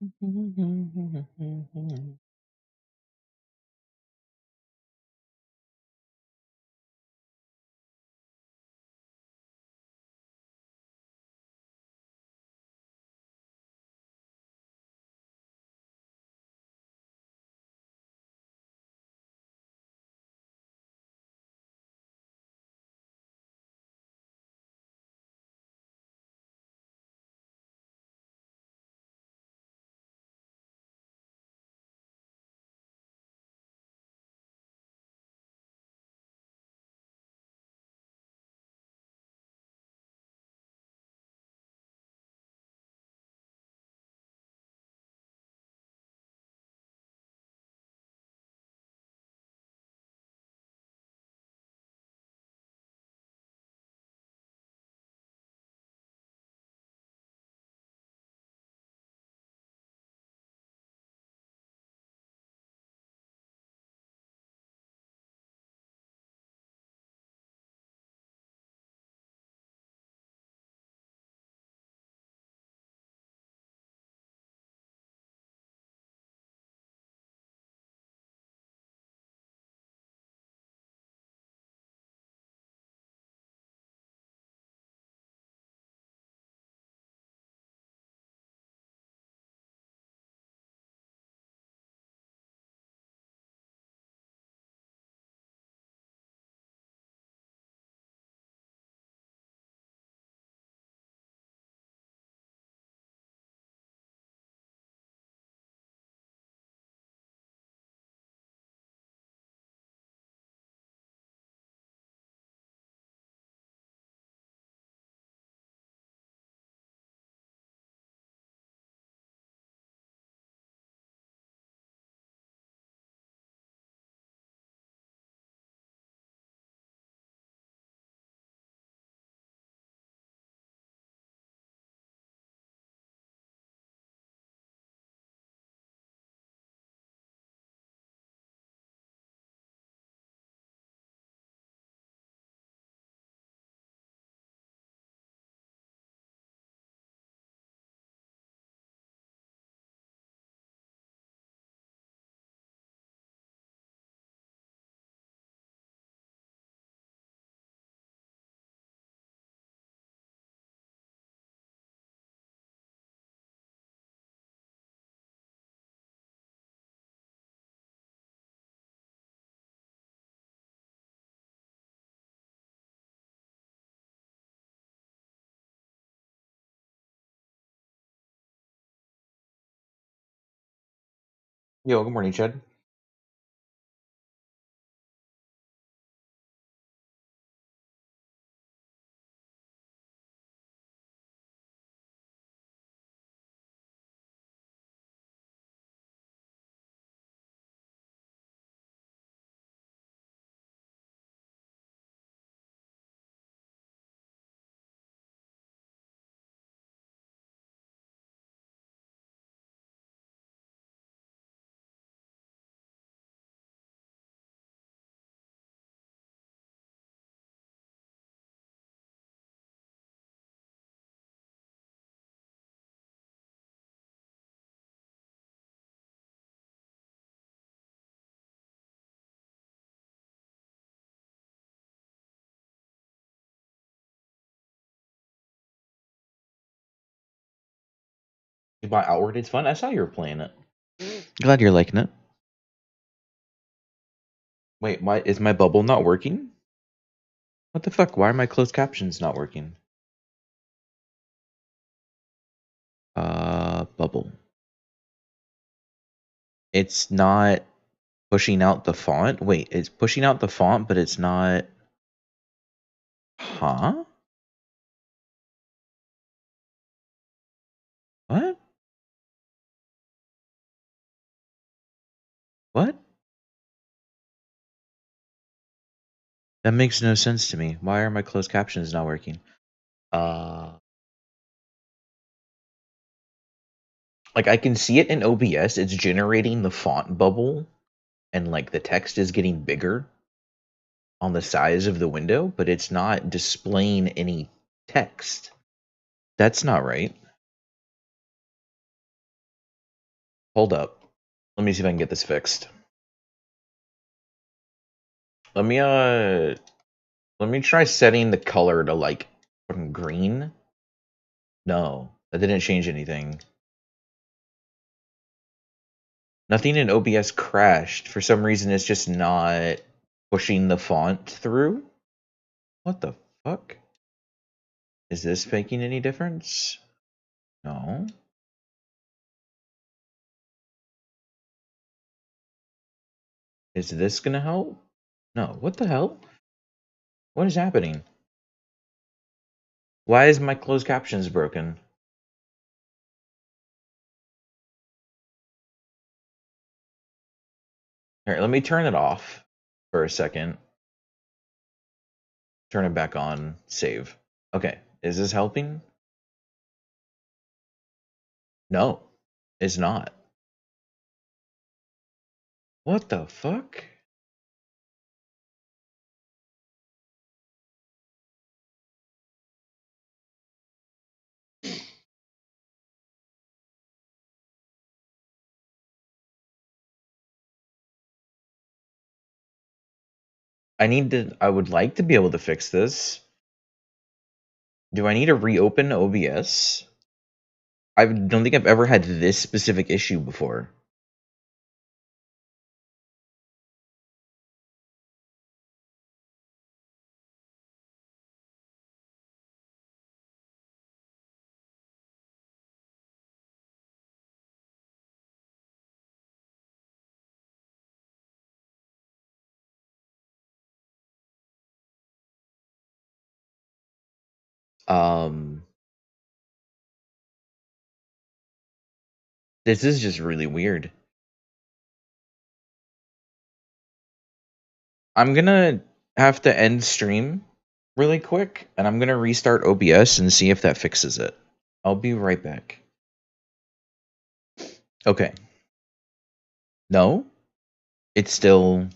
Yo, good morning, Chad. By Outward, it's fun. I saw you were playing it. Glad you're liking it. Wait, why is my bubble not working? What the fuck? Why are my closed captions not working? Bubble. It's not pushing out the font. Wait, it's pushing out the font, but it's not. Huh? What? What? That makes no sense to me. Why are my closed captions not working? Uh, like I can see it in OBS. It's generating the font bubble, and like the text is getting bigger on the size of the window, but it's not displaying any text. That's not right. Hold up. Let me see if I can get this fixed. Let me try setting the color to like from green. No, that didn't change anything. Nothing in OBS crashed. For some reason, it's just not pushing the font through. What the fuck? Is this making any difference? No. Is this gonna help? No. What the hell? What is happening? Why is my closed captions broken? Alright, let me turn it off for a second. Turn it back on. Save. Okay. Is this helping? No. It's not. What the fuck? I would like to be able to fix this. Do I need to reopen OBS? I don't think I've ever had this specific issue before. Um, this is just really weird. I'm gonna have to end stream really quick, and I'm gonna restart OBS and see if that fixes it. I'll be right back. Okay. No? It's still...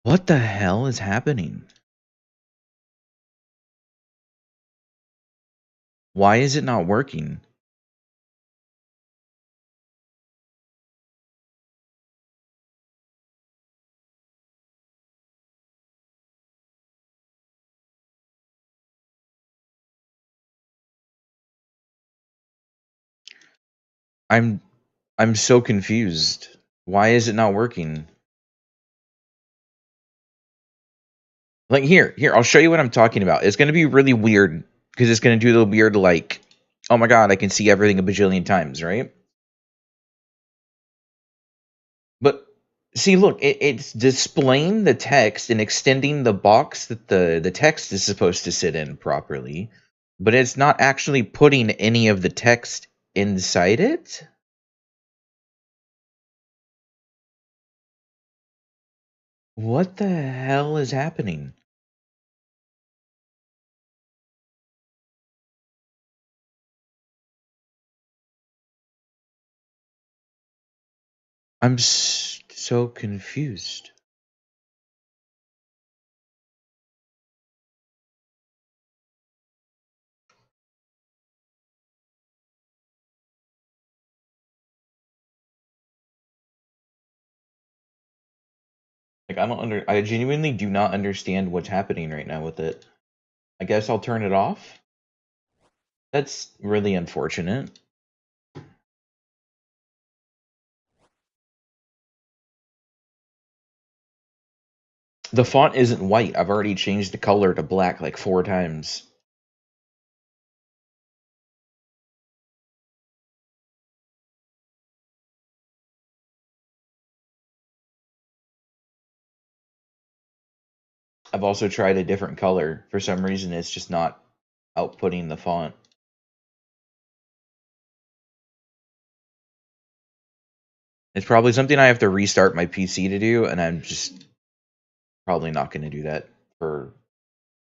What the hell is happening? Why is it not working? I'm so confused. Why is it not working? Like here, I'll show you what I'm talking about. It's gonna be really weird because it's gonna do the weird like, oh my god, I can see everything a bajillion times, right? But see, look, it's displaying the text and extending the box that the text is supposed to sit in properly, but it's not actually putting any of the text inside it. What the hell is happening? I'm so confused. Like I genuinely do not understand what's happening right now with it. I guess I'll turn it off. That's really unfortunate. The font isn't white. I've already changed the color to black like 4 times. I've also tried a different color. For some reason, it's just not outputting the font. It's probably something I have to restart my PC to do, and I'm just probably not going to do that for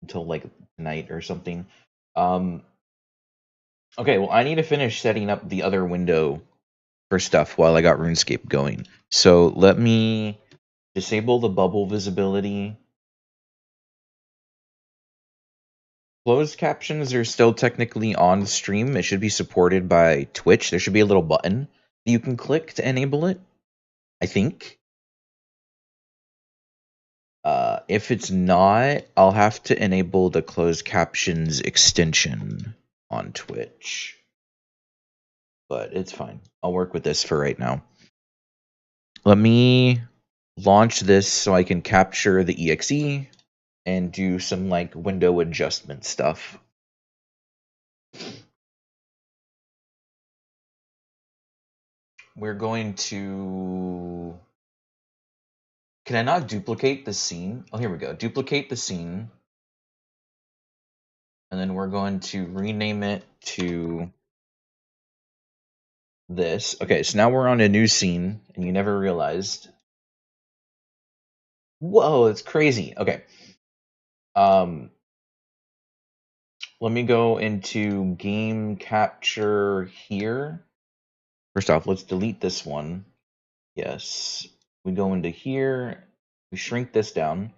until like tonight or something. Okay, well, I need to finish setting up the other window for stuff while I got RuneScape going. So let me disable the bubble visibility. Closed captions are still technically on stream. It should be supported by Twitch. There should be a little button you can click to enable it, I think. If it's not, I'll have to enable the closed captions extension on Twitch. But it's fine. I'll work with this for right now. Let me launch this so I can capture the exe and do some like window adjustment stuff. We're going to... Can I not duplicate the scene? Oh, here we go. Duplicate the scene. And then we're going to rename it to this. Okay, so now we're on a new scene, and you never realized. Whoa, it's crazy. Okay. Let me go into game capture here. First off, let's delete this one. Yes. We go into here. We shrink this down.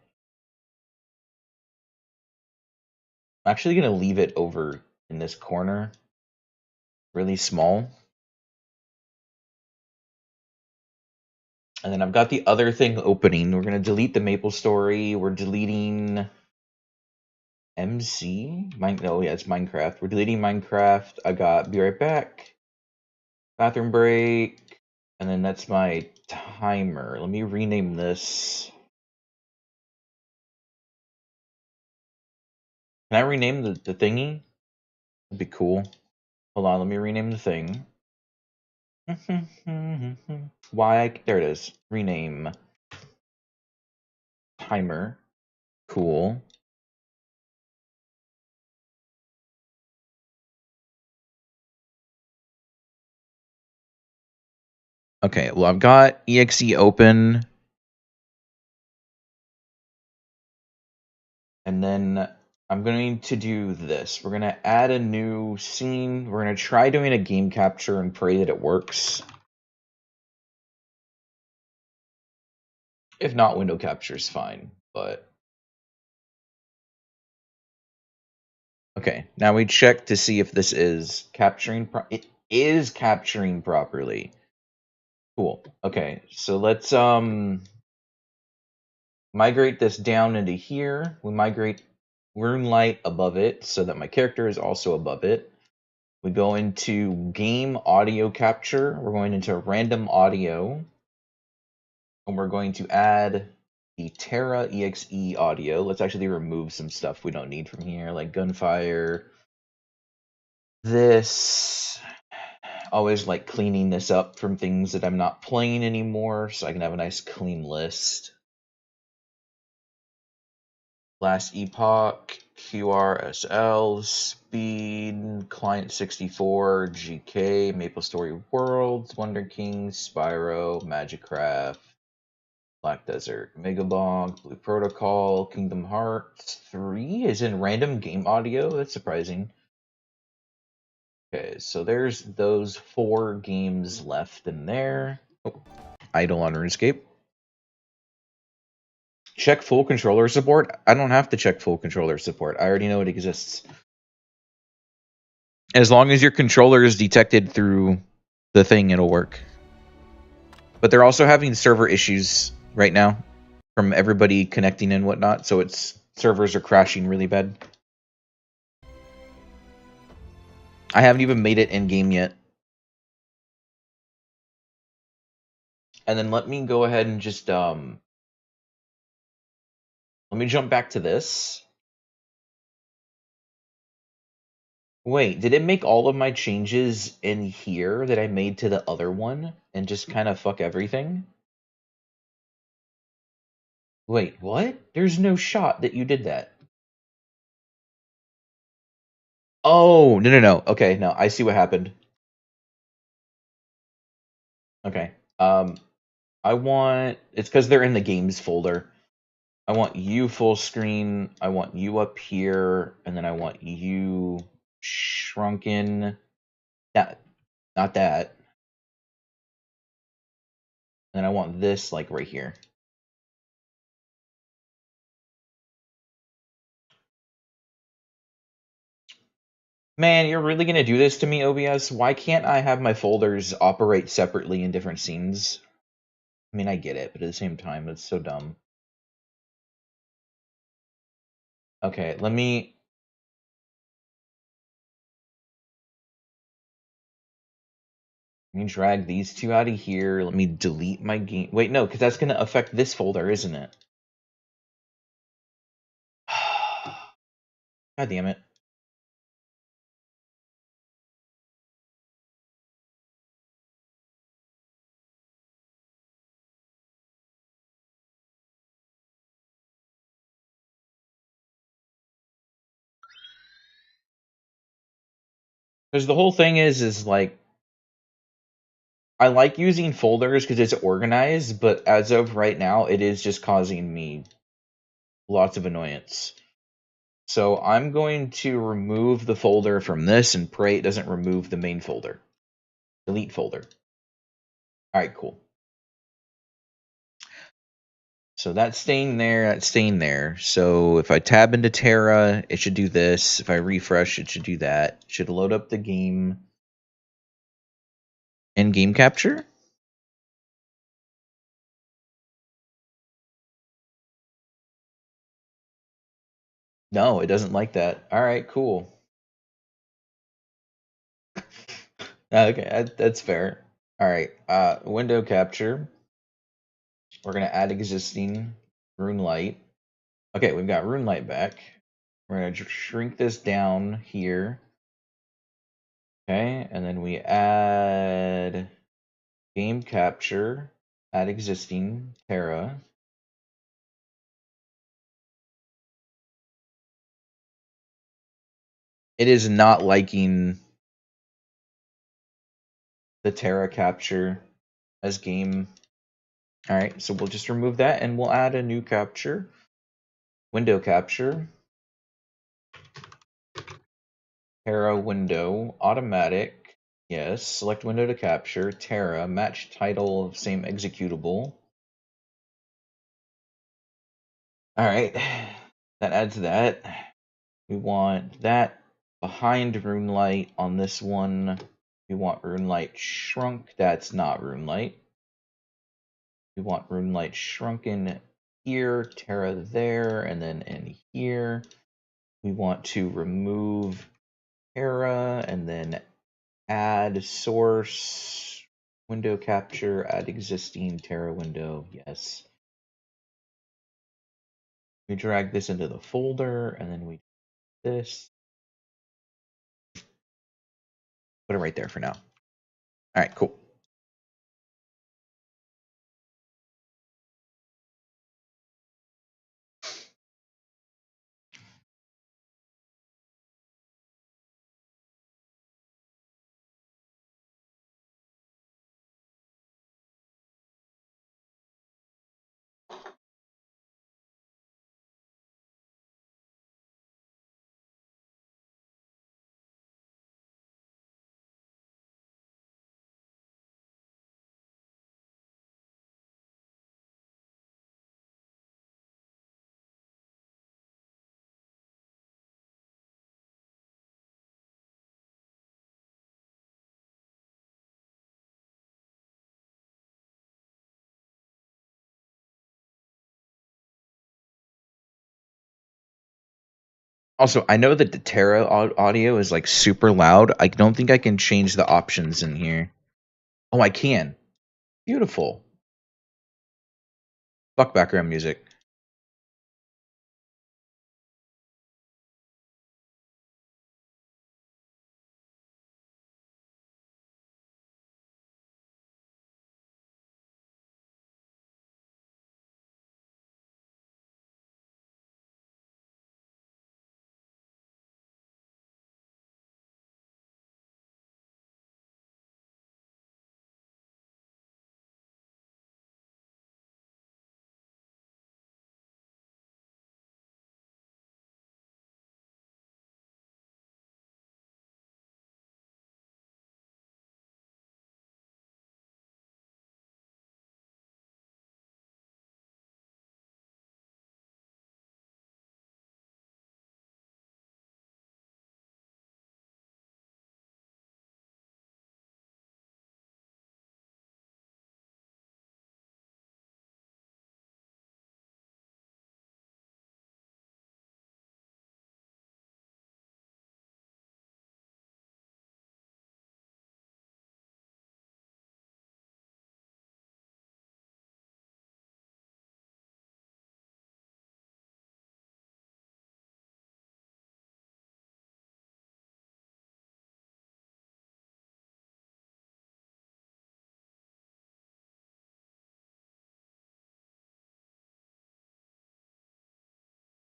I'm actually going to leave it over in this corner. Really small. And then I've got the other thing opening. We're going to delete the Maple Story. We're deleting MC? Oh, yeah, it's Minecraft. We're deleting Minecraft. I got Be Right Back. Bathroom break. And then that's my timer. Let me rename this. Can I rename the thingy? That'd be cool. Hold on, let me rename the thing. There it is. Rename. Timer. Cool. Okay, well, I've got exe open. And then I'm going to do this. We're going to add a new scene. We're going to try doing a game capture and pray that it works. If not, window capture is fine, but... Okay, now we check to see if this is capturing. It is capturing properly. Cool. Okay, so let's migrate this down into here. We migrate Runelight above it so that my character is also above it. We go into game audio capture. We're going into random audio. And we're going to add the Terra exe audio. Let's actually remove some stuff we don't need from here, like gunfire. This. Always like cleaning this up from things that I'm not playing anymore, so I can have a nice clean list. Last Epoch, QRSL, Speed, Client 64, GK, Maple Story Worlds, Wonder King, Spyro, Magicraft, Black Desert, Megabog, Blue Protocol, Kingdom Hearts 3 is in random game audio. That's surprising. Okay, so there's those 4 games left in there. Oh, idle on RuneScape. Check full controller support? I don't have to check full controller support. I already know it exists. As long as your controller is detected through the thing, it'll work. But they're also having server issues right now from everybody connecting and whatnot, so its servers are crashing really bad. I haven't even made it in game yet. And then let me go ahead and just let me jump back to this. Wait, did it make all of my changes in here that I made to the other one and just kind of fuck everything? Wait, what? There's no shot that you did that. Oh, no. Okay, no, I see what happened. Okay. I want... It's because they're in the games folder. I want you full screen. I want you up here. And then I want you shrunken. That, not that. And then I want this, like, right here. Man, you're really gonna do this to me, OBS? Why can't I have my folders operate separately in different scenes? I mean, I get it, but at the same time, it's so dumb. Okay, let me drag these two out of here. Let me delete my game. Wait, no, because that's gonna affect this folder, isn't it? God damn it. Because the whole thing is like, I like using folders because it's organized, but as of right now, it is just causing me lots of annoyance. So I'm going to remove the folder from this and pray it doesn't remove the main folder. Delete folder. All right, cool. So that's staying there, that's staying there. So if I tab into Terra, it should do this. If I refresh, it should do that. It should load up the game and game capture. No, it doesn't like that. All right, cool. Okay, that's fair. All right, window capture. We're gonna add existing rune light. Okay, we've got rune light back. We're gonna shrink this down here. Okay, and then we add game capture, add existing Terra. It is not liking the Terra capture as game. All right, so we'll just remove that and we'll add a new capture. Window capture. Terra window, automatic. Yes, select window to capture. Terra, match title of same executable. All right, that adds that. We want that behind RuneLight on this one. We want RuneLight shrunk. That's not RuneLight. We want RuneLight shrunken here, Terra there, and then in here. We want to remove Terra and then add source, window capture, add existing Terra window. Yes. We drag this into the folder and then we do this. Put it right there for now. All right, cool. Also, I know that the Terra audio is like super loud. I don't think I can change the options in here. Oh, I can. Beautiful. Fuck background music.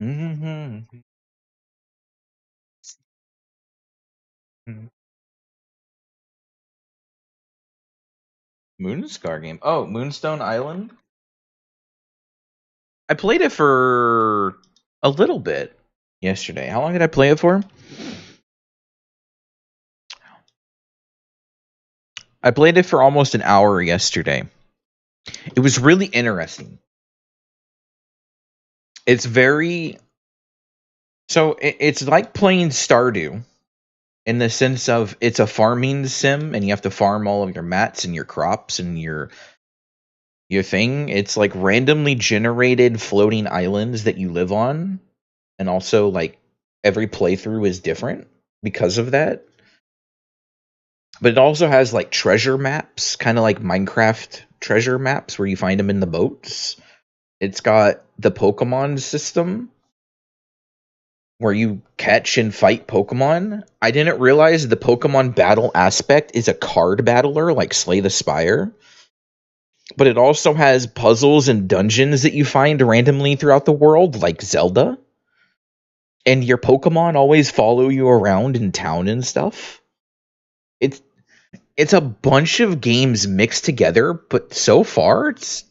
Mm-hmm. Moonscar game. Oh, Moonstone Island. I played it for a little bit yesterday. How long did I play it for? I played it for almost an hour yesterday. It was really interesting. It's very it's like playing Stardew in the sense of it's a farming sim and you have to farm all of your mats and your crops and your thing. It's like randomly generated floating islands that you live on, and also like every playthrough is different because of that. But it also has like treasure maps, kind of like Minecraft treasure maps where you find them in the boats. It's got the Pokemon system where you catch and fight Pokemon. I didn't realize the Pokemon battle aspect is a card battler like Slay the Spire, but it also has puzzles and dungeons that you find randomly throughout the world like Zelda. And your Pokemon always follow you around in town and stuff. It's it's a bunch of games mixed together, but so far it's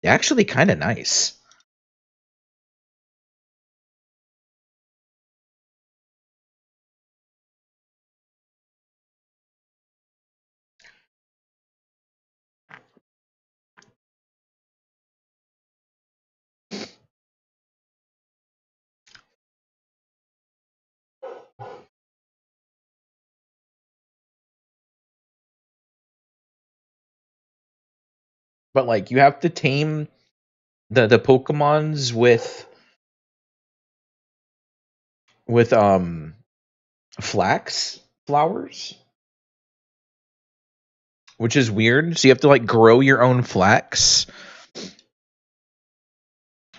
actually kind of nice. But like you have to tame the Pokemons with flax flowers, which is weird. So you have to like grow your own flax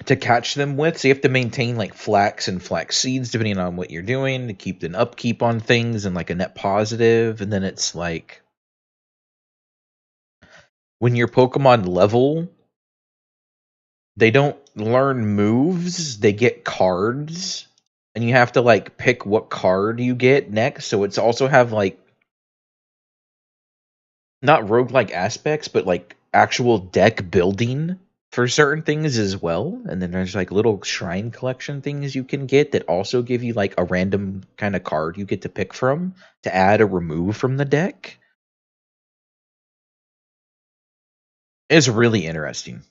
to catch them with. So you have to maintain like flax and flax seeds depending on what you're doing to keep an upkeep on things and like a net positive. And then it's like when your Pokemon level, they don't learn moves, they get cards. And you have to like pick what card you get next. So it's also have like not roguelike aspects, but like actual deck building for certain things as well. And then there's like little shrine collection things you can get that also give you like a random kind of card you get to pick from to add or remove from the deck. It's really interesting.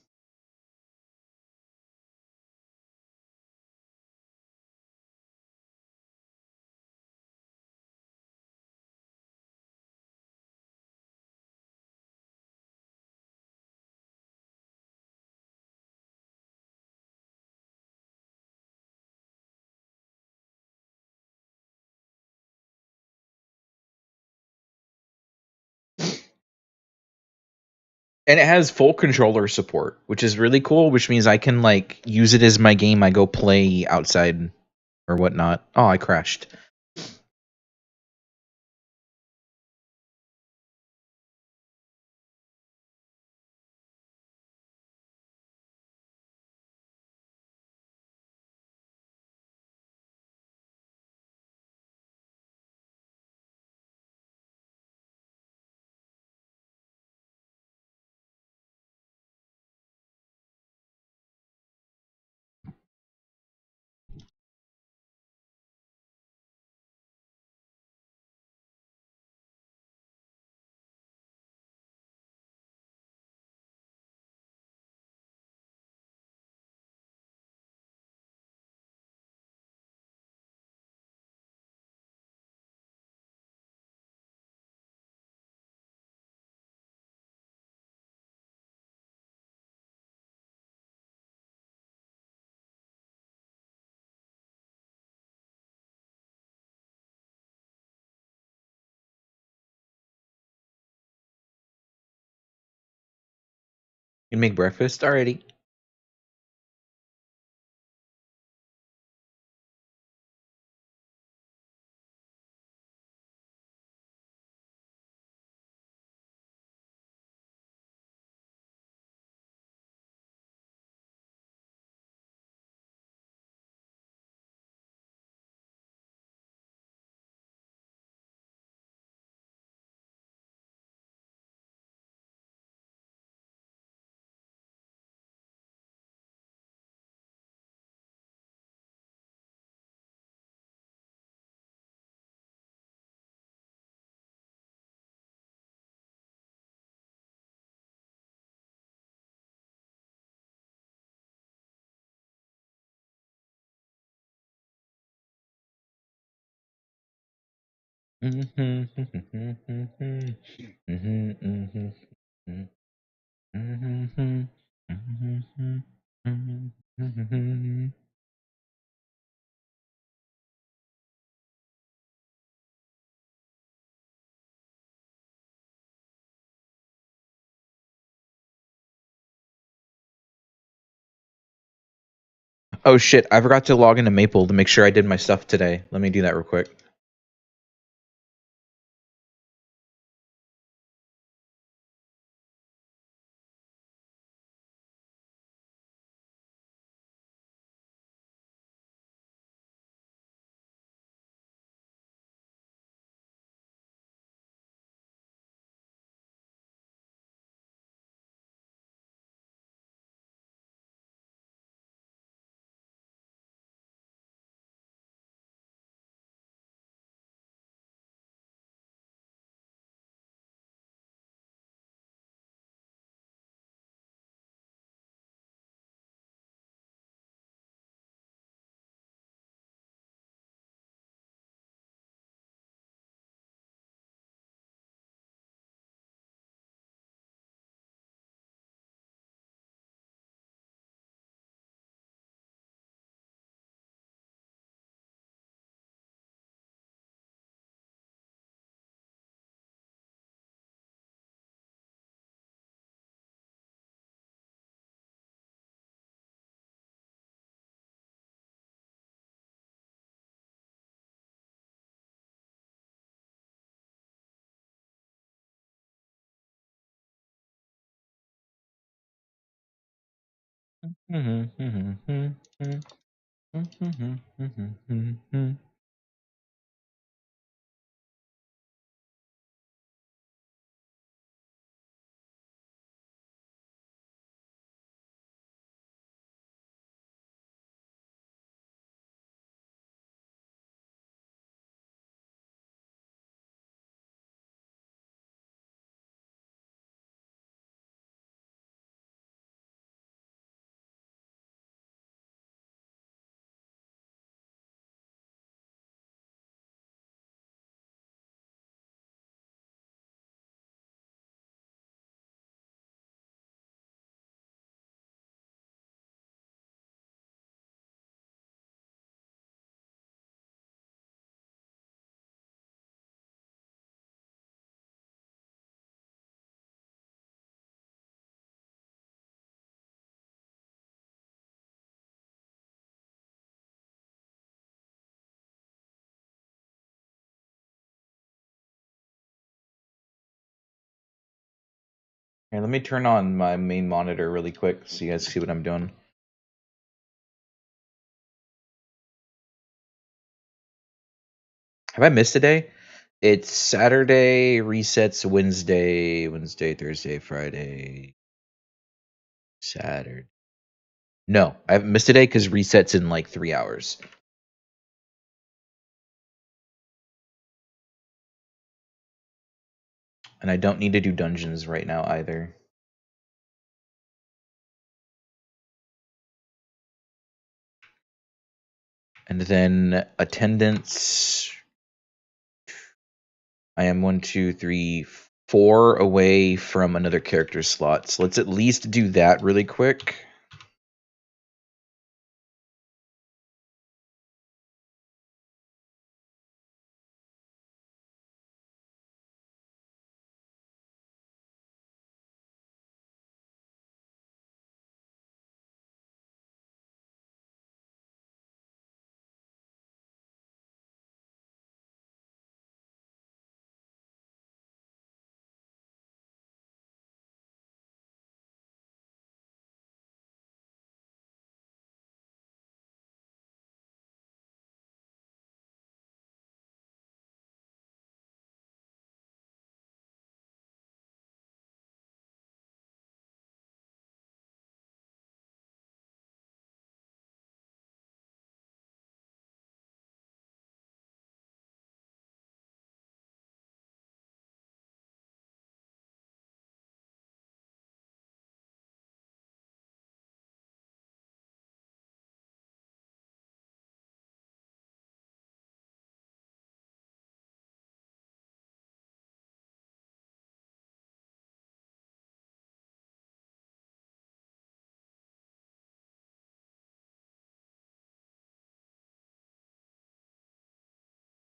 And it has full controller support, which is really cool, which means I can like use it as my game I go play outside or whatnot. Oh, I crashed. You can make breakfast already. Oh shit, I forgot to log into Maple to make sure I did my stuff today. Let me do that real quick. Here, let me turn on my main monitor really quick so you guys see what I'm doing. Have I missed a day? It's Saturday, resets Wednesday, Thursday, Friday, Saturday. No, I haven't missed a day because resets in like 3 hours. And I don't need to do dungeons right now either. And then attendance. I am 1, 2, 3, 4 away from another character slot. So let's at least do that really quick.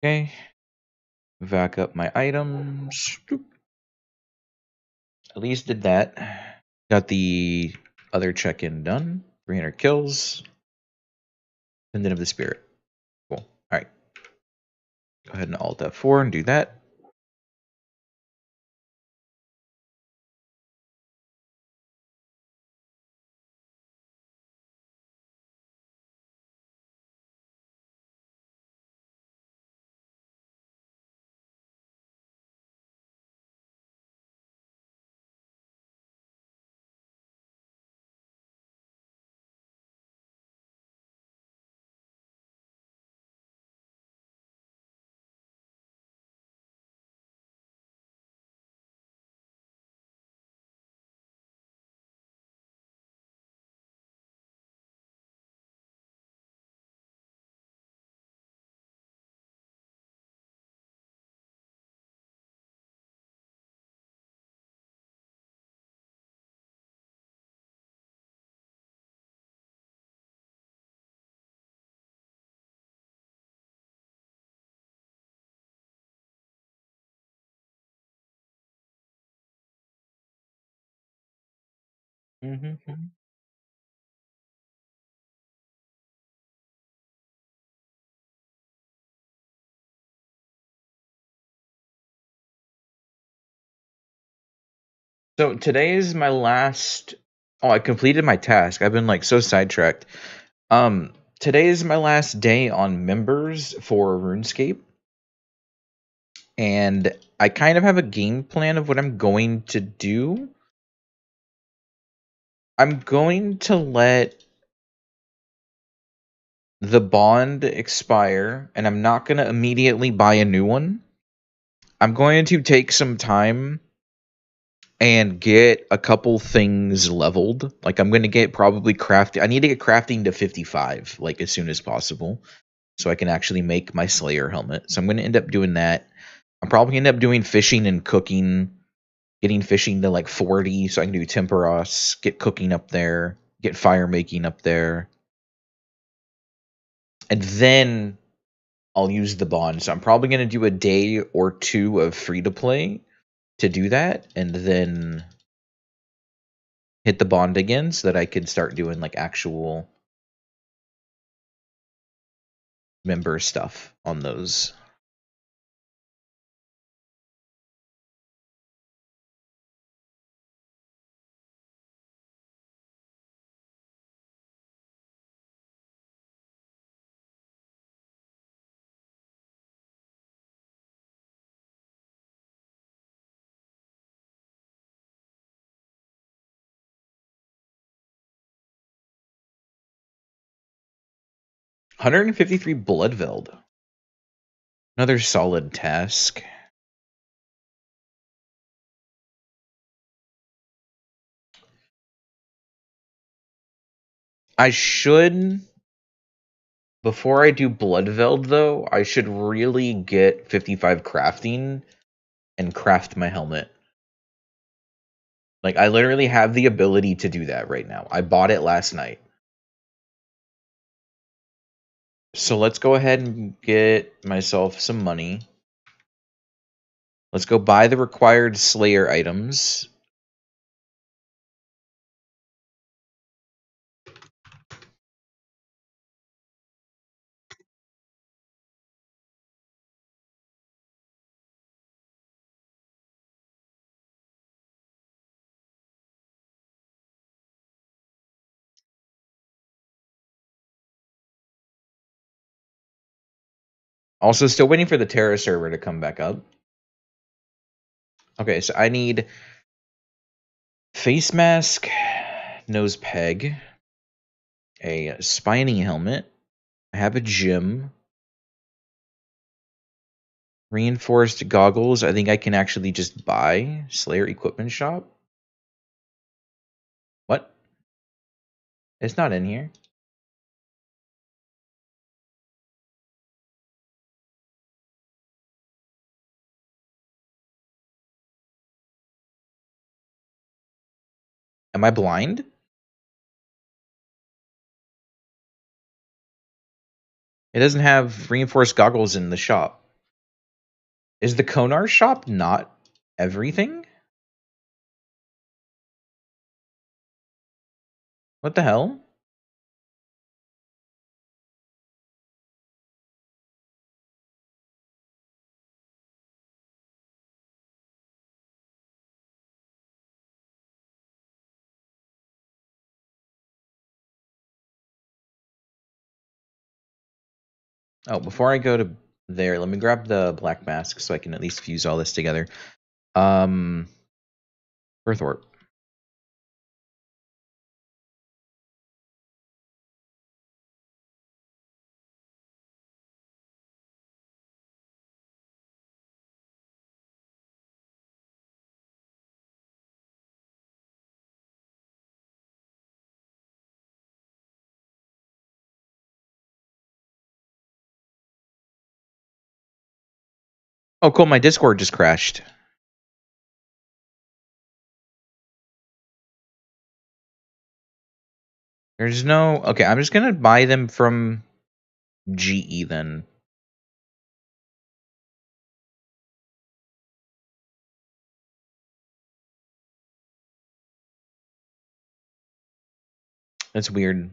Okay. Back up my items. At least did that. Got the other check-in done. 300 kills. Pendant of the Spirit. Cool. Alright. Go ahead and Alt F4 and do that. Mm-hmm. So today is my last. Oh, I completed my task. I've been like so sidetracked. Today is my last day on members for RuneScape, and I kind of have a game plan of what I'm going to do. I'm going to let the bond expire, and I'm not going to immediately buy a new one. I'm going to take some time and get a couple things leveled. Like I'm going to get probably crafting. I need to get crafting to 55 like as soon as possible so I can actually make my Slayer helmet. So I'm going to end up doing that. I'm probably end up doing fishing and cooking, getting fishing to like 40 so I can do temperos, get cooking up there, get fire making up there. And then I'll use the bond. So I'm probably going to do a day or two of free to play to do that and then hit the bond again so that I can start doing like actual member stuff on those. $153 Bloodveld. Another solid task. I should, before I do Bloodveld though, I should really get 55 crafting and craft my helmet. Like I literally have the ability to do that right now. I bought it last night. So let's go ahead and get myself some money. Let's go buy the required Slayer items. Also, still waiting for the Terra server to come back up. Okay, so I need face mask, nose peg, a spiny helmet. I have a gym. Reinforced goggles. I think I can actually just buy Slayer Equipment Shop. What? It's not in here. Am I blind? It doesn't have reinforced goggles in the shop. Is the Konar shop not everything? What the hell? Oh, before I go to there, let me grab the black mask so I can at least fuse all this together. Earthwarp. Oh, cool. My Discord just crashed. There's no... Okay, I'm just going to buy them from GE then. That's weird.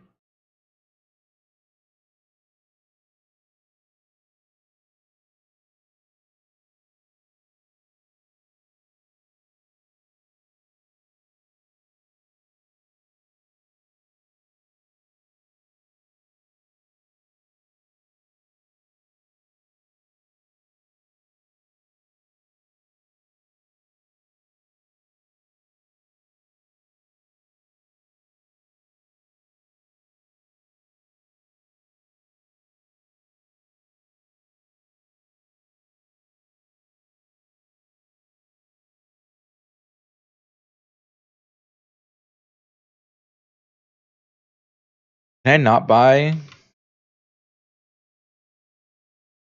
Can I not buy?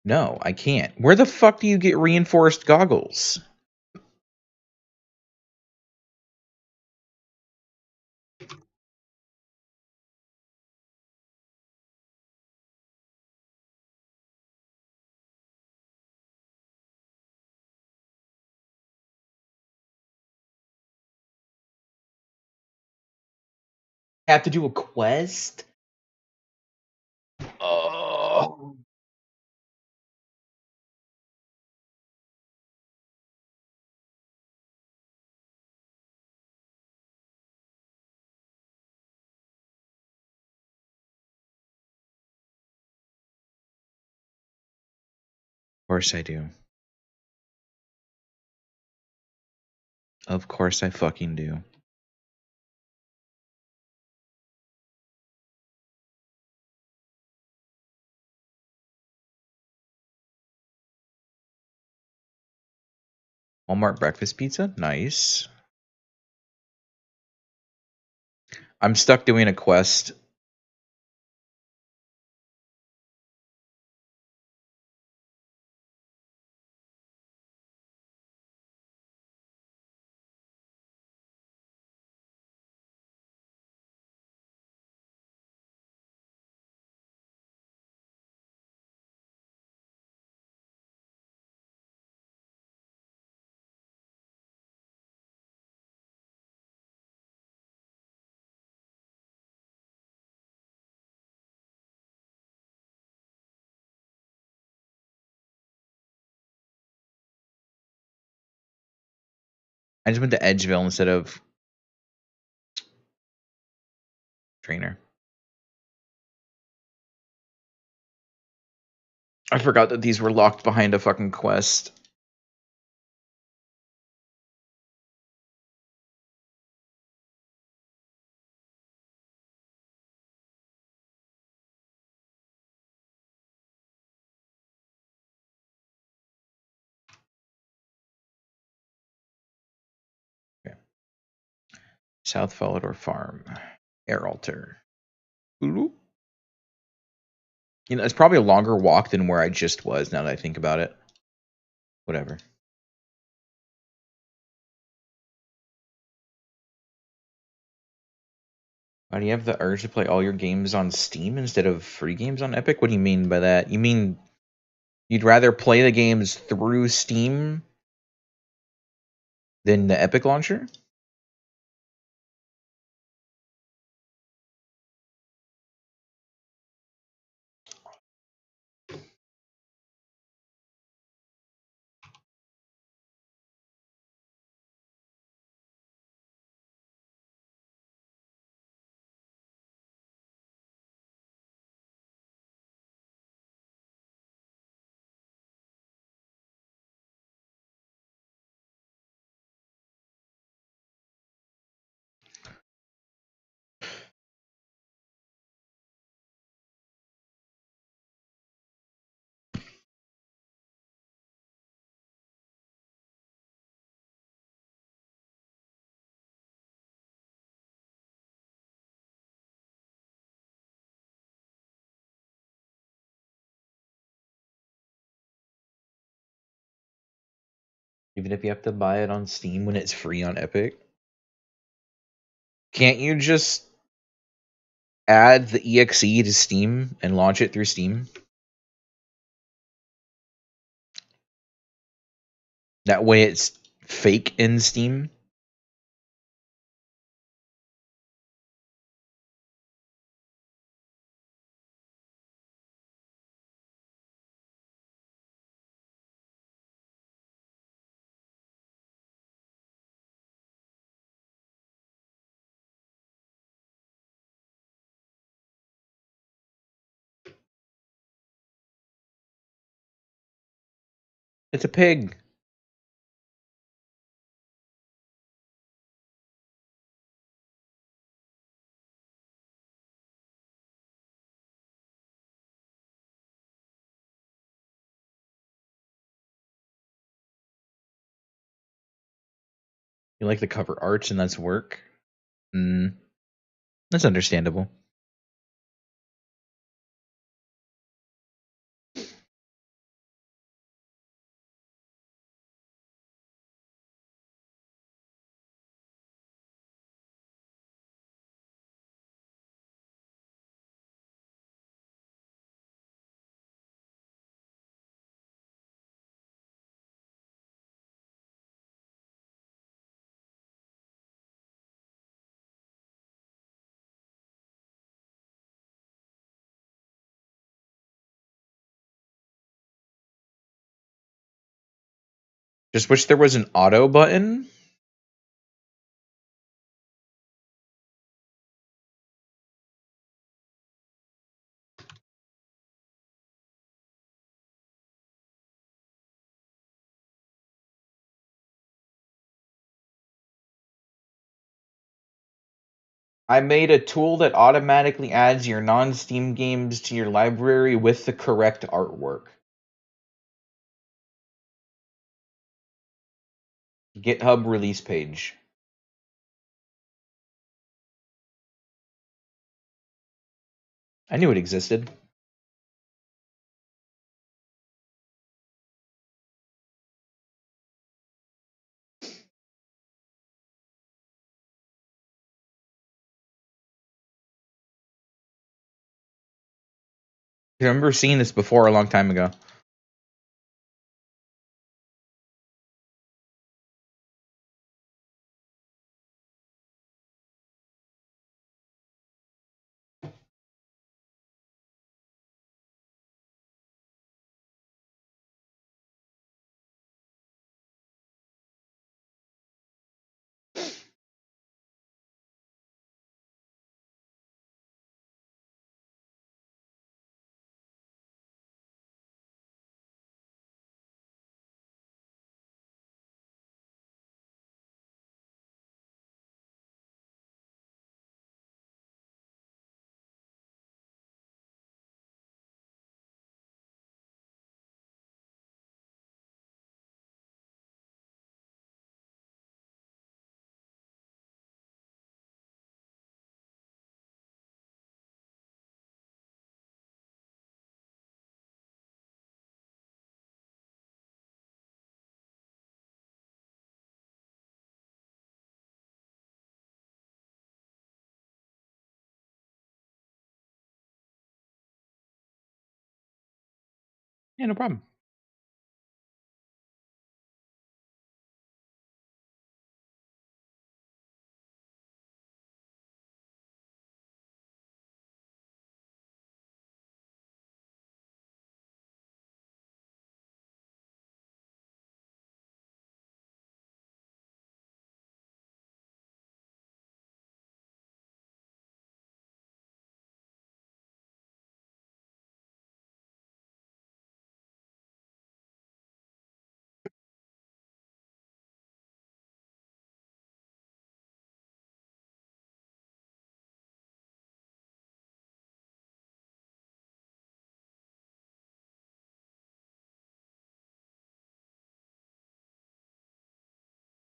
No, I can't. Where the fuck do you get reinforced goggles? I have to do a quest? Oh. Of course I do. Of course I fucking do. Walmart breakfast pizza? Nice. I'm stuck doing a quest. I just went to Edgeville instead of Trainer. I forgot that these were locked behind a fucking quest. Okay. South Falador Farm. Air Altar. Ooh. You know, it's probably a longer walk than where I just was now that I think about it. Whatever. Why do you have the urge to play all your games on Steam instead of free games on Epic? What do you mean by that? You mean You'd rather play the games through Steam than the Epic launcher? Even if you have to buy it on Steam when it's free on Epic? Can't you just add the exe to Steam and launch it through Steam? That way it's fake in Steam? It's a pig. You like the cover arts and that's work? Mm, that's understandable. Just wish there was an auto button. I made a tool that automatically adds your non-Steam games to your library with the correct artwork. GitHub release page. I knew it existed. I remember seeing this before a long time ago. Yeah, no problem.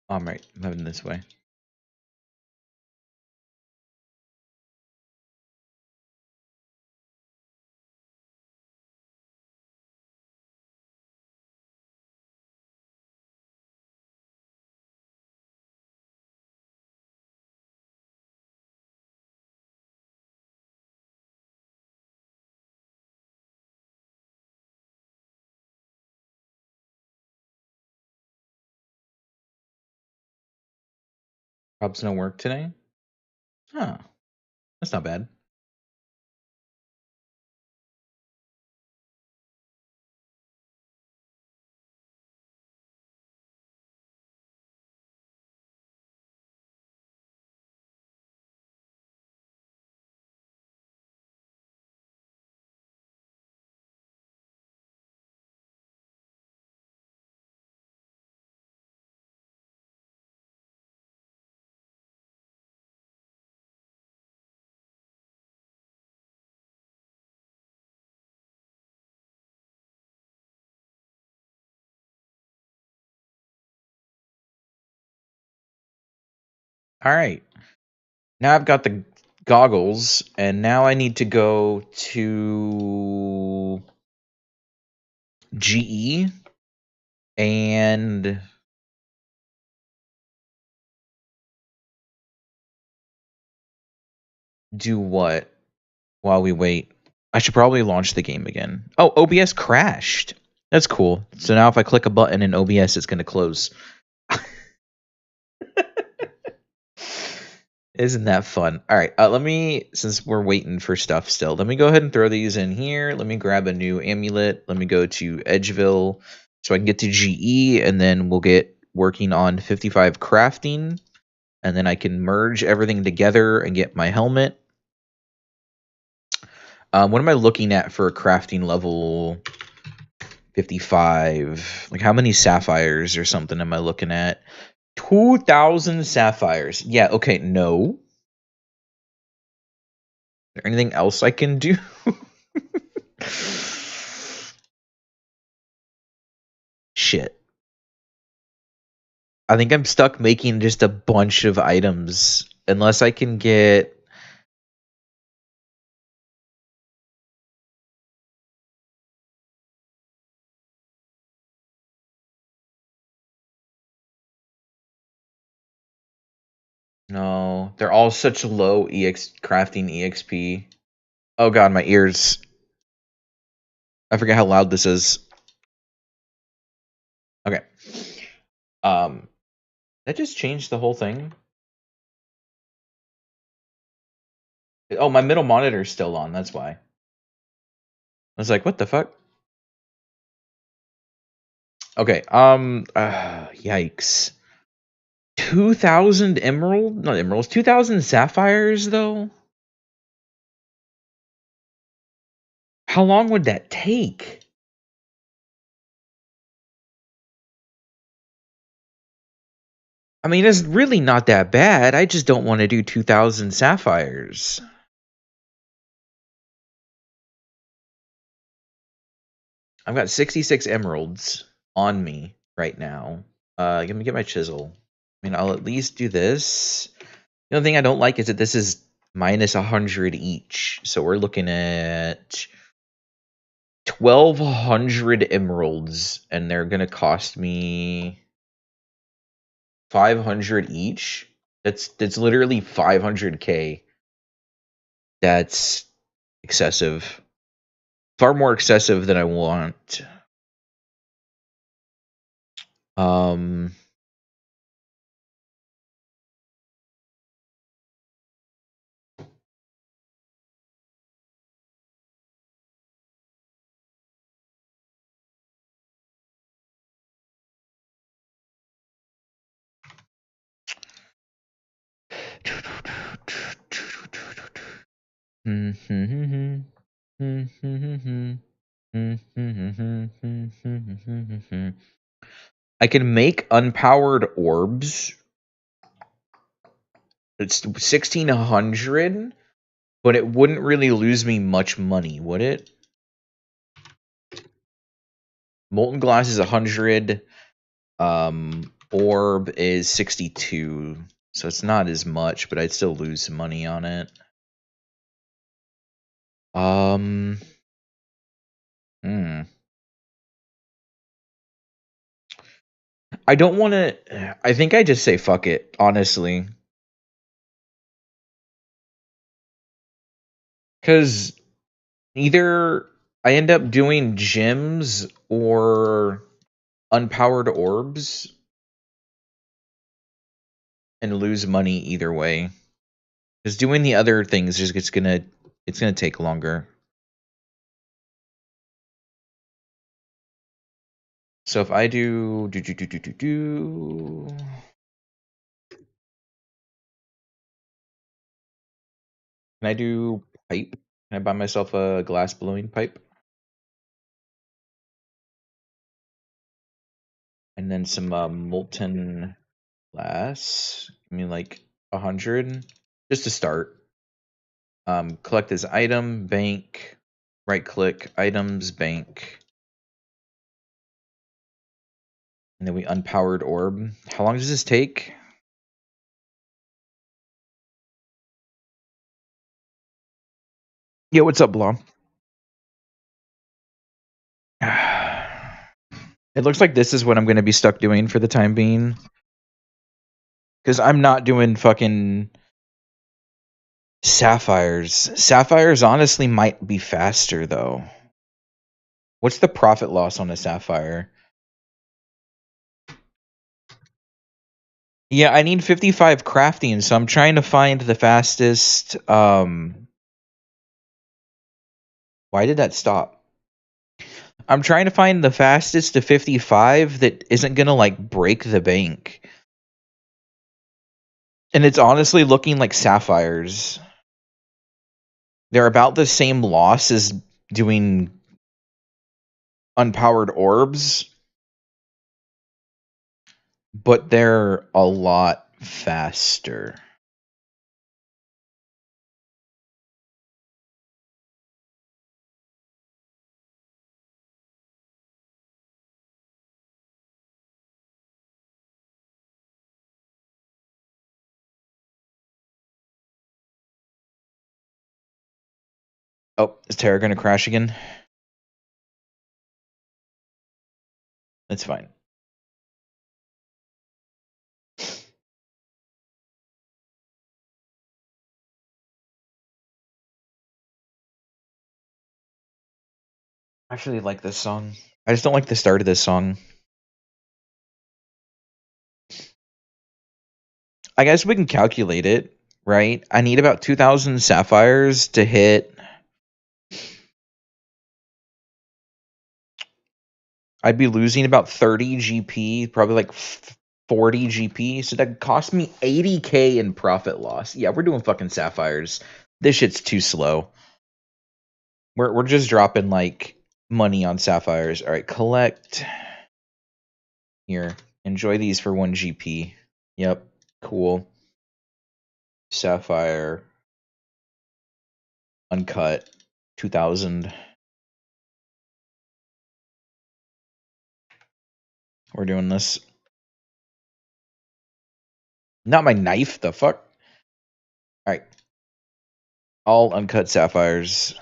Oh, I'm right. I'm having this way. Probs no work today? Huh. That's not bad. All right. Now I've got the goggles, and now I need to go to GE and do what while we wait? I should probably launch the game again. Oh, OBS crashed. That's cool. So now if I click a button in OBS, it's going to close. Isn't that fun? All right, let me, since we're waiting for stuff still, let me go ahead and throw these in here. Let me grab a new amulet. Let me go to Edgeville so I can get to GE, and then we'll get working on 55 crafting, and then I can merge everything together and get my helmet. What am I looking at for a crafting level 55? Like, how many sapphires or something am I looking at? 2,000 sapphires. Yeah, okay, no. Is there anything else I can do? Shit. I think I'm stuck making just a bunch of items. Unless I can get... No, they're all such low crafting EXP. Oh god, my ears. I forget how loud this is. Okay. That just changed the whole thing. Oh, my middle monitor's still on, that's why. I was like, what the fuck? Okay, yikes. 2,000 not emeralds, 2,000 sapphires, though? How long would that take? I mean, it's really not that bad. I just don't want to do 2,000 sapphires. I've got 66 emeralds on me right now. Let me get my chisel. I mean, I'll at least do this. The only thing I don't like is that this is minus 100 each. So we're looking at 1,200 emeralds, and they're going to cost me 500 each. That's literally 500k. That's excessive. Far more excessive than I want. Um I can make unpowered orbs. It's 1,600, but it wouldn't really lose me much money, would it? Molten glass is 100. Orb is 62, so it's not as much, but I'd still lose money on it. Hmm. I don't want to. I think I just say fuck it, honestly. Because either I end up doing gems or unpowered orbs and lose money either way. Because doing the other things just it's gonna take longer. So if I do, can I do pipe? Can I buy myself a glass blowing pipe? And then some molten glass. I mean, like 100, just to start. Collect this item, bank, right click, items, bank. And then we unpowered orb. How long does this take? Yeah, what's up, Blom? It looks like this is what I'm going to be stuck doing for the time being. Because I'm not doing fucking sapphires. Sapphires honestly might be faster, though. What's the profit loss on a sapphire? Yeah, I need 55 crafting, so I'm trying to find the fastest. Why did that stop? I'm trying to find the fastest to 55 that isn't going to, like, break the bank. And it's honestly looking like sapphires. They're about the same loss as doing unpowered orbs, but they're a lot faster. Oh, is Terra going to crash again? That's fine. I actually like this song. I just don't like the start of this song. I guess we can calculate it, right? I need about 2,000 sapphires to hit. I'd be losing about 30 GP, probably like 40 GP. So that cost me 80k in profit loss. Yeah, we're doing fucking sapphires. This shit's too slow. We're just dropping like money on sapphires. All right, collect. Here, enjoy these for 1 GP. Yep, cool. Sapphire. Uncut. 2,000. We're doing this. Not my knife, the fuck? Alright. All uncut sapphires.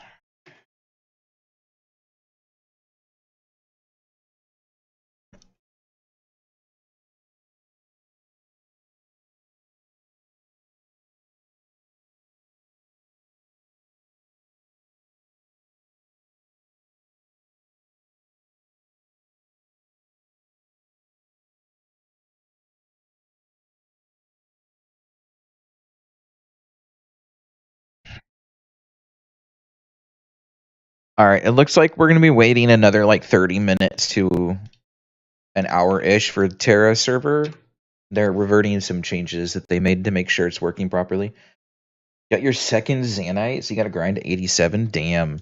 Alright, it looks like we're gonna be waiting another like 30 minutes to an hour-ish for Terra server. They're reverting some changes that they made to make sure it's working properly. Got your second Zanite, so you gotta grind to 87. Damn.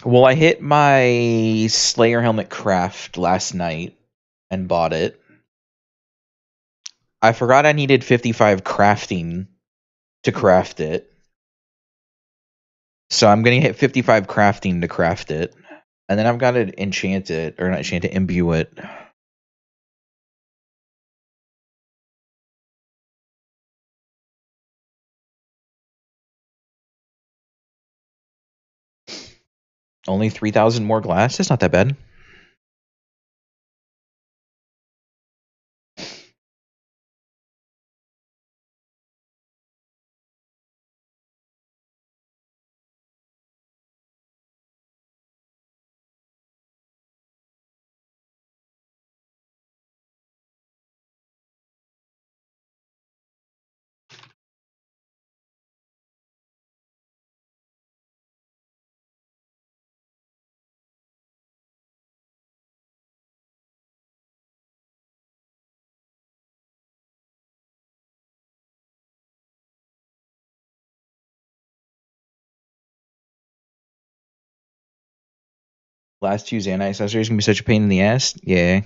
Well, I hit my Slayer helmet craft last night and bought it. I forgot I needed 55 crafting to craft it. So I'm gonna hit 55 crafting to craft it. And then I've got to enchant it, or not enchant it, imbue it. Only 3,000 more glass? That's not that bad. Last two Xanax accessories gonna be such a pain in the ass. Yeah.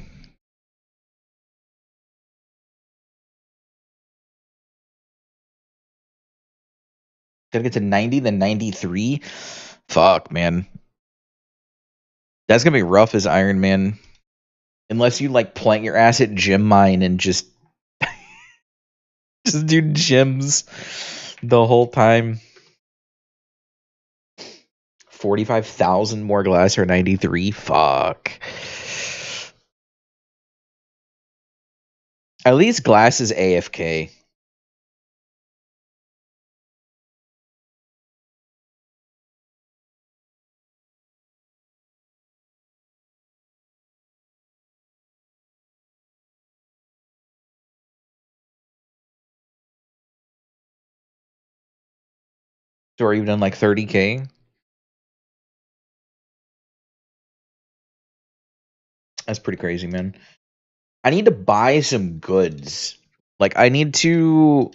Gotta get to 90, then 93. Fuck, man. That's gonna be rough as Iron Man. Unless you like plant your ass at gym mine and just do gyms the whole time. 45,000 more glass or 93. Fuck. At least glass is AFK. Or even done like 30k. That's pretty crazy, man. I need to buy some goods. Like I need to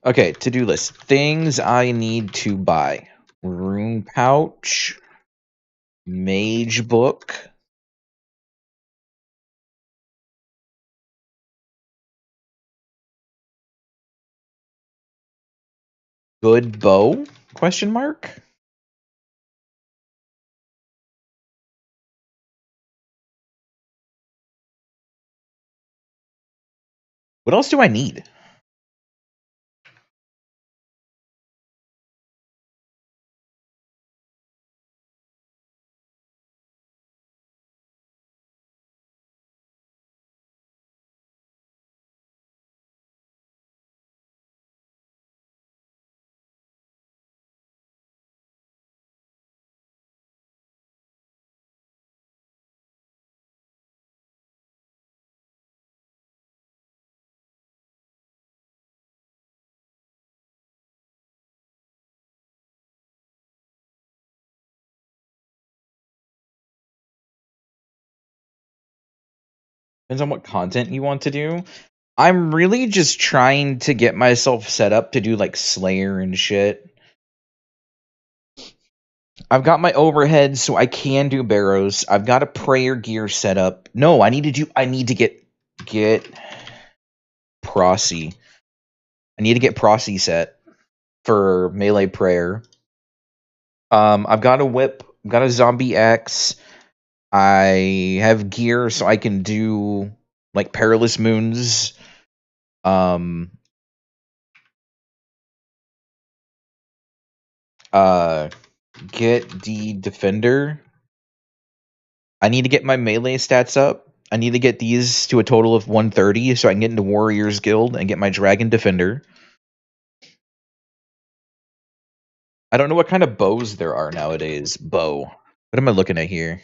okay, to-do list. Things I need to buy. Rune pouch, mage book, good bow? Question mark? What else do I need? Depends on what content you want to do. I'm really just trying to get myself set up to do like Slayer and shit. I've got my overhead so I can do barrows. I've got a prayer gear set up. No, I need to get Prosy. I need to get Prosy set for melee prayer. I've got a whip, I've got a zombie axe. I have gear so I can do like perilous moons. Um uh get the defender. I need to get my melee stats up. I need to get these to a total of 130 so I can get into Warriors Guild and get my Dragon Defender. I don't know what kind of bows there are nowadays. Bow. What am I looking at here?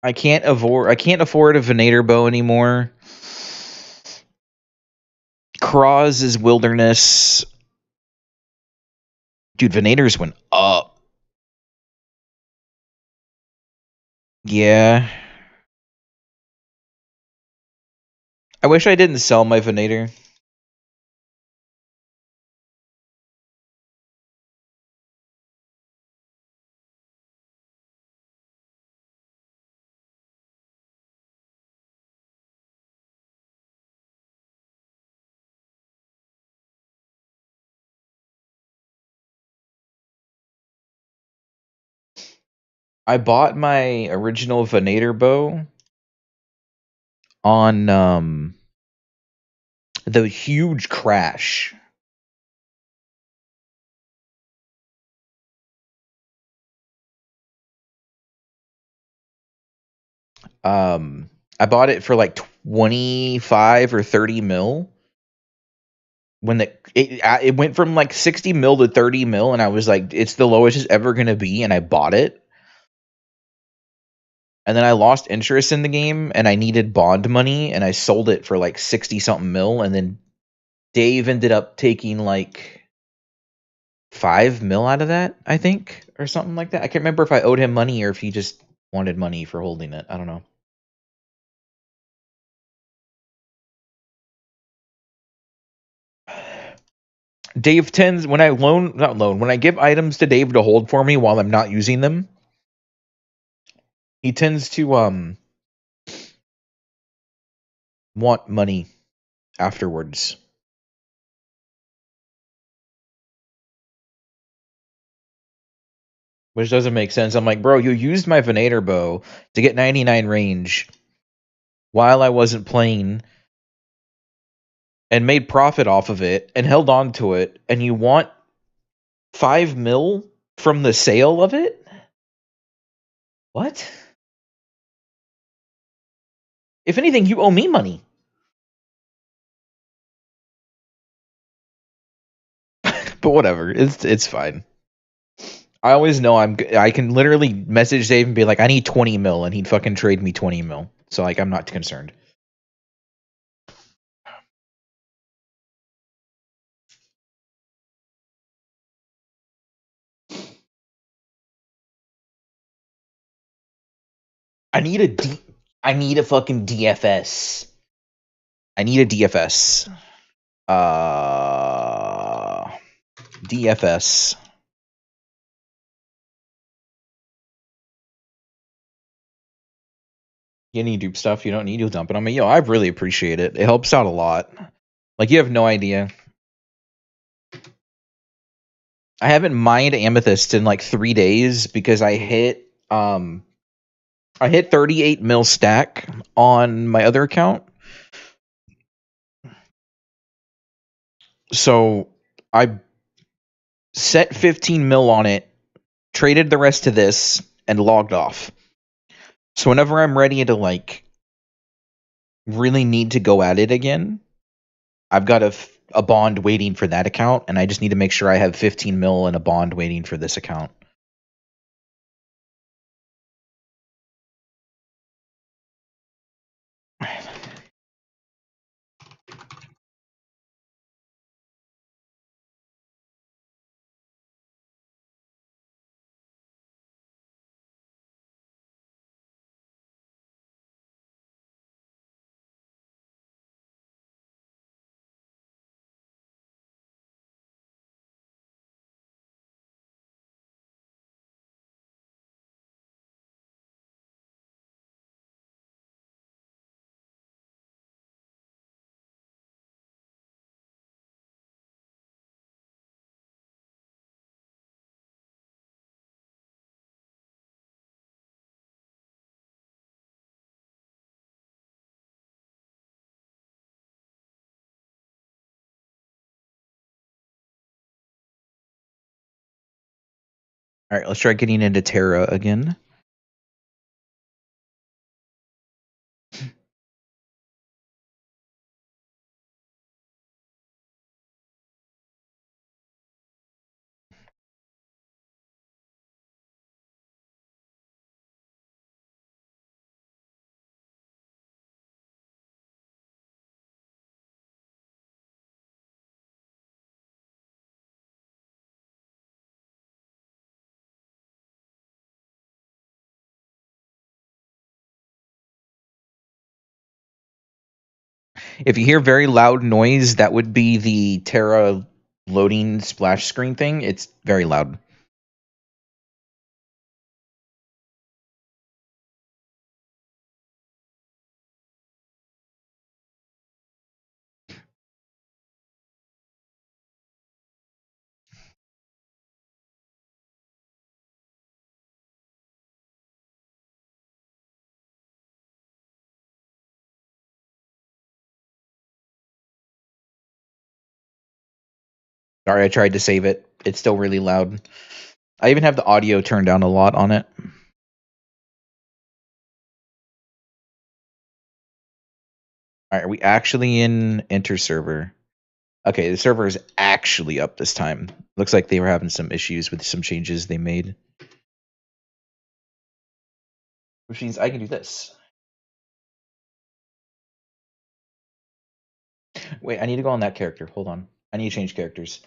I can't afford a Venator bow anymore. Cross is wilderness. Dude, Venators went up. Yeah. I wish I didn't sell my Venator. I bought my original Venator bow on the huge crash. I bought it for like 25 or 30 mil when it went from like 60 mil to 30 mil, and I was like, it's the lowest it's ever gonna be, and I bought it. And then I lost interest in the game, and I needed bond money, and I sold it for like 60 something mil, and then Dave ended up taking like 5 mil out of that, I think, or something like that. I can't remember if I owed him money or if he just wanted money for holding it. I don't know. Dave tends when I when I give items to Dave to hold for me while I'm not using them, he tends to want money afterwards. Which doesn't make sense. I'm like, bro, you used my Venator bow to get 99 range while I wasn't playing and made profit off of it and held on to it, and you want 5 mil from the sale of it? What? If anything, you owe me money. But whatever, it's fine. I always know I can literally message Dave and be like, I need 20 mil, and he'd fucking trade me 20 mil. So like, I'm not concerned. I need a I need a fucking DFS. I need a DFS. DFS. You need dupe stuff. You don't need to dump it on me. Yo, I really appreciate it. It helps out a lot. Like, you have no idea. I haven't mined amethyst in like 3 days because I hit 38 mil stack on my other account. So I set 15 mil on it, traded the rest to this, and logged off. So whenever I'm ready to like really need to go at it again, I've got a bond waiting for that account, and I just need to make sure I have 15 mil and a bond waiting for this account. All right, let's try getting into Terra again. If you hear very loud noise, that would be the Terra loading splash screen thing. It's very loud. Sorry, I tried to save it. It's still really loud. I even have the audio turned down a lot on it. Alright, are we actually in enter server? Okay, the server is actually up this time. Looks like they were having some issues with some changes they made. Which means I can do this. Wait, I need to go on that character. Hold on. I need to change characters.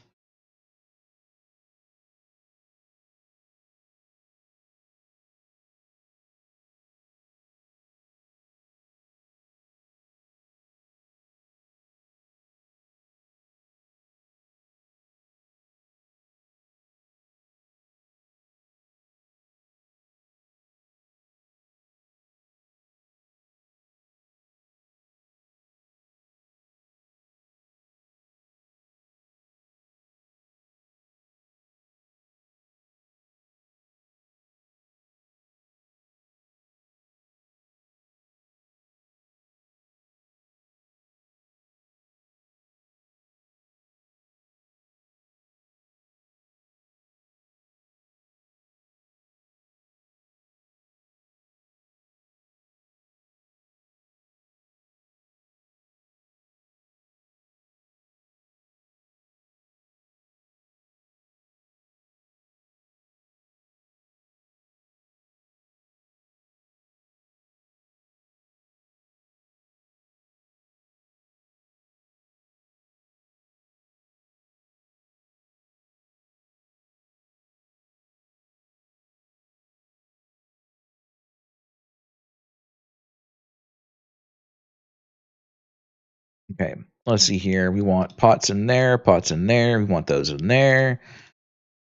Okay, let's see here. We want pots in there, pots in there. We want those in there.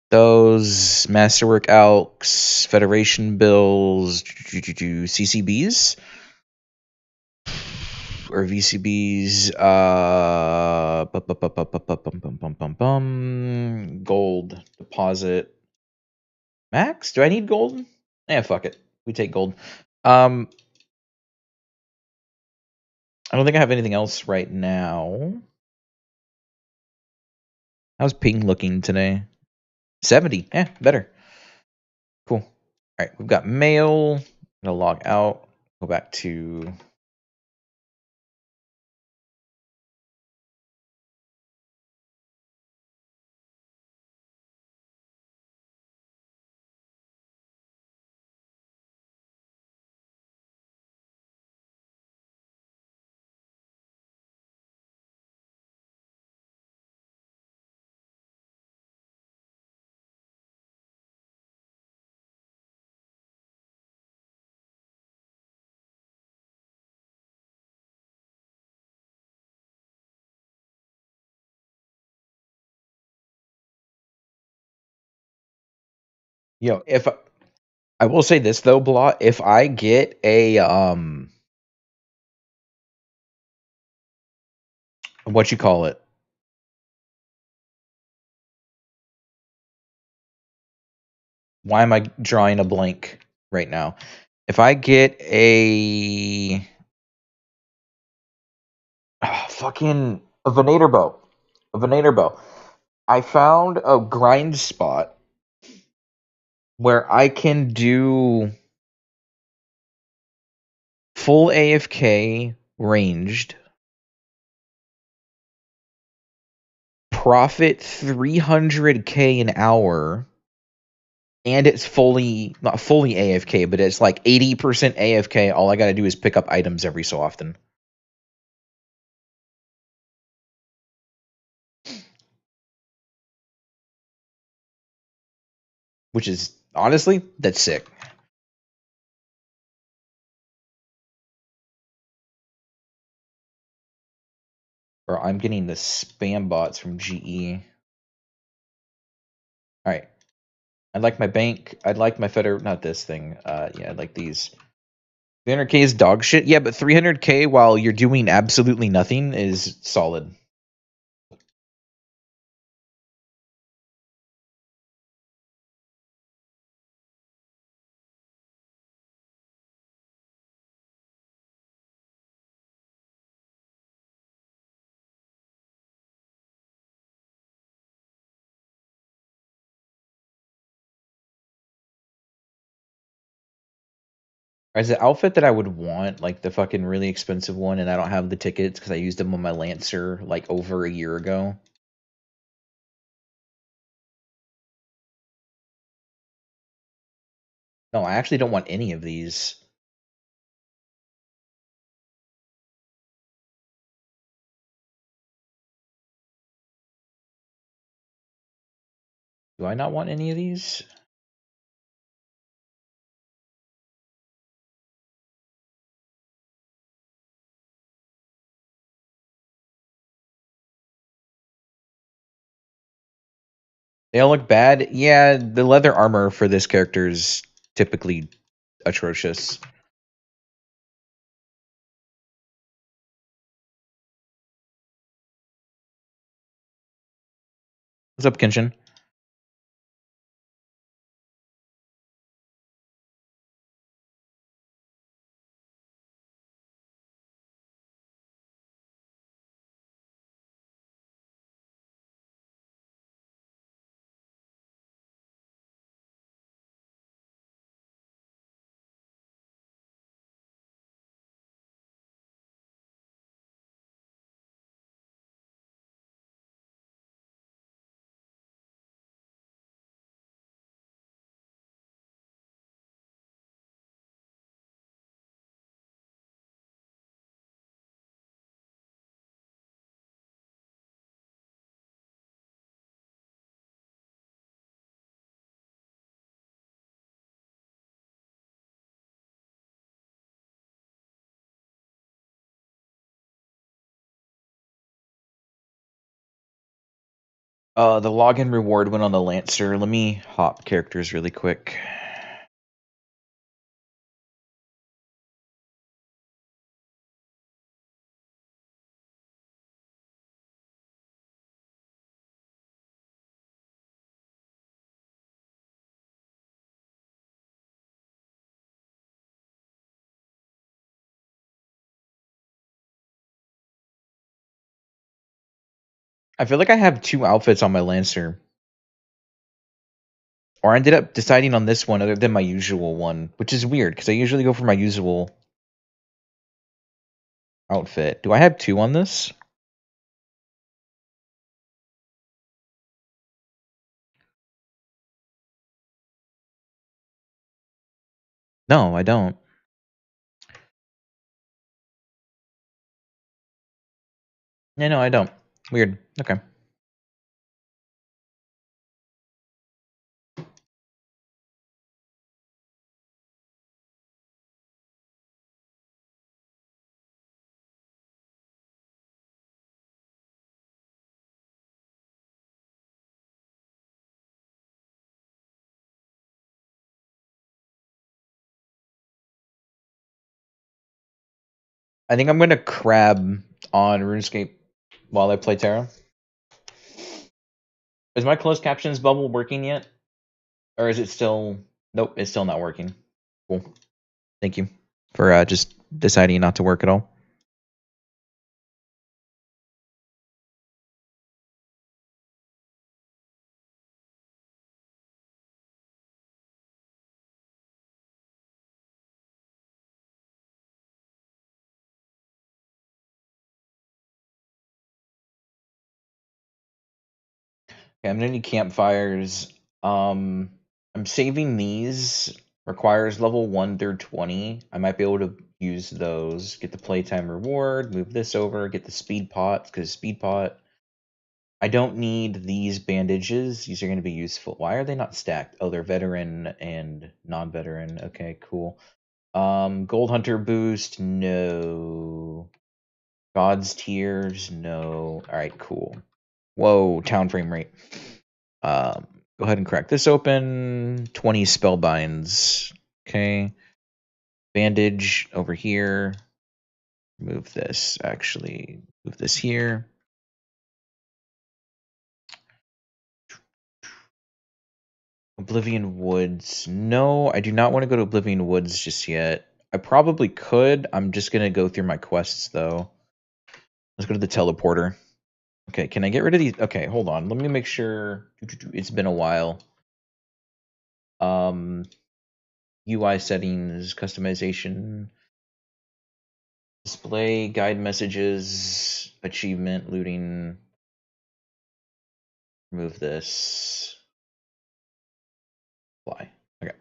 Those Masterwork Alks, Federation Bills, CCBs or VCBs. Gold deposit. Max? Do I need gold? Yeah, fuck it. We take gold. I don't think I have anything else right now. How's ping looking today? 70. Yeah, better. Cool. All right, we've got mail. I'm gonna log out. Go back to. If I will say this though, Blot, if I get a what you call it? Why am I drawing a blank right now? If I get a fucking a venator bow, I found a grind spot where I can do full AFK ranged, profit 300k an hour, and it's fully not fully AFK, but it's like 80% AFK. All I gotta do is pick up items every so often. Which is honestly, that's sick. Or I'm getting the spam bots from GE. Alright. I'd like my bank. I'd like my feder not this thing. Yeah, I'd like these. 300k is dog shit. Yeah, but 300k while you're doing absolutely nothing is solid. As the outfit that I would want, like the fucking really expensive one, and I don't have the tickets because I used them on my Lancer like over a year ago. No, I actually don't want any of these. Do I not want any of these? They all look bad. Yeah, the leather armor for this character is typically atrocious. What's up, Kenshin? The login reward went on the Lancer. Let me hop characters really quick. I feel like I have two outfits on my Lancer. Or I ended up deciding on this one other than my usual one, which is weird because I usually go for my usual outfit. Do I have two on this? No, I don't. Yeah, no, I don't. Weird. Okay. I think I'm gonna crab on RuneScape while I play Terra. Is my closed captions bubble working yet? Or is it still... Nope, it's still not working. Cool. Thank you for just deciding not to work at all. Okay, I'm gonna need campfires. I'm saving these. Requires level 1 through 20. I might be able to use those. Get the playtime reward. Move this over. Get the speed pots because speed pot. I don't need these bandages. These are going to be useful. Why are they not stacked? Oh, they're veteran and non-veteran. Okay, cool. Gold hunter boost. No. God's tears. No. All right, cool. Whoa, town frame rate. Go ahead and crack this open. 20 spellbinds. Okay. Bandage over here. Move this, actually. Move this here. Oblivion Woods. No, I do not want to go to Oblivion Woods just yet. I probably could. I'm just going to go through my quests, though. Let's go to the teleporter. Okay, can I get rid of these? Okay, hold on. Let me make sure. It's been a while. UI settings, customization, display, guide messages, achievement, looting. Remove this. Apply. Okay.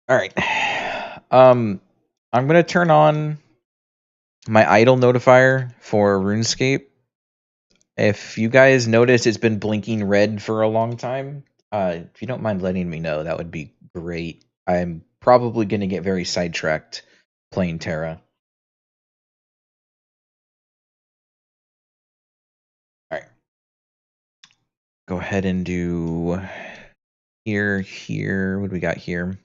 All right. I'm gonna turn on my idle notifier for RuneScape. If you guys notice it's been blinking red for a long time, if you don't mind letting me know, that would be great. I'm probably gonna get very sidetracked playing Terra. All right. Go ahead and do here. What do we got here?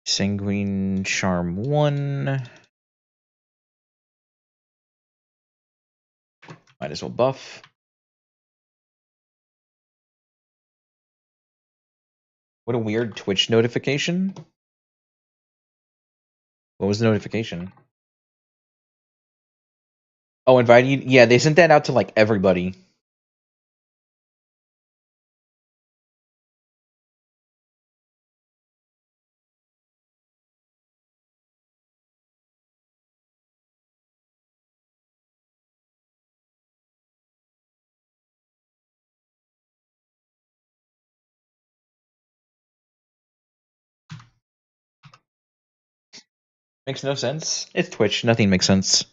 Sanguine Charm 1. Might as well buff. What a weird Twitch notification. What was the notification? Oh, invite you. Yeah, they sent that out to like everybody. Makes no sense. It's Twitch. Nothing makes sense.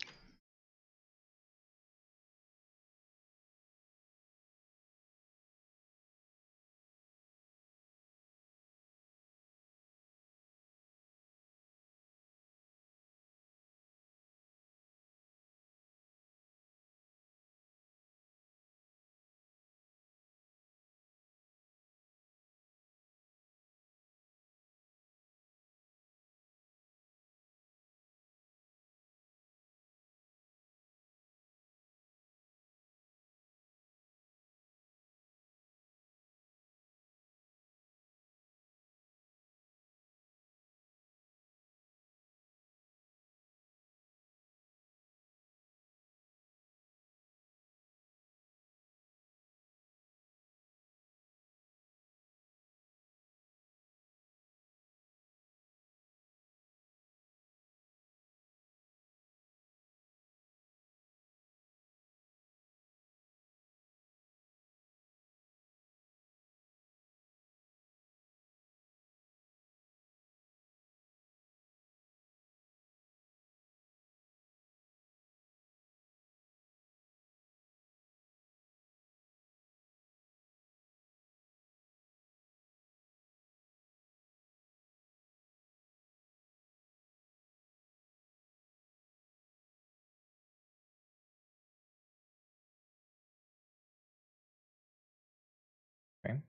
Okay.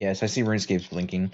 Yes, I see RuneScape's blinking.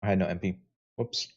I had no MP. Whoops.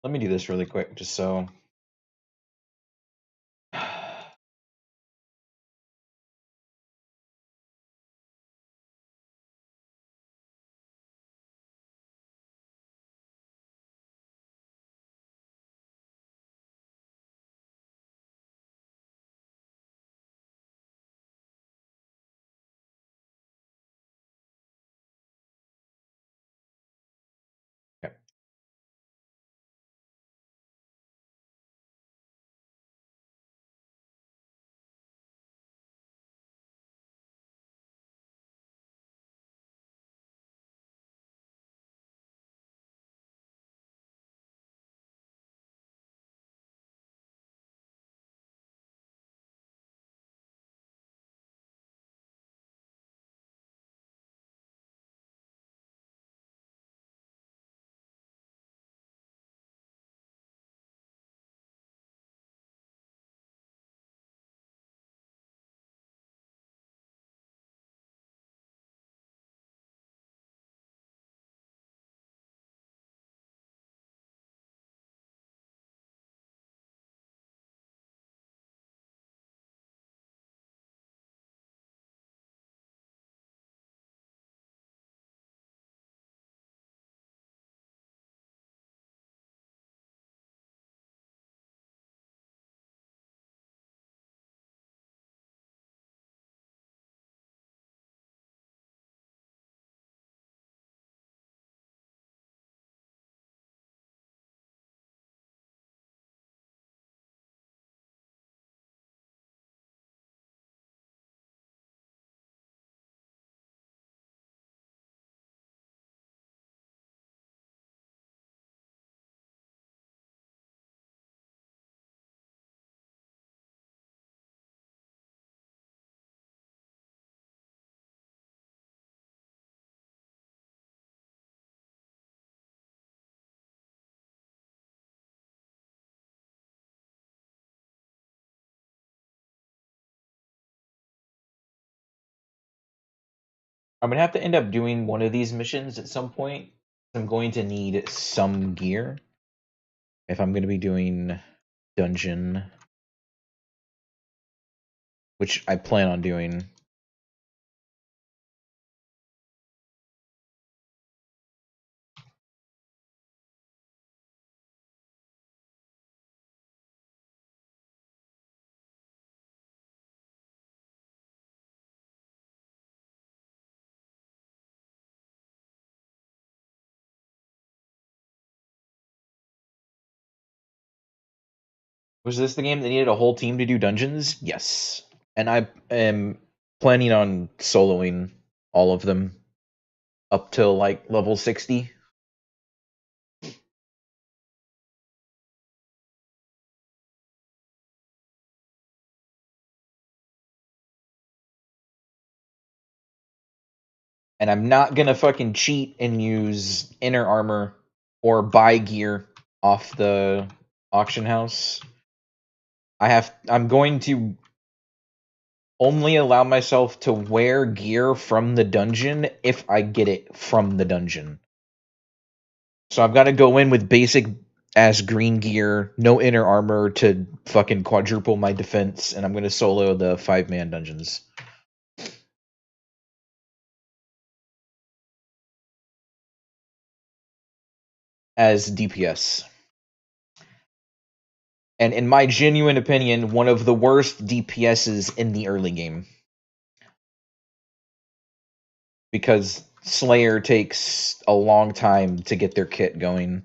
Let me do this really quick, just so. Okay. I'm gonna have to end up doing one of these missions at some point. I'm going to need some gear if I'm gonna be doing dungeon, which I plan on doing. Was this the game that needed a whole team to do dungeons? Yes. And I am planning on soloing all of them up till like level 60. And I'm not gonna fucking cheat and use inner armor or buy gear off the auction house. I'm going to only allow myself to wear gear from the dungeon if I get it from the dungeon. So I've got to go in with basic ass green gear, no inner armor to fucking quadruple my defense, and I'm going to solo the 5-man dungeons as DPS. And in my genuine opinion, one of the worst DPSs in the early game. Because Slayer takes a long time to get their kit going.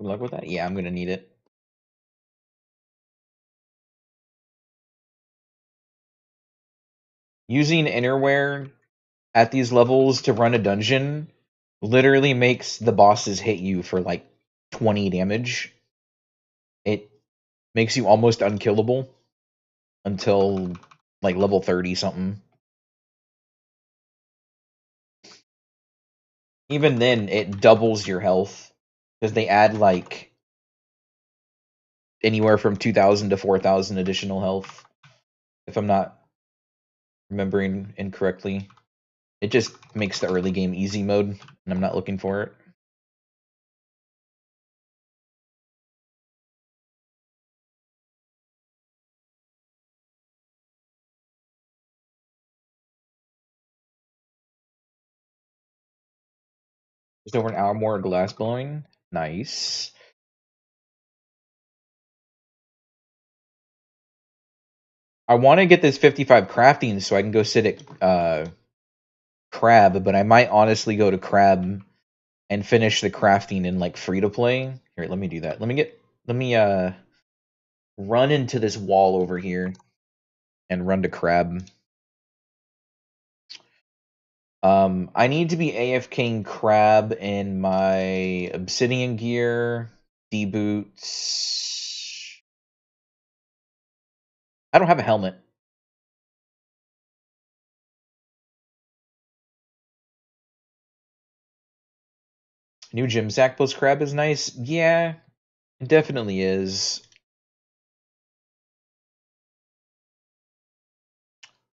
Good luck with that. Yeah, I'm going to need it. Using innerwear at these levels to run a dungeon literally makes the bosses hit you for like 20 damage. It makes you almost unkillable until like level 30 something. Even then, it doubles your health because they add like anywhere from 2,000 to 4,000 additional health. If I'm not remembering incorrectly, it just makes the early game easy mode, and I'm not looking for it. Just over an hour more of glass blowing. Nice. I want to get this 55 crafting so I can go sit at Crab, but I might honestly go to Crab and finish the crafting in like free to play. Here, let me do that. Let me run into this wall over here and run to Crab. I need to be AFKing Crab in my obsidian gear, D boots. I don't have a helmet. New gym sack plus Crab is nice. Yeah, it definitely is.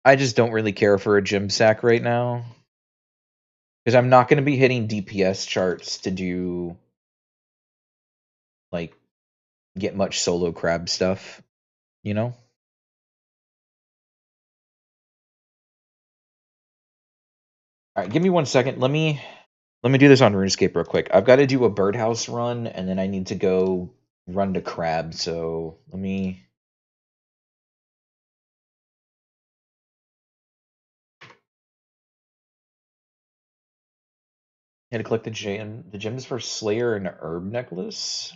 I just don't really care for a gym sack right now. Because I'm not going to be hitting DPS charts to do, like, get much solo crab stuff, you know? Alright, give me 1 second. Let me do this on RuneScape real quick. I've got to do a birdhouse run, and then I need to go run to crab, so let me... I had to collect the gems for Slayer and Herb Necklace?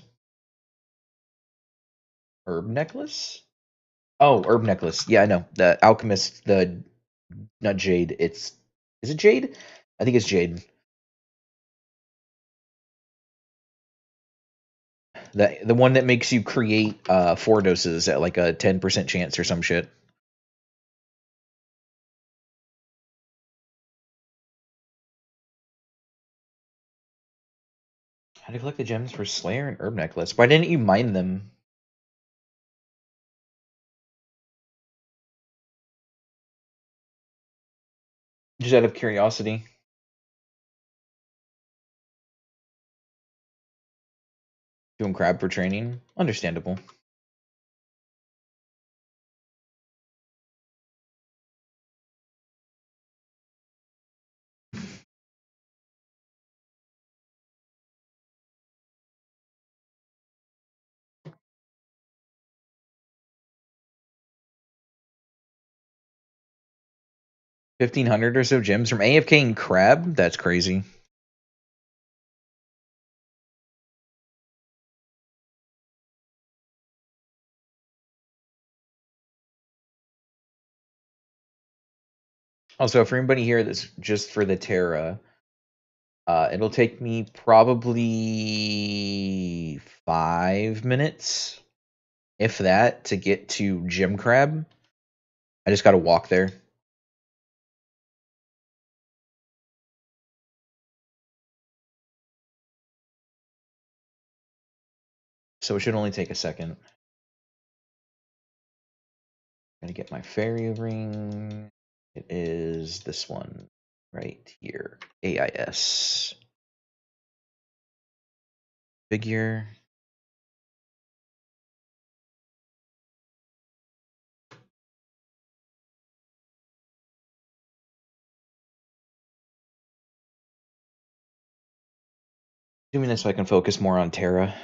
Herb Necklace? Oh, Herb Necklace. Yeah, I know. The Alchemist, not Jade, it's... Is it Jade? I think it's Jade. The one that makes you create 4 doses at like a 10% chance or some shit. How to collect the gems for Slayer and Herb Necklace? Why didn't you mine them? Just out of curiosity. Doing crab for training? Understandable. 1,500 or so gems from AFK and Crab? That's crazy. Also, for anybody here that's just for the Terra, it'll take me probably 5 minutes, if that, to get to Gem Crab. I just gotta walk there. So it should only take a second. Gonna get my fairy ring. It is this one right here. AIS. Figure. Doing this so I can focus more on Terra.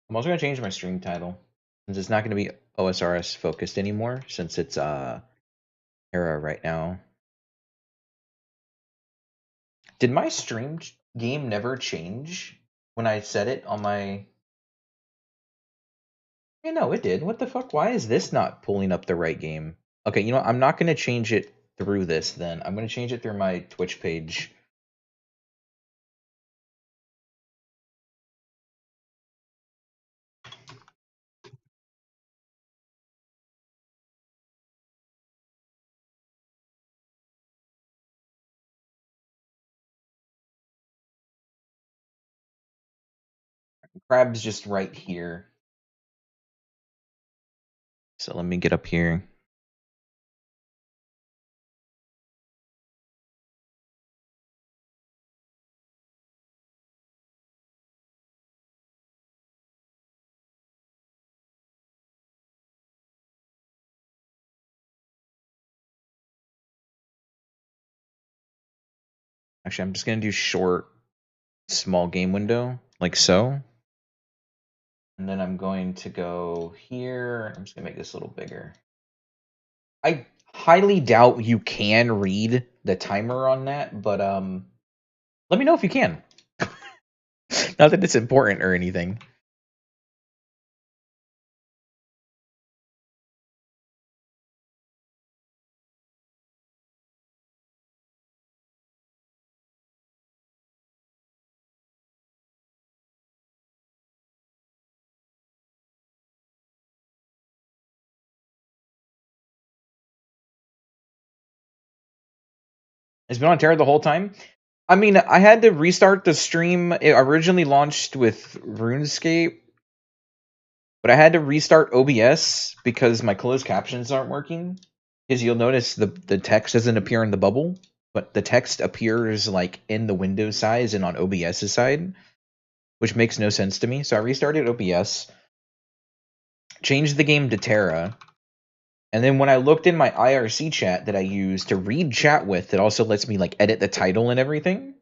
I'm also gonna change my stream title, since it's not gonna be OSRS focused anymore, since it's Terra right now. Did my stream game never change when I set it on my? Yeah, no, it did. What the fuck? Why is this not pulling up the right game? Okay, you know what? I'm not gonna change it through this then. I'm gonna change it through my Twitch page. Crab's just right here. So let me get up here. Actually, I'm just gonna do short, small game window, like so. And then I'm going to go here. I'm just gonna make this a little bigger. I highly doubt you can read the timer on that, but let me know if you can. Not that it's important or anything. It's been on Terra the whole time. I mean, I had to restart the stream. It originally launched with RuneScape, but I had to restart OBS because my closed captions aren't working. Because you'll notice the text doesn't appear in the bubble, but the text appears like in the window size and on OBS's side, which makes no sense to me. So I restarted OBS, changed the game to Terra, and then when I looked in my IRC chat that I use to read chat with, it also lets me like edit the title and everything.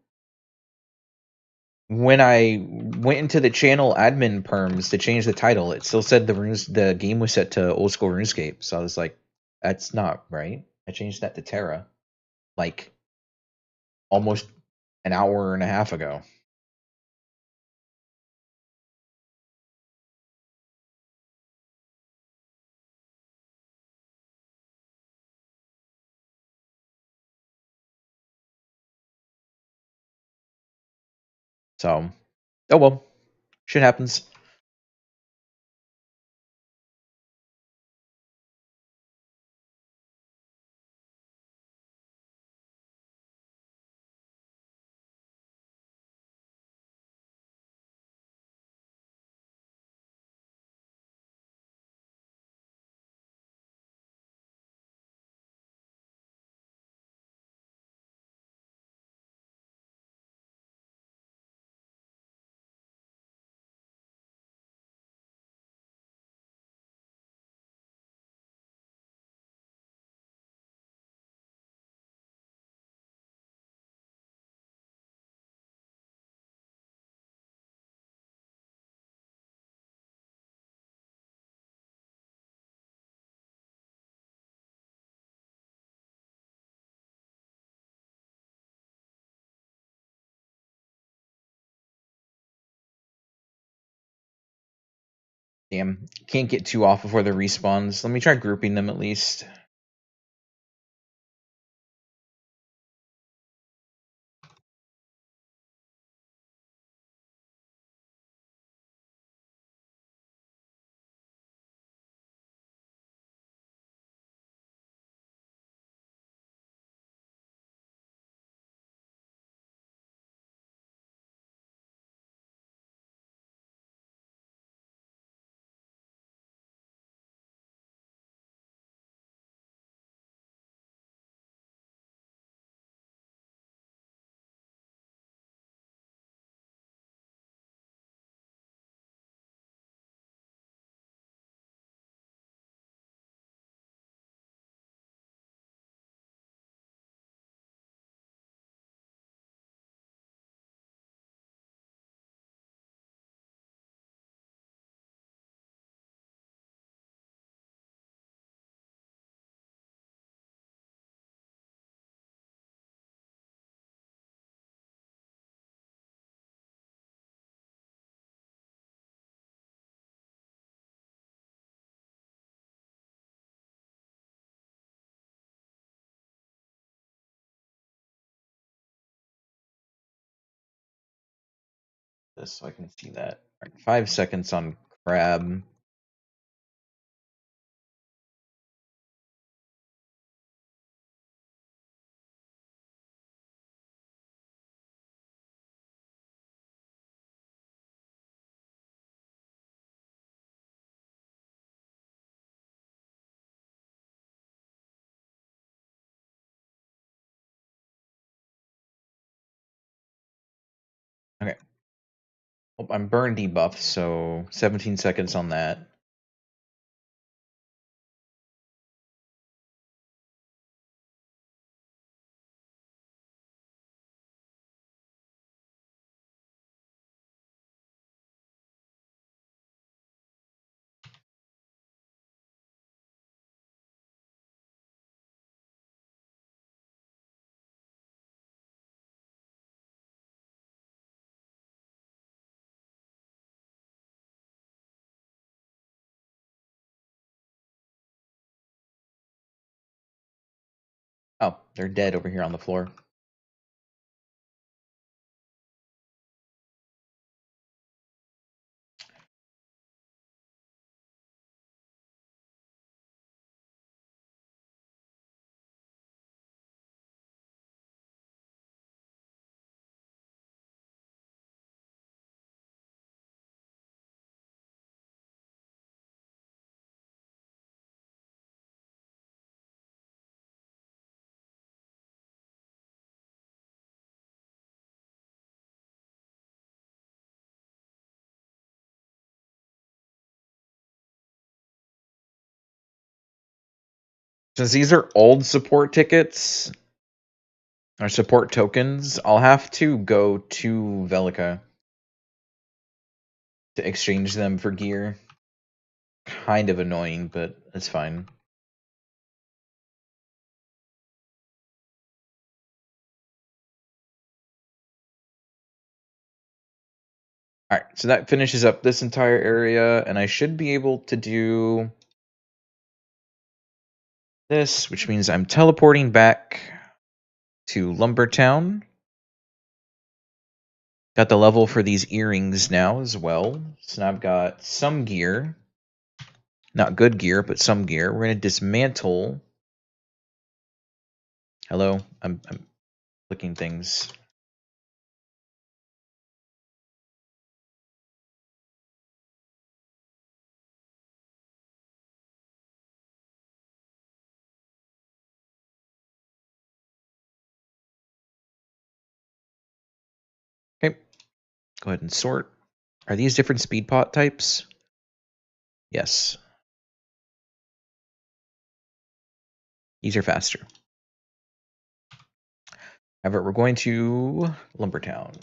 When I went into the channel admin perms to change the title, it still said the game was set to old school RuneScape. So I was like, that's not right. I changed that to Terra like almost an hour and a half ago. So, oh well, shit happens. Damn, can't get too off before the respawns. Let me try grouping them at least. This so I can see that. All right, 5 seconds on crab. Okay. Oh, I'm burn debuff, so 17 seconds on that. Oh, they're dead over here on the floor. Since these are old support tickets or support tokens, I'll have to go to Velica to exchange them for gear. Kind of annoying, but it's fine. Alright, so that finishes up this entire area, and I should be able to do this, which means I'm teleporting back to Lumbertown. Got the level for these earrings now as well. So now I've got some gear. Not good gear, but some gear. We're going to dismantle. Hello? I'm clicking things. Okay. Go ahead and sort. Are these different speed pot types? Yes. These are faster. However, we're going to Lumbertown.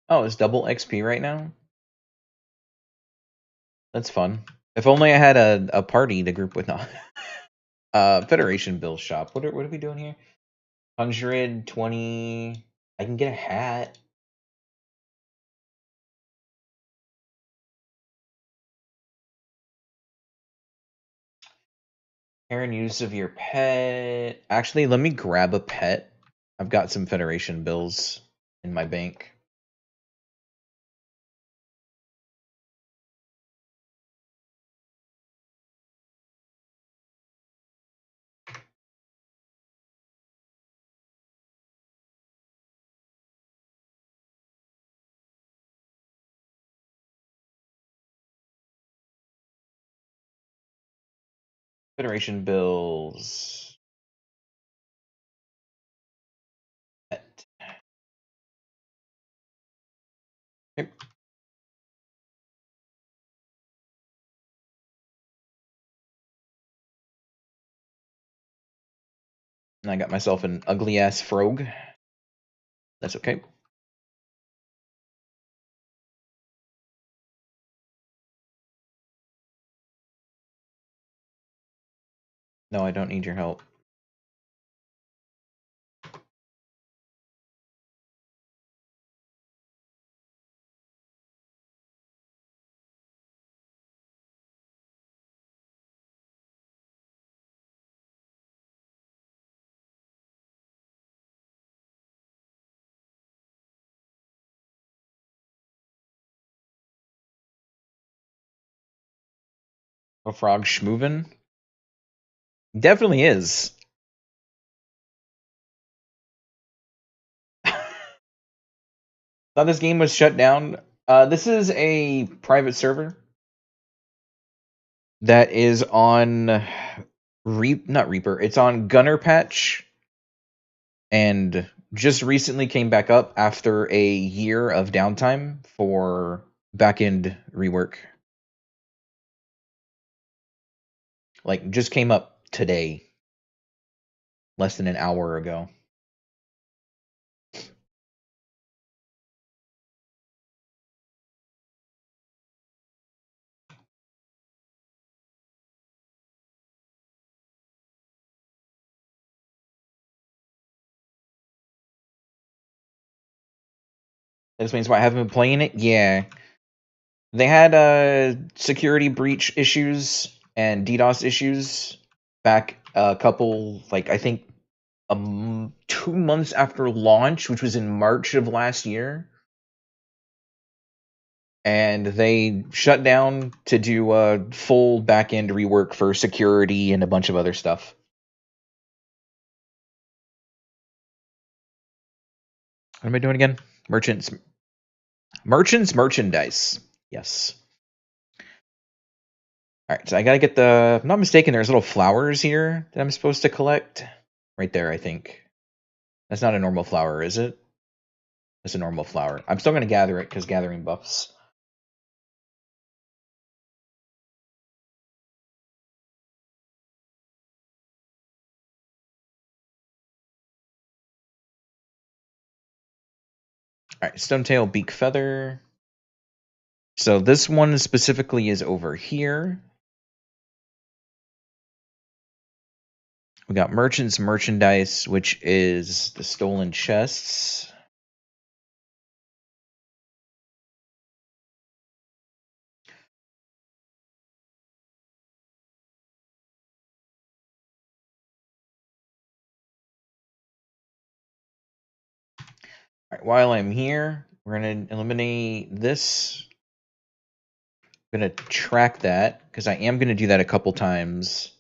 Oh, it's double XP right now? That's fun. If only I had a party to group with. No. Federation Bill shop. What are we doing here? 120. I can get a hat. Care and use of your pet. Actually, let me grab a pet. I've got some Federation bills in my bank. Federation bills. Pet. Yep. And I got myself an ugly ass frog. That's okay. No, I don't need your help. A frog schmoovin? Definitely is. Thought this game was shut down. This is a private server that is on not Reaper. It's on Gunner Patch, and just recently came back up after a year of downtime for backend rework. Like, just came up today, less than an hour ago. That explains why I haven't been playing it. Yeah, they had security breach issues and DDoS issues back a couple, like I think 2 months after launch, which was in March of last year. And they shut down to do a full back-end rework for security and a bunch of other stuff. What am I doing again? Merchants merchandise. Yes. All right, so I gotta get the. If I'm not mistaken, there's little flowers here that I'm supposed to collect. Right there, I think. That's not a normal flower, is it? It's a normal flower. I'm still gonna gather it because gathering buffs. All right, stonetail beak feather. So this one specifically is over here. We got merchants merchandise, which is the stolen chests. All right, while I'm here, we're gonna eliminate this. I'm gonna track that because I am gonna do that a couple times.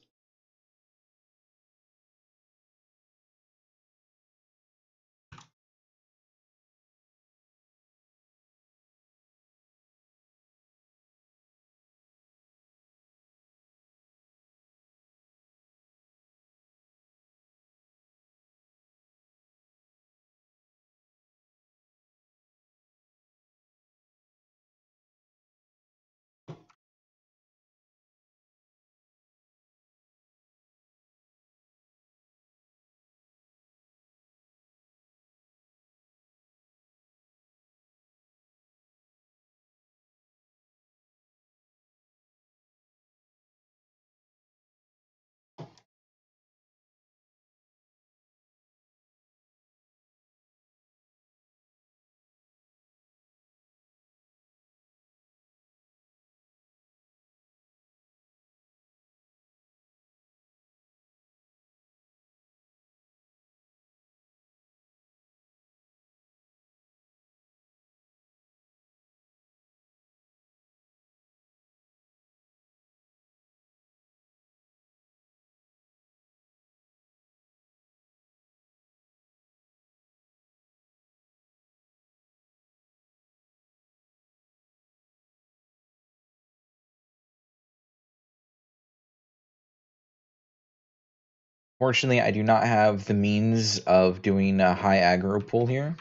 Fortunately, I do not have the means of doing a high aggro pull here.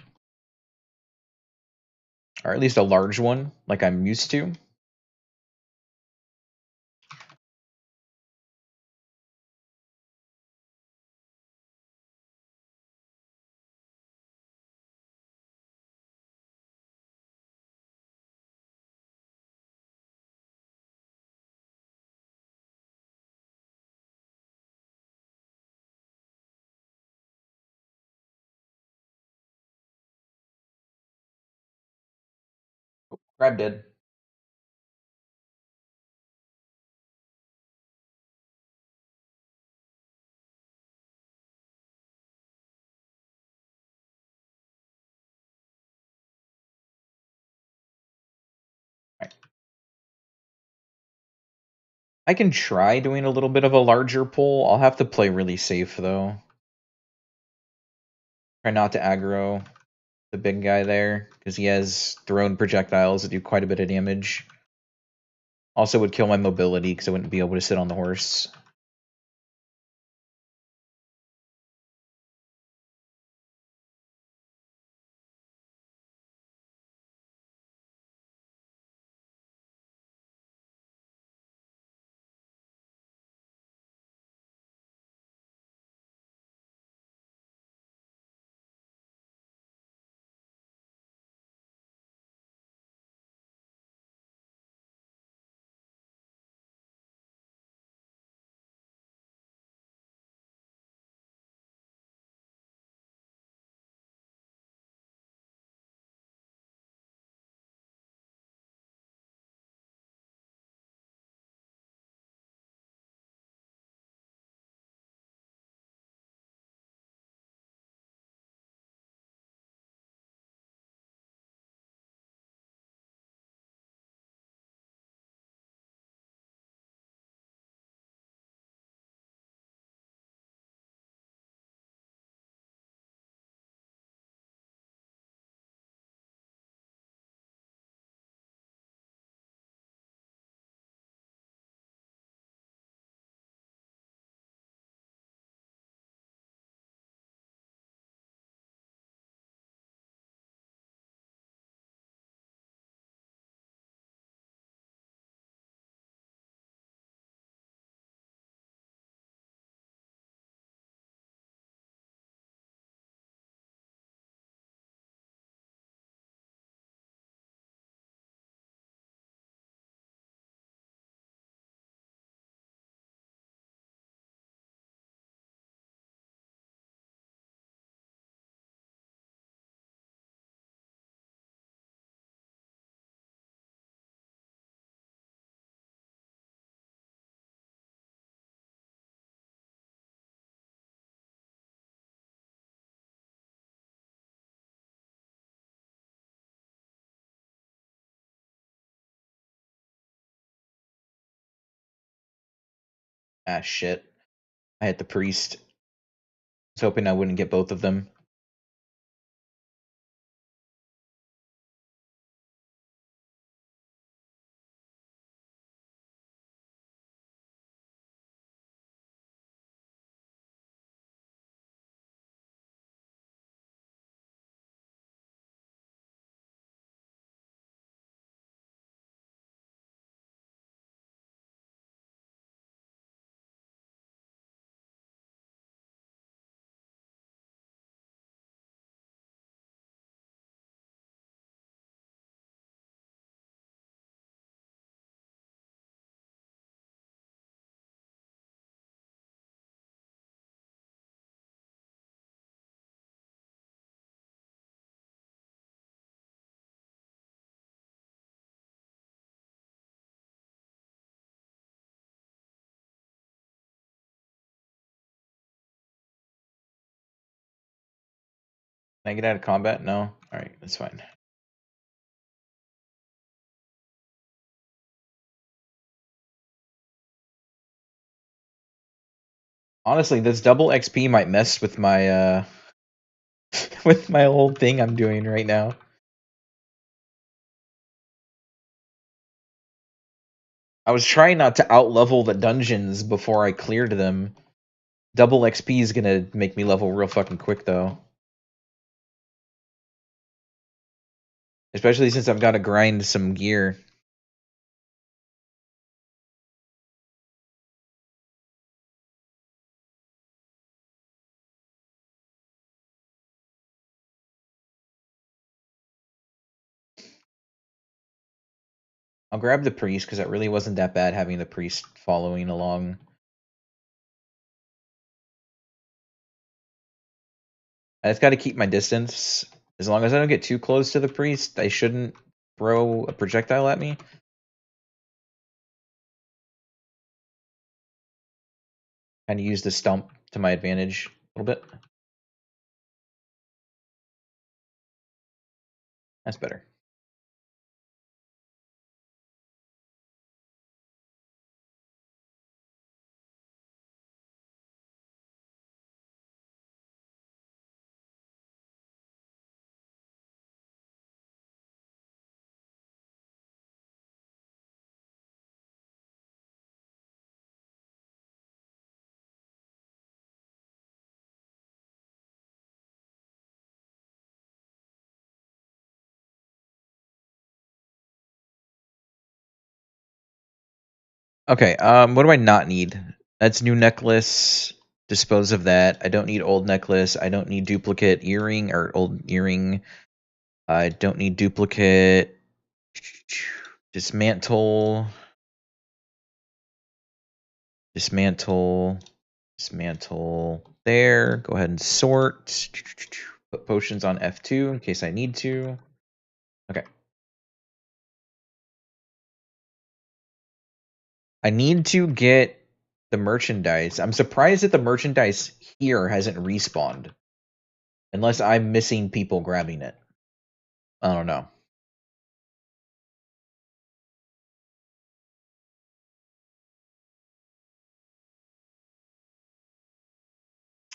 Or at least a large one, like I'm used to. Grab dead. Right. I can try doing a little bit of a larger pull. I'll have to play really safe though. Try not to aggro the big guy there, because he has thrown projectiles that do quite a bit of damage. Also would kill my mobility, because I wouldn't be able to sit on the horse. Ah, shit. I hit the priest. I was hoping I wouldn't get both of them. Can I get out of combat? No? Alright, that's fine. Honestly, this double XP might mess with my with my whole thing I'm doing right now. I was trying not to outlevel the dungeons before I cleared them, Double XP is gonna make me level real fucking quick, though. Especially since I've got to grind some gear. I'll grab the priest, because it really wasn't that bad having the priest following along. I just got to keep my distance. As long as I don't get too close to the priest, I shouldn't throw a projectile at me. Kind of use the stump to my advantage a little bit. That's better. Okay, what do I not need? That's new necklace. Dispose of that. I don't need old necklace. I don't need duplicate earring or old earring. I don't need duplicate. Dismantle. Dismantle. Dismantle. There. Go ahead and sort. Put potions on F2 in case I need to. Okay. I need to get the merchandise. I'm surprised that the merchandise here hasn't respawned. Unless I'm missing people grabbing it. I don't know.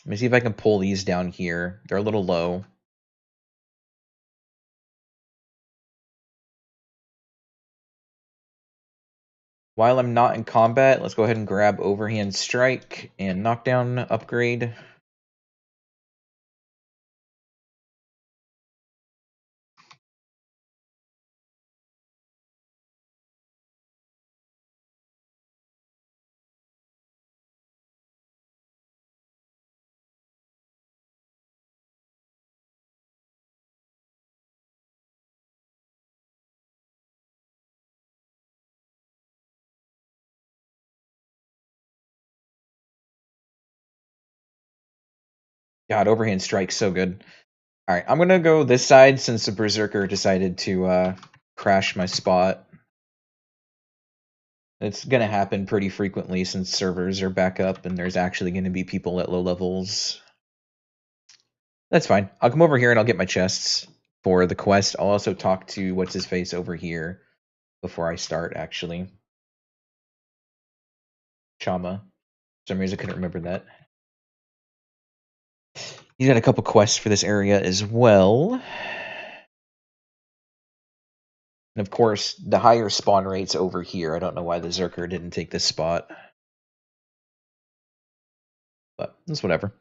Let me see if I can pull these down here. They're a little low. While I'm not in combat, let's go ahead and grab Overhand Strike and Knockdown upgrade. God, Overhand Strike's so good. Alright, I'm gonna go this side since the Berserker decided to crash my spot. It's gonna happen pretty frequently since servers are back up and there's actually gonna be people at low levels. That's fine. I'll come over here and I'll get my chests for the quest. I'll also talk to what's-his-face over here before I start, actually. Chama. For some reason I couldn't remember that. He's got a couple quests for this area as well. And of course, the higher spawn rates over here. I don't know why the Zerker didn't take this spot. But it's whatever.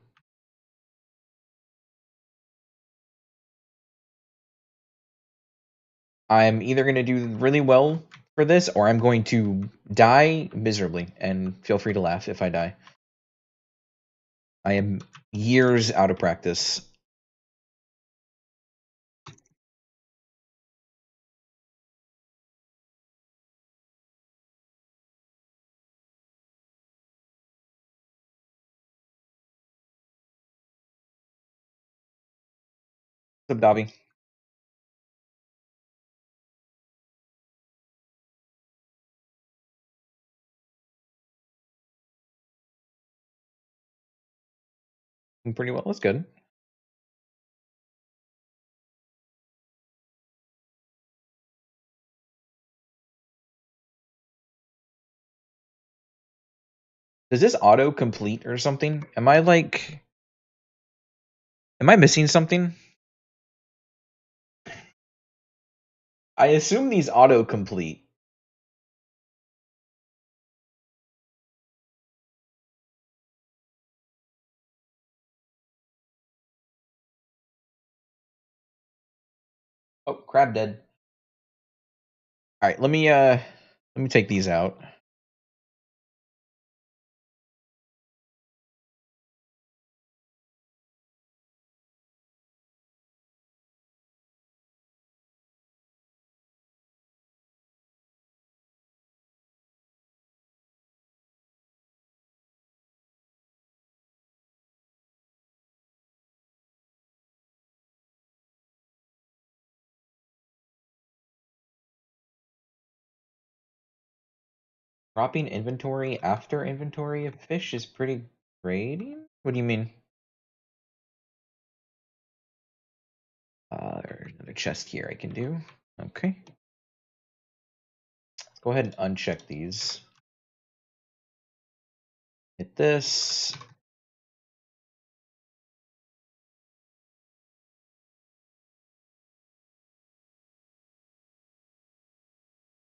I'm either going to do really well for this, or I'm going to die miserably. And feel free to laugh if I die. I am years out of practice. What's up, Dobby? Doing pretty well. That's good. Does this auto complete or something? Am I like... Am I missing something? I assume these auto complete. Oh, crab dead. All right, let me take these out. Dropping inventory after inventory of fish is pretty grading? What do you mean? There's another chest here I can do. Okay. Let's go ahead and uncheck these. Hit this.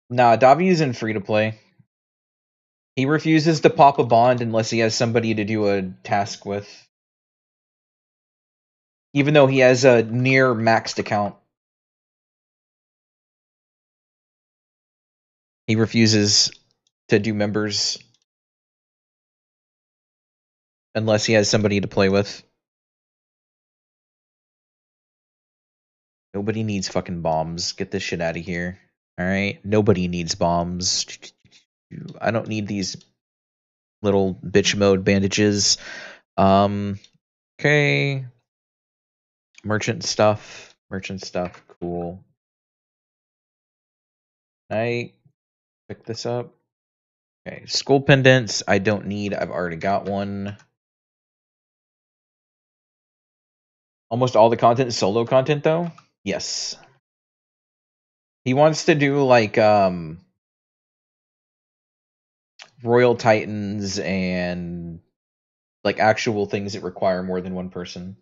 Nah, Davi is in free to play. He refuses to pop a bond unless he has somebody to do a task with. Even though he has a near maxed account. He refuses to do members unless he has somebody to play with. Nobody needs fucking bombs. Get this shit out of here. Alright? Nobody needs bombs. I don't need these little bitch mode bandages. Okay. Merchant stuff. Merchant stuff. Cool. I pick this up. Okay. Skull pendants. I don't need. I've already got one. Almost all the content is solo content, though? Yes. He wants to do, like, Royal Titans and, like, actual things that require more than one person.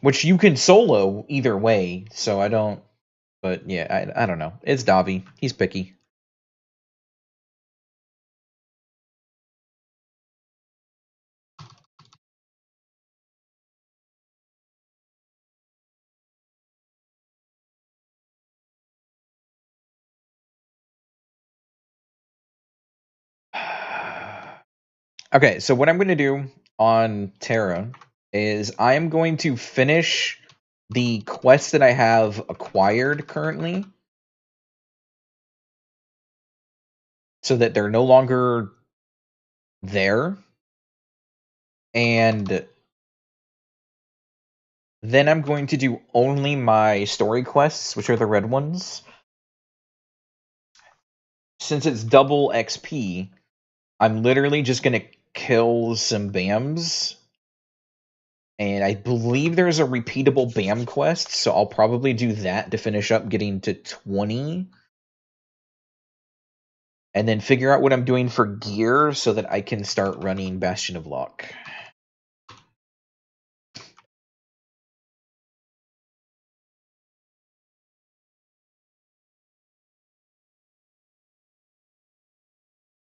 Which you can solo either way, so I don't... But, yeah, I don't know. It's Davi. He's picky. Okay, so what I'm going to do on Terra is I am going to finish the quests that I have acquired currently so that they're no longer there. And then I'm going to do only my story quests, which are the red ones. Since it's double XP, I'm literally just going to kill some BAMs. And I believe there's a repeatable BAM quest, so I'll probably do that to finish up getting to 20. And then figure out what I'm doing for gear so that I can start running Bastion of Lock.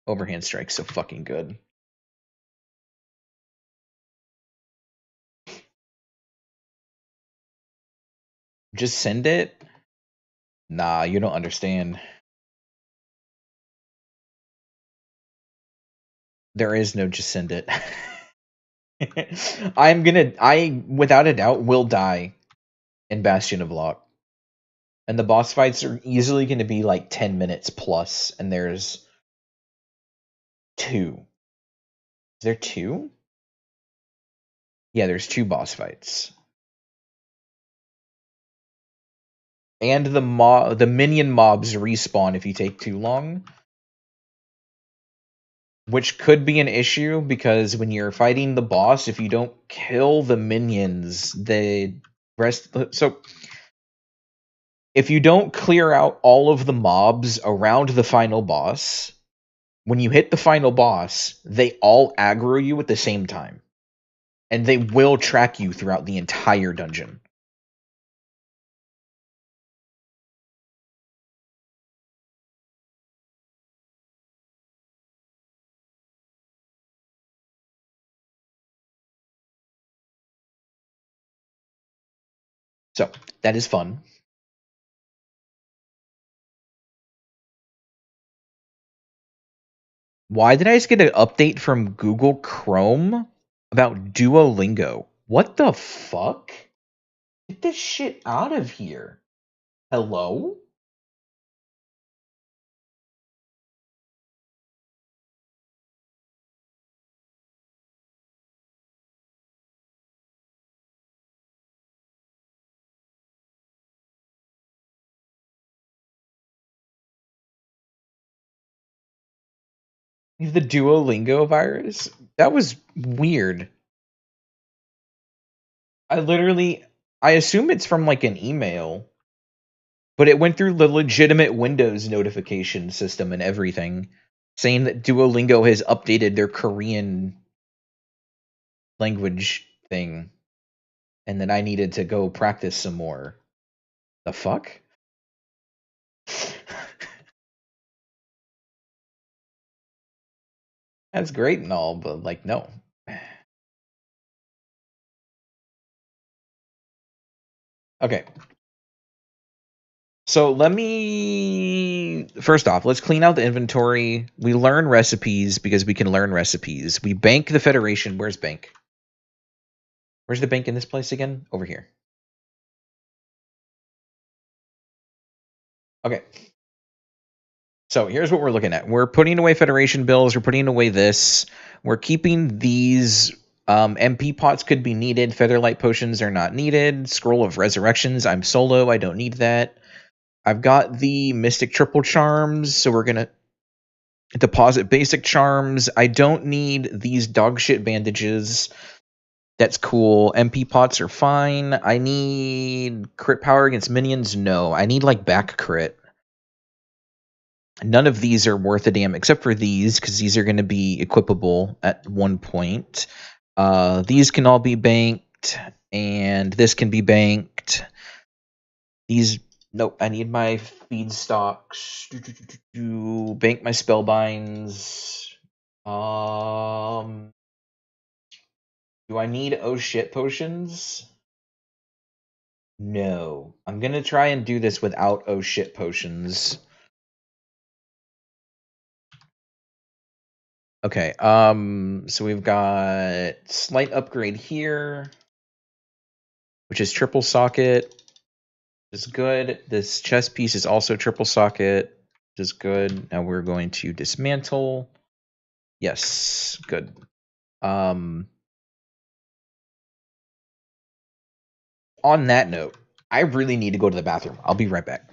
Overhand Strike's so fucking good. Just send it? Nah, you don't understand. There is no just send it. I, without a doubt, will die in Bastion of Lock. And the boss fights are easily going to be like 10 minutes plus, and there's 2. Is there 2? Yeah, there's 2 boss fights. And the minion mobs respawn if you take too long. Which could be an issue because when you're fighting the boss, if you don't kill the minions, they rest. So, if you don't clear out all of the mobs around the final boss, when you hit the final boss, they all aggro you at the same time. And they will track you throughout the entire dungeon. So that is fun. Why did I just get an update from Google Chrome about Duolingo? What the fuck? Get this shit out of here. Hello? The Duolingo virus? That was weird. I assume it's from like an email, but it went through the legitimate Windows notification system and everything, saying that Duolingo has updated their Korean language thing, and that I needed to go practice some more. The fuck? That's great and all, but like, no. Okay. So let me first off, let's clean out the inventory. We learn recipes because we can learn recipes. We bank the Federation. Where's bank? Where's the bank in this place again? Over here. Okay. So here's what we're looking at. We're putting away Federation bills. We're putting away this. We're keeping these. MP pots could be needed. Featherlight potions are not needed. Scroll of Resurrections. I'm solo. I don't need that. I've got the Mystic Triple Charms, so we're gonna deposit basic charms. I don't need these dog shit bandages. That's cool. MP pots are fine. I need crit power against minions. No, I need like back crit. None of these are worth a damn except for these, because these are going to be equipable at one point. These can all be banked, and this can be banked. These, nope, I need my feedstocks. Bank my spellbinds. Do I need oh shit potions? No. I'm going to try and do this without oh shit potions. Okay, so we've got slight upgrade here, which is triple socket, which is good. This chest piece is also triple socket, which is good. Now we're going to dismantle. Yes, good. On that note, I really need to go to the bathroom. I'll be right back.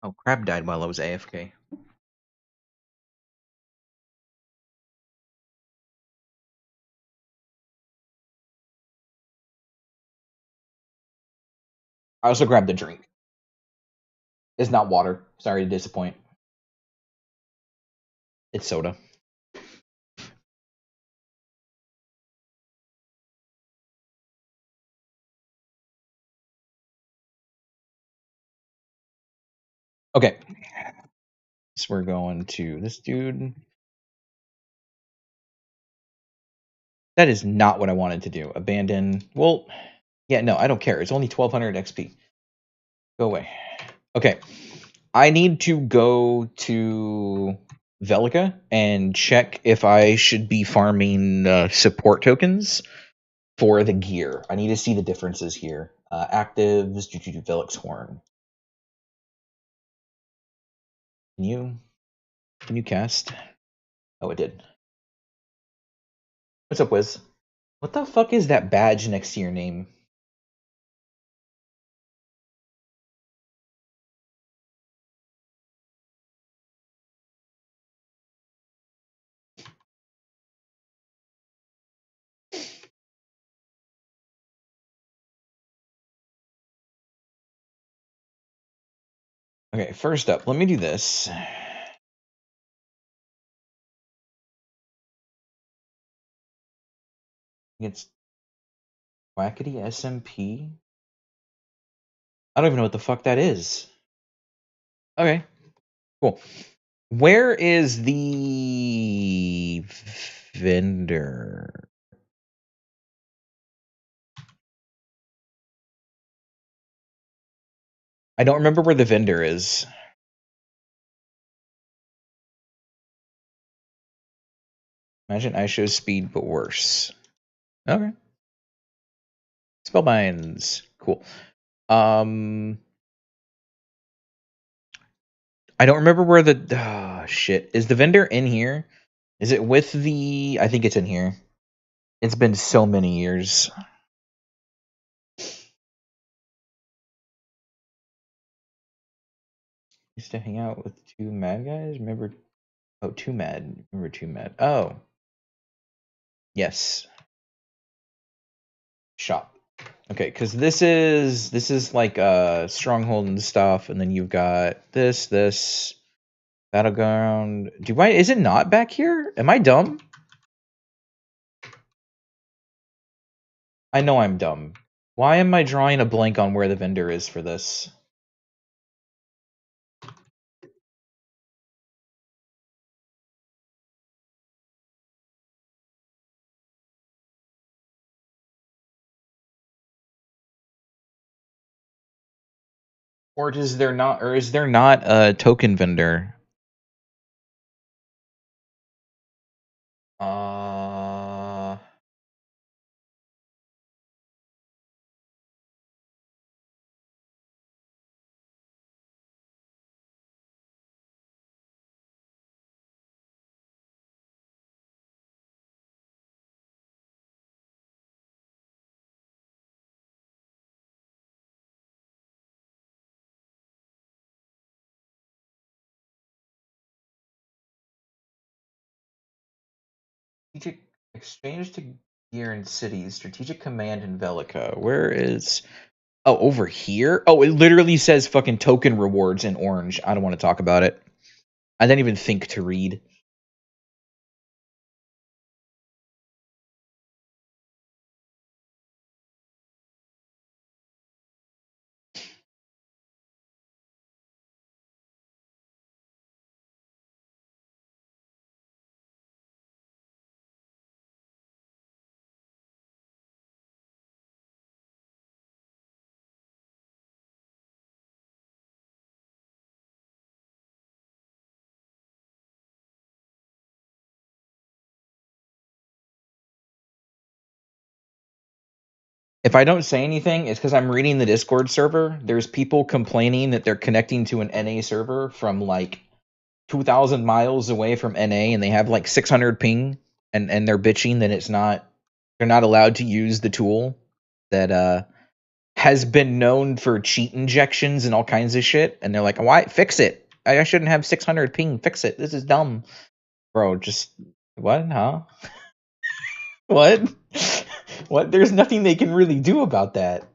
Oh, crab died while I was AFK. I also grabbed a drink. It's not water. Sorry to disappoint. It's soda. Okay. So we're going to this dude. That is not what I wanted to do. Abandon. Well, yeah, no, I don't care. It's only 1200 XP. Go away. Okay. I need to go to Velica and check if I should be farming support tokens for the gear. I need to see the differences here. Actives, do Velic's Horn. Can you cast? Oh, it did. What's up, Wiz? What the fuck is that badge next to your name? Okay, first up, let me do this. It's Wackety SMP. I don't even know what the fuck that is. Okay, cool. Where is the vendor? I don't remember where the vendor is. Imagine I show speed, but worse. Okay. Spellbinds. Cool. I don't remember where the shit is. The vendor in here? Is it with the? I think it's in here. It's been so many years. Used to hang out with two mad guys. Remember? Oh, two mad. Remember two mad? Oh, yes. Shop. Okay, because this is like stronghold and stuff, and then you've got this battleground. Is it not back here? Am I dumb? I know I'm dumb. Why am I drawing a blank on where the vendor is for this? Or is there not? Or is there not a token vendor? Uh, strategic exchange to gear in cities. Strategic command in Velica. Where is? Oh, over here? Oh, it literally says fucking token rewards in orange. I don't want to talk about it. I didn't even think to read. If I don't say anything, it's because I'm reading the Discord server. There's people complaining that they're connecting to an NA server from like 2,000 miles away from NA, and they have like 600 ping, and they're bitching that they're not allowed to use the tool that has been known for cheat injections and all kinds of shit. And they're like, why fix it? I shouldn't have 600 ping. Fix it. This is dumb, bro. Just what? Huh? What? What? There's nothing they can really do about that.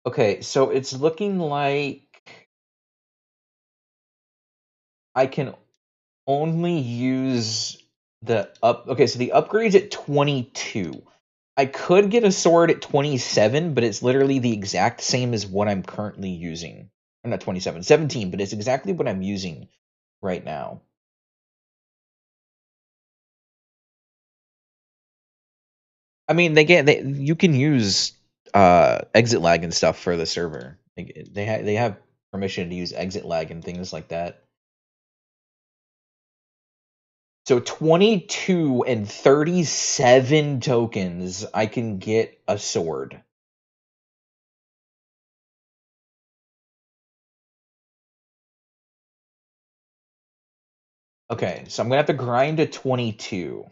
Okay, so it's looking like I can only use the up. Okay, so the upgrade's at 22. I could get a sword at 27, but it's literally the exact same as what I'm currently using. Or not 27, 17, but it's exactly what I'm using right now. I mean, you can use exit lag and stuff for the server. They have permission to use exit lag and things like that. So 22 and 37 tokens, I can get a sword. Okay, so I'm gonna have to grind to 22.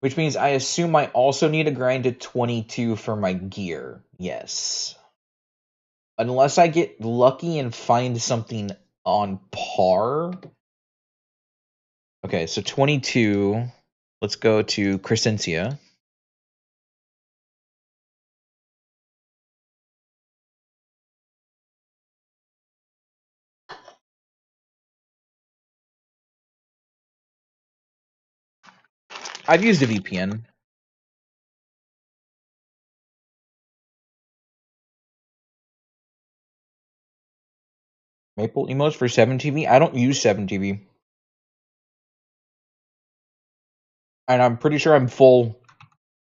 Which means I assume I also need to grind to 22 for my gear. Yes. Unless I get lucky and find something on par. Okay, so 22. Let's go to Crescencia. I've used a VPN. Maple emotes for 7TV? I don't use 7TV. And I'm pretty sure I'm full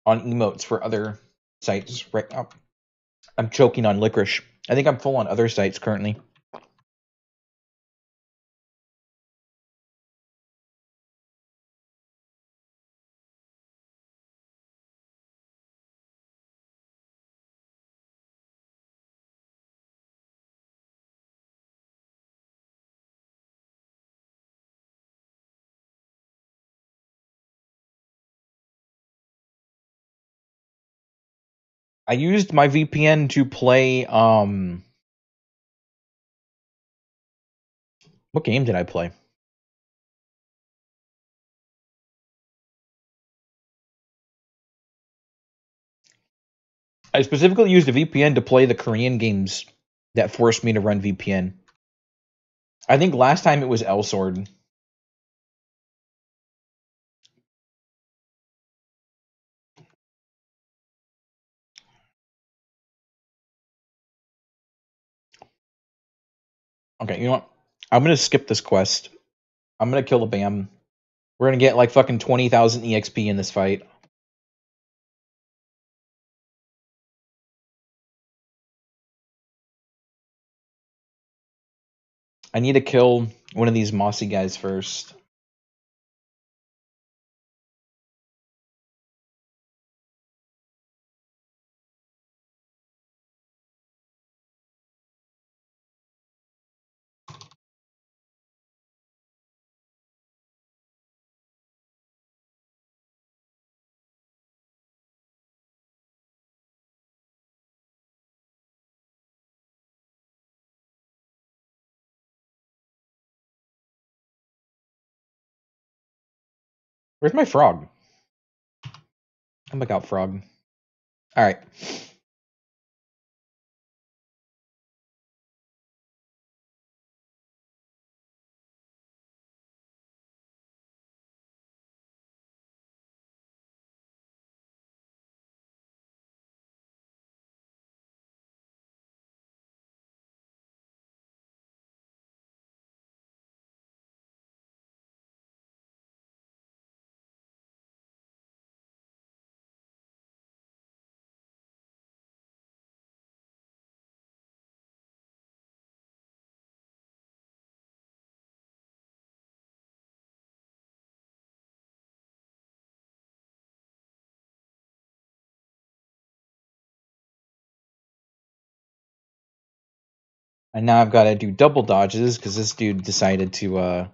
on emotes for other sites right now. I'm choking on licorice. I think I'm full on other sites currently. I used my VPN to play what game did I play? I specifically used a VPN to play the Korean games that forced me to run VPN. I think last time it was L Sword. Okay, you know what? I'm gonna skip this quest. I'm gonna kill a Bam. We're gonna get like fucking 20,000 EXP in this fight. I need to kill one of these mossy guys first. Where's my frog? I'm back out, frog. Alright. And now I've got to do double dodges because this dude decided to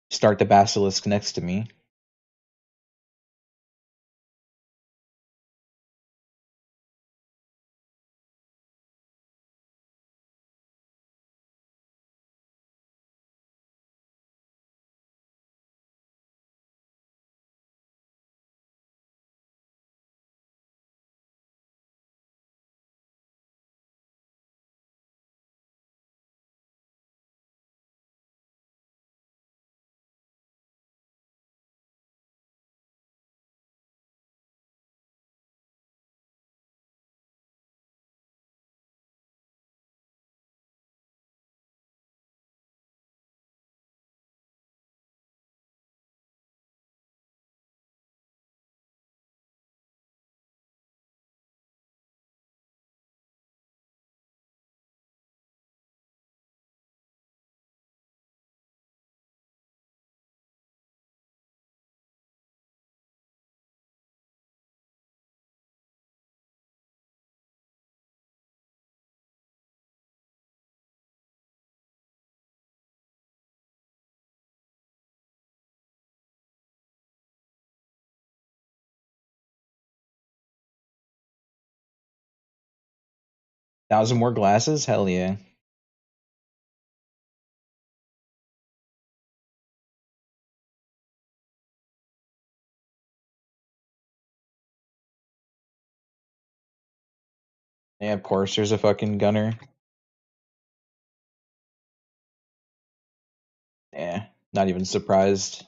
start the basilisk next to me. 1,000 more glasses? Hell yeah. Yeah, of course, there's a fucking gunner. Yeah, not even surprised.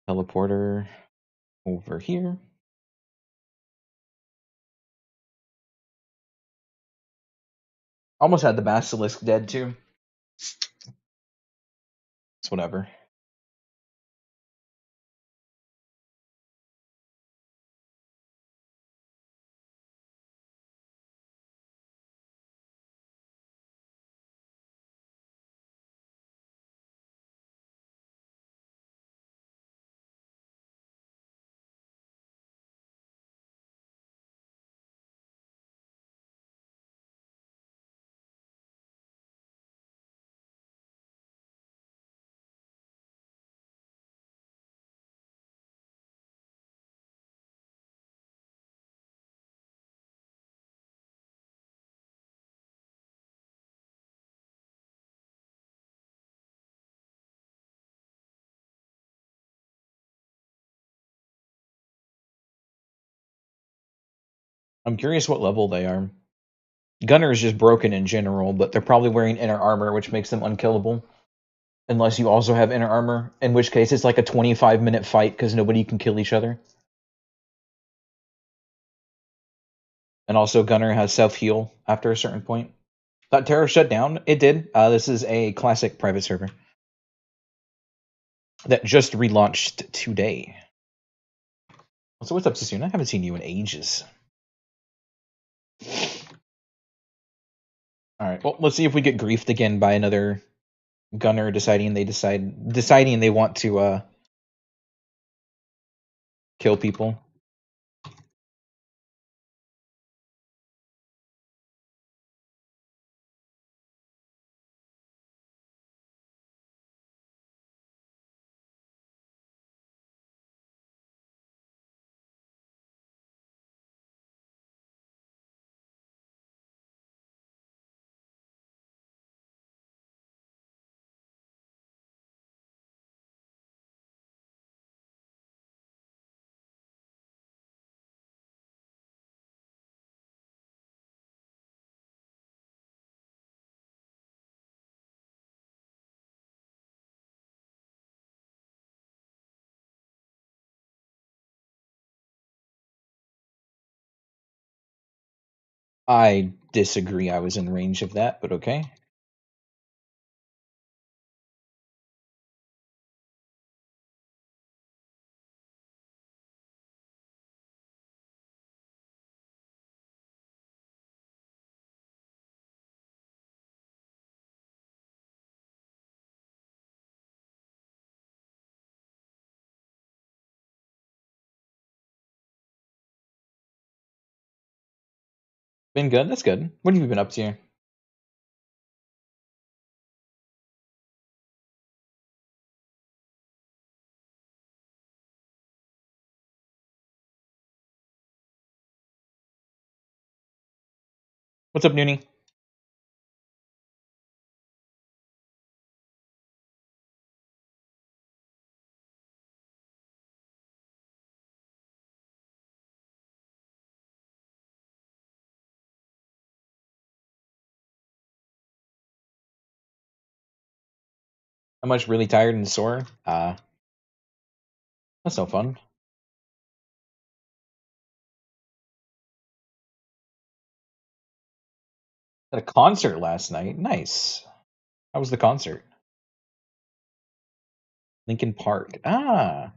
Teleporter over here. Almost had the basilisk dead too. It's whatever. I'm curious what level they are. Gunner is just broken in general, but they're probably wearing inner armor, which makes them unkillable. Unless you also have inner armor, in which case it's like a 25-minute fight because nobody can kill each other. And also, Gunner has self heal after a certain point. Thought Terra shut down? It did. This is a classic private server that just relaunched today. So what's up, Sassoon? I haven't seen you in ages. All right. Well, let's see if we get griefed again by another gunner deciding they want to kill people. I disagree. I was in range of that, but okay. Been good. That's good. What have you been up to? What's up, Noonie? How much really tired and sore? That's no fun. At a concert last night. Nice. How was the concert? Lincoln Park. Ah,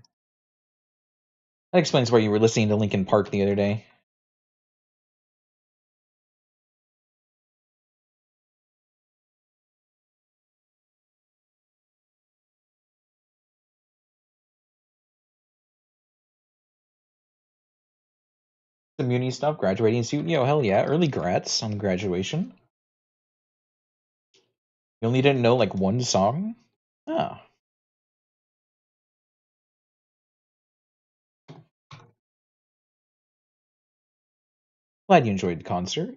that explains why you were listening to Lincoln Park the other day. Some uni stuff, graduating soon. Yo, hell yeah. Early grats on graduation. You only didn't know like one song? Oh. Glad you enjoyed the concert.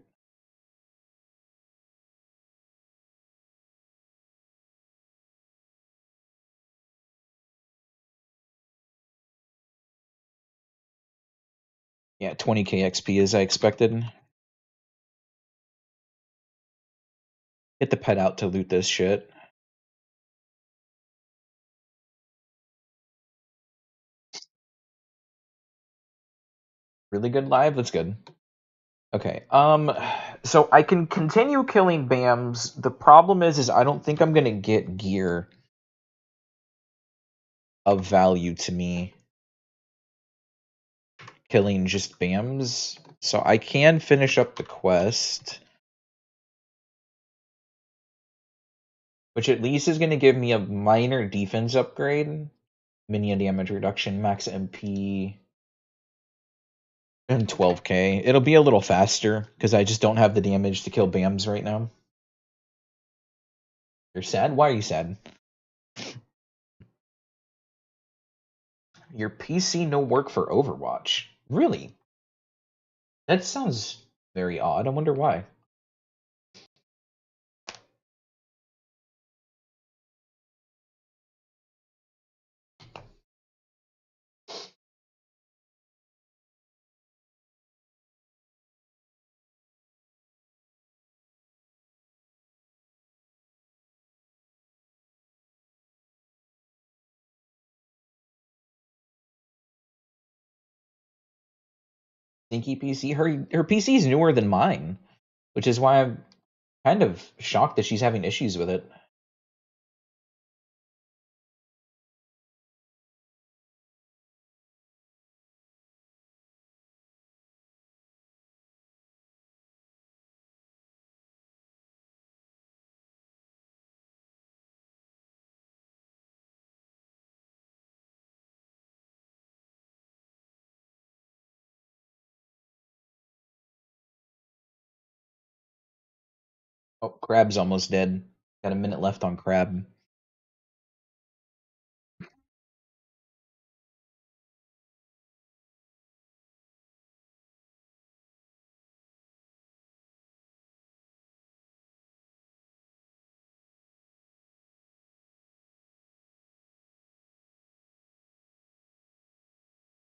Yeah, 20k XP as I expected. Get the pet out to loot this shit. Really good live? That's good. Okay. So I can continue killing BAMs. The problem is I don't think I'm gonna get gear of value to me killing just BAMs. So I can finish up the quest, which at least is gonna give me a minor defense upgrade, minion damage reduction, max MP, and 12k. It'll be a little faster because I just don't have the damage to kill BAMs right now. You're sad? Why are you sad? Your PC no work for Overwatch. Really? That sounds very odd. I wonder why. Stinky PC. Her PC is newer than mine, which is why I'm kind of shocked that she's having issues with it. Oh, Crab's almost dead. Got a minute left on Crab.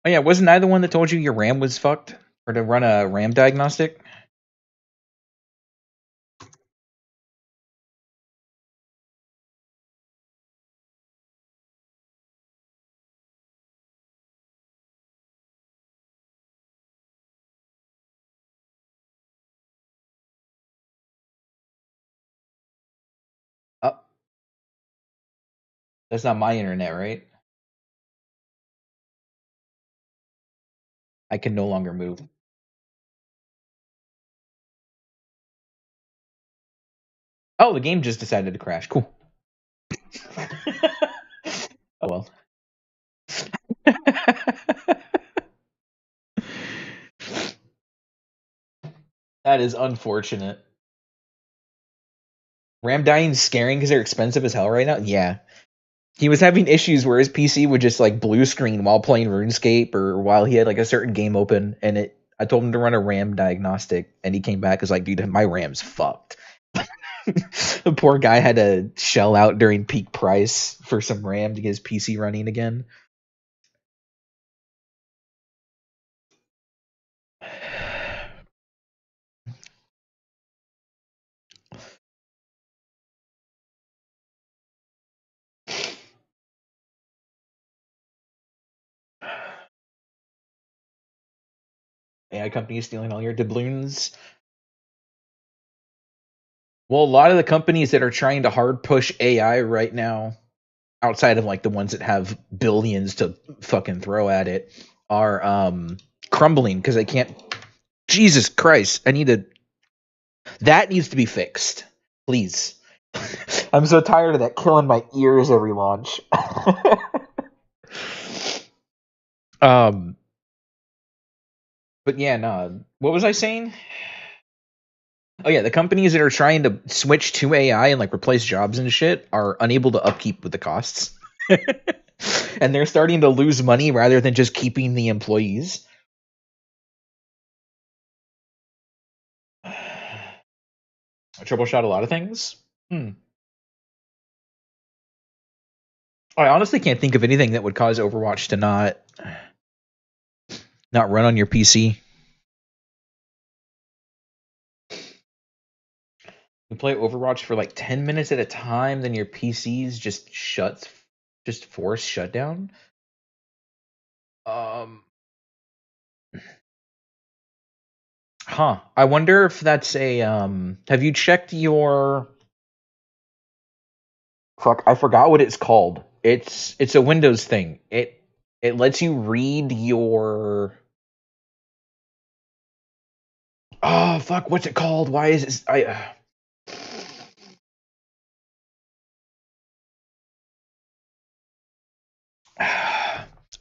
Oh yeah, wasn't I the one that told you your RAM was fucked? Or to run a RAM diagnostic? Oh, that's not my internet, right? I can no longer move. Oh, the game just decided to crash. Cool. Oh well. That is unfortunate. RAM dying's scaring because they're expensive as hell right now. Yeah, he was having issues where his PC would just like blue screen while playing RuneScape or while he had like a certain game open, and it. I told him to run a RAM diagnostic, and he came back as like, dude, my RAM's fucked. The poor guy had to shell out during peak price for some RAM to get his PC running again. AI companies stealing all your doubloons. Well, a lot of the companies that are trying to hard push AI right now, outside of like the ones that have billions to fucking throw at it, are crumbling because they can't. Jesus Christ, I need to. That needs to be fixed, please. I'm so tired of that killing my ears every launch. um, But yeah, no. What was I saying? Oh yeah, the companies that are trying to switch to AI and like replace jobs and shit are unable to upkeep with the costs. And they're starting to lose money rather than just keeping the employees. I troubleshot a lot of things. I honestly can't think of anything that would cause Overwatch to not run on your PC. You play Overwatch for like 10 minutes at a time, then your PC's just force shutdown. Um, huh. I wonder if that's a have you checked your fuck, I forgot what it's called. It's a Windows thing. It lets you read your oh fuck, what's it called? Why is it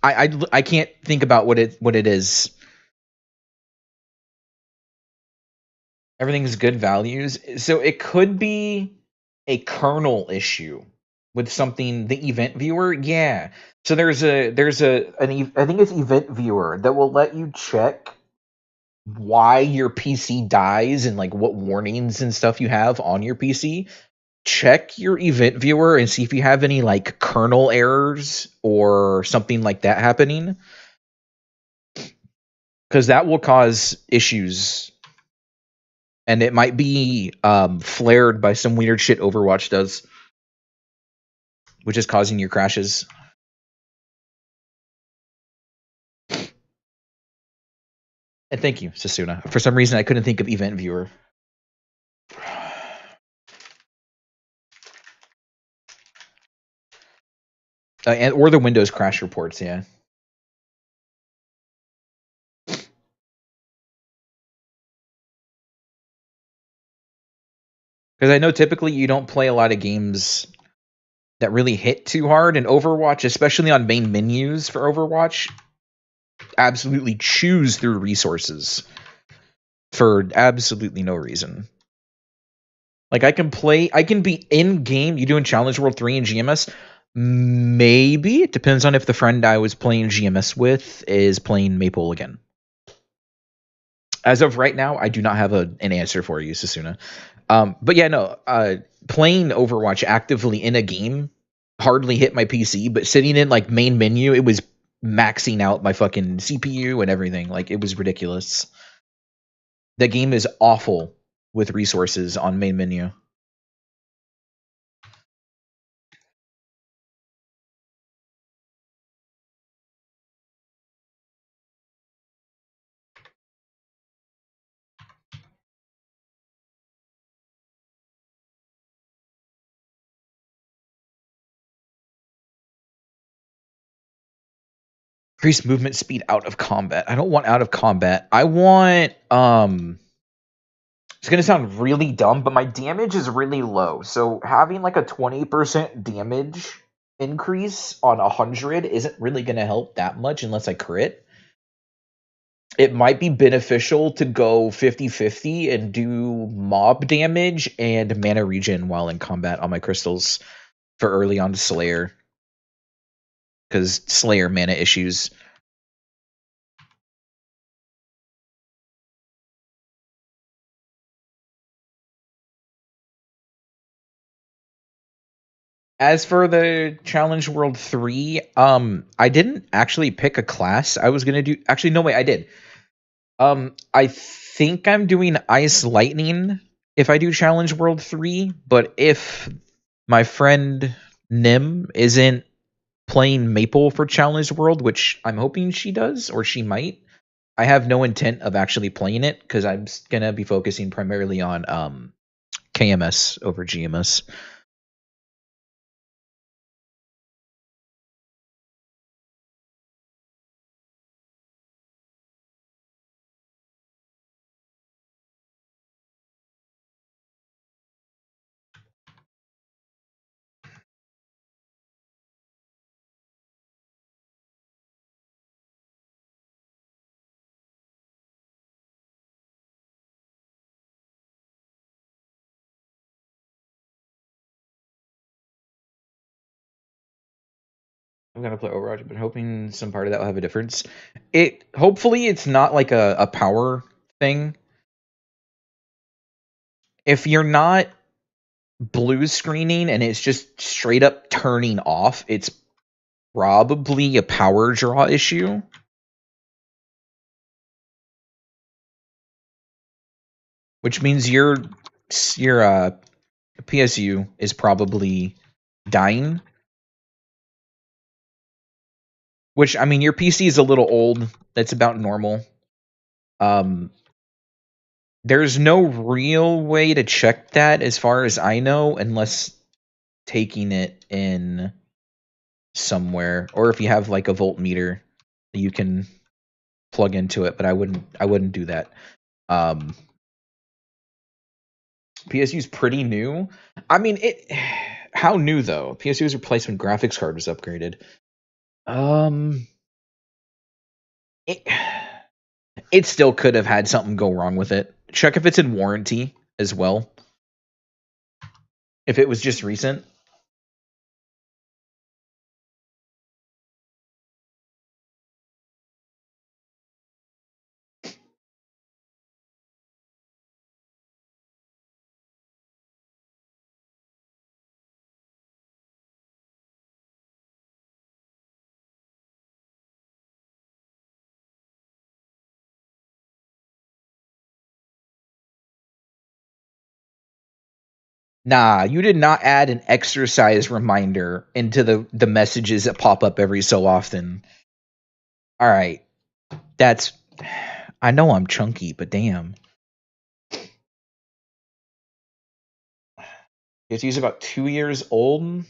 I can't think about what it is. Everything's good values. So it could be a kernel issue with something the event viewer. Yeah. So I think it's event viewer that will let you check why your PC dies and like what warnings and stuff you have on your PC. Check your event viewer and see if you have any like kernel errors or something like that happening, because that will cause issues, and it might be flared by some weird shit Overwatch does, which is causing your crashes. And thank you, Sasuna. For some reason, I couldn't think of event viewer. Or the Windows crash reports, yeah. Because I know typically you don't play a lot of games that really hit too hard, and Overwatch, especially on main menus for Overwatch, absolutely chews through resources for absolutely no reason. Like I can be in game. You doing Challenge World 3 in GMS? Maybe. It depends on if the friend I was playing GMS with is playing Maple again. As of right now, I do not have an answer for you, Sasuna. But yeah, no. Playing Overwatch actively in a game hardly hit my PC, but sitting in like main menu, it was maxing out my fucking CPU and everything. Like it was ridiculous. The game is awful with resources on main menu. Increase movement speed out of combat. I don't want out of combat. I want it's gonna sound really dumb, but my damage is really low. So having like a 20% damage increase on 100 isn't really gonna help that much unless I crit. It might be beneficial to go 50-50 and do mob damage and mana regen while in combat on my crystals for early on Slayer. Because Slayer mana issues. As for the Challenge World 3, I didn't actually pick a class I was gonna do. Actually, no way, I did. I think I'm doing Ice Lightning if I do Challenge World 3, but if my friend Nim isn't playing Maple for Challenge World, which I'm hoping she does, or she might, I have no intent of actually playing it because I'm gonna be focusing primarily on KMS over GMS. I'm gonna play Overwatch, but hoping some part of that will have a difference. Hopefully it's not like a power thing. If you're not blue screening and it's just straight up turning off, it's probably a power draw issue. Which means your PSU is probably dying. Which, I mean, your PC is a little old. That's about normal. There's no real way to check that as far as I know, unless taking it in somewhere, or if you have like a voltmeter, you can plug into it. But I wouldn't do that. PSU is pretty new. I mean, how new though? PSU was replaced when graphics card was upgraded. It, it still could have had something go wrong with it. Check if it's in warranty as well. If it was just recent. Nah, you did not add an exercise reminder into the messages that pop up every so often. All right. That's I know I'm chunky, but damn. He's about 2 years old.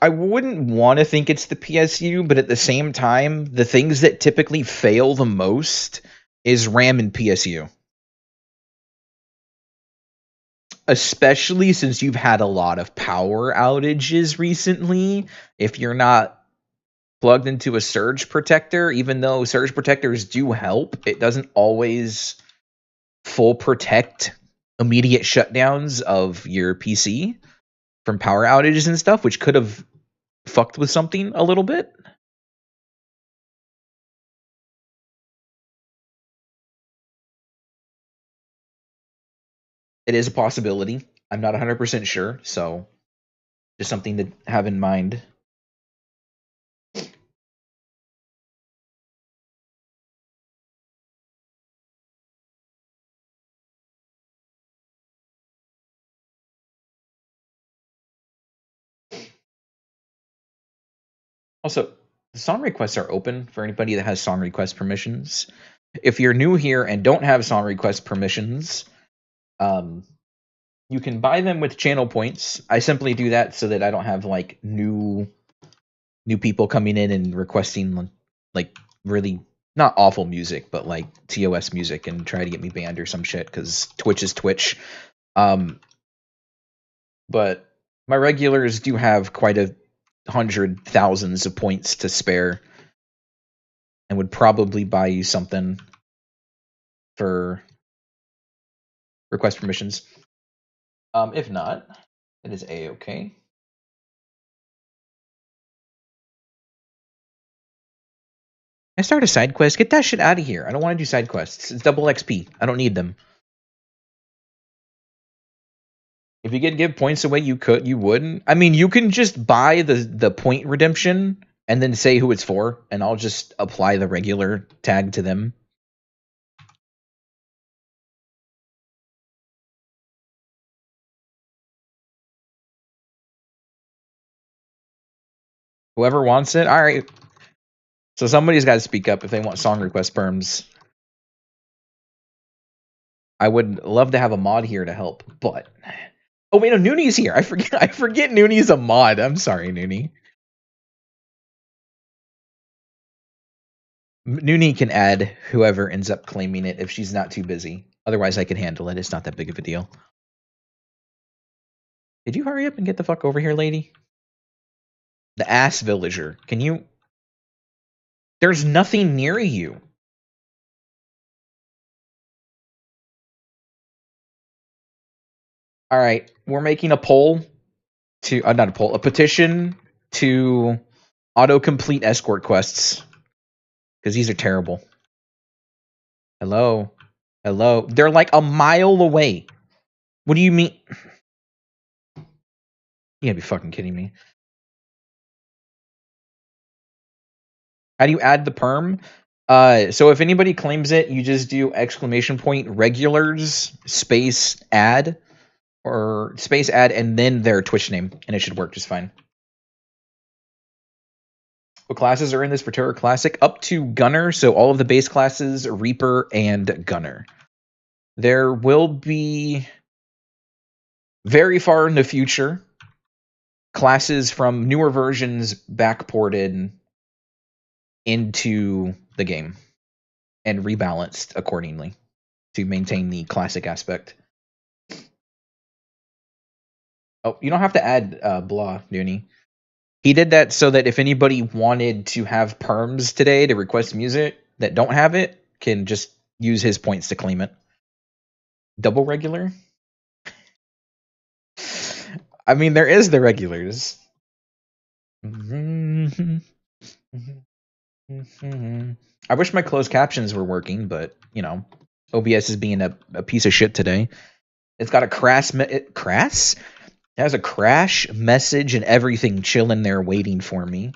I wouldn't want to think it's the PSU, but at the same time, the things that typically fail the most is RAM and PSU. Especially since you've had a lot of power outages recently. If you're not plugged into a surge protector, even though surge protectors do help, it doesn't always full protect immediate shutdowns of your PC from power outages and stuff, which could have fucked with something a little bit. It is a possibility. I'm not 100% sure, so just something to have in mind. Also, the song requests are open for anybody that has song request permissions. If you're new here and don't have song request permissions, you can buy them with channel points. I simply do that so that I don't have like new people coming in and requesting like really not awful music, but like TOS music and try to get me banned or some shit because Twitch is Twitch. But my regulars do have quite a hundred thousands of points to spare and would probably buy you something for request permissions. If not, it is a-okay. I start a side quest. Get that shit out of here. I don't want to do side quests. It's double XP. I don't need them. If you could give points away, you wouldn't. I mean, you can just buy the point redemption and then say who it's for, and I'll just apply the regular tag to them. Whoever wants it, all right. So somebody's got to speak up if they want song request perms. I would love to have a mod here to help, but oh wait, no, Nooney's here. I forget Nooney's a mod. I'm sorry, Nooney. Nooney can add whoever ends up claiming it if she's not too busy. Otherwise, I can handle it. It's not that big of a deal. Did you hurry up and get the fuck over here, lady? The ass villager. Can you? There's nothing near you. All right, we're making a poll. to not a poll, a petition to autocomplete escort quests because these are terrible. Hello, hello. They're like a mile away. What do you mean? You gotta be fucking kidding me. How do you add the perm? So if anybody claims it, you just do ! regulars space add or space add and then their Twitch name, and it should work just fine. What classes are in this for Terror Classic? Up to Gunner, so all of the base classes, Reaper and Gunner. There will be very far in the future classes from newer versions backported into the game and rebalanced accordingly to maintain the classic aspect. Oh, you don't have to add blah, Dooney. He did that so that if anybody wanted to have perms today to request music that don't have it, can just use his points to claim it. Double regular? I mean, there is the regulars. I wish my closed captions were working, but, you know, OBS is being a piece of shit today. It's got a crass? It has a crash message and everything chilling there waiting for me.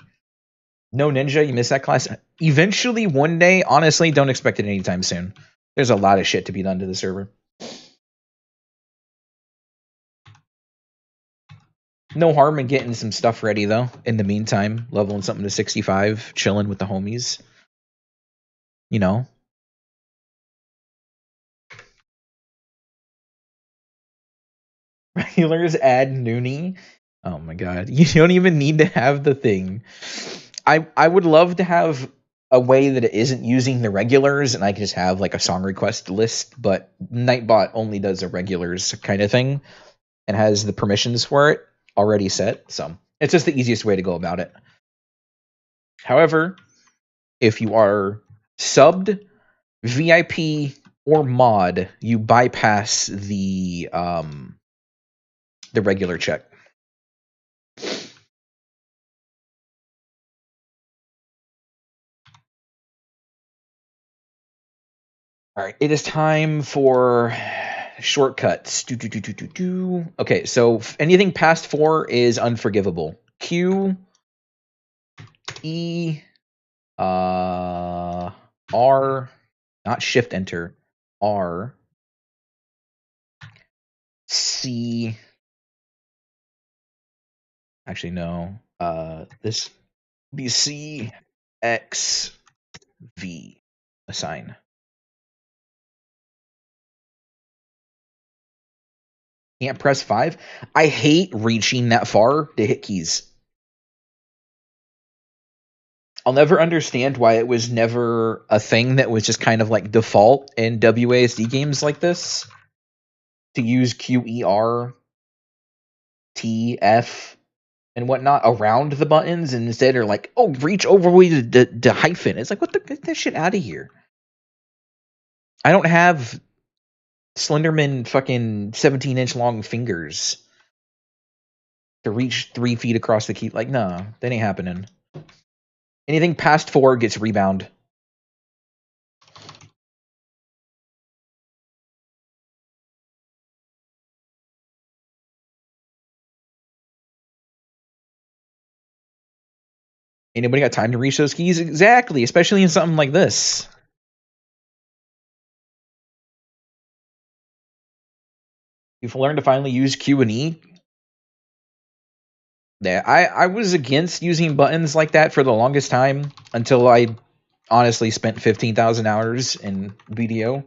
No Ninja, you missed that class. Eventually, one day, honestly, don't expect it anytime soon. There's a lot of shit to be done to the server. No harm in getting some stuff ready, though. In the meantime, leveling something to 65, chilling with the homies. You know. Regulars add Noonie. Oh my god. You don't even need to have the thing. I would love to have a way that it isn't using the regulars and I can just have like a song request list, but Nightbot only does a regulars kind of thing and has the permissions for it already set. So it's just the easiest way to go about it. However, if you are subbed, VIP, or mod, you bypass the regular check. All right, it is time for shortcuts. Okay, so anything past 4 is unforgivable. Q, E, R, not Shift Enter, R, C. Actually, no. This be C, X, V. Assign. Can't press 5. I hate reaching that far to hit keys. I'll never understand why it was never a thing that was just kind of like default in WASD games like this to use QER, T, F, and whatnot around the buttons, and instead are like, oh, reach over to hyphen. It's like, what the get that shit out of here. I don't have Slenderman fucking 17-inch long fingers to reach 3 feet across the key. Like, no, that ain't happening. Anything past 4 gets rebound. Anybody got time to reach those keys? Exactly, especially in something like this. You've learned to finally use Q and E. Yeah, I was against using buttons like that for the longest time until I honestly spent 15,000 hours in BDO.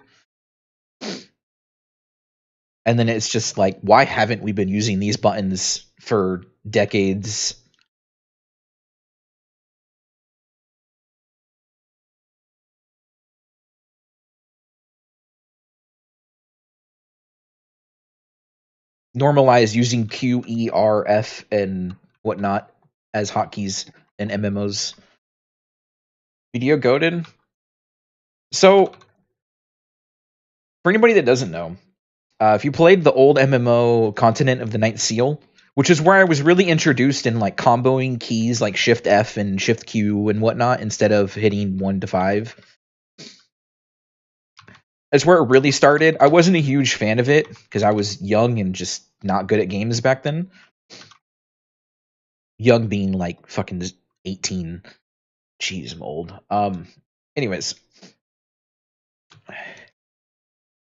And then it's just like, why haven't we been using these buttons for decades? Normalize using Q, E, R, F, and whatnot as hotkeys in MMOs. Video goaded. So, for anybody that doesn't know, if you played the old MMO Continent of the Ninth Seal, which is where I was really introduced in like comboing keys like Shift F and Shift Q and whatnot instead of hitting 1 to 5. That's where it really started. I wasn't a huge fan of it because I was young and just not good at games back then. Young being like fucking 18. Jeez, I'm old. Anyways,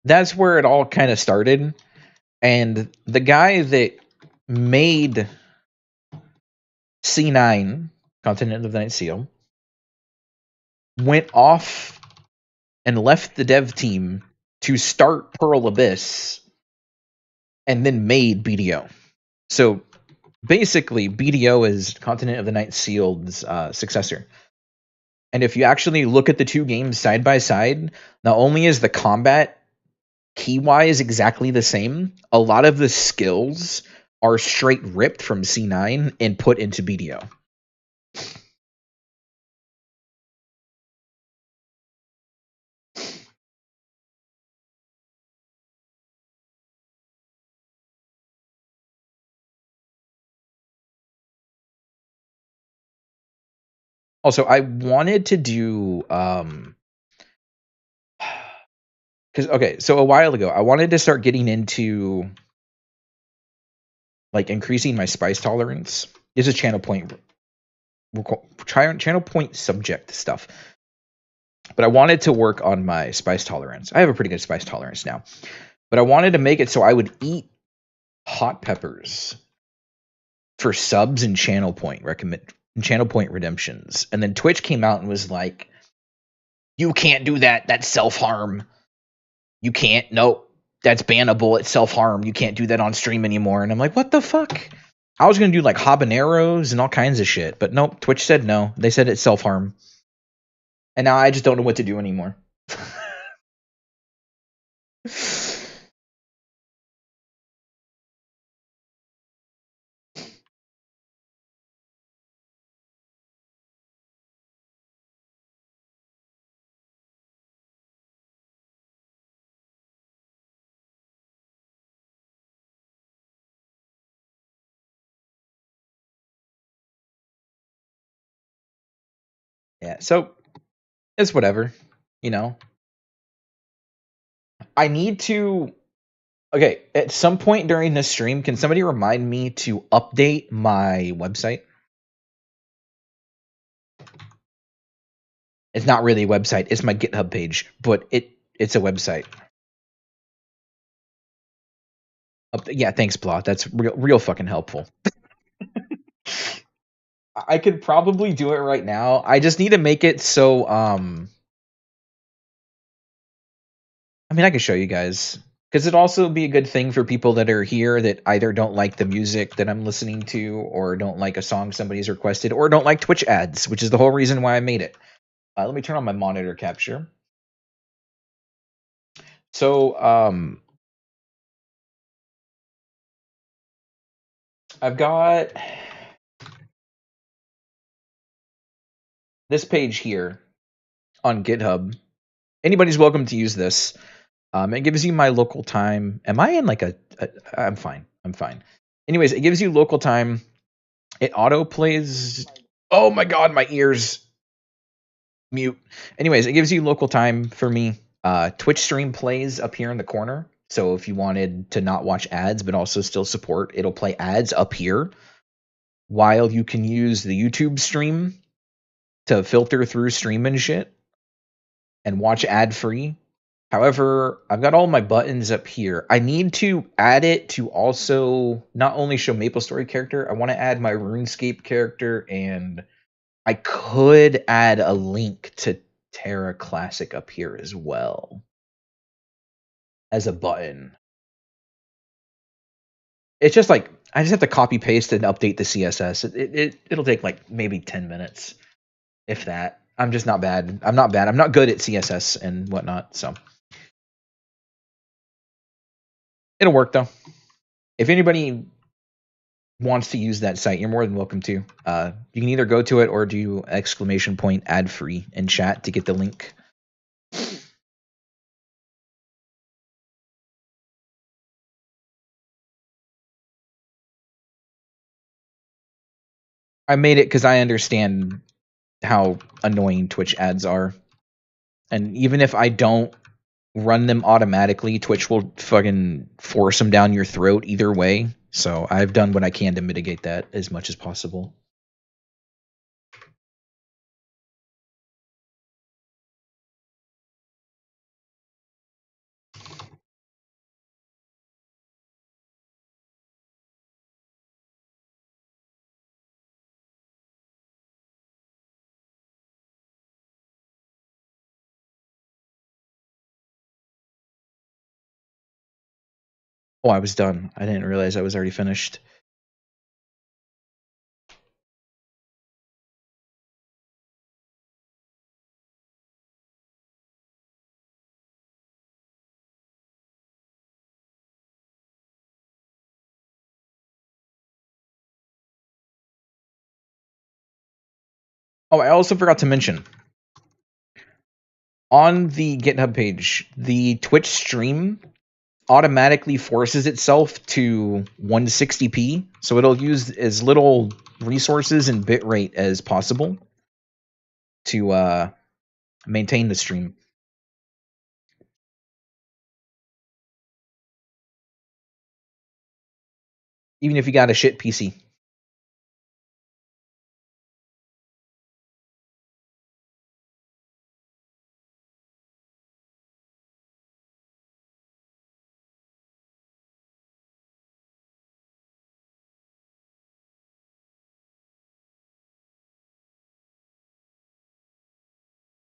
that's where it all kind of started. And the guy that made C9, Continent of the Night Seal, went off and left the dev team to start Pearl Abyss and then made BDO. So basically, BDO is Continent of the Night Sealed's successor. And if you actually look at the two games side by side, not only is the combat key-wise exactly the same, a lot of the skills are straight ripped from C9 and put into BDO. Also, I wanted to do because okay, so a while ago, I wanted to start getting into like increasing my spice tolerance. This is channel point subject stuff. But I wanted to work on my spice tolerance. I have a pretty good spice tolerance now. But I wanted to make it so I would eat hot peppers for subs and channel point redemptions. And then Twitch came out and was like, "You can't do that. That's self-harm. You can't. Nope. That's bannable. It's self-harm. You can't do that on stream anymore." And I'm like, "What the fuck?" I was going to do like habaneros and all kinds of shit. But nope, Twitch said no. They said it's self-harm. And now I just don't know what to do anymore. Yeah, so it's whatever, you know. I need to. Okay, at some point during this stream, can somebody remind me to update my website? It's not really a website; it's my GitHub page, but it's a website. Yeah, thanks, Blah. That's real fucking helpful. I could probably do it right now. I just need to make it so I mean, I can show you guys because it'd also be a good thing for people that are here that either don't like the music that I'm listening to, or don't like a song somebody's requested, or don't like Twitch ads, which is the whole reason why I made it. Let me turn on my monitor capture. So, I've got this page here on GitHub. Anybody's welcome to use this. It gives you my local time. Am I in like I'm fine. I'm fine. Anyways, it gives you local time. It auto plays. Oh my god, my ears. Mute. Anyways, it gives you local time for me. Twitch stream plays up here in the corner. So if you wanted to not watch ads but also still support, it'll play ads up here. While you can use the YouTube stream to filter through stream and shit and watch ad free. However, I've got all my buttons up here. I need to add it to also not only show MapleStory character, I want to add my RuneScape character, and I could add a link to Terra Classic up here as well as a button. It's just like I just have to copy paste and update the CSS. It'll take like maybe 10 minutes, if that. I'm just not bad. I'm not bad. I'm not good at CSS and whatnot, so it'll work though. If anybody wants to use that site, you're more than welcome to. You can either go to it or do !ad free in chat to get the link. I made it because I understand how annoying Twitch ads are. And even if I don't run them automatically, Twitch will fucking force them down your throat either way. So I've done what I can to mitigate that as much as possible. Oh, I was done. I didn't realize I was already finished. Oh, I also forgot to mention on the GitHub page, the Twitch stream automatically forces itself to 160p, so it'll use as little resources and bitrate as possible to maintain the stream. Even if you got a shit PC.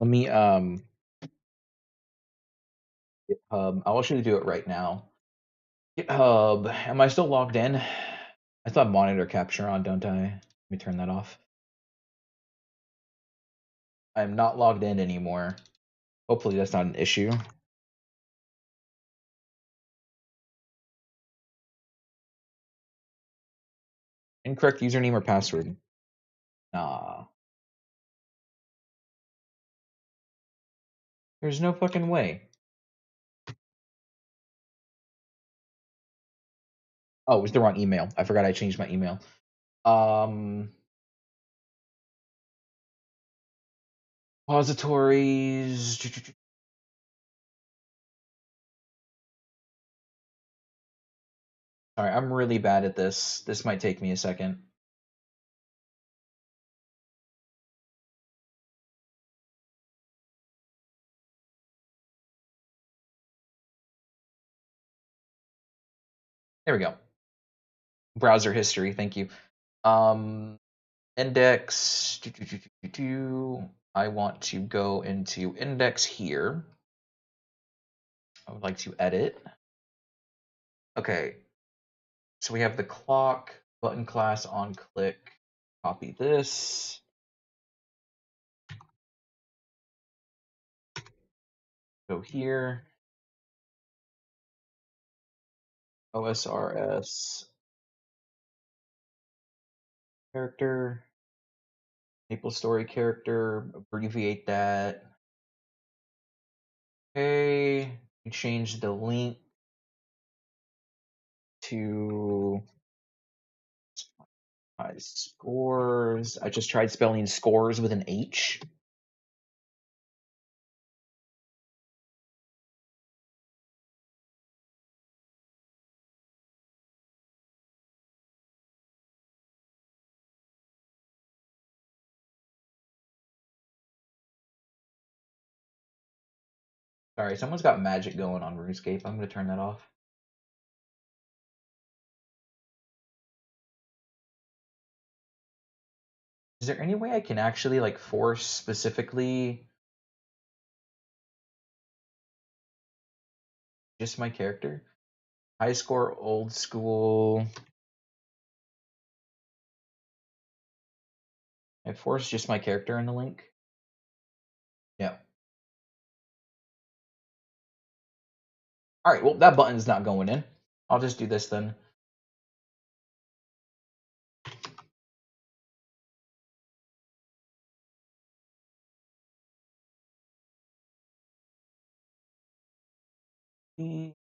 Let me GitHub. I'll actually do it right now. GitHub. Am I still logged in? I still have monitor capture on, don't I? Let me turn that off. I'm not logged in anymore. Hopefully that's not an issue. Incorrect username or password. Nah. There's no fucking way. Oh, it was the wrong email. I forgot I changed my email. Um, Repositories. Sorry, I'm really bad at this. This might take me a second. There we go. Browser history. Thank you. Index. I want to go into index here. I would like to edit. Okay. So we have the clock, button class on click. Copy this. Go here. OSRS character. Maple story character. Abbreviate that. Okay. We change the link to scores. I just tried spelling scores with an H. Sorry, someone's got magic going on RuneScape. I'm gonna turn that off. Is there any way I can actually like force specifically just my character? High score, old school. I force just my character in the link. Yeah. All right. Well, that button's not going in. I'll just do this then. Okay.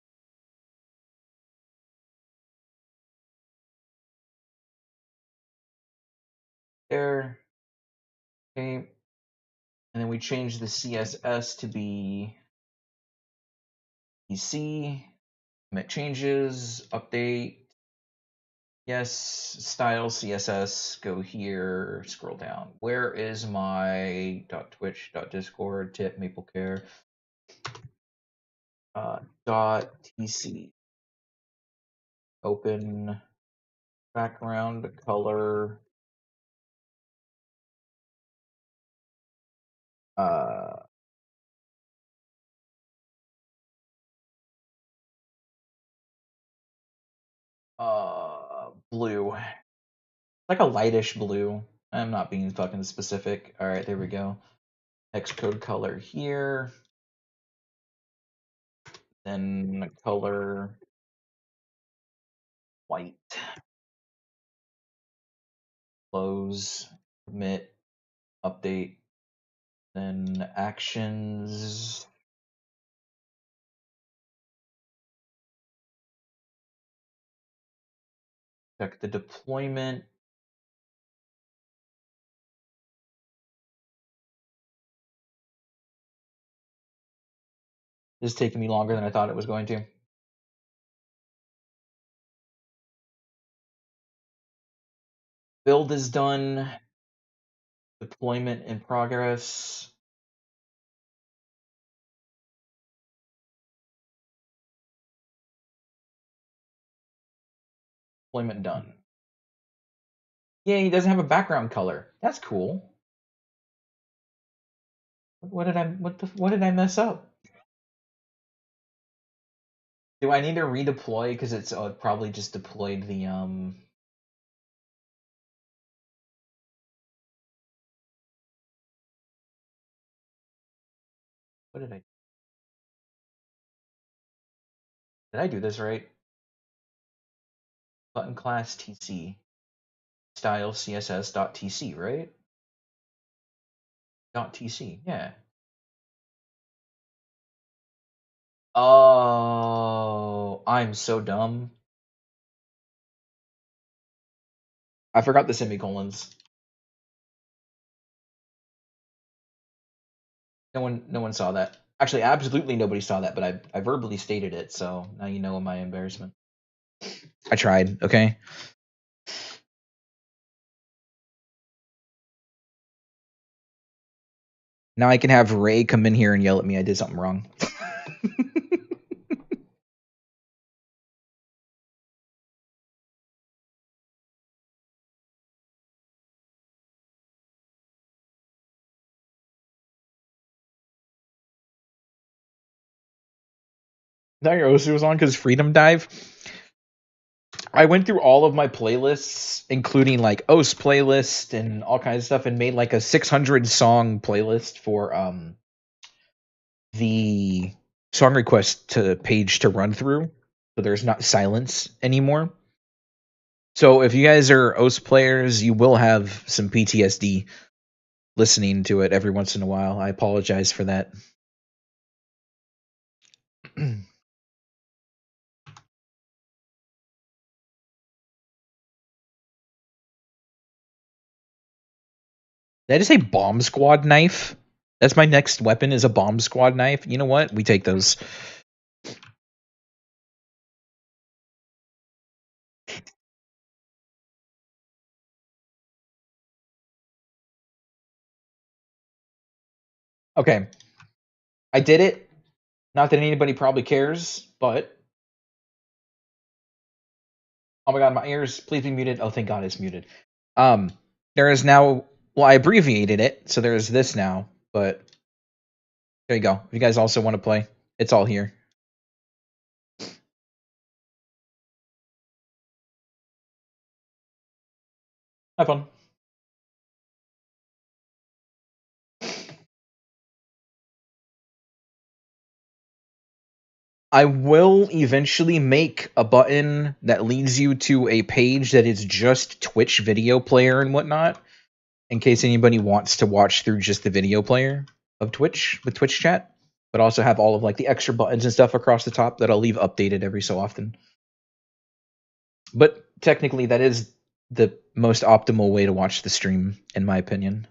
there. Okay. And then we change the CSS to be PC. Commit changes, update. Yes, style CSS, go here, scroll down. Where is my .twitch.discord tip maple care .tc open background color blue, like a lightish blue. I'm not being fucking specific. All right, there we go. Xcode color here, then color white. Close, commit, update, then actions. Check the deployment. This is taking me longer than I thought it was going to. Build is done. Deployment in progress. Deployment done. Yeah, he doesn't have a background color. That's cool. What did I mess up? Do I need to redeploy because it's probably just deployed the what did I do this right? Button class TC style CSS.tc, right? .tc, yeah. Oh, I'm so dumb. I forgot the semicolons. No one saw that. Actually, absolutely nobody saw that, but I verbally stated it, so now you know my embarrassment. I tried, okay? Now I can have Ray come in here and yell at me I did something wrong. Now your Osu was on because Freedom Dive. I went through all of my playlists, including like OS playlist and all kinds of stuff, and made like a 600 song playlist for the song request to page to run through, so there's not silence anymore. So if you guys are OS players, you will have some PTSD listening to it every once in a while. I apologize for that. Did I just say bomb squad knife? That's my next weapon is a bomb squad knife. You know what? We take those. Okay. I did it. Not that anybody probably cares, but oh my god, my ears, please be muted. Oh, thank god it's muted. There is now, well, I abbreviated it, so there's this now, but there you go. If you guys also want to play, it's all here. Have fun. I will eventually make a button that leads you to a page that is just Twitch video player and whatnot, in case anybody wants to watch through just the video player of Twitch with Twitch chat, but also have all of like the extra buttons and stuff across the top that I'll leave updated every so often. But technically, that is the most optimal way to watch the stream, in my opinion.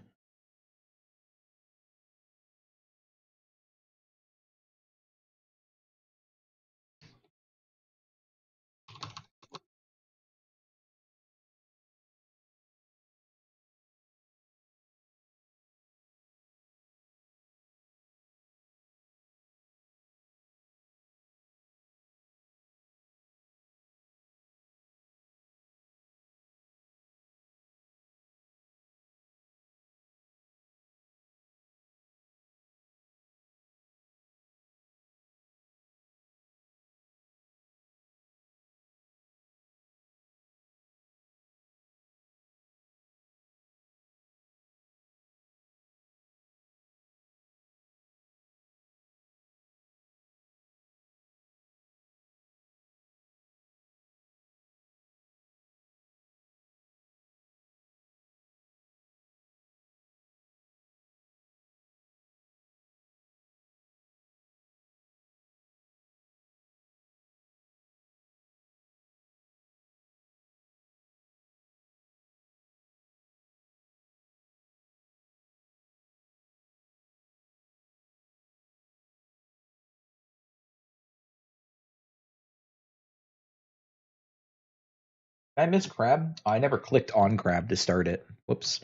I miss crab. I never clicked on crab to start it. Whoops.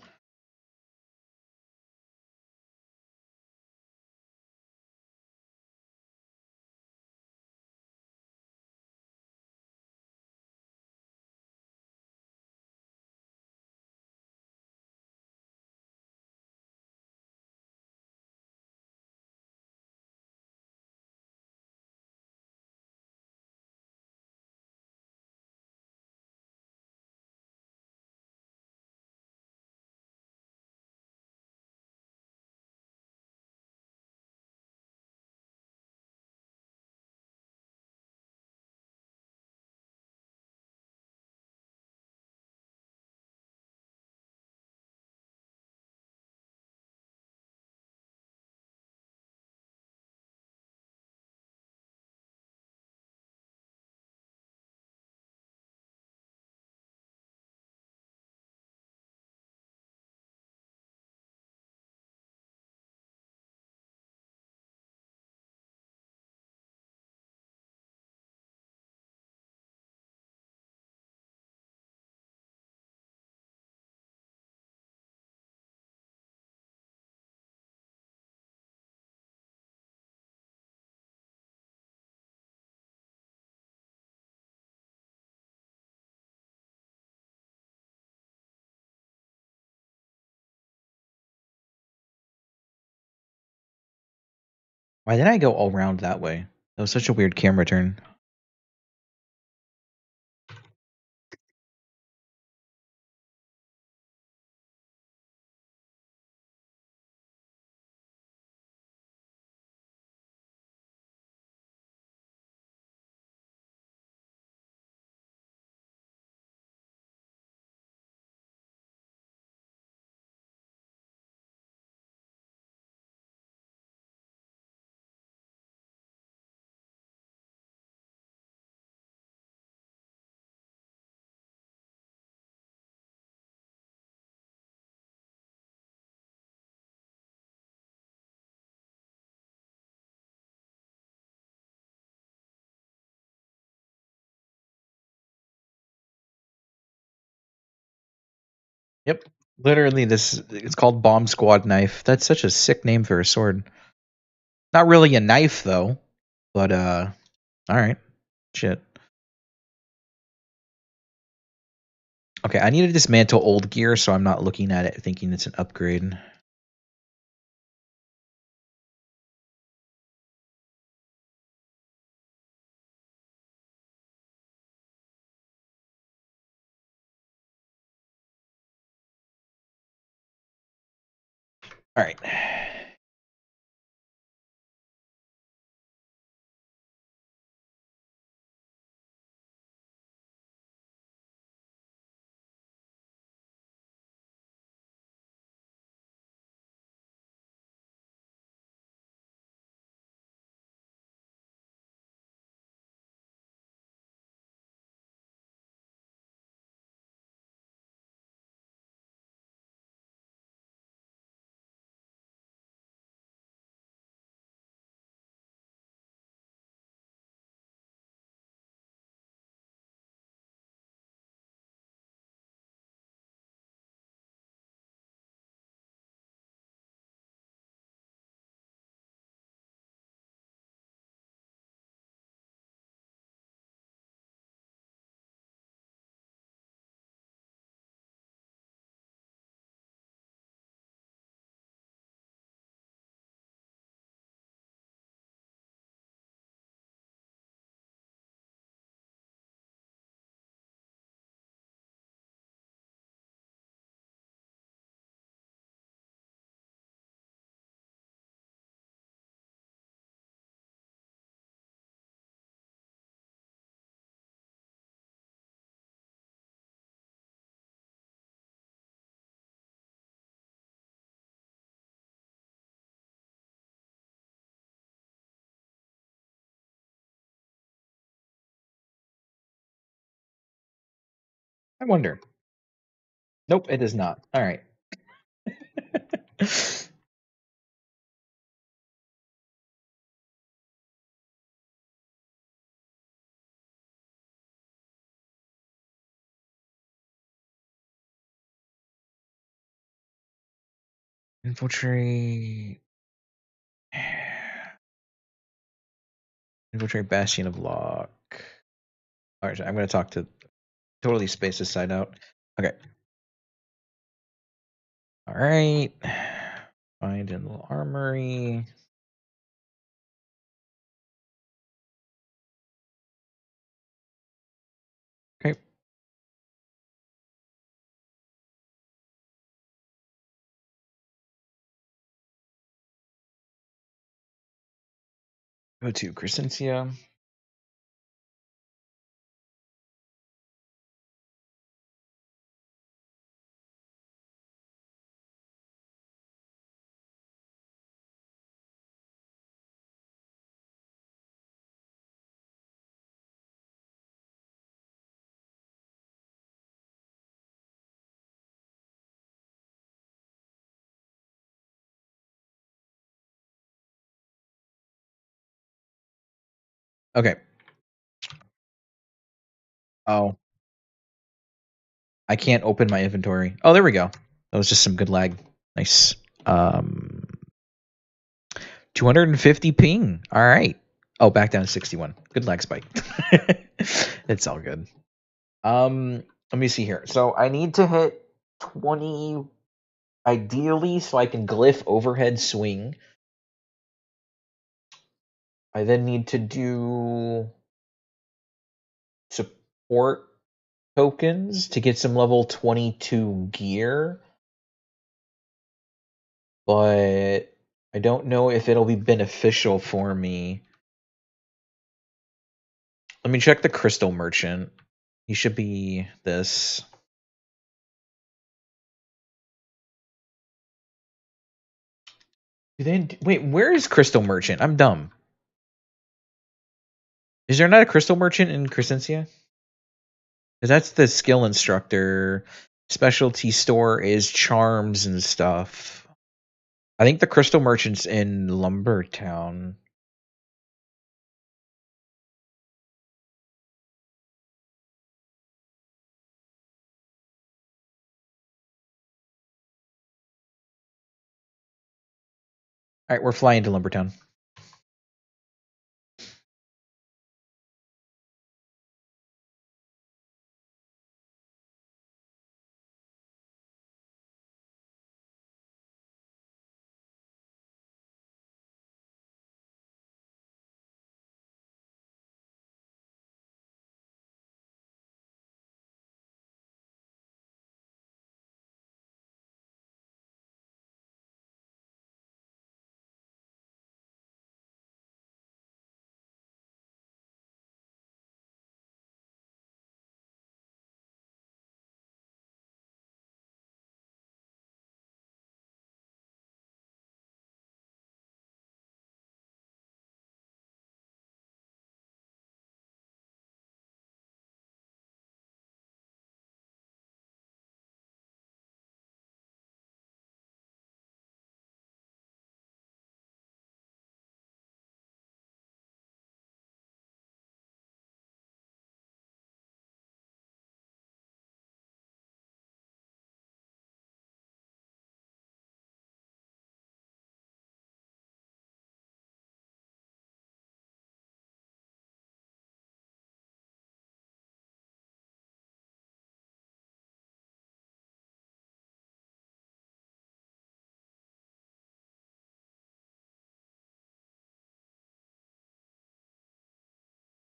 Why did I go all round that way? That was such a weird camera turn. Yep. Literally, this it's called Bomb Squad Knife. That's such a sick name for a sword. Not really a knife though, but all right. Shit. Okay, I need to dismantle old gear so I'm not looking at it thinking it's an upgrade. All right. I wonder. Nope, it is not. All right. Infiltrate. Infiltrate Bastion of Lock. All right, I'm going to talk to totally space this side out. Okay. All right. Find in the armory. Okay. Go to Crescencia. Okay. Oh, I can't open my inventory. Oh, there we go. That was just some good lag. Nice. Um, 250 ping. All right. Oh, back down to 61. Good lag spike. It's all good. Let me see here. So I need to hit 20 ideally so I can glyph overhead swing. I then need to do support tokens to get some level 22 gear, but I don't know if it'll be beneficial for me. Let me check the crystal merchant. He should be this. Wait, where is crystal merchant? I'm dumb. Is there not a crystal merchant in Crescencia? Because that's the skill instructor. Specialty store is charms and stuff. I think the crystal merchant's in Lumbertown. All right, we're flying to Lumbertown.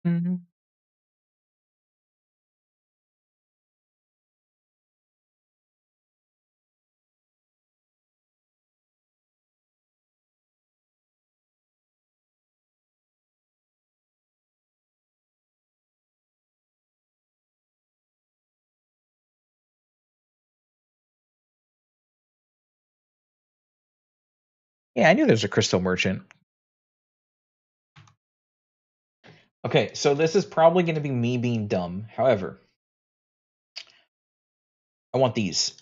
Mm-hmm. Yeah, I knew there was a crystal merchant. Okay, so this is probably going to be me being dumb. However, I want these.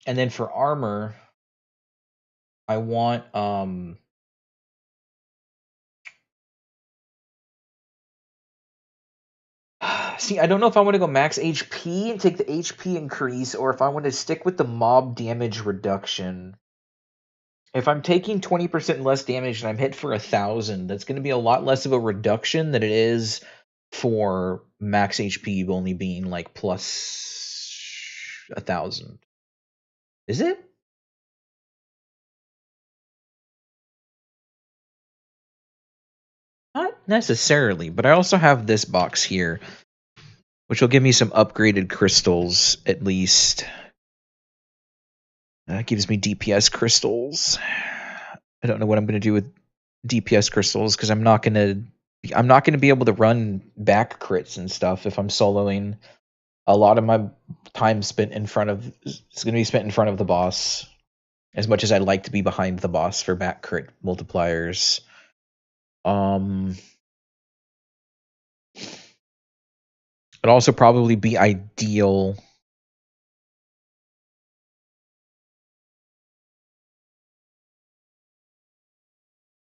And then for armor, I want see, I don't know if I want to go max HP and take the HP increase, or if I want to stick with the mob damage reduction. If I'm taking 20% less damage and I'm hit for 1,000, that's going to be a lot less of a reduction than it is for max HP only being like plus 1,000. Is it? Not necessarily, but I also have this box here, which will give me some upgraded crystals at least. That gives me DPS crystals. I don't know what I'm going to do with DPS crystals because I'm not going to be able to run back crits and stuff if I'm soloing. A lot of my time spent in front of it's going to be spent in front of the boss. As much as I'd like to be behind the boss for back crit multipliers. It'd also probably be ideal.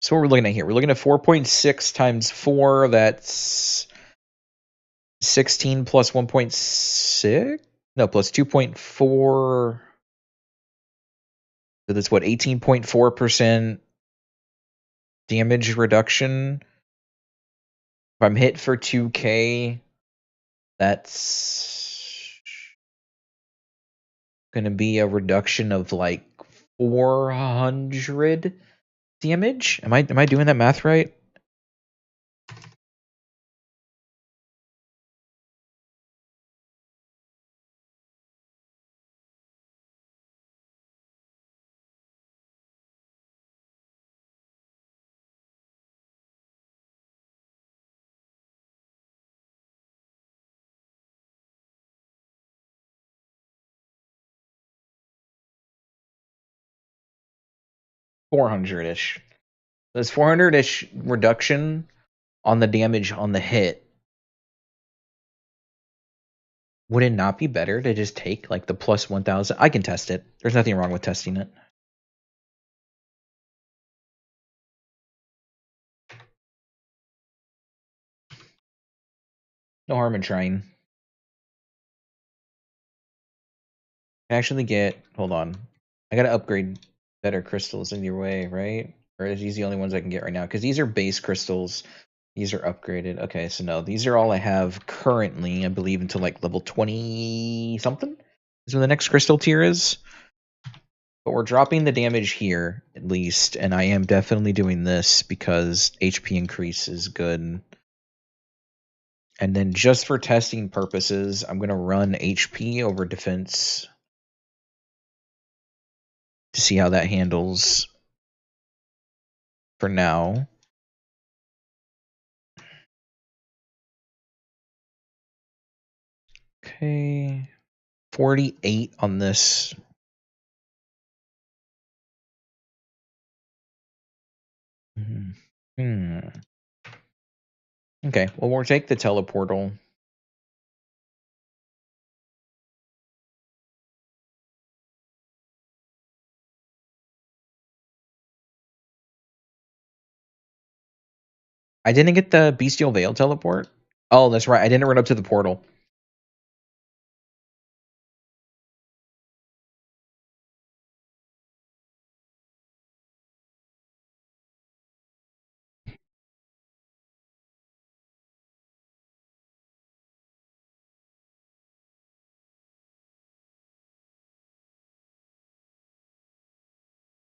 So what we're looking at here, we're looking at 4.6 times 4. That's 16 plus 1.6. No, plus 2.4. So that's what, 18.4% damage reduction. If I'm hit for 2k, that's gonna be a reduction of like 400 damage. Am I doing that math right? $400-ish. This 400-ish reduction on the damage on the hit. Would it not be better to just take like the plus 1,000? I can test it. There's nothing wrong with testing it. No harm in trying. I actually get, hold on. I gotta upgrade better crystals in your way, right? Or are these the only ones I can get right now? Because these are base crystals. These are upgraded. Okay, so no, these are all I have currently, I believe, until like level 20 something is when the next crystal tier is. But we're dropping the damage here, at least, and I am definitely doing this because HP increase is good. And then just for testing purposes, I'm going to run HP over defense to see how that handles for now. Okay. 48 on this. Okay, well, we'll take the teleportal. I didn't get the Bestial Veil teleport. Oh, that's right. I didn't run up to the portal.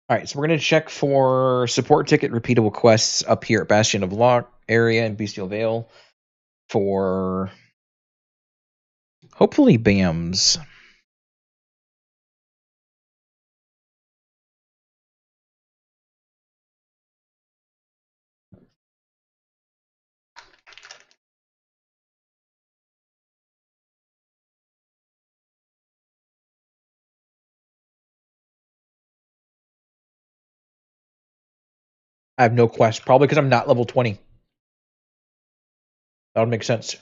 All right, so we're going to check for support ticket repeatable quests up here at Bastion of Lock area and Bestial Veil for hopefully BAMs. I have no quest, probably because I'm not level 20. That would make sense.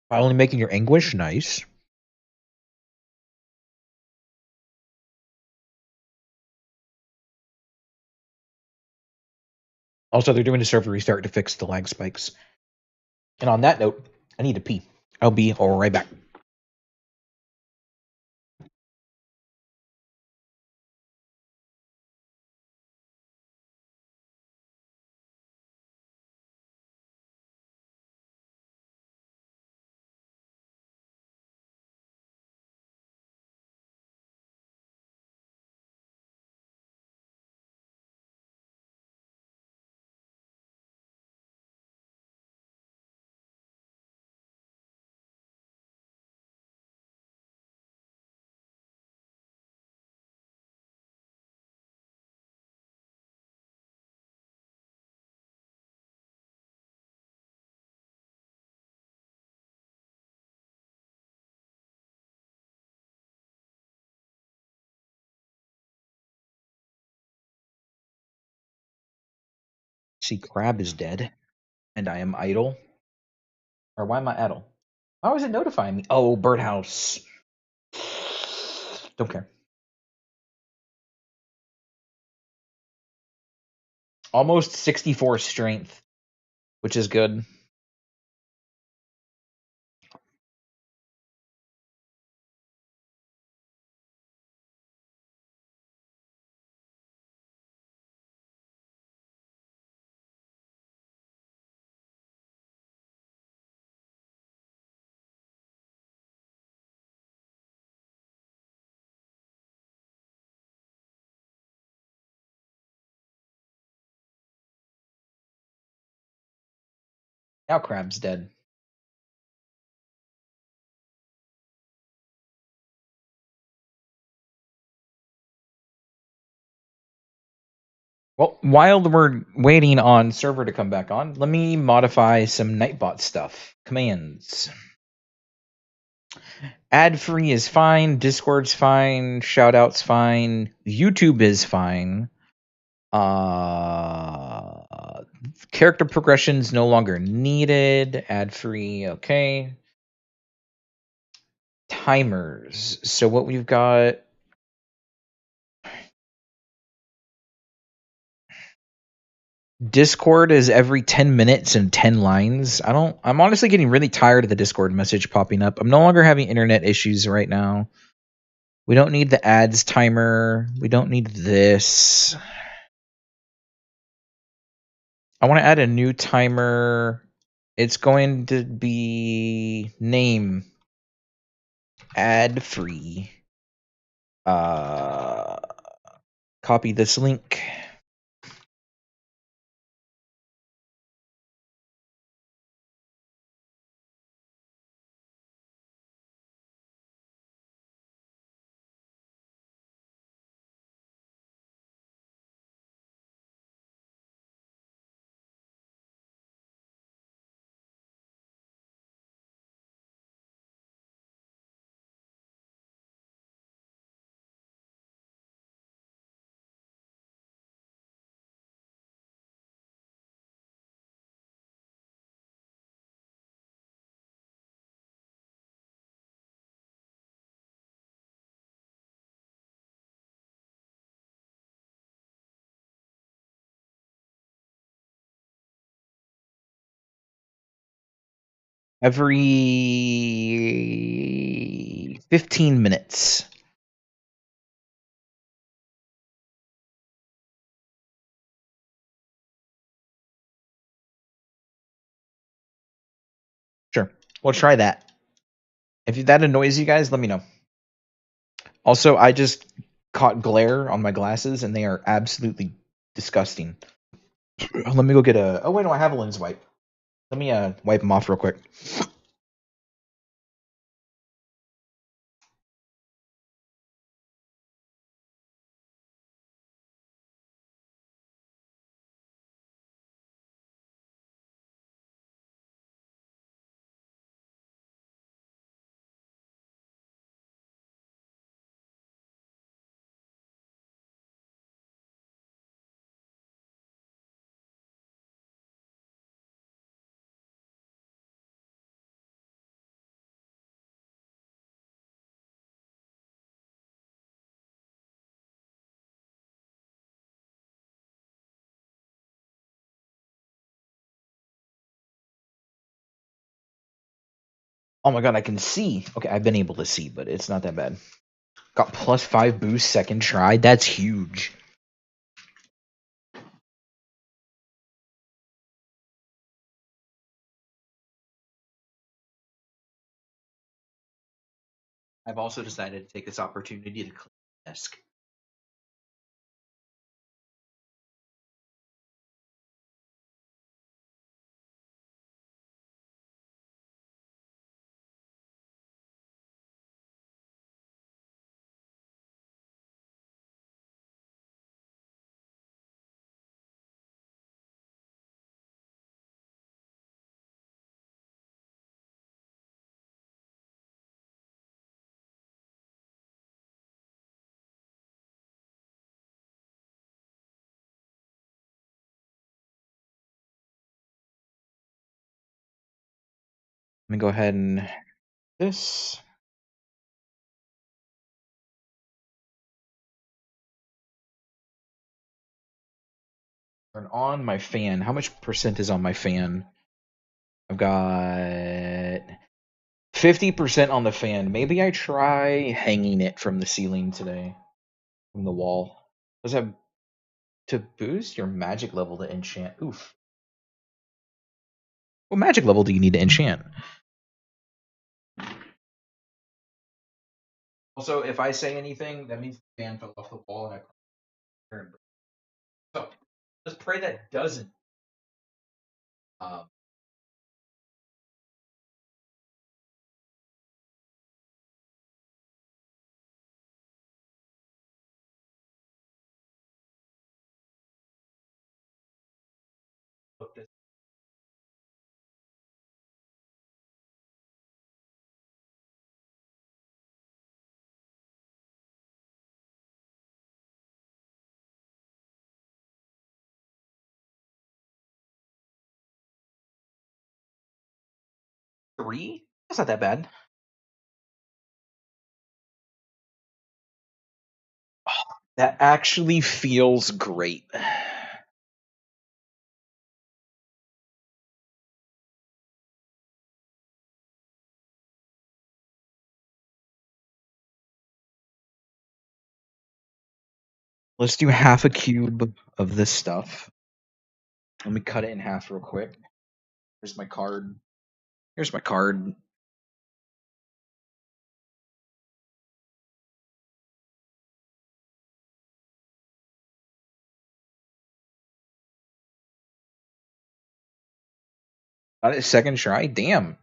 Finally making your anguish nice. Also, they're doing a server restart to fix the lag spikes. And on that note, I need to pee. I'll be right back. See, Crab is dead, and I am idle. Or why am I idle? Why was it notifying me? Oh, birdhouse. Don't care. Almost 64 strength, which is good. Now Crab's dead. Well, while we're waiting on server to come back on, let me modify some Nightbot stuff. Commands. Ad free is fine. Discord's fine. Shoutouts fine. YouTube is fine. Character progression's no longer needed. Ad free, okay. Timers. So what we've got. Discord is every 10 minutes and 10 lines. I'm honestly getting really tired of the Discord message popping up. I'm no longer having internet issues right now. We don't need the ads timer. We don't need this. I want to add a new timer. It's going to be name ad free. Copy this link. Every 15 minutes. Sure. We'll try that. If that annoys you guys, let me know. Also, I just caught glare on my glasses and they are absolutely disgusting. Let me go get a. Oh, wait, no, I have a lens wipe. Let me wipe them off real quick. Oh my god, I can see. Okay, I've been able to see, but it's not that bad. Got +5 boost second try. That's huge. I've also decided to take this opportunity to clean the desk. Let me go ahead and this. Turn on my fan. How much percent is on my fan? I've got 50% on the fan. Maybe I try hanging it from the ceiling today, from the wall. Does that to boost your magic level to enchant? Oof. What magic level do you need to enchant? Also, if I say anything, that means the fan fell off the wall and I turn. So let's pray that doesn't. Um, Put this 3? That's not that bad. That actually feels great. Let's do half a cube of this stuff. Let me cut it in half real quick. Here's my card. Here's my card. Got it second try. Damn.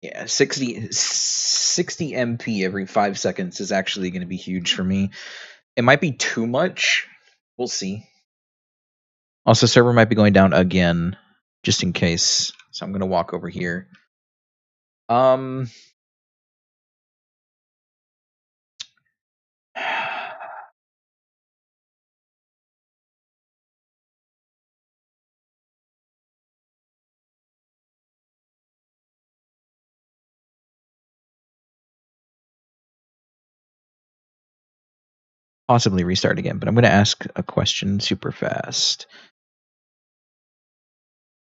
Yeah, 60 MP every 5 seconds is actually going to be huge for me. It might be too much. We'll see. Also, server might be going down again, just in case. So I'm going to walk over here. Um, possibly restart again, but I'm going to ask a question super fast.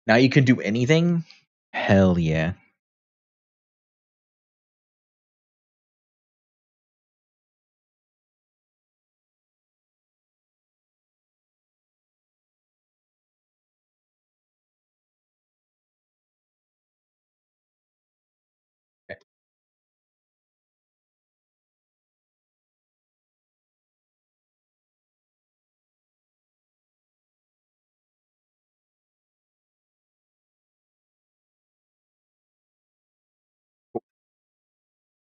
Now you can do anything? Hell yeah. Okay.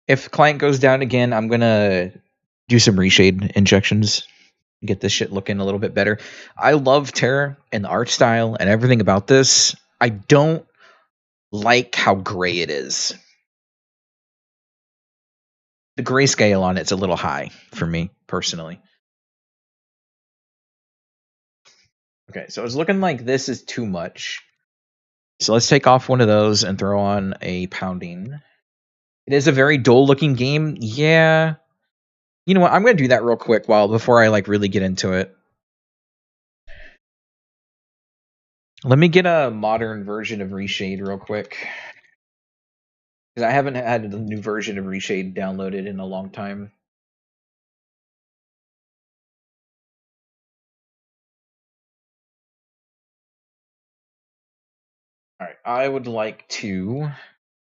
If client goes down again, I'm going to do some reshade injections. Get this shit looking a little bit better. I love Terra and the art style and everything about this. I don't like how gray it is. The grayscale on it's a little high for me personally. Okay, so it's looking like this is too much. So let's take off one of those and throw on a pounding. It is a very dull looking game. Yeah. You know what? I'm gonna do that real quick before I like really get into it. Let me get a modern version of Reshade real quick. Because I haven't had a new version of Reshade downloaded in a long time. Alright, I would like to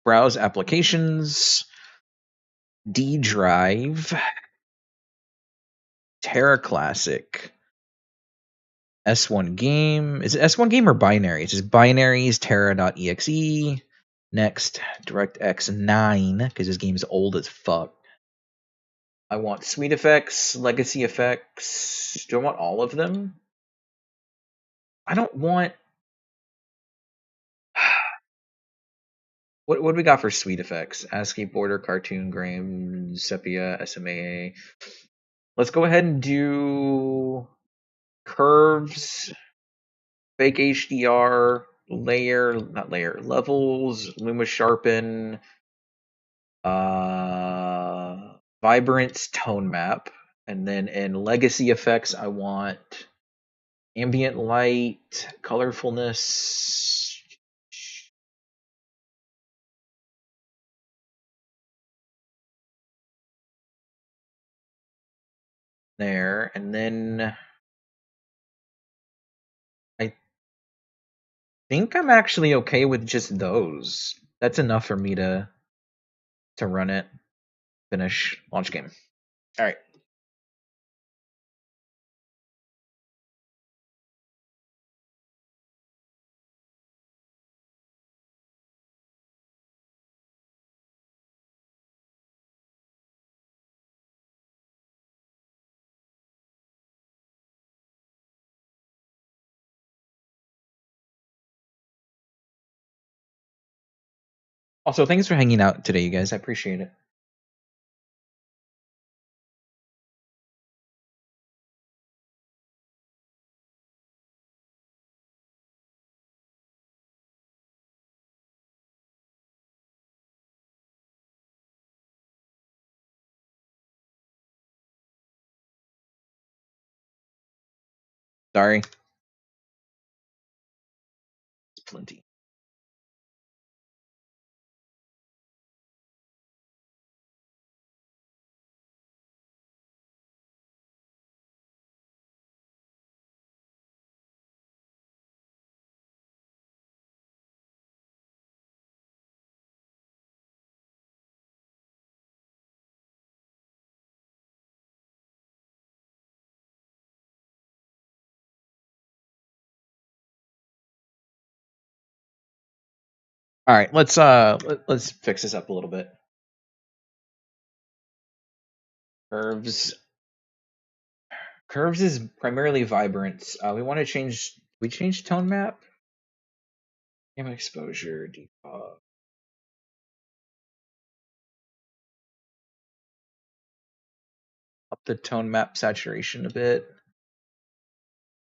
browse applications, D drive, Terra Classic, S1 game. Is it S1 game or binary? It's just binaries, terra.exe. Next, DirectX 9, because this game's old as fuck. I want Sweet Effects, Legacy Effects. Do I want all of them? I don't want. What do we got for Sweet Effects? ASCII border, cartoon, grain, sepia, SMA. Let's go ahead and do curves, fake HDR, levels, Luma sharpen, vibrance, tone map, and then in legacy effects, I want ambient light, colorfulness. There, and then I think I'm actually okay with just those. That's enough for me to run it, finish, launch game. All right. Also, thanks for hanging out today, you guys. I appreciate it. Sorry. It's plenty. All right, let's fix this up a little bit. Curves. Curves is primarily vibrance. We want to change. We change tone map. Game exposure. Defog. Up the tone map saturation a bit.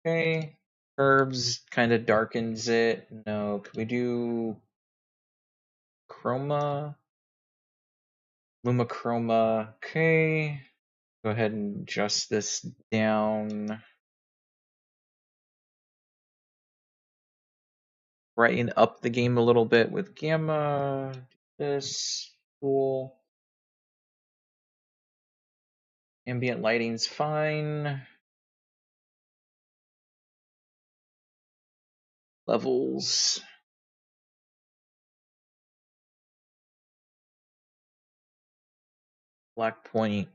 Okay. Curves kind of darkens it. No, can we do chroma? Luma chroma. Okay. Go ahead and adjust this down. Brighten up the game a little bit with gamma. This. Cool. Ambient lighting's fine. Levels. Black point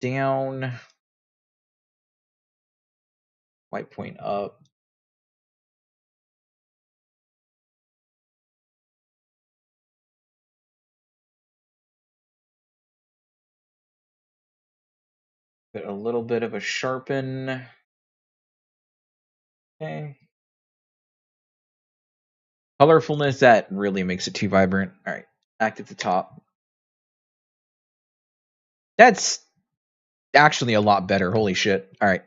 down. White point up. Put a little bit of a sharpen. Okay. Colorfulness, that really makes it too vibrant. All right. Act at the top. That's actually a lot better. Holy shit. All right.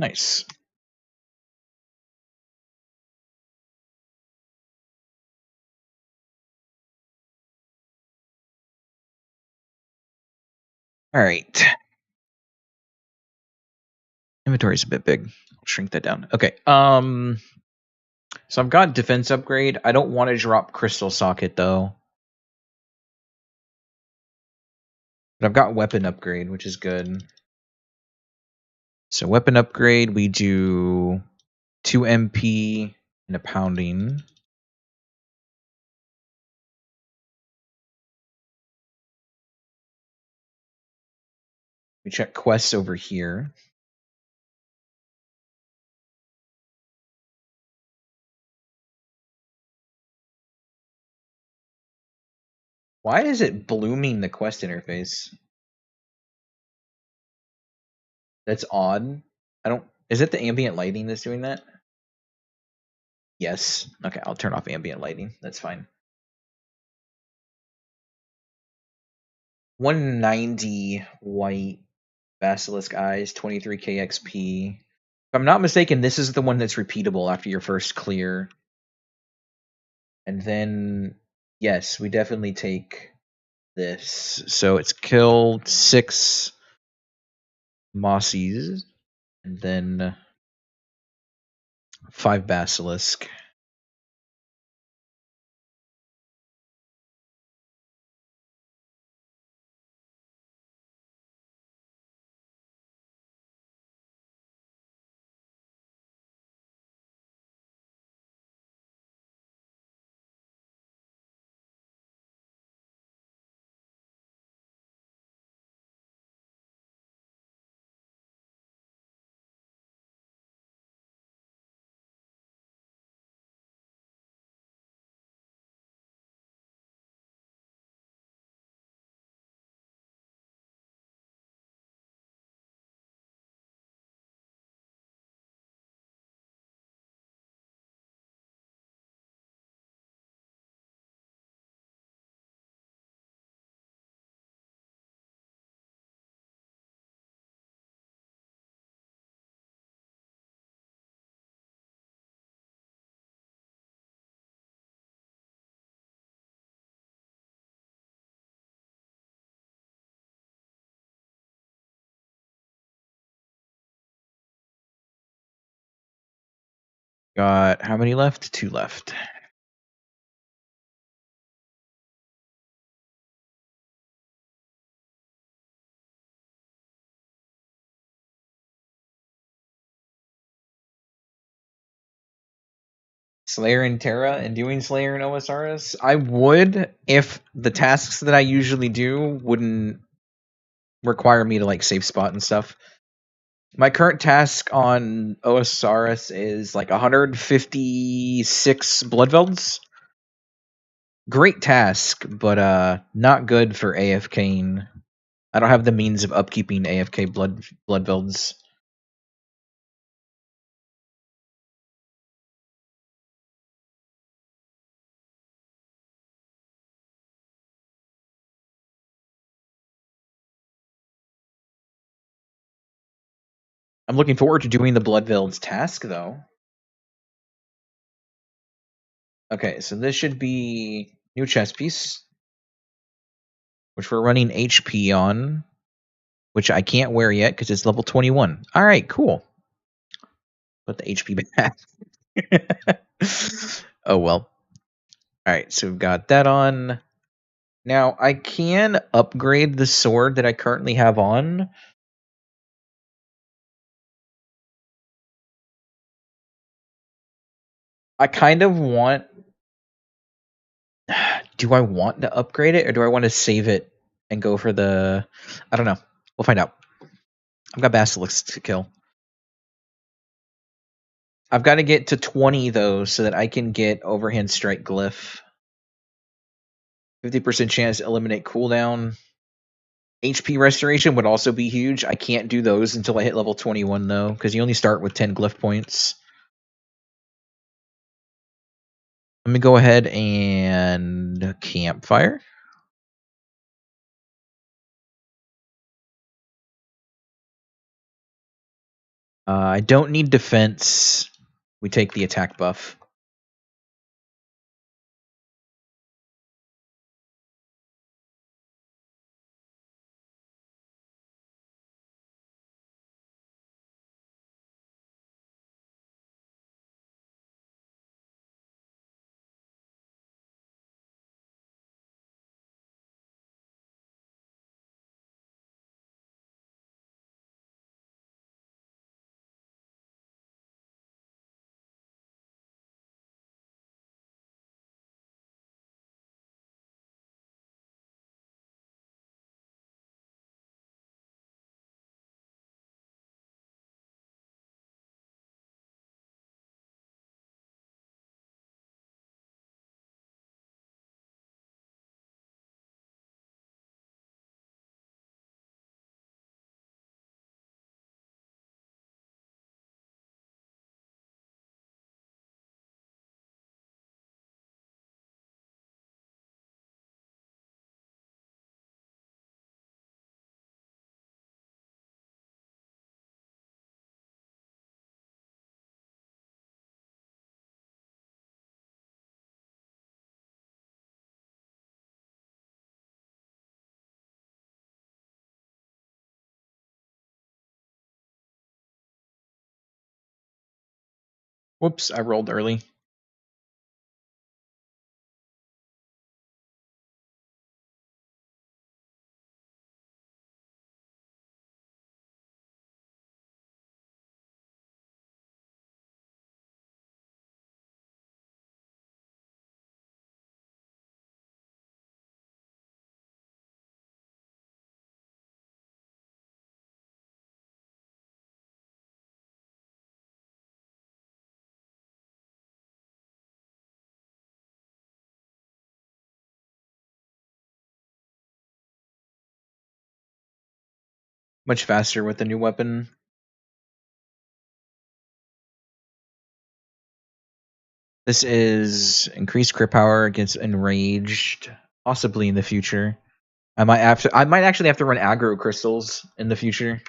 Nice. All right. Inventory is a bit big. I'll shrink that down. Okay. So I've got defense upgrade. I don't want to drop crystal socket though. But I've got weapon upgrade, which is good. So weapon upgrade, we do 2 MP and a pounding. We check quests over here. Why is it blooming the quest interface? That's odd. I don't. Is it the ambient lighting that's doing that? Yes. Okay, I'll turn off ambient lighting. That's fine. 190 white basilisk eyes, 23k XP. If I'm not mistaken, this is the one that's repeatable after your first clear. And then, yes, we definitely take this. So it's killed 6 mossies, and then 5 basilisk. Got how many left? 2 left. Slayer and Terra and doing Slayer and OSRS? I would if the tasks that I usually do wouldn't require me to like save spot and stuff. My current task on OSRS is like 156 Bloodvelds. Great task, but not good for AFKing. I don't have the means of upkeeping AFK Bloodvelds. I'm looking forward to doing the Bloodvelds task though. Okay, so this should be new chess piece, which we're running HP on, which I can't wear yet because it's level 21. All right, cool. Put the HP back. Oh well. All right, so we've got that on. Now I can upgrade the sword that I currently have on. I kind of want. Do I want to upgrade it or do I want to save it and go for the? I don't know. We'll find out. I've got basilisks to kill. I've got to get to 20 though, so that I can get overhand strike glyph. 50% chance to eliminate cooldown. HP restoration would also be huge. I can't do those until I hit level 21 though, because you only start with 10 glyph points. Let me go ahead and campfire. I don't need defense. We take the attack buff. Whoops, I rolled early. Much faster with the new weapon. This is increased crit power against enraged, possibly in the future. I might actually have to run aggro crystals in the future.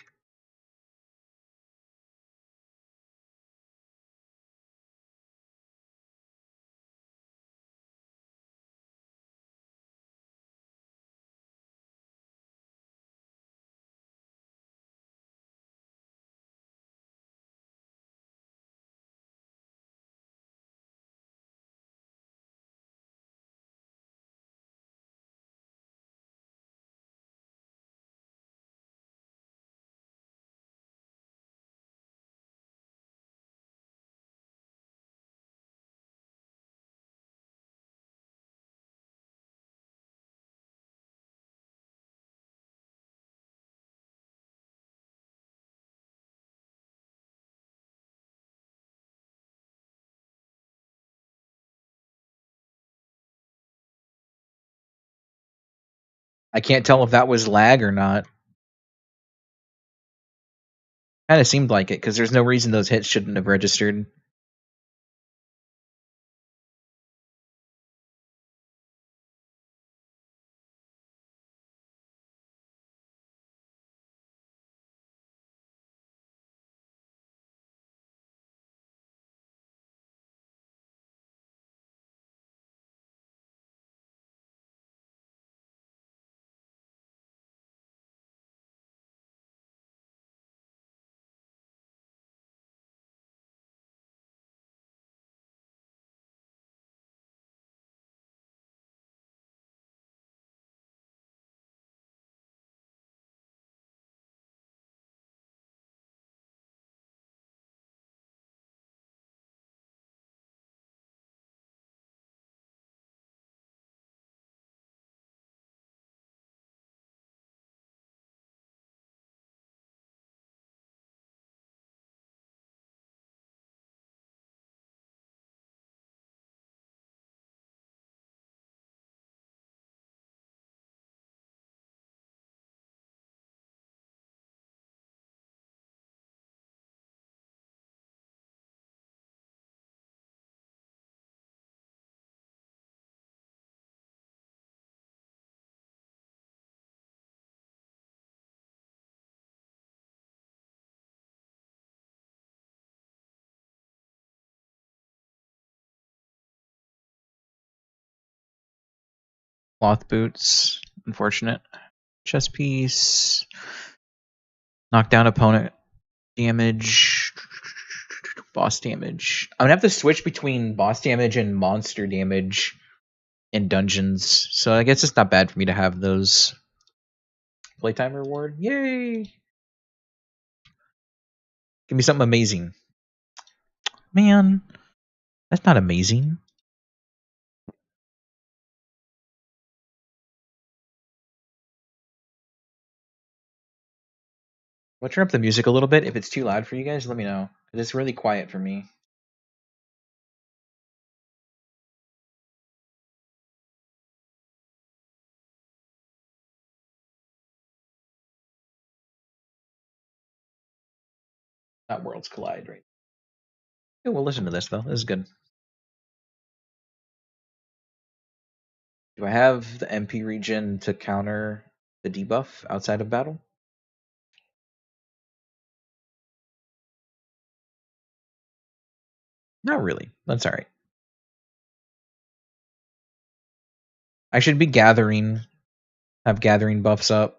I can't tell if that was lag or not. Kind of seemed like it, because there's no reason those hits shouldn't have registered. Cloth boots. Unfortunate. Chest piece. Knock down opponent damage. Boss damage. I'm gonna have to switch between boss damage and monster damage in dungeons. So I guess it's not bad for me to have those. Playtime reward. Yay! Give me something amazing. Man, that's not amazing. I'll turn up the music a little bit. If it's too loud for you guys, let me know. It's really quiet for me. Not worlds collide, right? Yeah, we'll listen to this though. This is good. Do I have the MP regen to counter the debuff outside of battle? Not really. That's alright. I should be gathering. Have gathering buffs up.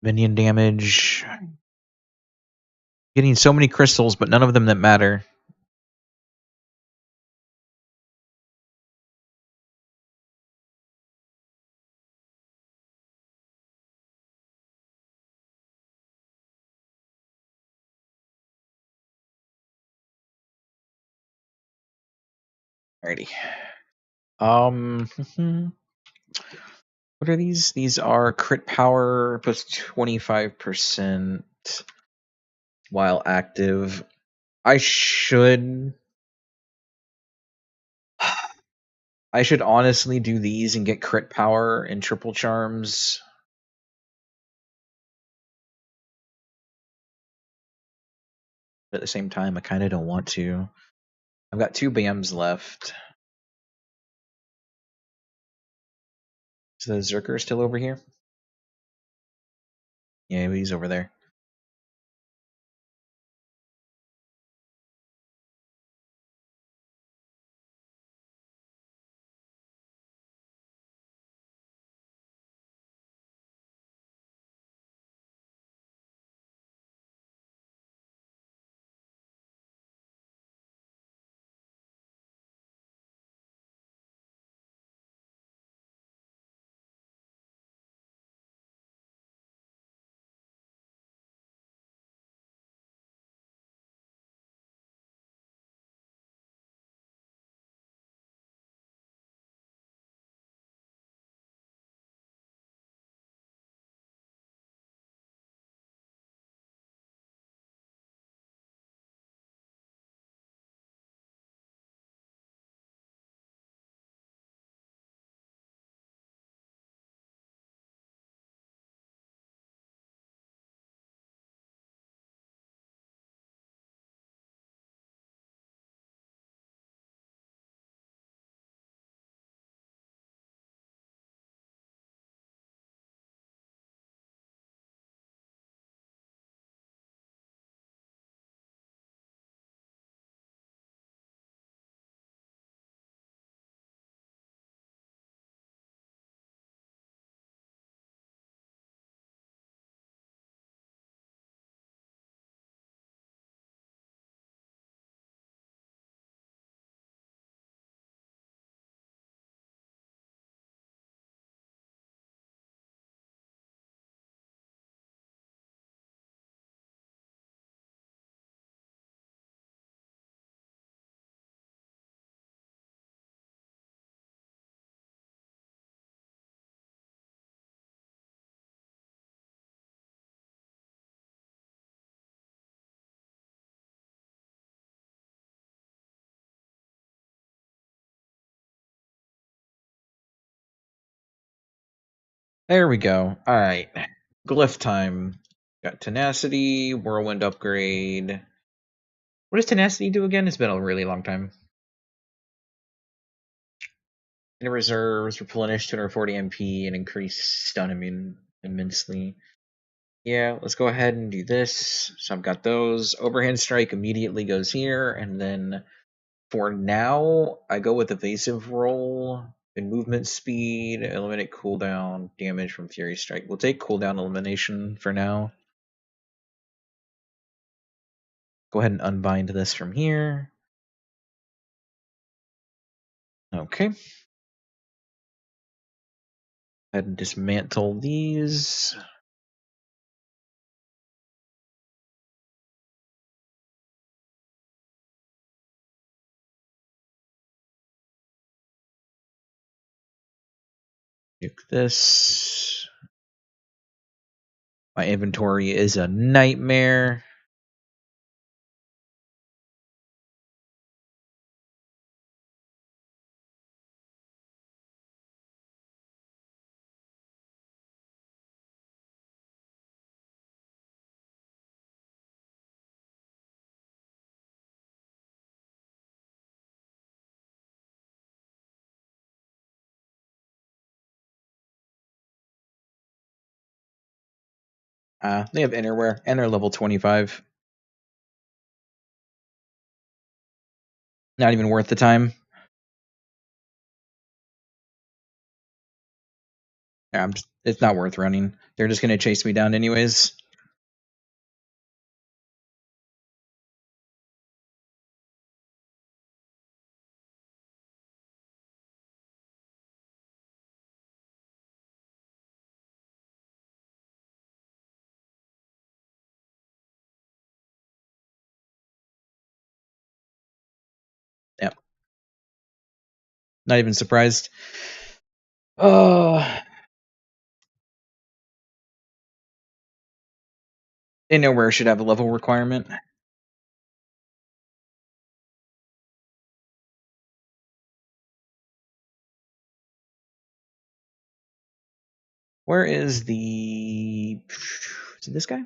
Minion damage. Getting so many crystals, but none of them that matter. Alrighty. What are these? These are crit power plus 25% while active. I should honestly do these and get crit power and triple charms. But at the same time, I kind of don't want to. I've got 2 BAMs left. Is the Zerker still over here? Yeah, he's over there. There we go. All right. Glyph time. Got tenacity, whirlwind upgrade. What does tenacity do again? It's been a really long time. In reserves, replenish 240 MP and increase stun immune immensely. Yeah, let's go ahead and do this. So I've got those. Overhand strike immediately goes here, and then for now, I go with evasive roll and movement speed, eliminate cooldown, damage from Fury Strike. We'll take cooldown elimination for now. Go ahead and unbind this from here. Okay. Go ahead and dismantle these. Nuke this. My inventory is a nightmare. They have innerwear, and they're level 25. Not even worth the time. Yeah, it's not worth running. They're just going to chase me down anyways. Yep. Not even surprised. Innerwear should have a level requirement. Where is the... Is it this guy?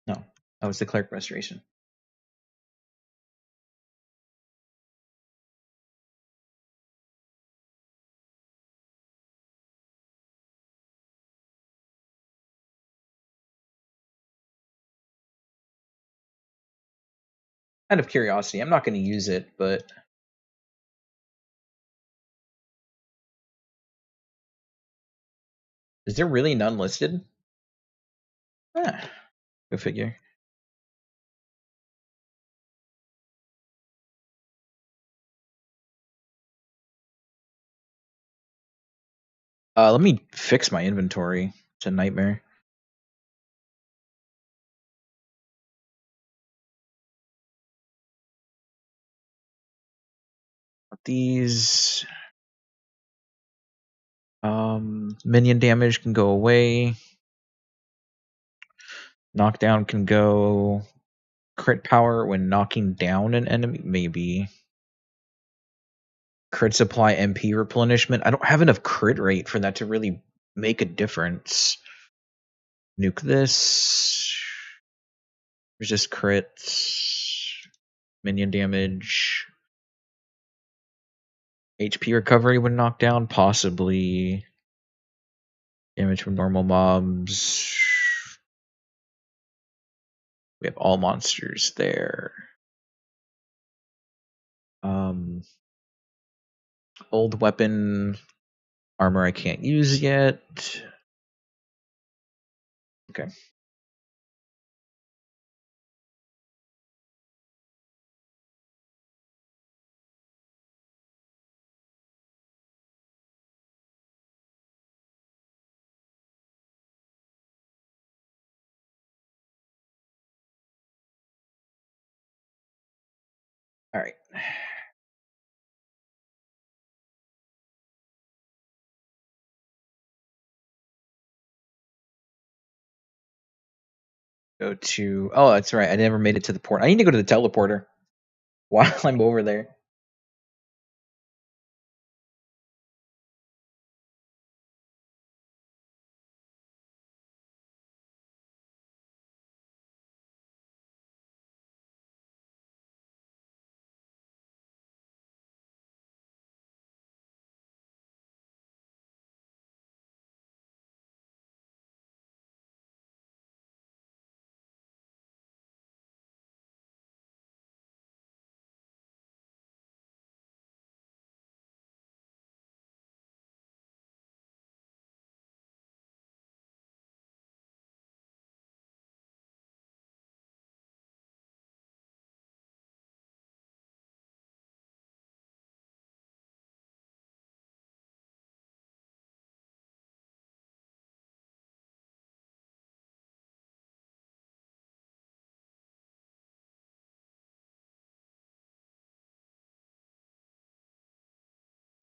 No. Oh, it's the Cleric Restoration. Out of curiosity, I'm not going to use it, but... Is there really none listed? Ah, go figure. Let me fix my inventory. It's a nightmare. These... minion damage can go away. Knockdown can go. Crit power when knocking down an enemy, maybe. Crit supply MP replenishment. I don't have enough crit rate for that to really make a difference. Nuke this. Resist crits. Minion damage. HP recovery when knocked down, possibly. Damage from normal mobs. We have all monsters there. Old weapon armor I can't use yet. Okay. All right. Go to... Oh, that's right. I never made it to the port. I need to go to the teleporter while I'm over there.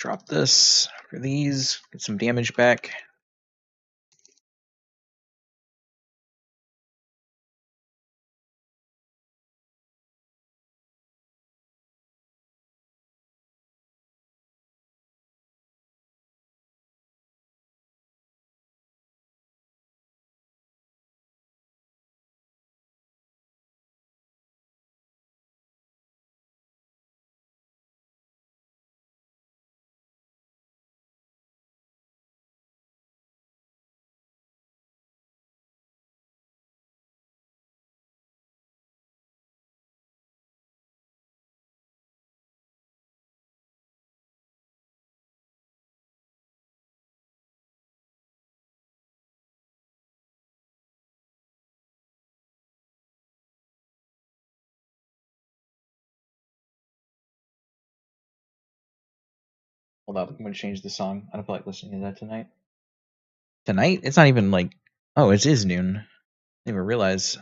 Drop this for these. Get some damage back. Hold up, I'm gonna change the song. I don't feel like listening to that tonight. Tonight? It's not even like. Oh, it is noon. I didn't even realize.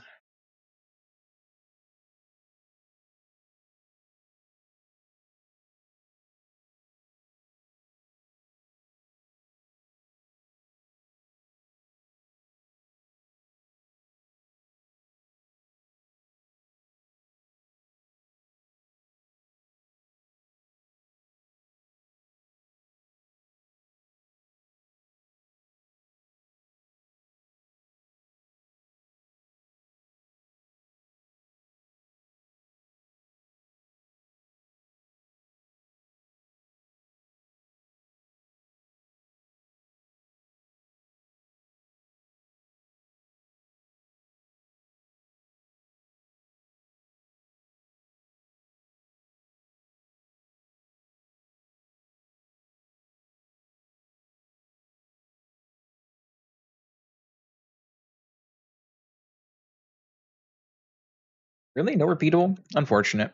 Really? No repeatable? Unfortunate.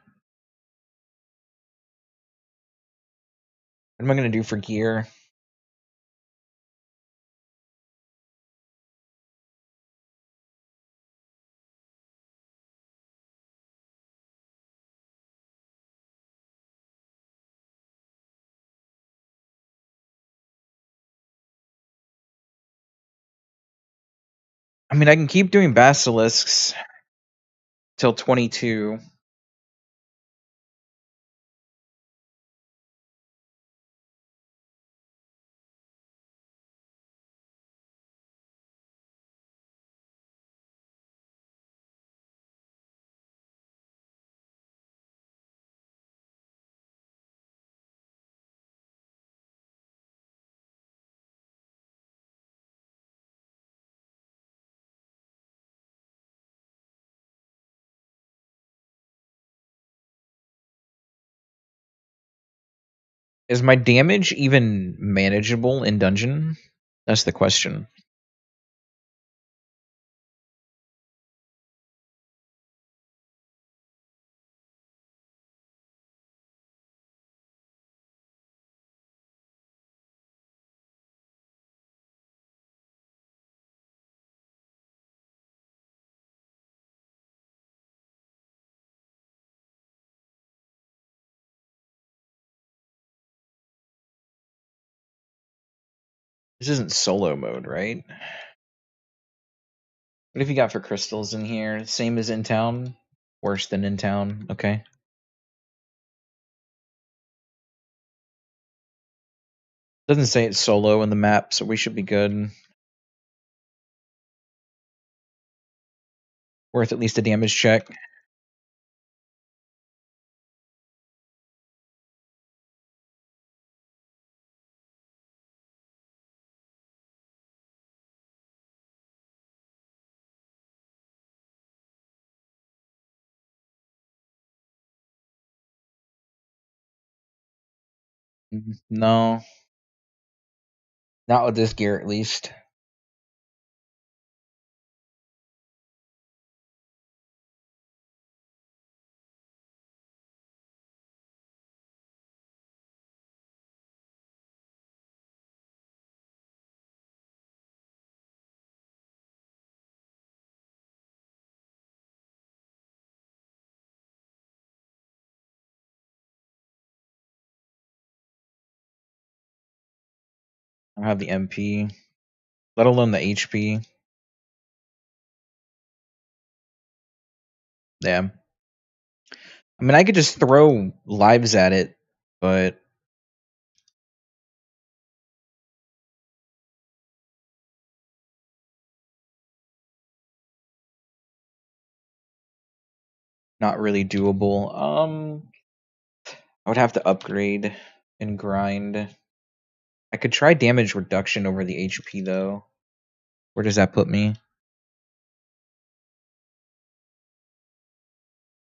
What am I gonna do for gear? I mean, I can keep doing basilisks till 22. Is my damage even manageable in dungeon? That's the question. This isn't solo mode, right? What have you got for crystals in here? Same as in town? Worse than in town? Okay. Doesn't say it's solo in the map, so we should be good. Worth at least a damage check. No. Not with this gear, at least. I don't have the MP, let alone the HP. Yeah. I mean, I could just throw lives at it, but not really doable. I would have to upgrade and grind. I could try damage reduction over the HP though. Where does that put me?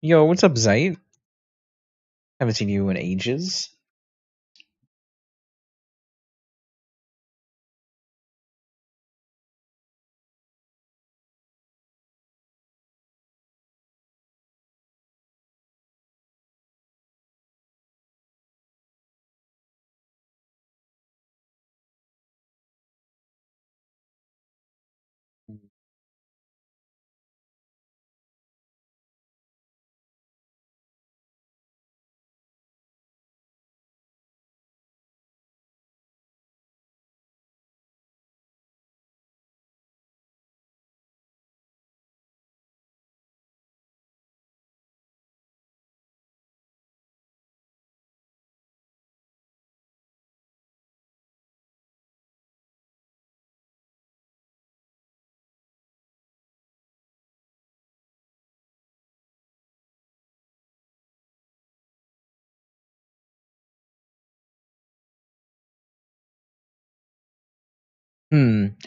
Yo, what's up, Zeit? Haven't seen you in ages.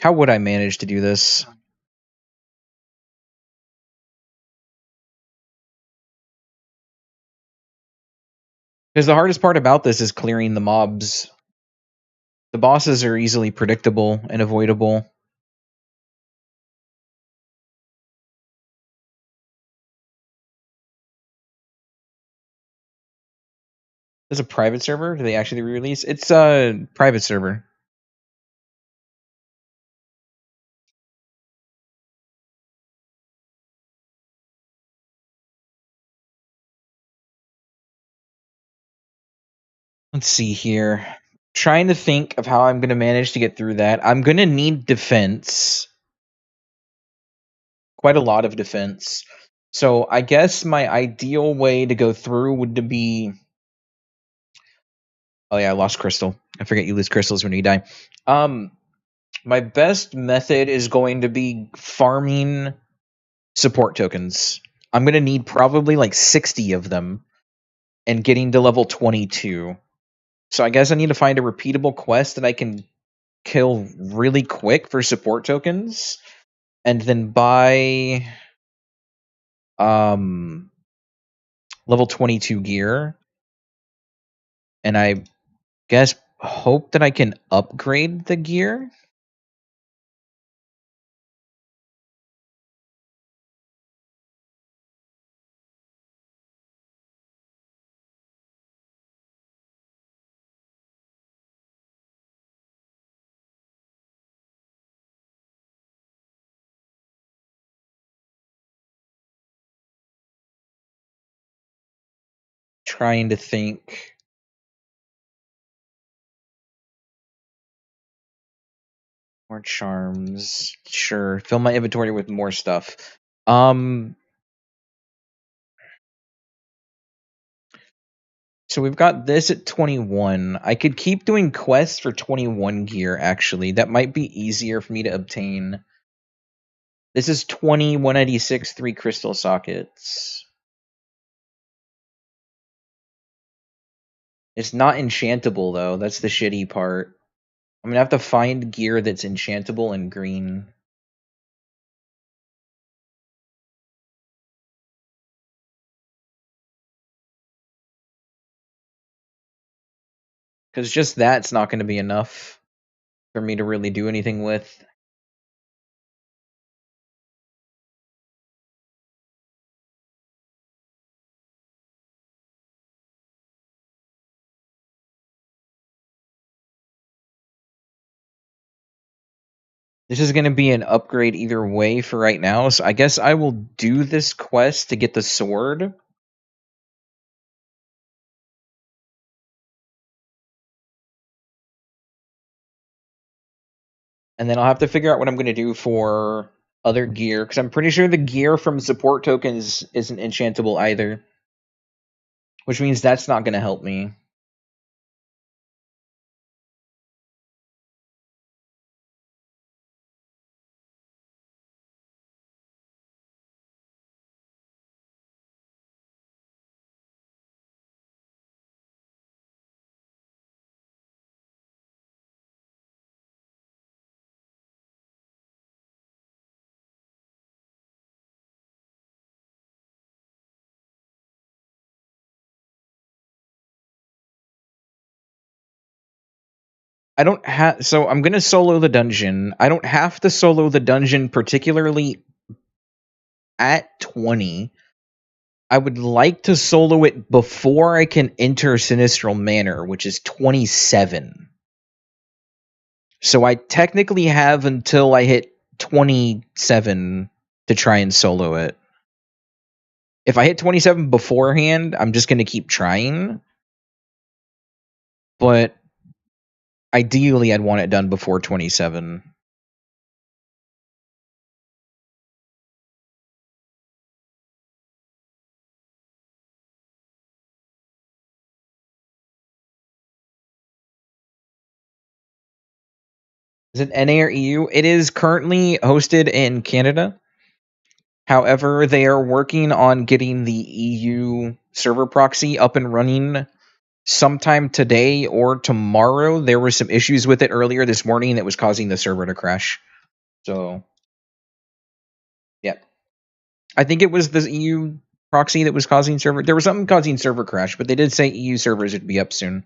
How would I manage to do this? Because the hardest part about this is clearing the mobs. The bosses are easily predictable and avoidable. There's a private server? Do they actually re-release? It's a private server. Let's see here. Trying to think of how I'm going to manage to get through that. I'm going to need defense. Quite a lot of defense. So I guess my ideal way to go through would be... Oh yeah, I lost crystal. I forget you lose crystals when you die. My best method is going to be farming support tokens. I'm going to need probably like 60 of them and getting to level 22. So I guess I need to find a repeatable quest that I can kill really quick for support tokens and then buy level 22 gear, and I guess hope that I can upgrade the gear. Trying to think. More charms. Sure. Fill my inventory with more stuff. So we've got this at 21. I could keep doing quests for 21 gear, actually. That might be easier for me to obtain. This is 20, 196, 3 crystal sockets. It's not enchantable, though. That's the shitty part. I'm gonna have to find gear that's enchantable and green. Because just that's not going to be enough for me to really do anything with. This is going to be an upgrade either way for right now, so I guess I will do this quest to get the sword. And then I'll have to figure out what I'm going to do for other gear, because I'm pretty sure the gear from support tokens isn't enchantable either, which means that's not going to help me. I don't have, so I'm going to solo the dungeon. I don't have to solo the dungeon particularly at 20. I would like to solo it before I can enter Sinistral Manor, which is 27. So I technically have until I hit 27 to try and solo it. If I hit 27 beforehand, I'm just going to keep trying. But ideally, I'd want it done before 27. Is it NA or EU? It is currently hosted in Canada. However, they are working on getting the EU server proxy up and running sometime today or tomorrow. There were some issues with it earlier this morning that was causing the server to crash. So, yeah. I think it was the EU proxy that was causing server. There was something causing server crash, but they did say EU servers would be up soon.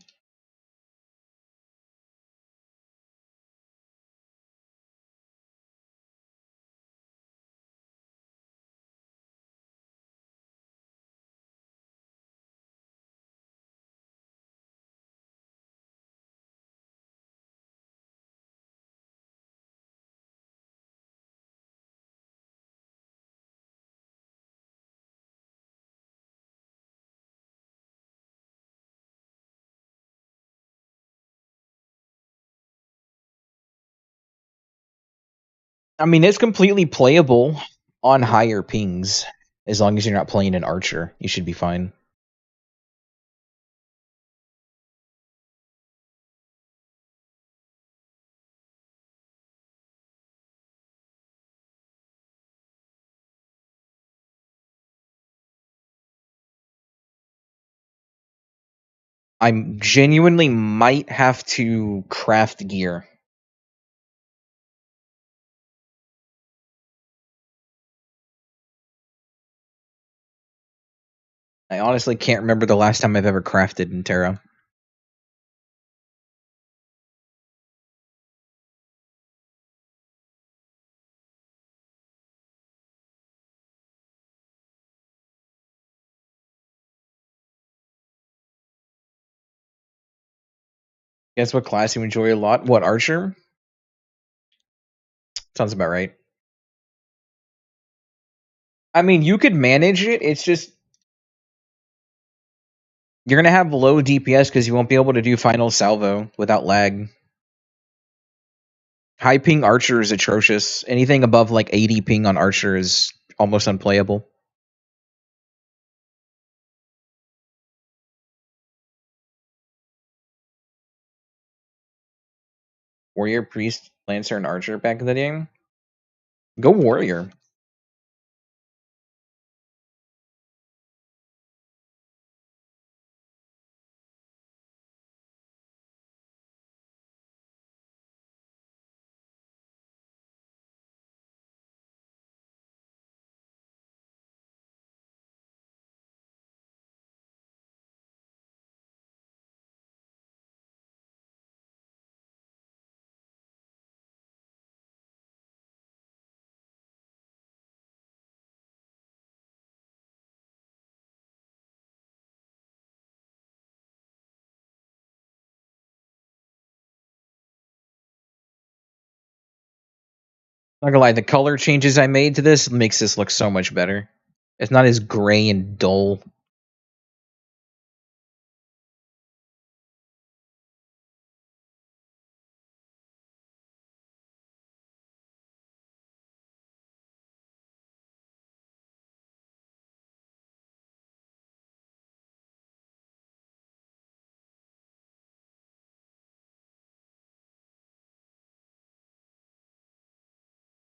I mean, it's completely playable on higher pings. As long as you're not playing an archer, you should be fine. I genuinely might have to craft gear. I honestly can't remember the last time I've ever crafted in Terra. Guess what class you enjoy a lot? What, archer? Sounds about right. I mean, you could manage it. It's just you're gonna have low DPS because you won't be able to do final salvo without lag. High ping archer is atrocious. Anything above like 80 ping on archer is almost unplayable. Warrior, priest, lancer, and archer back in the game. Go warrior. Not gonna lie, the color changes I made to this makes this look so much better. It's not as gray and dull.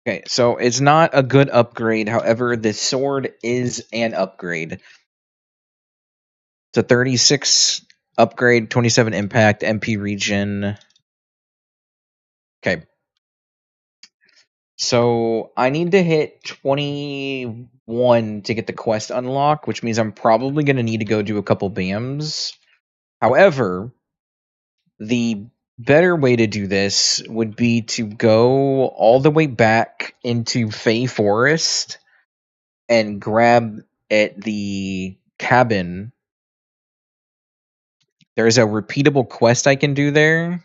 Okay, so it's not a good upgrade. However, the sword is an upgrade. It's a 36 upgrade, 27 impact, MP regen. Okay. So I need to hit 21 to get the quest unlock, which means I'm probably going to need to go do a couple BAMs. However, the better way to do this would be to go all the way back into Fey Forest and grab at the cabin. There's a repeatable quest I can do there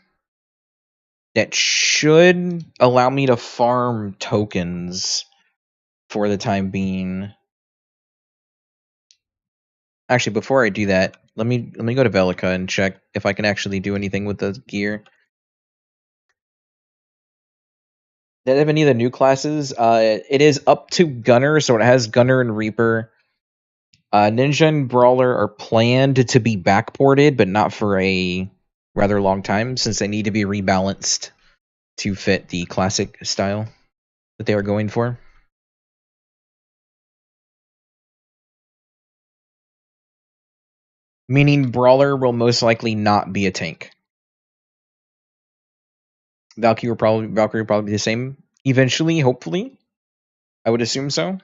that should allow me to farm tokens for the time being. Actually, before I do that, let me go to Velica and check if I can actually do anything with the gear. Did it have any of the new classes? It is up to Gunner, so it has Gunner and Reaper. Ninja and Brawler are planned to be backported, but not for a rather long time, since they need to be rebalanced to fit the classic style that they are going for. Meaning Brawler will most likely not be a tank. Valkyrie will probably be the same eventually, hopefully. I would assume so.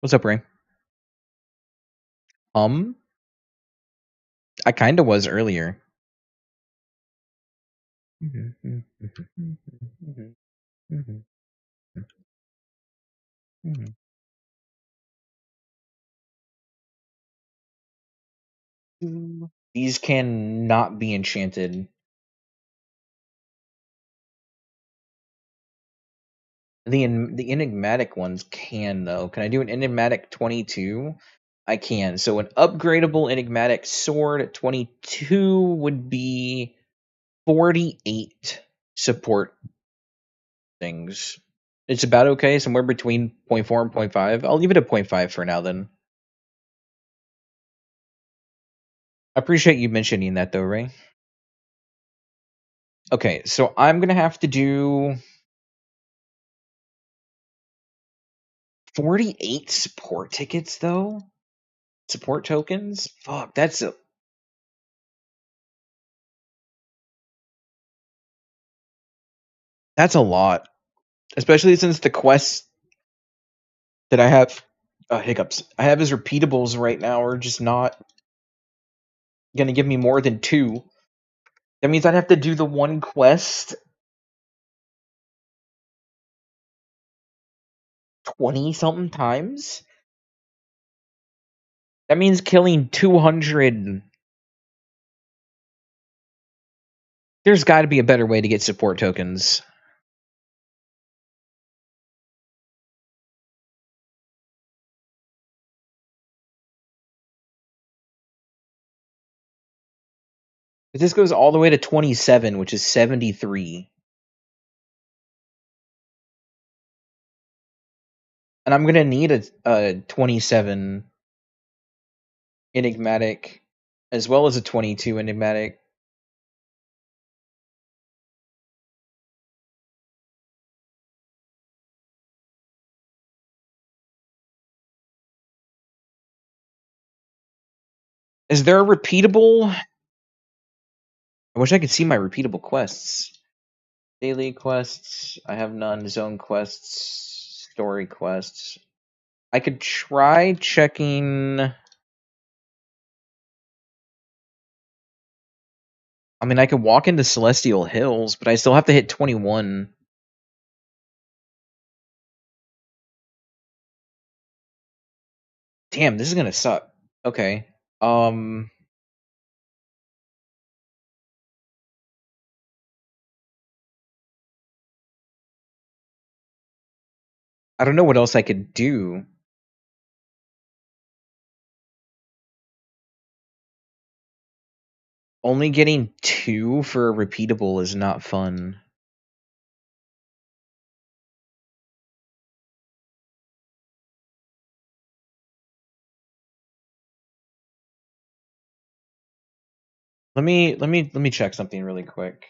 What's up, Ray? I kind of was earlier. These cannot be enchanted. The enigmatic ones can, though. Can I do an enigmatic 22? I can. So an upgradable enigmatic sword at 22 would be 48 support things. It's about okay, somewhere between 0.4 and 0.5. I'll leave it at 0.5 for now, then. I appreciate you mentioning that, though, Ray. Okay, so I'm going to have to do 48 support tickets, though? Support tokens? Fuck, that's a lot. Especially since the quests that I have hiccups. I have as repeatables right now are just not gonna give me more than 2. That means I'd have to do the one quest 20 something times. That means killing 200. There's got to be a better way to get support tokens. But this goes all the way to 27, which is 73. And I'm gonna need a 27 enigmatic as well as a 22 enigmatic. Is there a repeatable? I wish I could see my repeatable quests. Daily quests, I have none. Zone quests, story quests. I could try checking. I mean, I could walk into Celestial Hills, but I still have to hit 21. Damn, this is gonna suck. Okay. I don't know what else I could do. Only getting 2 for a repeatable is not fun. Let me check something really quick.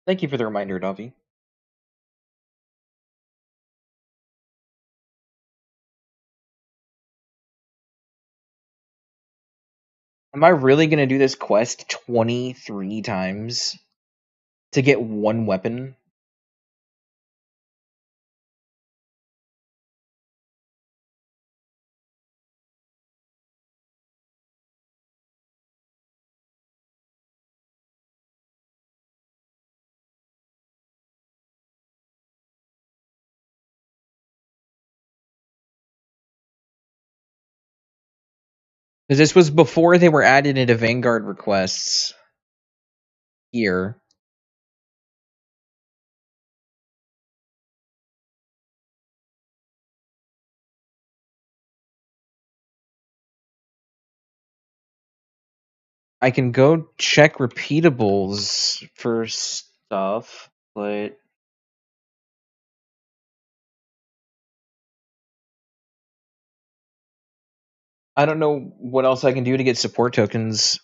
Thank you for the reminder, Davi. Am I really gonna do this quest 23 times to get one weapon? Because this was before they were added into Vanguard requests here. I can go check repeatables for stuff, but I don't know what else I can do to get support tokens.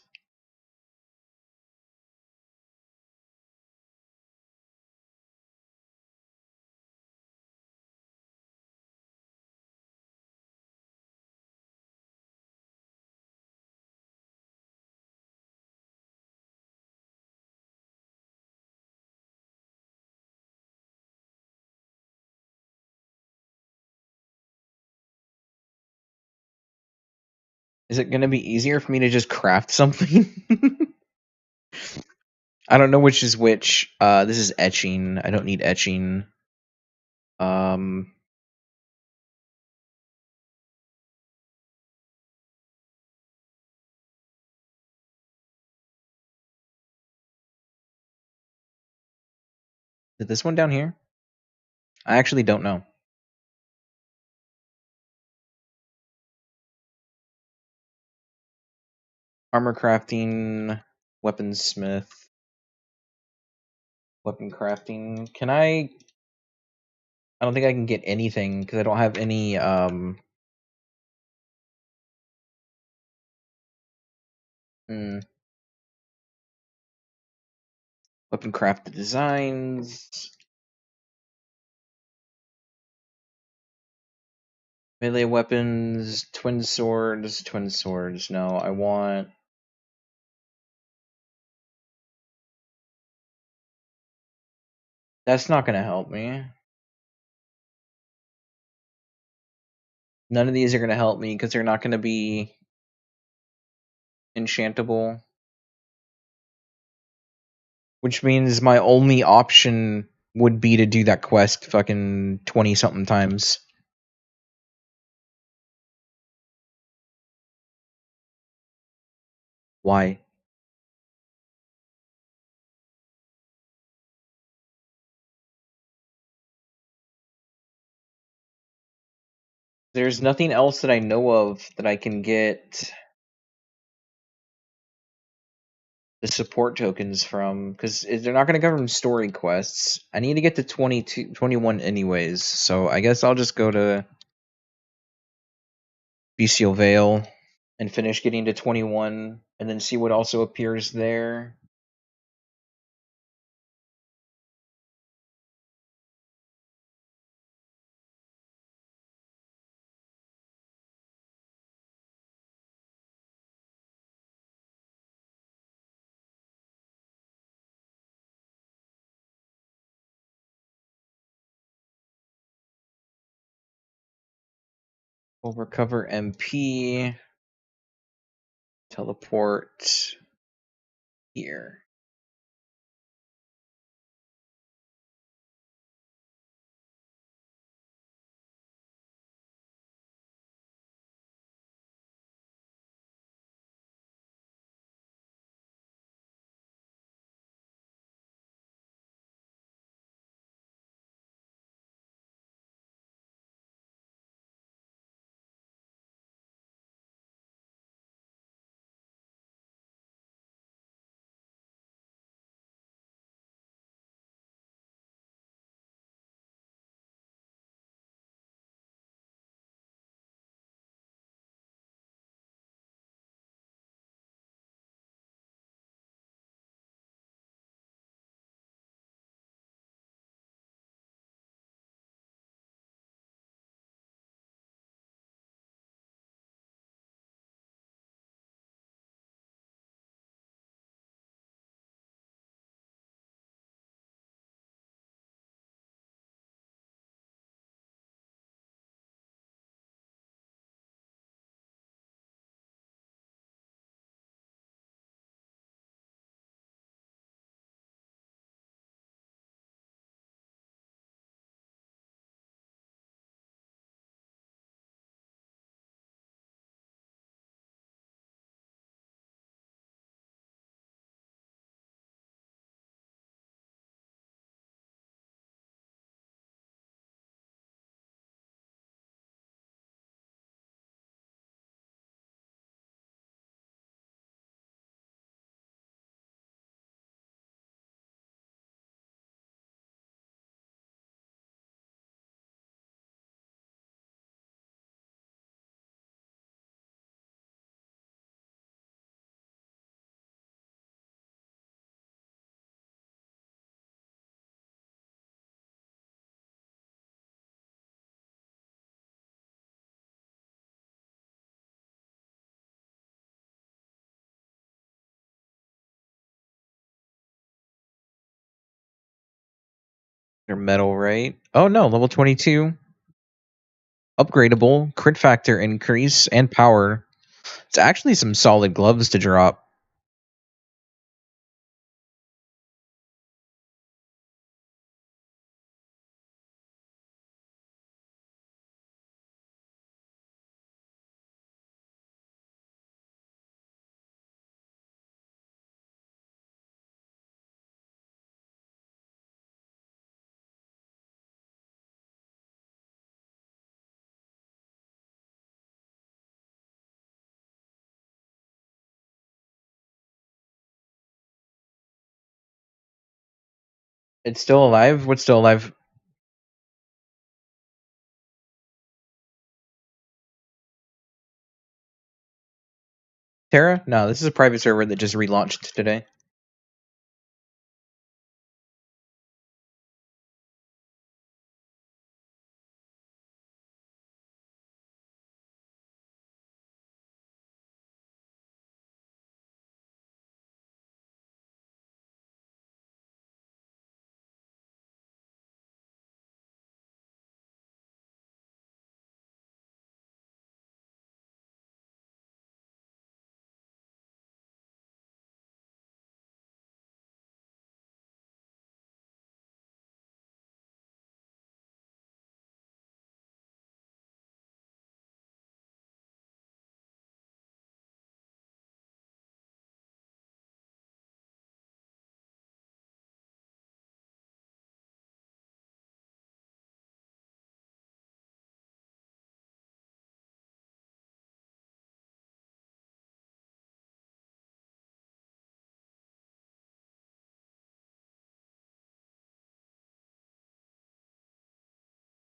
Is it going to be easier for me to just craft something? I don't know which is which. This is etching. I don't need etching. Um, is it this one down here? I actually don't know. Armor crafting, weaponsmith, weapon crafting. Can I? I don't think I can get anything because I don't have any. Hmm, weapon crafted designs. Melee weapons, twin swords, twin swords. No, I want. That's not going to help me. None of these are going to help me because they're not going to be enchantable. Which means my only option would be to do that quest fucking 20 something times. Why? There's nothing else that I know of that I can get the support tokens from because they're not going to govern story quests. I need to get to 22, 21 anyways, so I guess I'll just go to Bestial Vale and finish getting to 21 and then see what also appears there. We'll recover MP, teleport here. They're metal, right? Oh no, level 22. Upgradable, crit factor increase, and power. It's actually some solid gloves to drop. It's still alive? What's still alive? Terra? No, this is a private server that just relaunched today.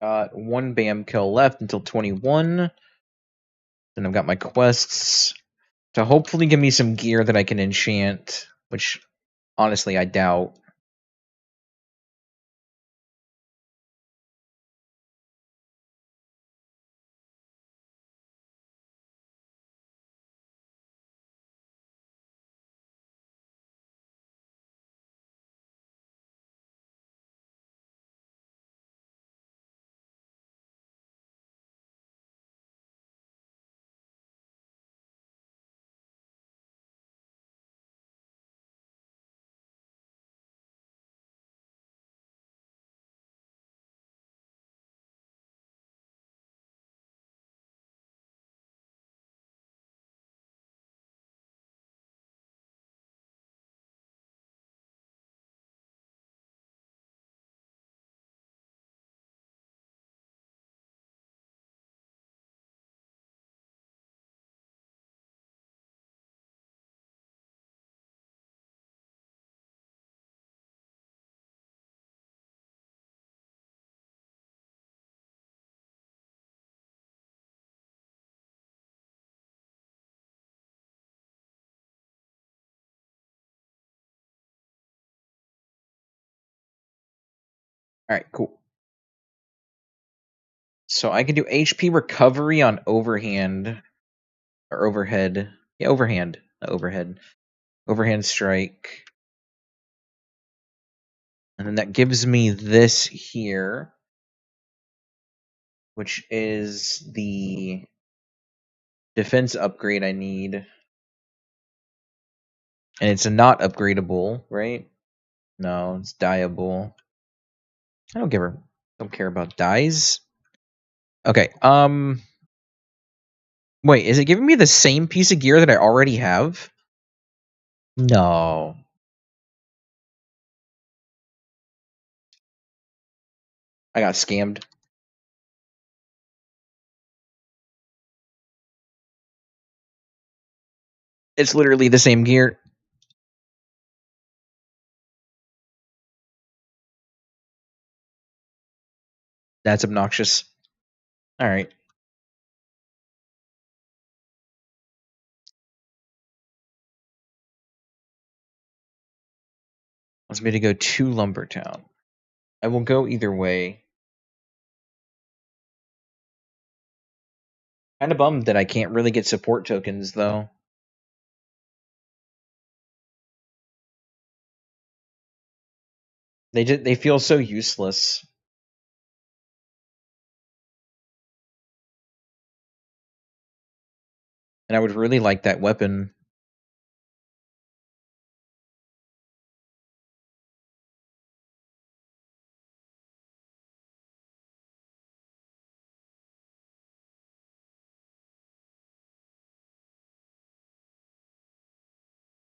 Got one BAM kill left until 21. Then I've got my quests to hopefully give me some gear that I can enchant, which honestly I doubt. Alright, cool. So I can do HP recovery on overhand or overhead. Yeah, overhand, not overhead. Overhand strike. And then that gives me this here, which is the defense upgrade I need. And it's a not upgradable, right? No, it's dyeable. I don't care about dyes. Okay, wait, is it giving me the same piece of gear that I already have? No. I got scammed. It's literally the same gear. That's obnoxious. Alright. Wants me to go to Lumbertown. I will go either way. Kinda bummed that I can't really get support tokens, though. They feel so useless. And I would really like that weapon.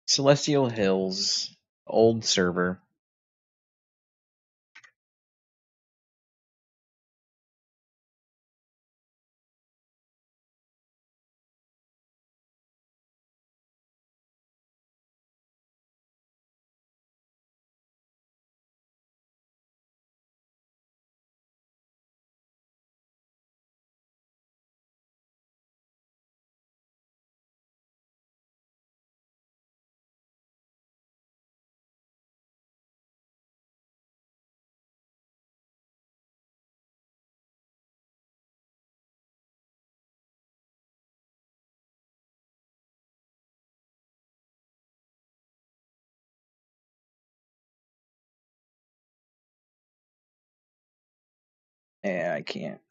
Celestial Hills, old server. Yeah, I can't.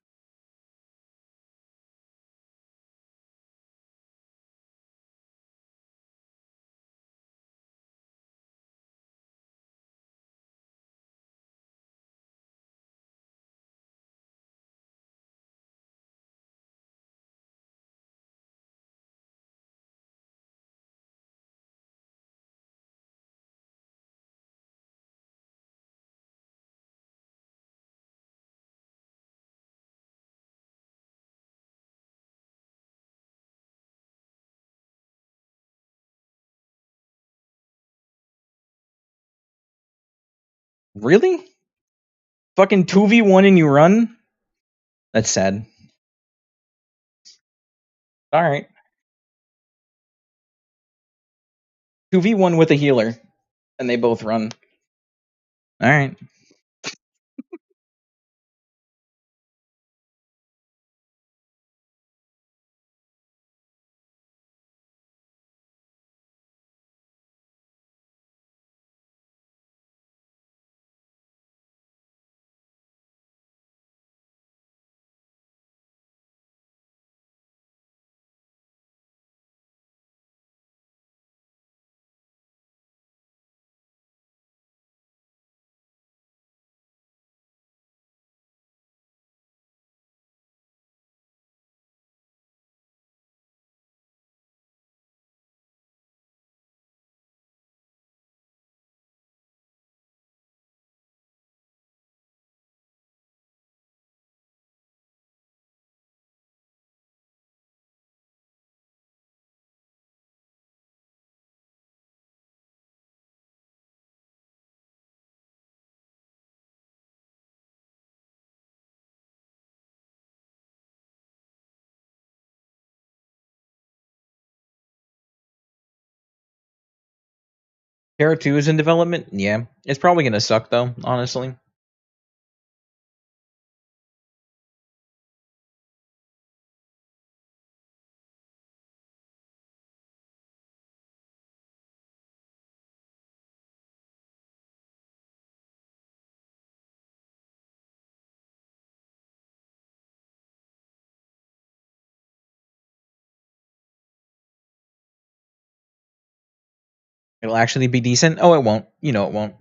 Really? Fucking 2v1 and you run? That's sad. Alright. 2v1 with a healer. And they both run. Alright. Terra 2 is in development? Yeah. It's probably gonna suck though, honestly. It'll actually be decent. Oh, it won't. You know it won't.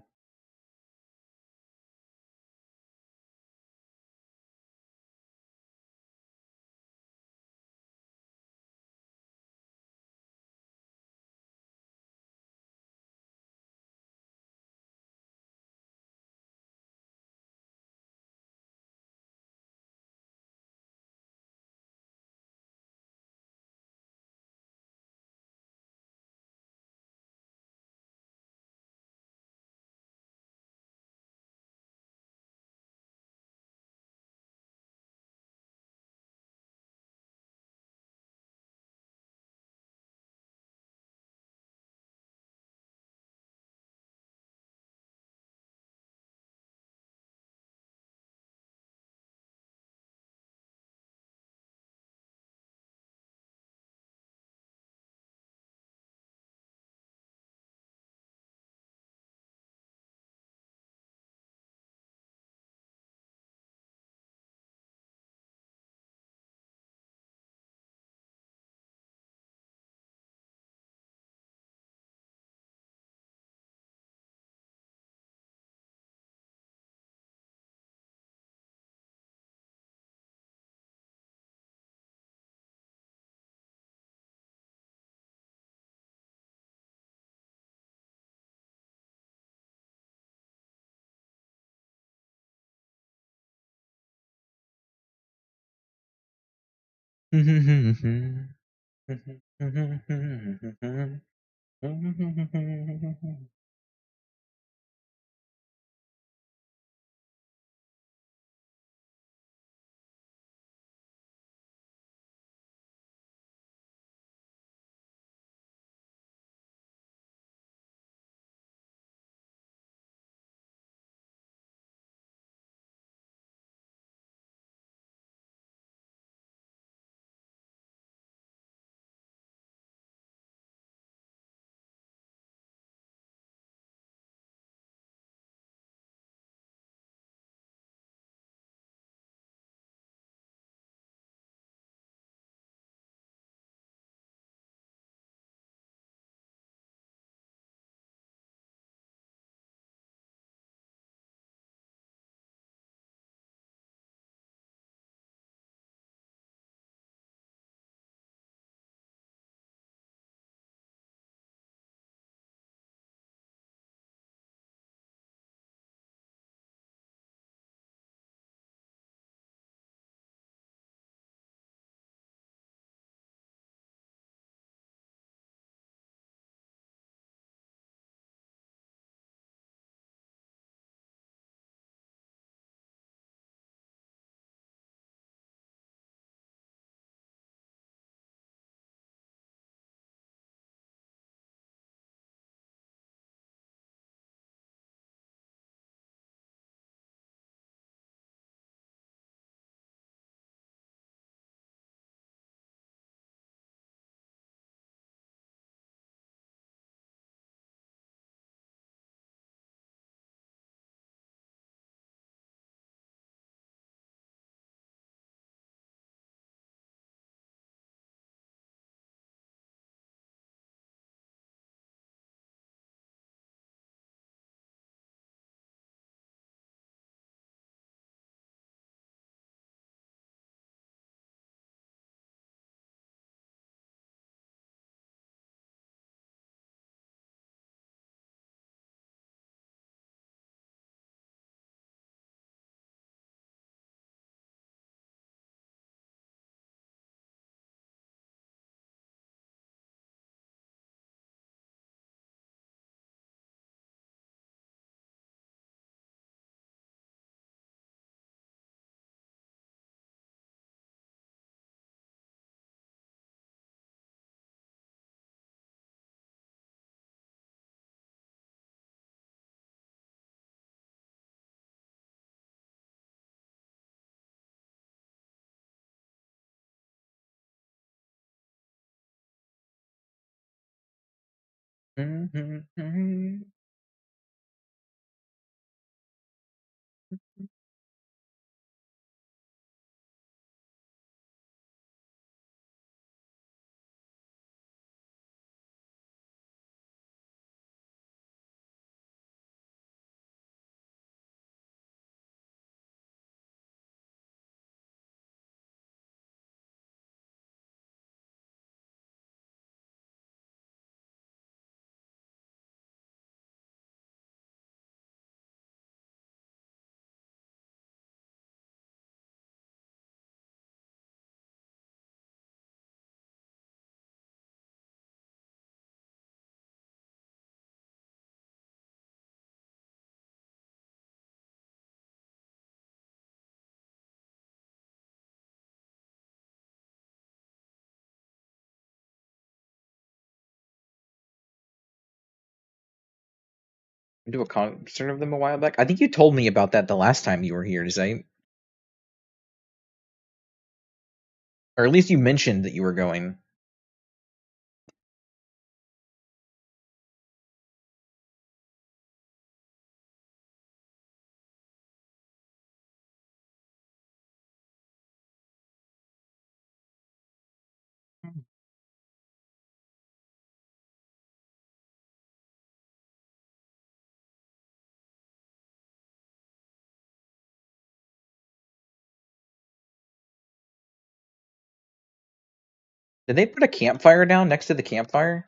Into a concert of them a while back. I think you told me about that the last time you were here, Zay. Or at least you mentioned that you were going. Did they put a campfire down next to the campfire?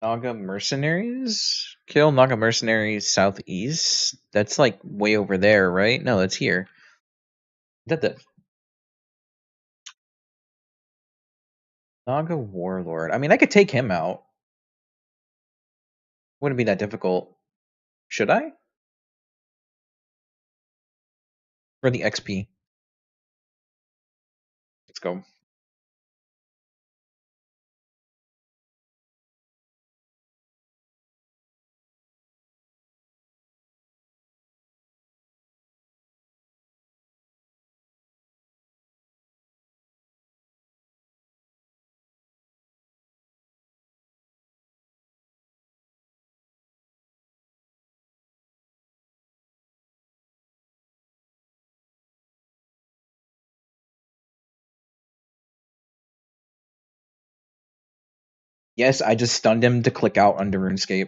Naga mercenaries? Kill Naga mercenaries southeast? That's like way over there, right? No, that's here. Is that the Naga warlord? I mean, I could take him out. Wouldn't be that difficult. Should I? For the XP. Let's go. Yes, I just stunned him to click out under RuneScape.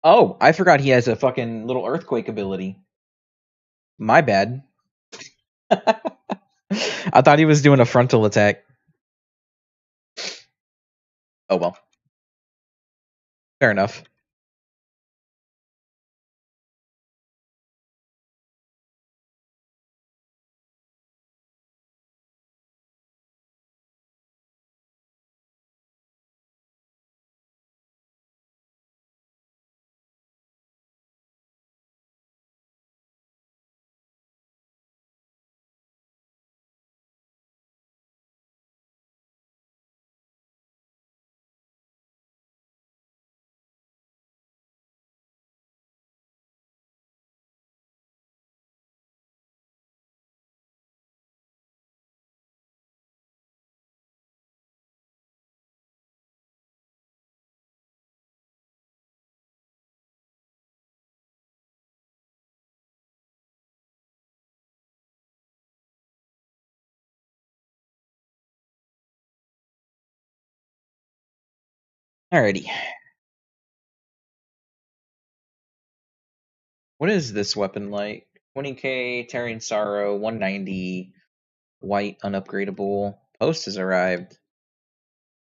Oh, I forgot he has a fucking little earthquake ability. My bad. I thought he was doing a frontal attack. Oh well. Fair enough. Alrighty. What is this weapon like? 20k, Tearing Sorrow, 190, white, unupgradable. Post has arrived.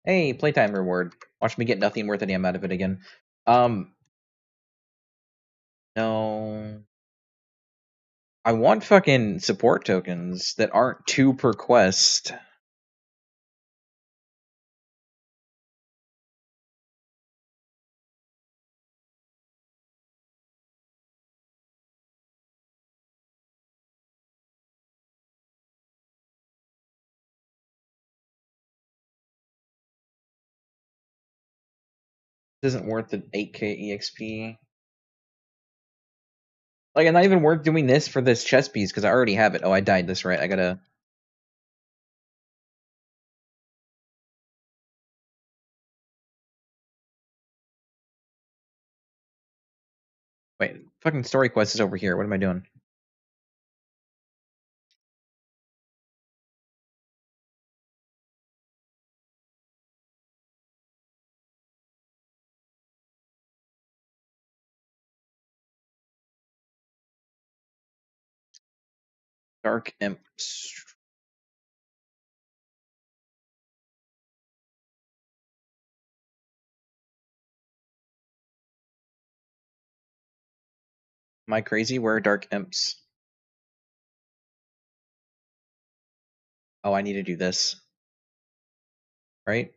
Hey, playtime reward. Watch me get nothing worth a damn out of it again. No. I want fucking support tokens that aren't 2 per quest. This isn't worth the 8k EXP. Like, it's not even worth doing this for this chess piece because I already have it. Oh, I died this right. I gotta. Wait, fucking story quest is over here. What am I doing? Dark Imps. Am I crazy? Where are Dark Imps? Oh, I need to do this. Right?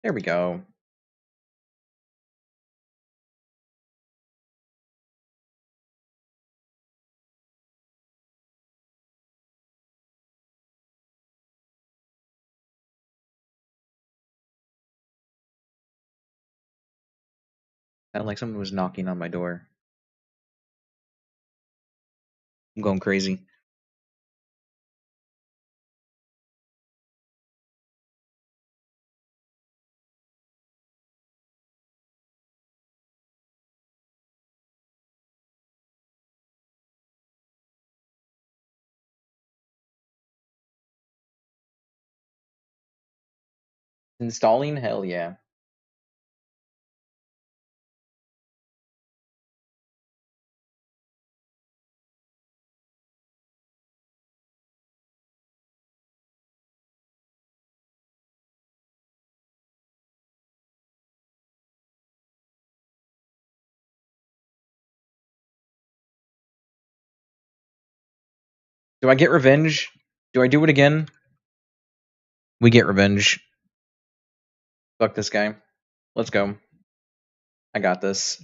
There we go. Sounded like someone was knocking on my door. I'm going crazy. Installing? Hell yeah. Do I get revenge? Do I do it again? We get revenge. Fuck this guy. Let's go. I got this.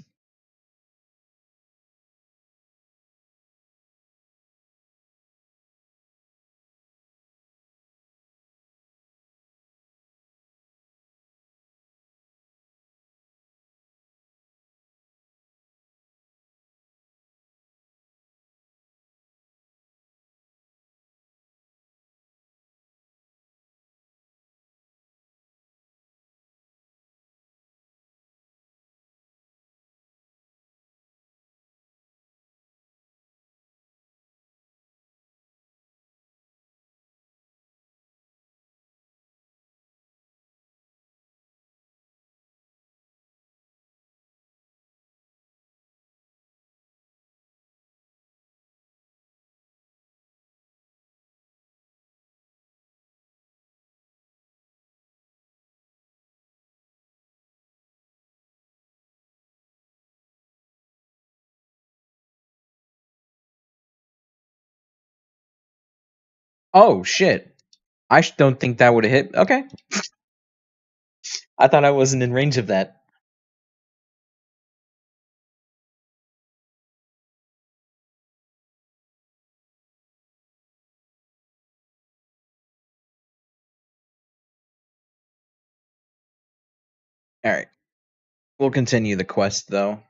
Oh, shit. I don't think that would have hit. Okay. I thought I wasn't in range of that. Alright. We'll continue the quest, though.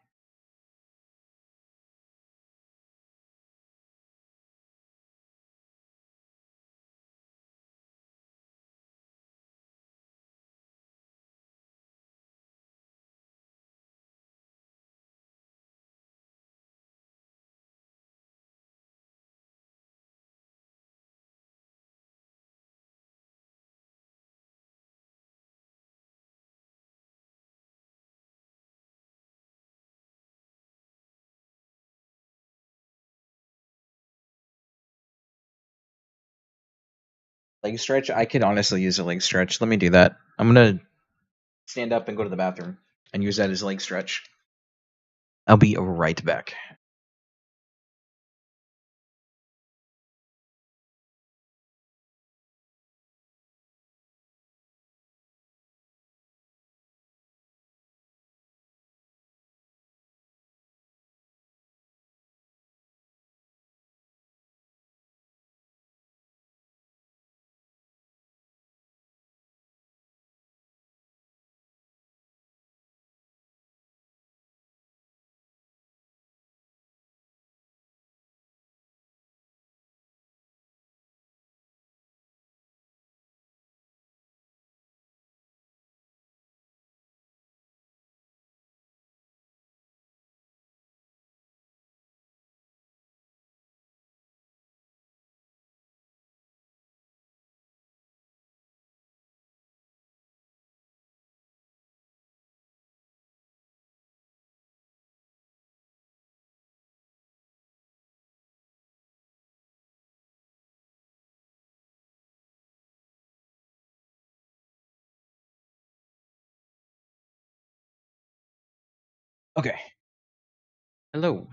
Leg stretch? I could honestly use a leg stretch. Let me do that. I'm gonna stand up and go to the bathroom and use that as a leg stretch. I'll be right back. Okay. Hello.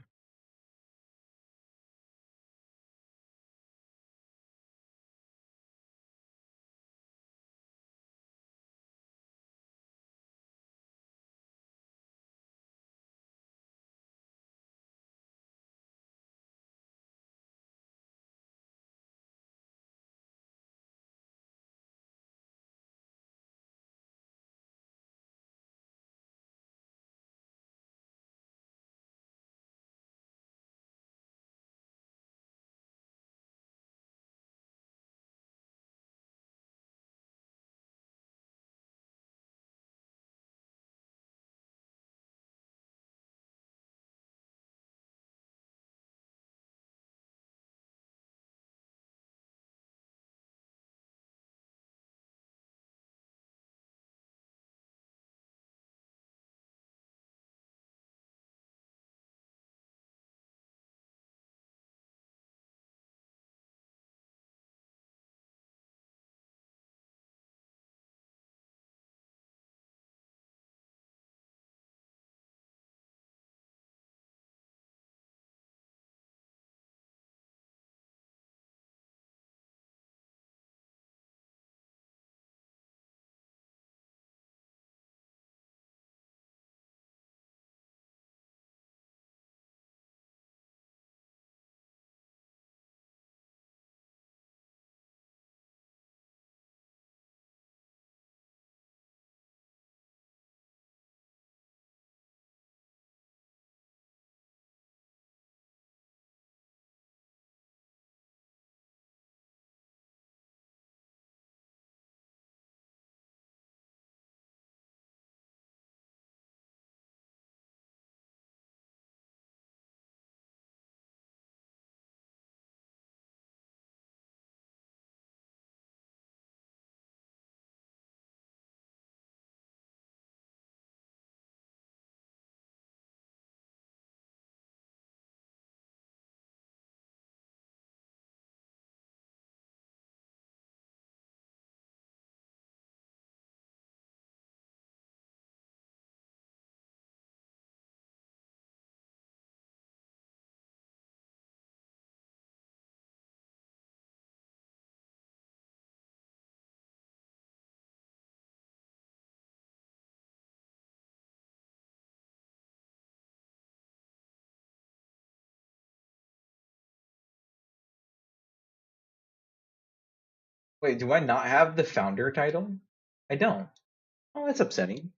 Wait, do I not have the founder title? I don't. Oh, that's upsetting.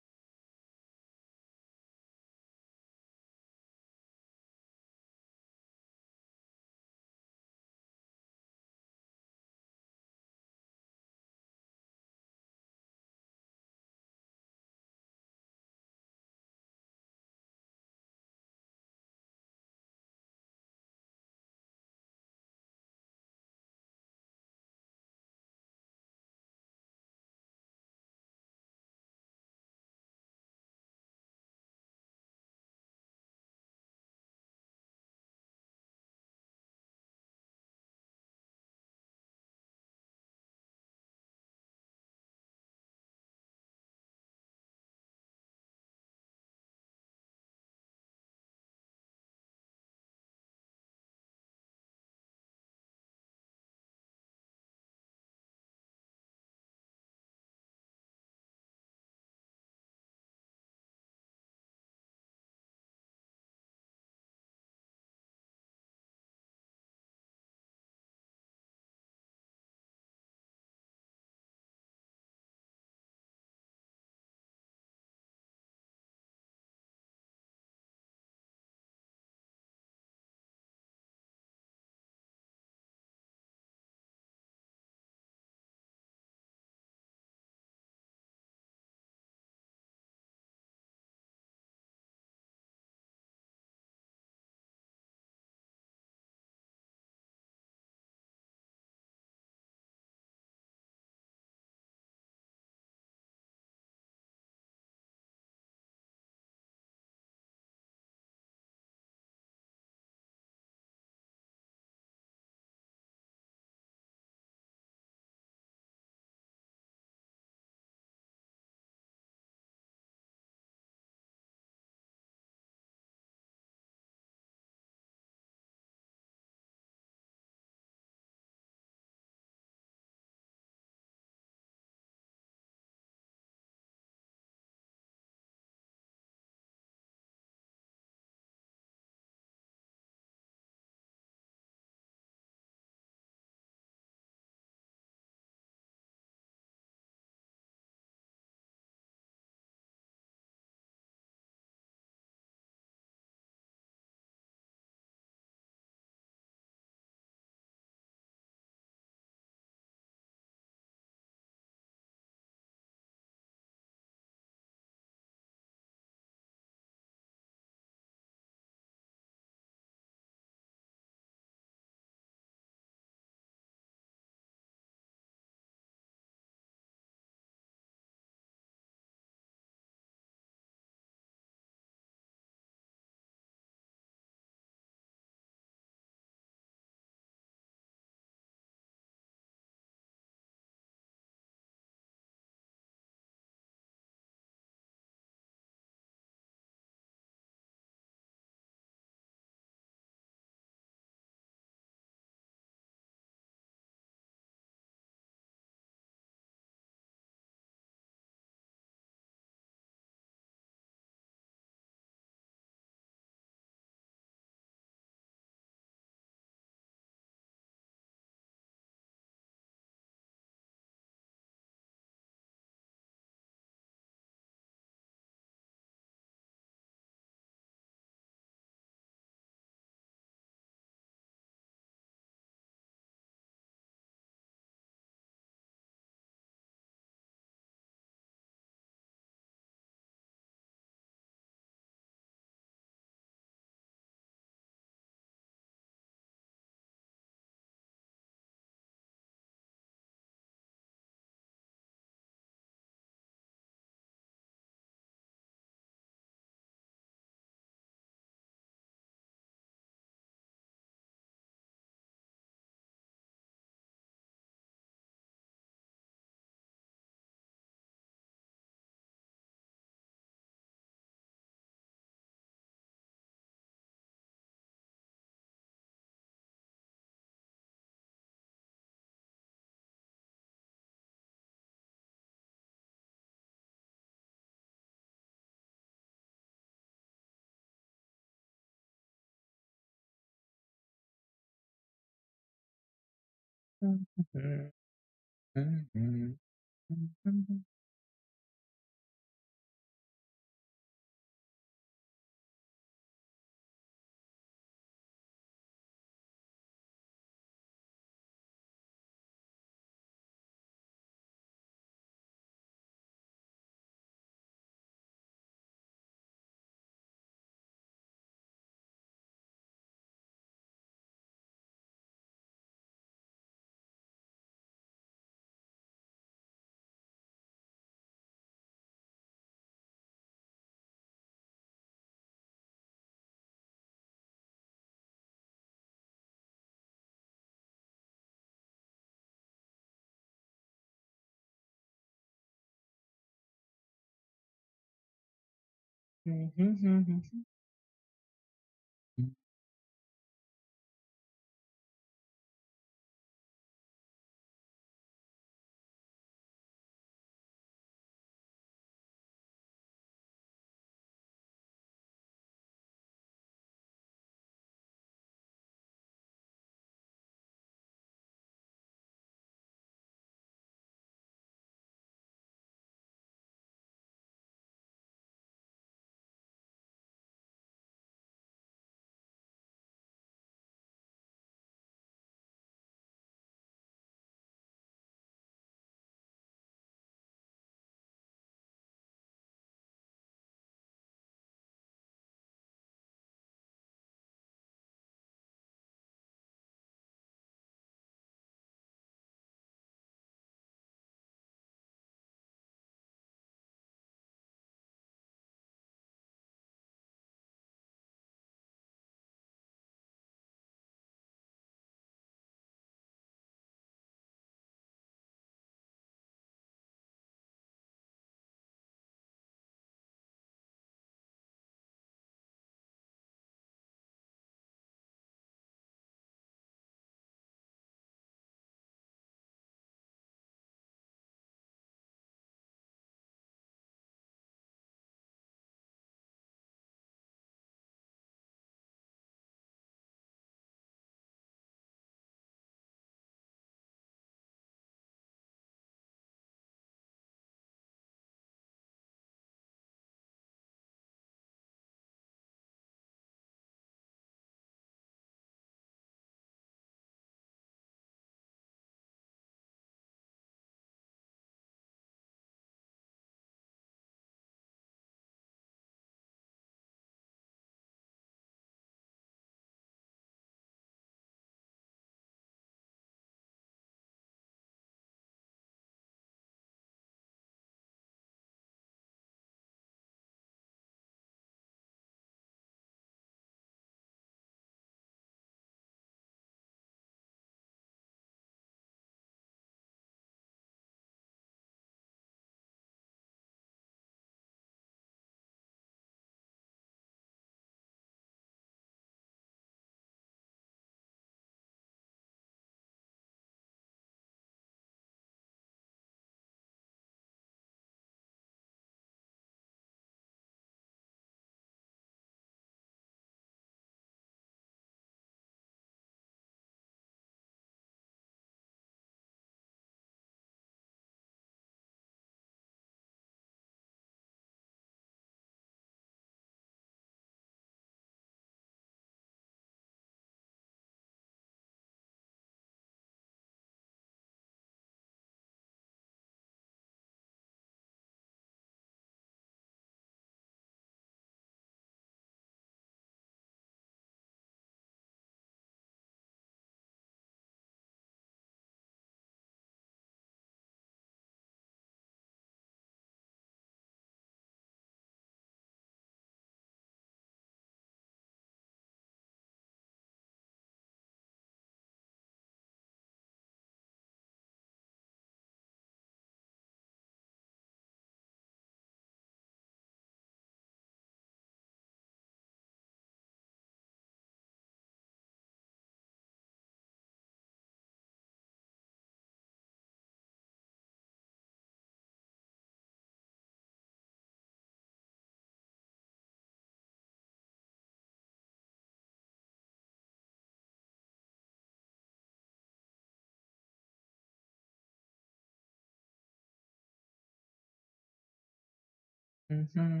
Mm-hmm.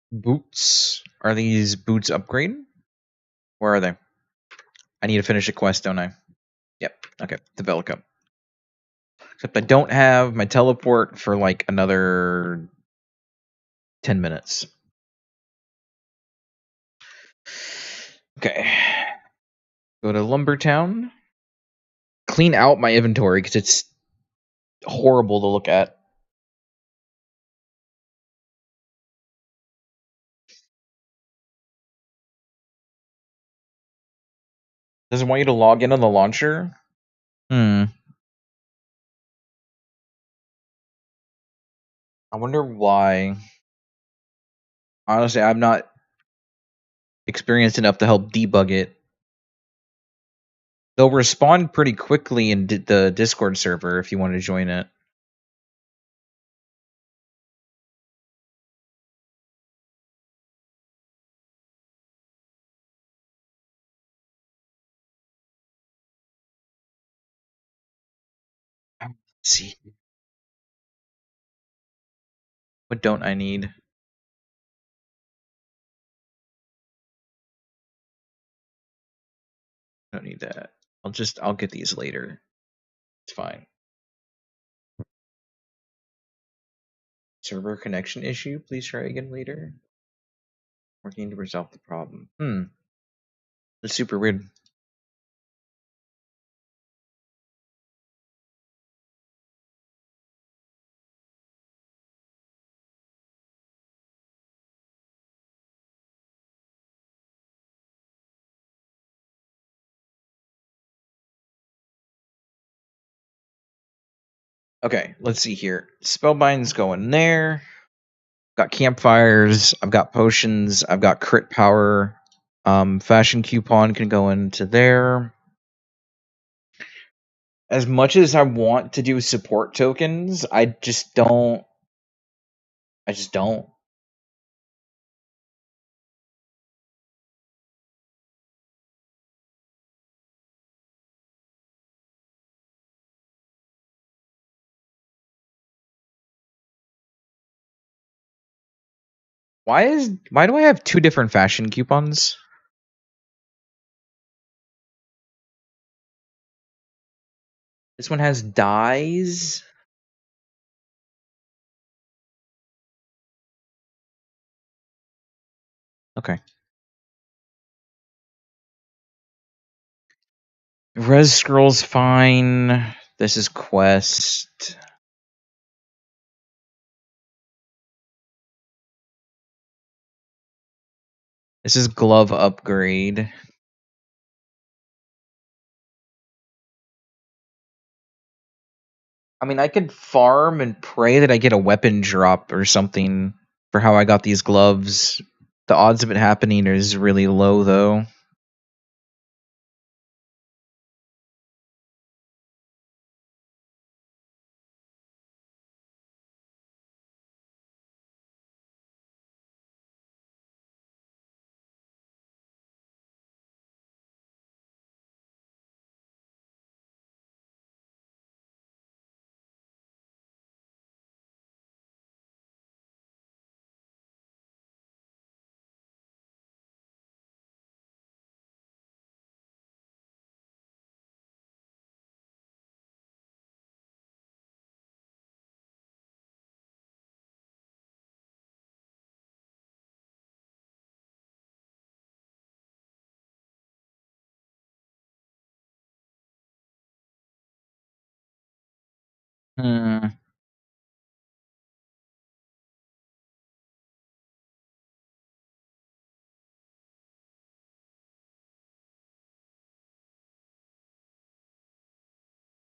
Boots. Are these boots upgrade? Where are they? I need to finish a quest, don't I? Yep. Okay. Develop up. Except I don't have my teleport for like another 10 minutes. Okay. Go to Lumbertown. Clean out my inventory because it's horrible to look at. Doesn't want you to log in on the launcher? Hmm. I wonder why. Honestly, I'm not experienced enough to help debug it. They'll respond pretty quickly in the Discord server if you want to join it. Let's see. What don't I need? I don't need that. I'll get these later. It's fine. Server connection issue. Please try again later. Working to resolve the problem. That's super weird. Okay, let's see here. Spellbind's going there. Got campfires. I've got potions. I've got crit power. Fashion coupon can go into there. As much as I want to do support tokens, I just don't. I just don't. Why do I have two different fashion coupons? This one has dyes. Okay. Res scroll's fine. This is quest. This is glove upgrade. I mean, I could farm and pray that I get a weapon drop or something for how I got these gloves. The odds of it happening is really low, though. Hmm.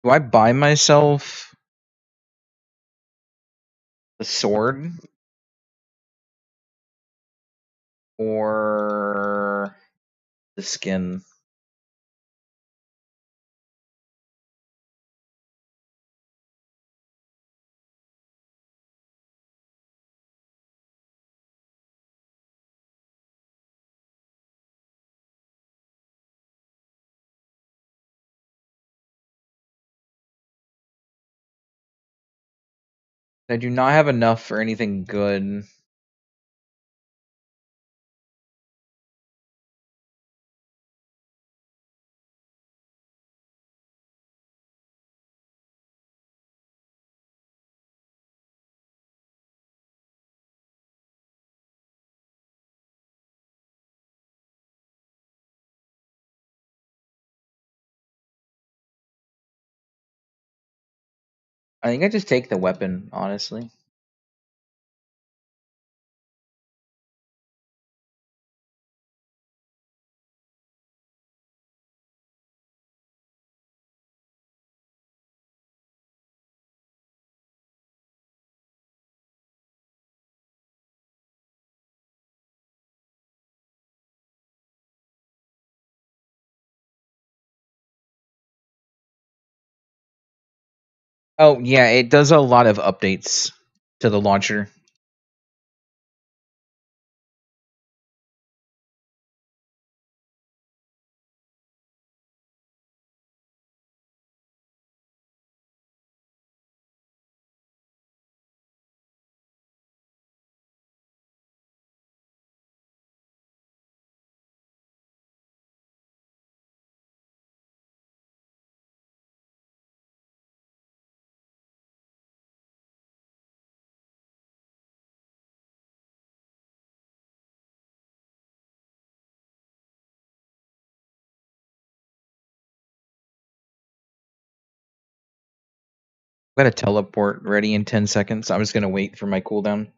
Do I buy myself the sword or the skin? I do not have enough for anything good. I think I just take the weapon, honestly. Oh, yeah, it does a lot of updates to the launcher. I've got a teleport ready in 10 seconds. I'm just going to wait for my cooldown.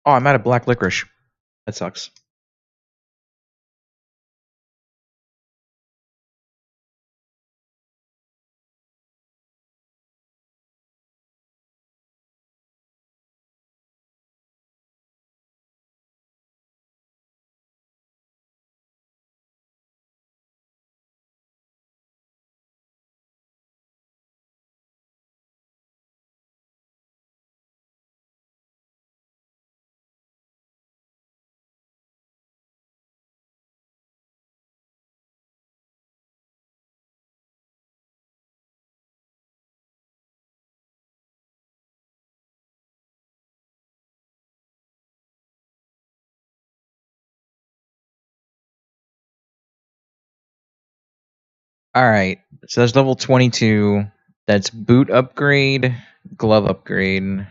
Oh, I'm out of black licorice. That sucks. Alright, so that's level 22. That's boot upgrade, glove upgrade.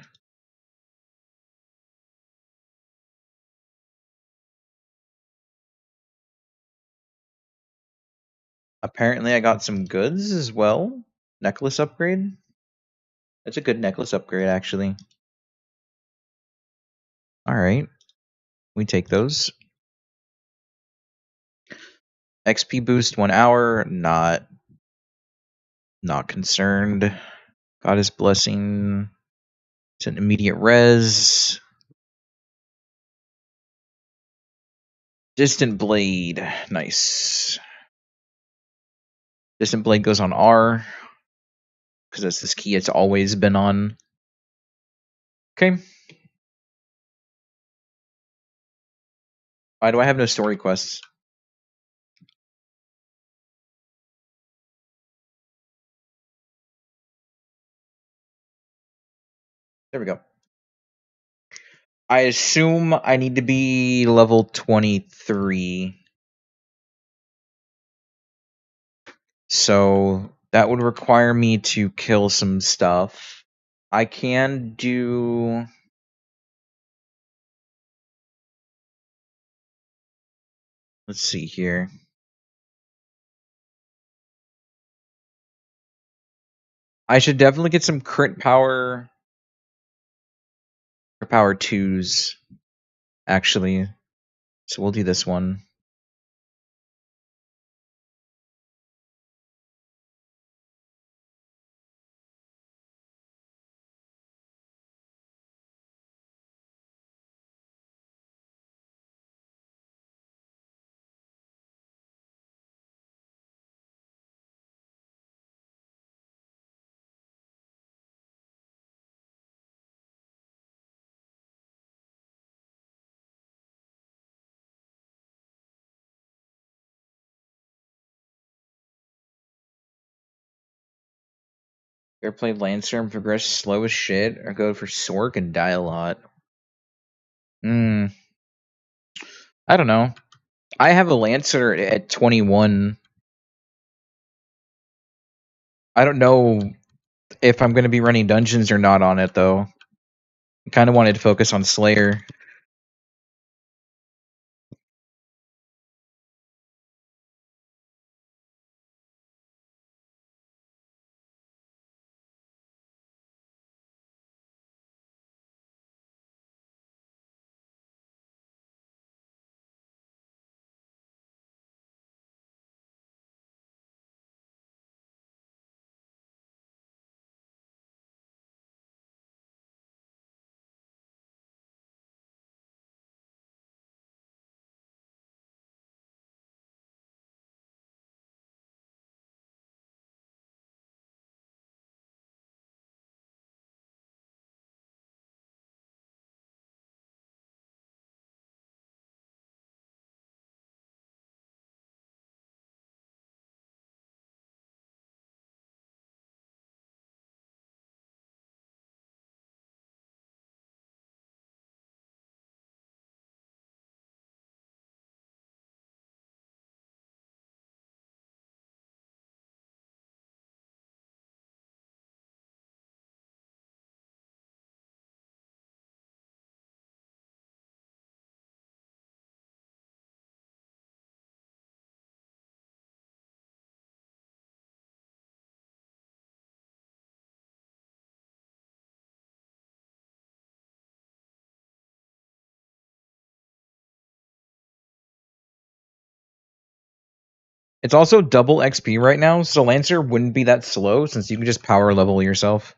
Apparently, I got some goods as well. Necklace upgrade. That's a good necklace upgrade, actually. Alright, we take those. XP boost 1 hour, not concerned. Goddess blessing. It's an immediate res. Distant blade, nice. Distant blade goes on R because that's this key it's always been on. Okay. Why do I have no story quests? There we go. I assume I need to be level 23. So that would require me to kill some stuff. I can do... Let's see here. I should definitely get some crit power 2s, actually. So we'll do this one. Ever play Lancer and progress slow as shit, or go for Sork and die a lot? I don't know. I have a Lancer at 21. I don't know if I'm going to be running dungeons or not on it, though. I kind of wanted to focus on Slayer. It's also double XP right now, so Lancer wouldn't be that slow since you can just power level yourself.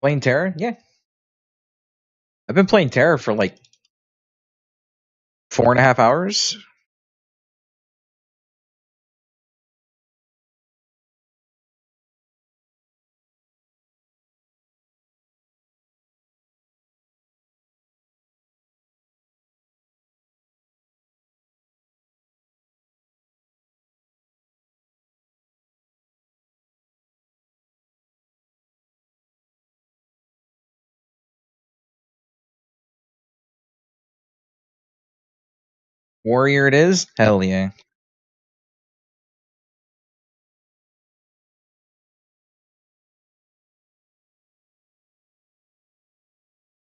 Playing Terra? Yeah. I've been playing Terra for like 4.5 hours. Warrior it is? Hell yeah.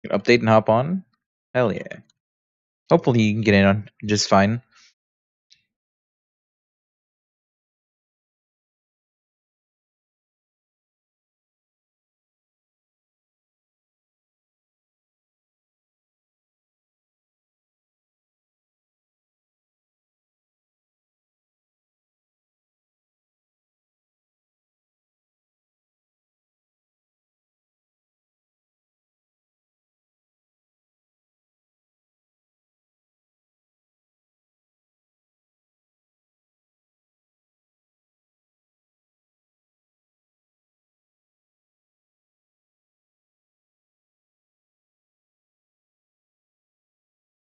Update and hop on. Hell yeah. Hopefully you can get in on just fine.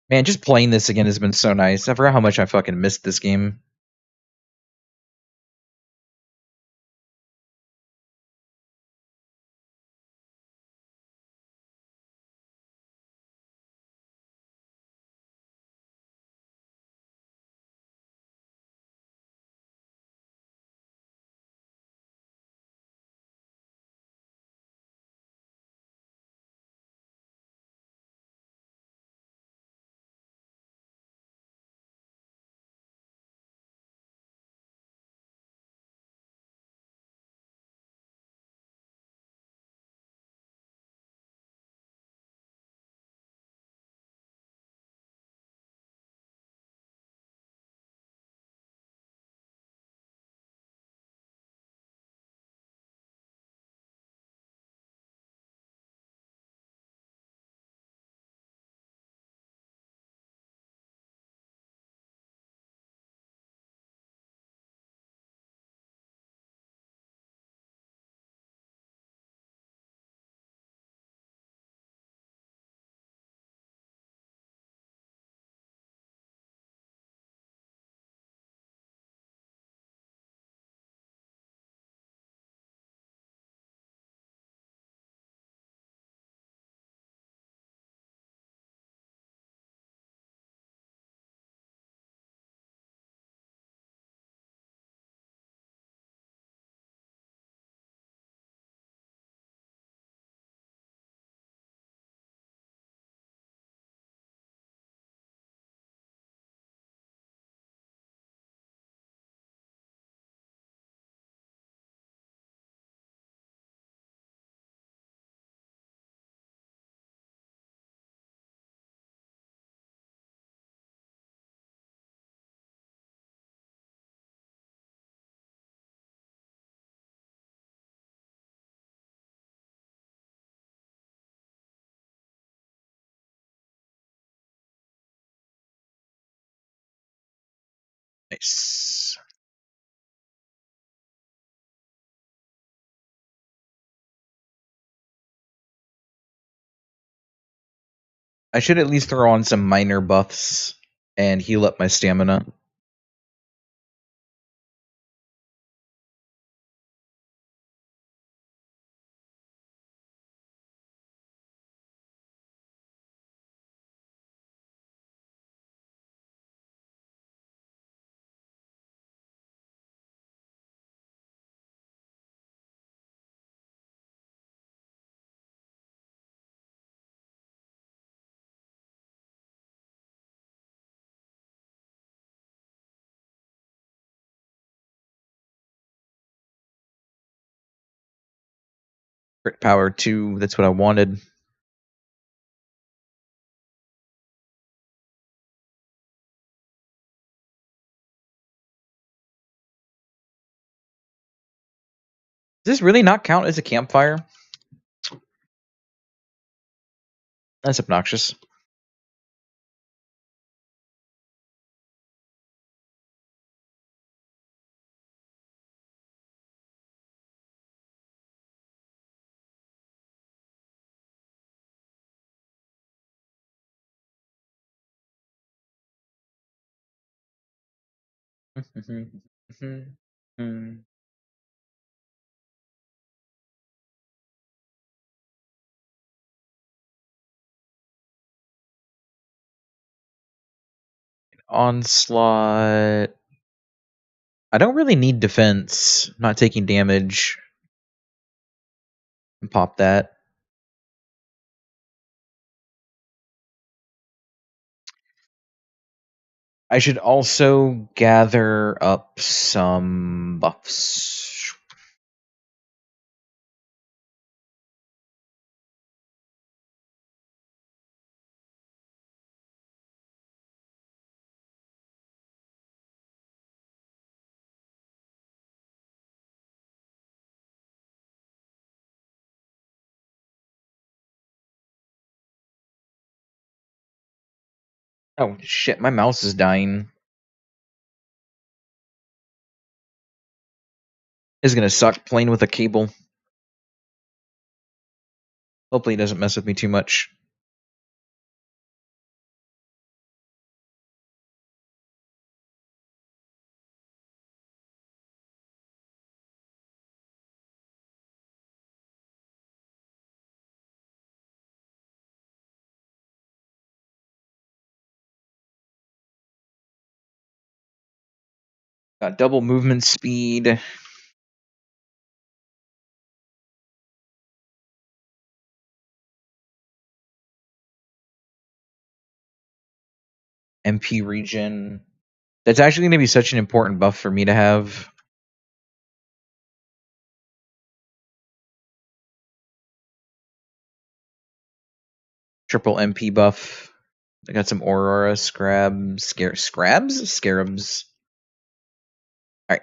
Man, just playing this again has been so nice. I forgot how much I fucking missed this game. Nice. I should at least throw on some minor buffs and heal up my stamina. Crit power 2, that's what I wanted. Does this really not count as a campfire? That's obnoxious. Onslaught. I don't really need defense. I'm not taking damage. Pop that. I should also gather up some buffs. Oh shit, my mouse is dying. This is gonna suck playing with a cable. Hopefully it doesn't mess with me too much. Got double movement speed. MP regen. That's actually going to be such an important buff for me to have. Triple MP buff. I got some Aurora Scarabs? Alright.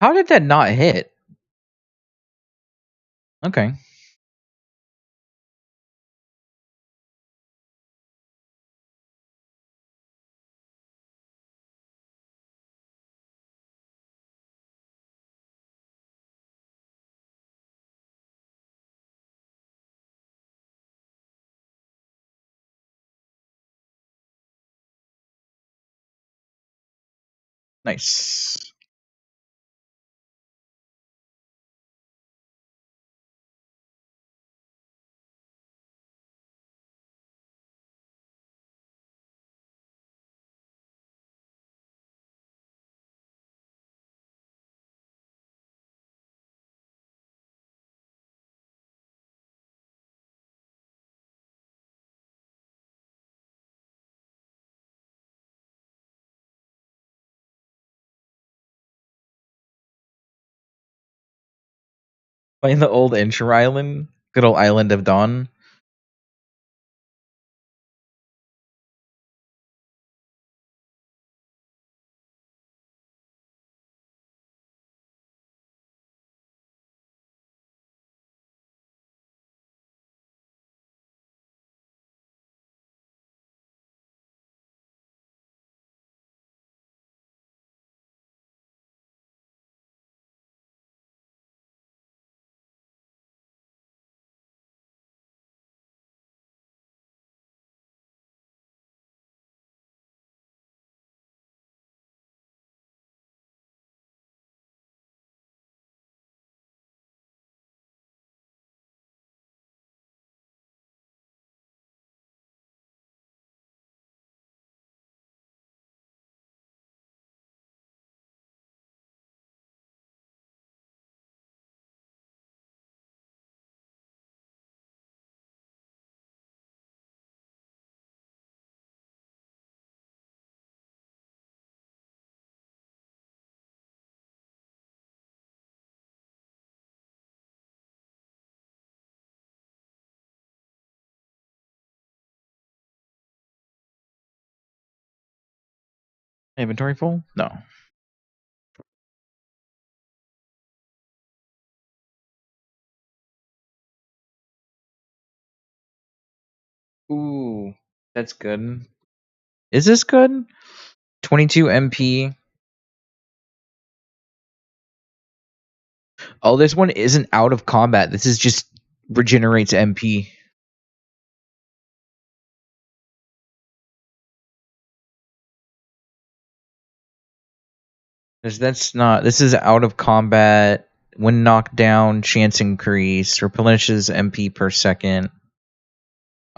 How did that not hit? Okay. Nice. Playing the old intro island. Good old Island of Dawn. Inventory full? No. Ooh, that's good. Is this good? 22 MP. Oh, this one isn't out of combat. This is just regenerates MP. That's not. This is out of combat. When knocked down, chance increase. Replenishes MP per second.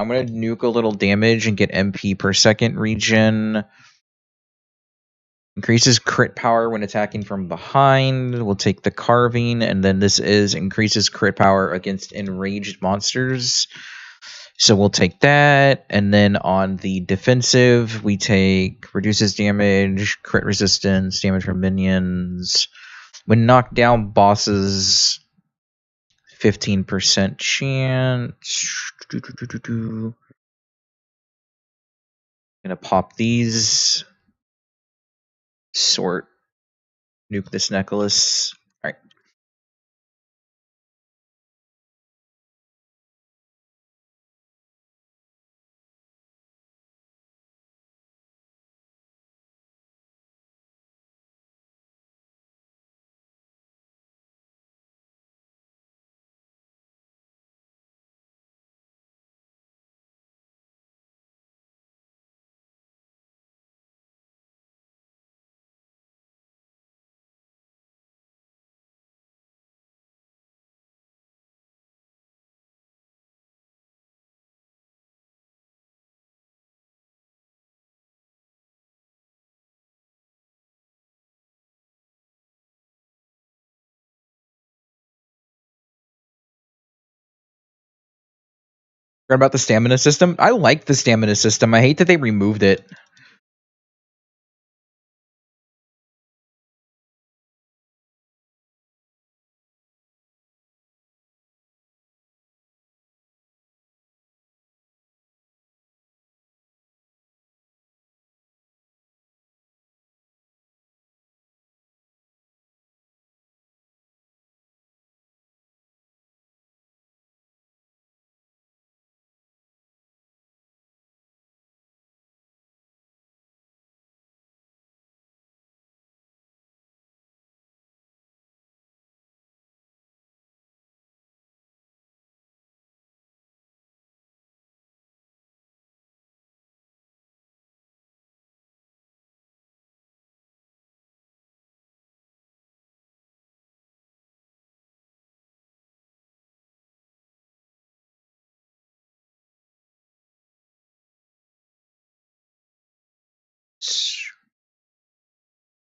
I'm gonna nuke a little damage and get MP per second regen. Increases crit power when attacking from behind. We'll take the carving, and then this is increases crit power against enraged monsters. So we'll take that, and then on the defensive, we take reduces damage, crit resistance, damage from minions. When knocked down, bosses 15% chance. Gonna pop these. Sort. Nuke this necklace. Alright. About the stamina system. I like the stamina system. I hate that they removed it.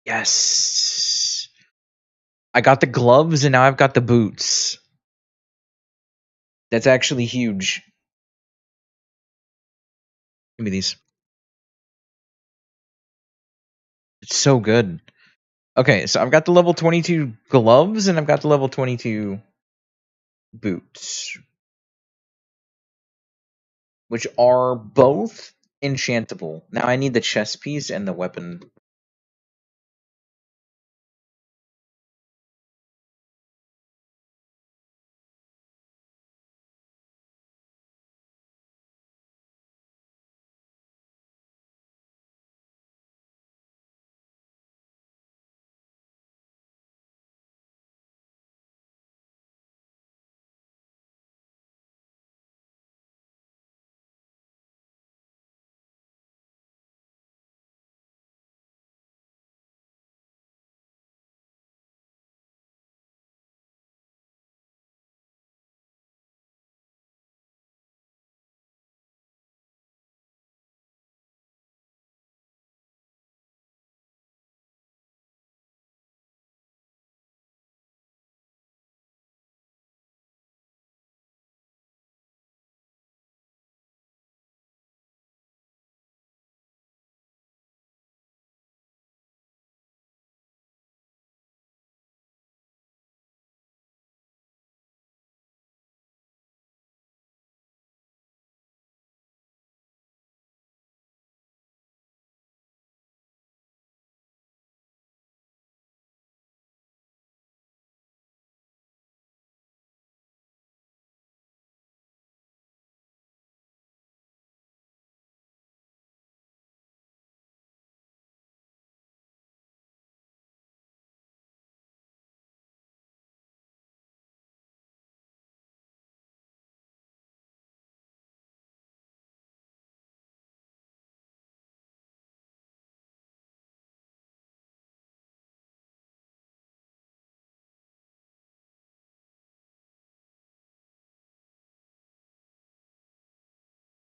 Yes. I got the gloves and now I've got the boots. That's actually huge. Give me these. It's so good. Okay, so I've got the level 22 gloves and I've got the level 22 boots, which are both enchantable. Now I need the chest piece and the weapon.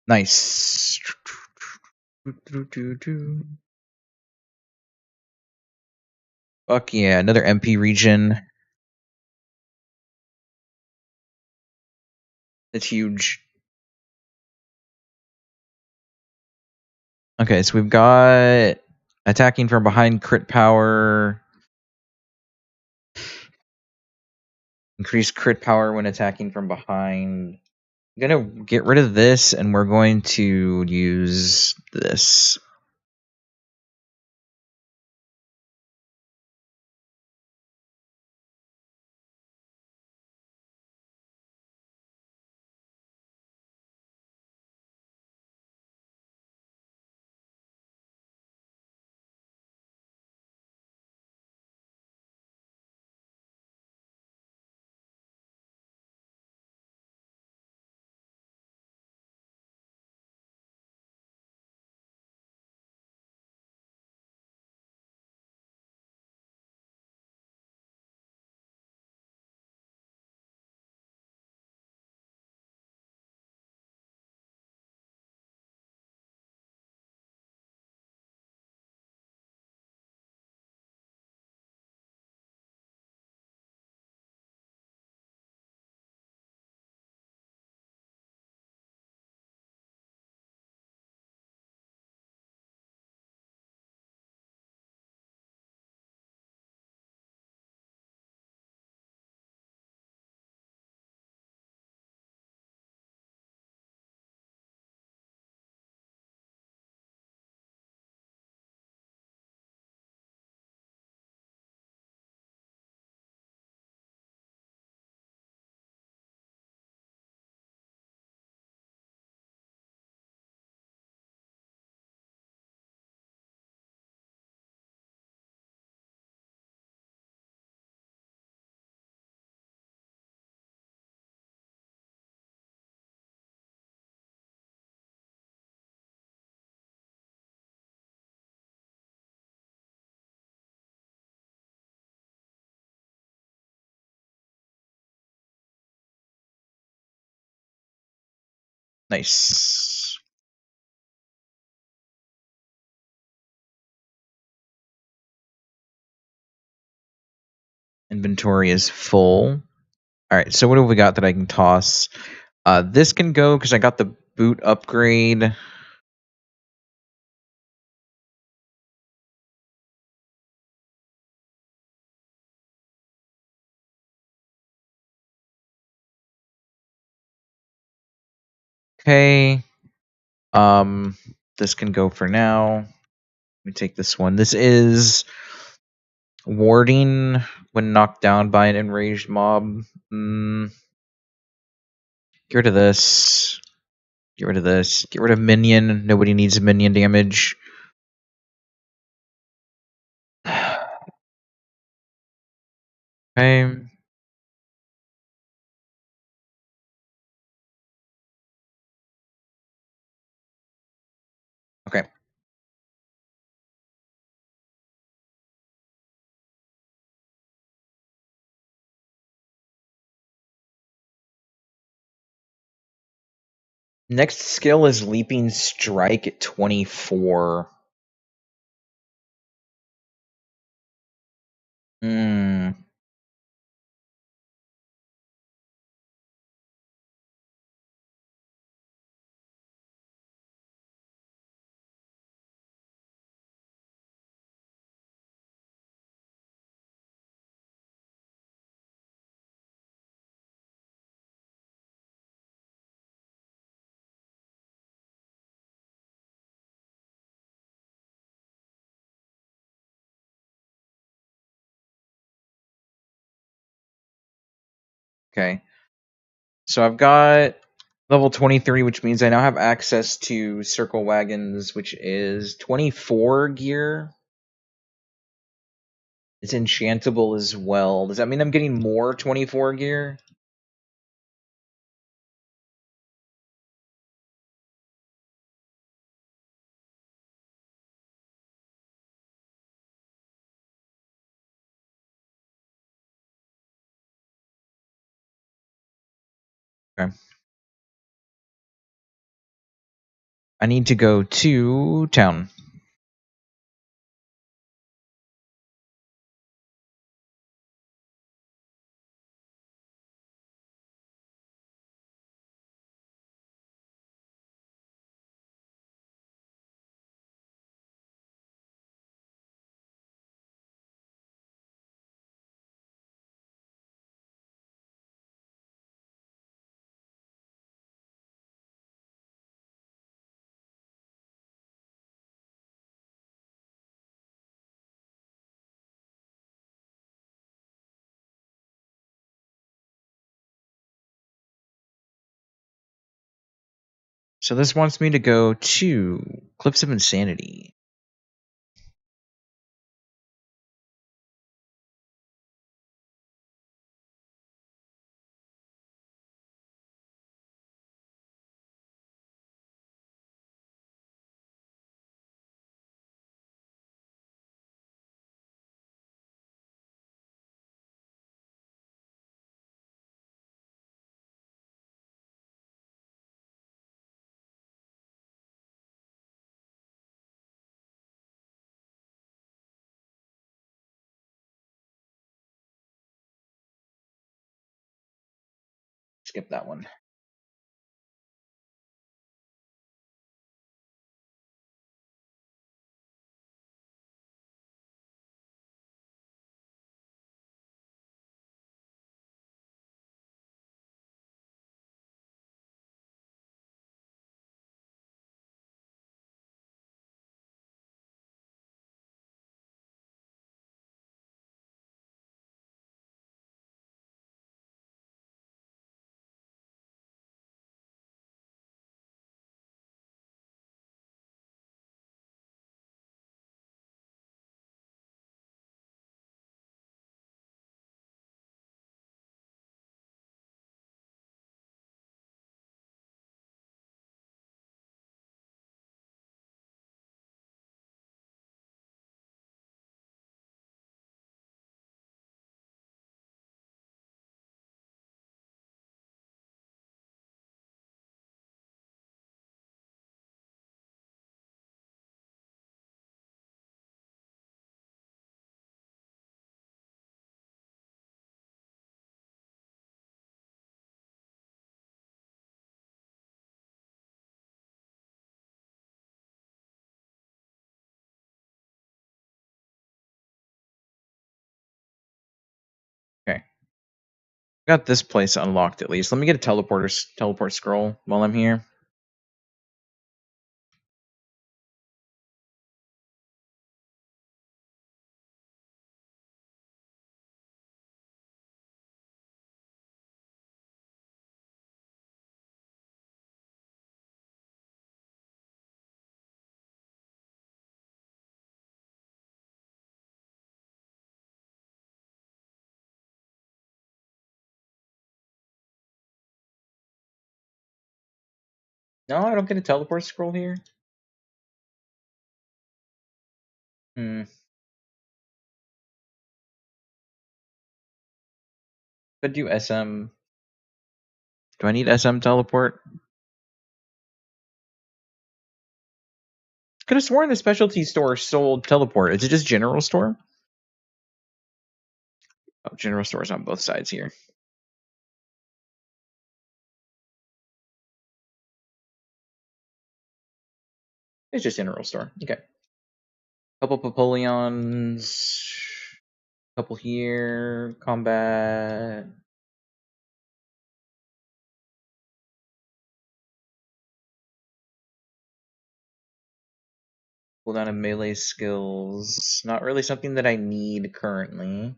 Nice. Fuck yeah, another MP region. That's huge. Okay, so we've got attacking from behind crit power. Increase crit power when attacking from behind. I'm gonna get rid of this and we're going to use this. Nice. Inventory is full. Alright, so what have we got that I can toss? This can go because I got the boot upgrade. Okay. This can go for now. Let me take this one. This is warding when knocked down by an enraged mob. Get rid of this. Get rid of this. Get rid of minion. Nobody needs minion damage. Okay. Okay. Next skill is Leaping Strike at 24. Hmm. Okay. So I've got level 23, which means I now have access to Circle Wagons, which is 24 gear. It's enchantable as well. Does that mean I'm getting more 24 gear? Okay. I need to go to town. So this wants me to go to Cliffs of Insanity. Skip that one. Okay. Got this place unlocked at least. Let me get a teleport scroll while I'm here. No, I don't get a teleport scroll here. Hmm. Could do SM. Do I need SM teleport? Could have sworn the specialty store sold teleport. Is it just general store? Oh, general stores on both sides here. It's just general store. Okay. Couple Papolions. Couple here. Combat. Cooldown of melee skills. Not really something that I need currently.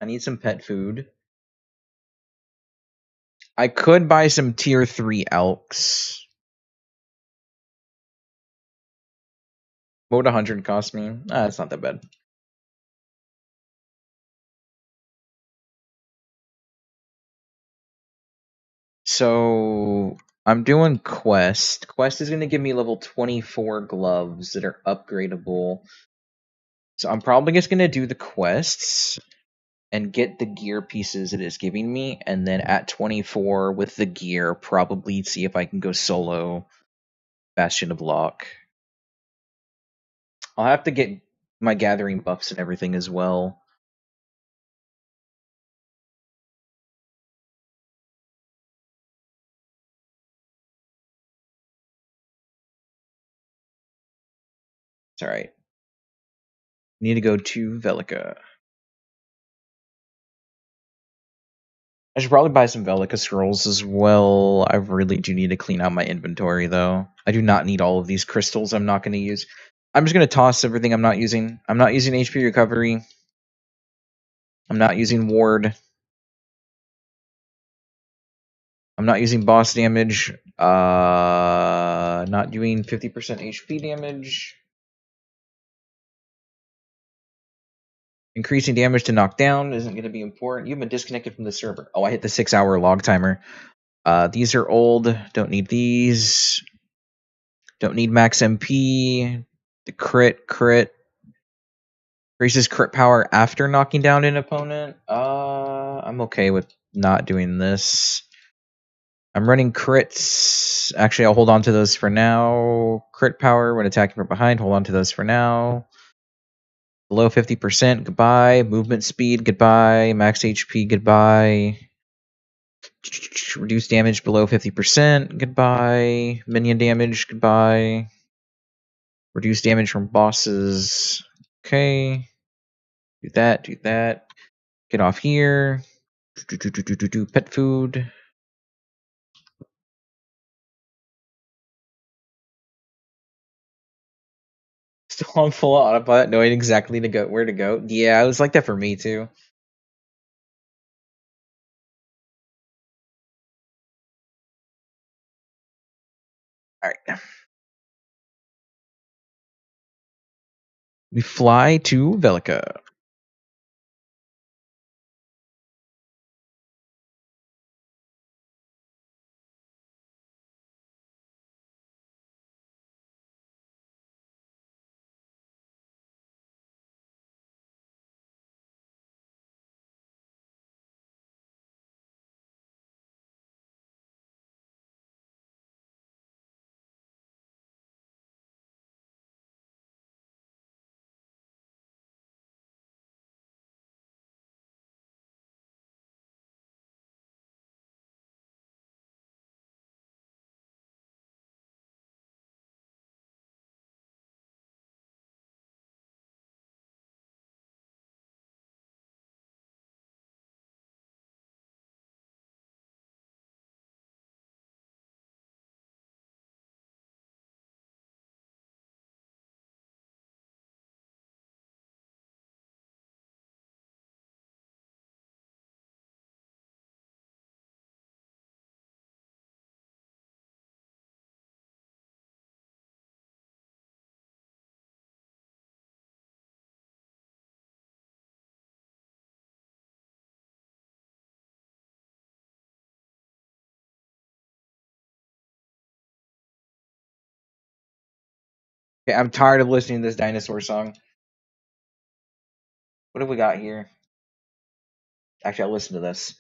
I need some pet food. I could buy some tier 3 elks. What would 100 cost me? It's not that bad. So I'm doing quest. Quest is going to give me level 24 gloves that are upgradable. So I'm probably just going to do the quests. and get the gear pieces it is giving me, and then at 24 with the gear, probably see if I can go solo Bastion of Lock. I'll have to get my gathering buffs and everything as well. It's alright. Need to go to Velica. I should probably buy some Velica scrolls as well. I really do need to clean out my inventory, though. I do not need all of these crystals I'm not going to use. I'm just going to toss everything I'm not using. I'm not using HP recovery. I'm not using ward. I'm not using boss damage. Not doing 50% HP damage. Increasing damage to knock down isn't going to be important. You've been disconnected from the server. Oh, I hit the 6-hour log timer. These are old. Don't need these. Don't need max MP. The crit. Increases crit power after knocking down an opponent. I'm okay with not doing this. I'm running crits. Actually, I'll hold on to those for now. Crit power when attacking from behind. Hold on to those for now. Below 50%, goodbye. Movement speed, goodbye. Max HP, goodbye. Reduce damage below 50%, goodbye. Minion damage, goodbye. Reduce damage from bosses. Okay. Do that, do that. Get off here. Pet food. Still on full autopilot, knowing exactly to go where to go. Yeah, it was like that for me too. Alright. We fly to Velica. Okay, I'm tired of listening to this dinosaur song. What have we got here? Actually, I'll listen to this.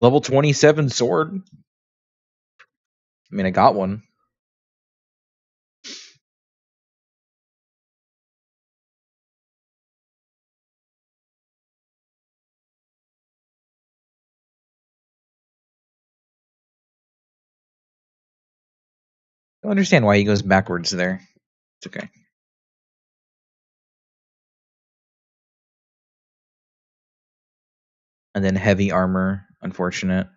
Level 27 sword. I mean, I got one. I don't understand why he goes backwards there. It's okay. And then heavy armor. Unfortunate.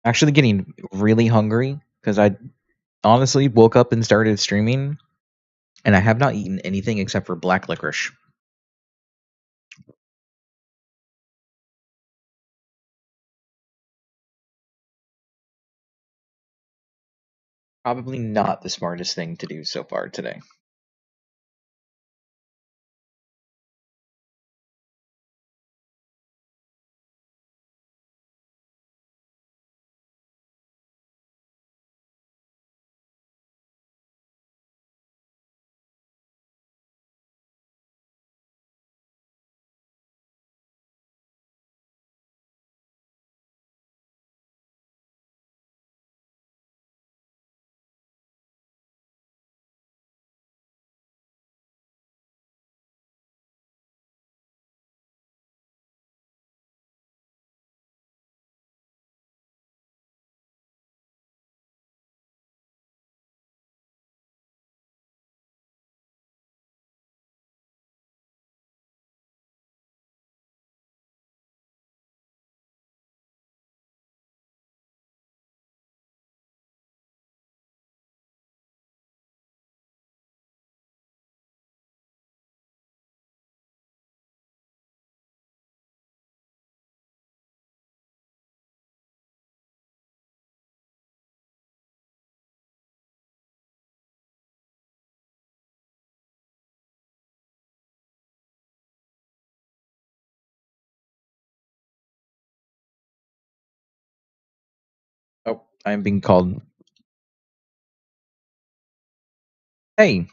Actually getting really hungry because I honestly woke up and started streaming and I have not eaten anything except for black licorice. Probably not the smartest thing to do so far today. Oh, I'm being called. Hey,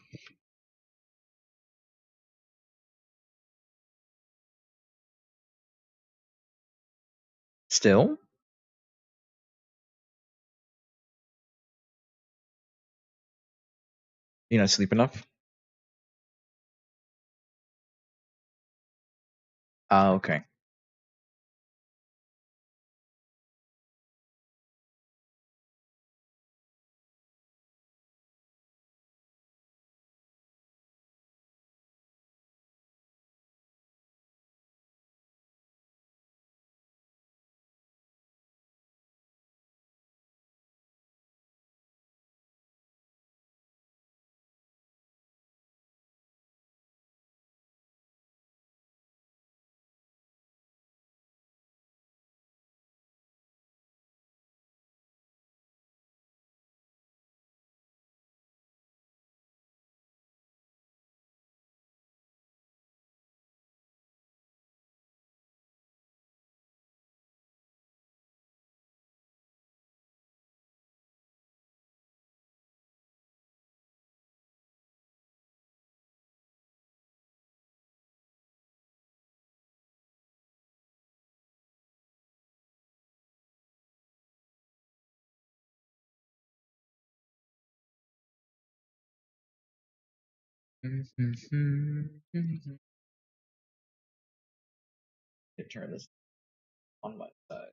still? You not sleep enough? Ah, okay. Turn this on my side.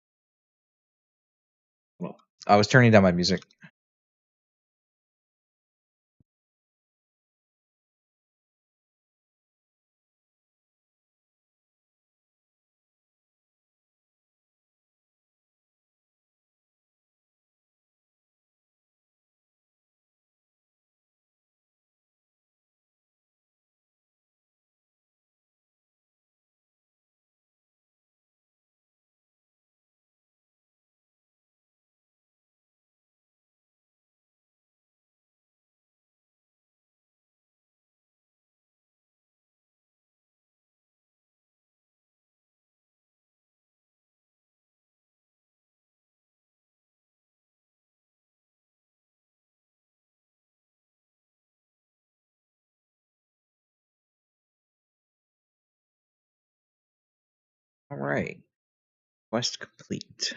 Well, I was turning down my music. All right. Quest complete.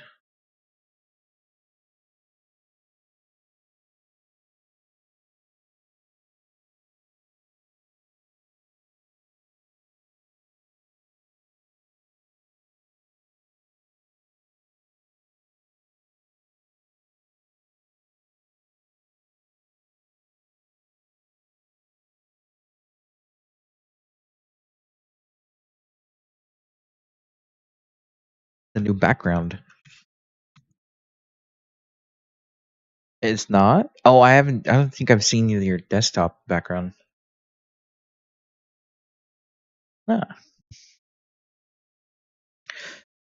The new background. It's not? Oh, I don't think I've seen your desktop background. Ah.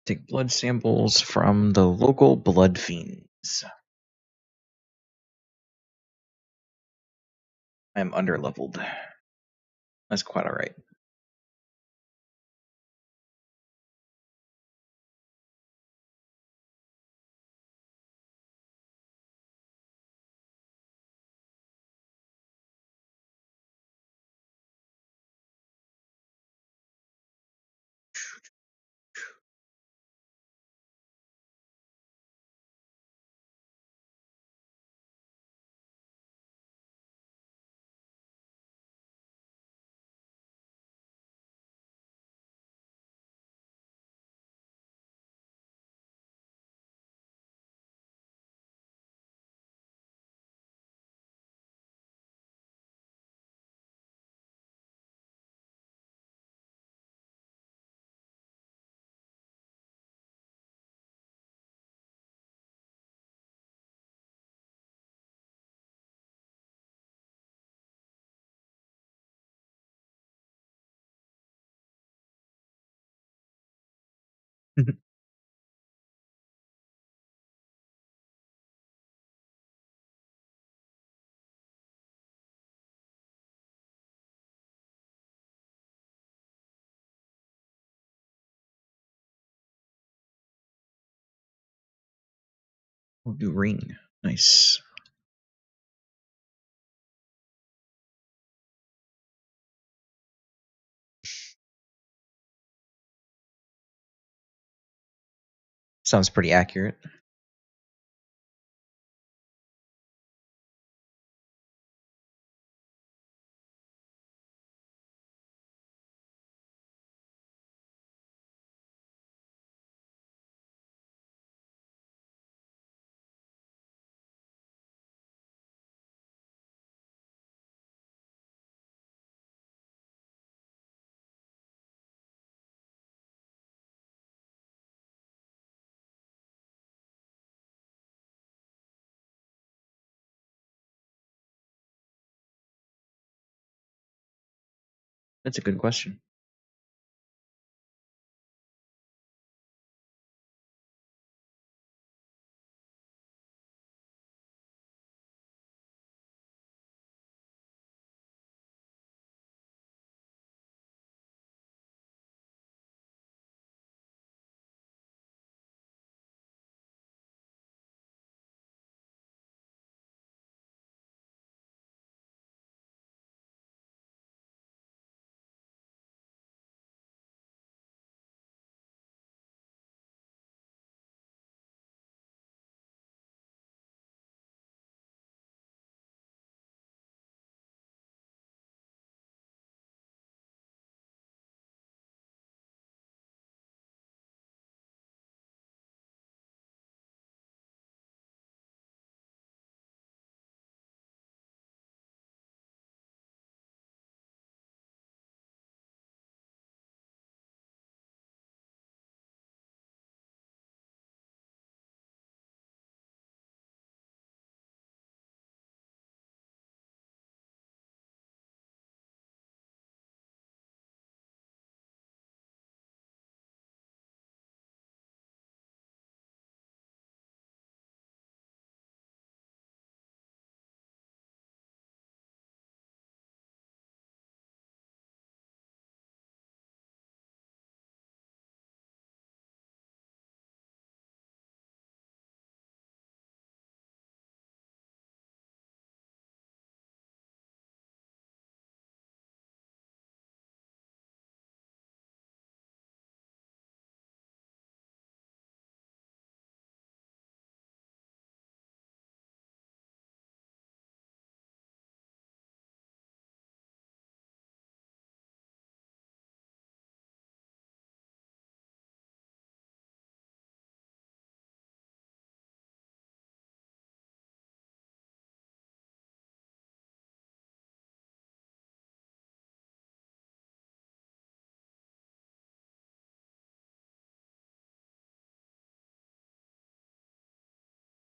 Take blood samples from the local blood fiends. I'm underleveled. That's quite alright. We'll do ring. Nice. Sounds pretty accurate. That's a good question.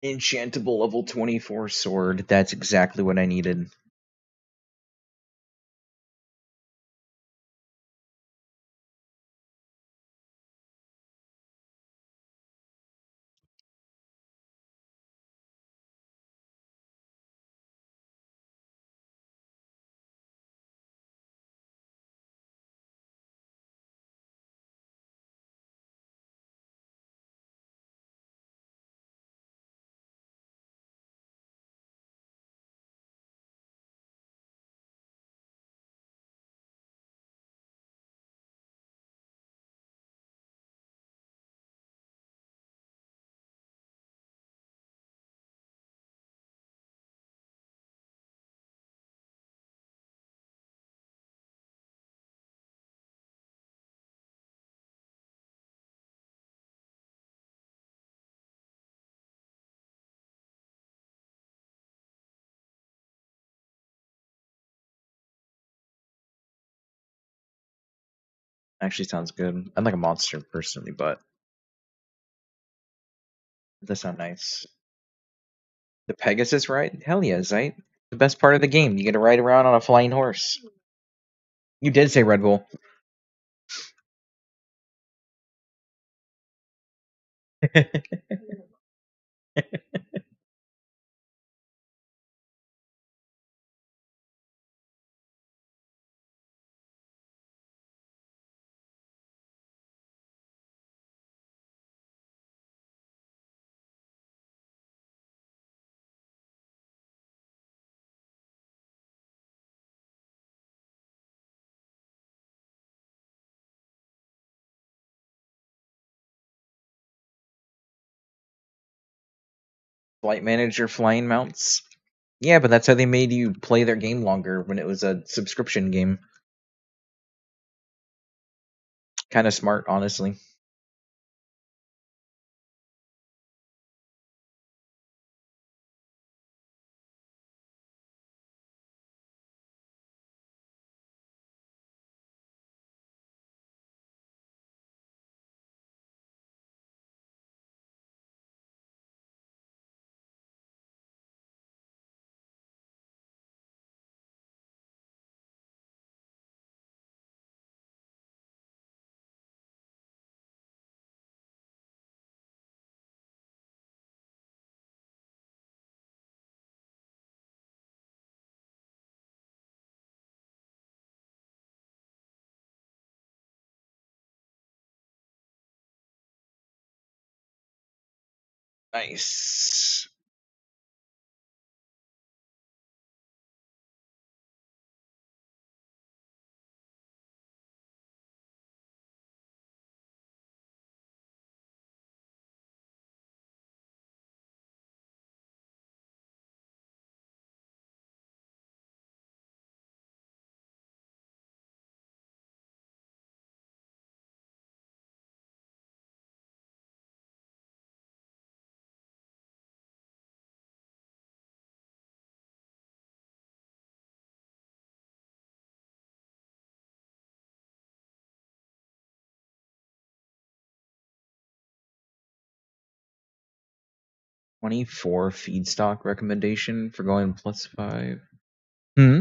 Enchantable level 24 sword. That's exactly what I needed. Actually sounds good. I'm like a monster personally, but it does sound nice. The Pegasus ride? Hell yeah, Zite. The best part of the game. You get to ride around on a flying horse. You did say Red Bull. Flight Manager flying mounts. Yeah, but that's how they made you play their game longer when it was a subscription game. Kind of smart, honestly. Nice. $24 feedstock recommendation for going +5. Hmm?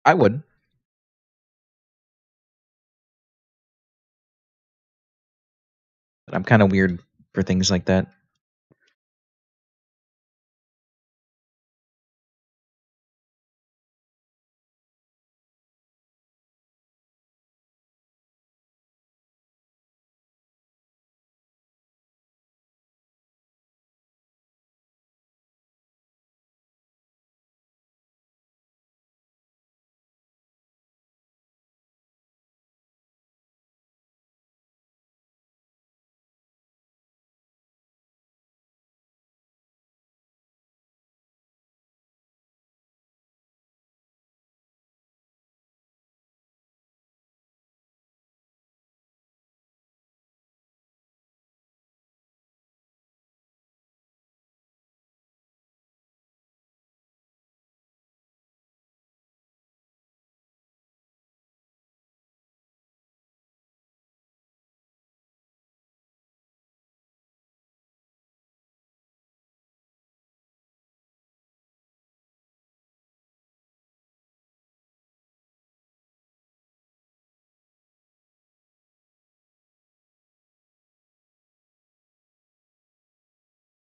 I would. But I'm kind of weird for things like that.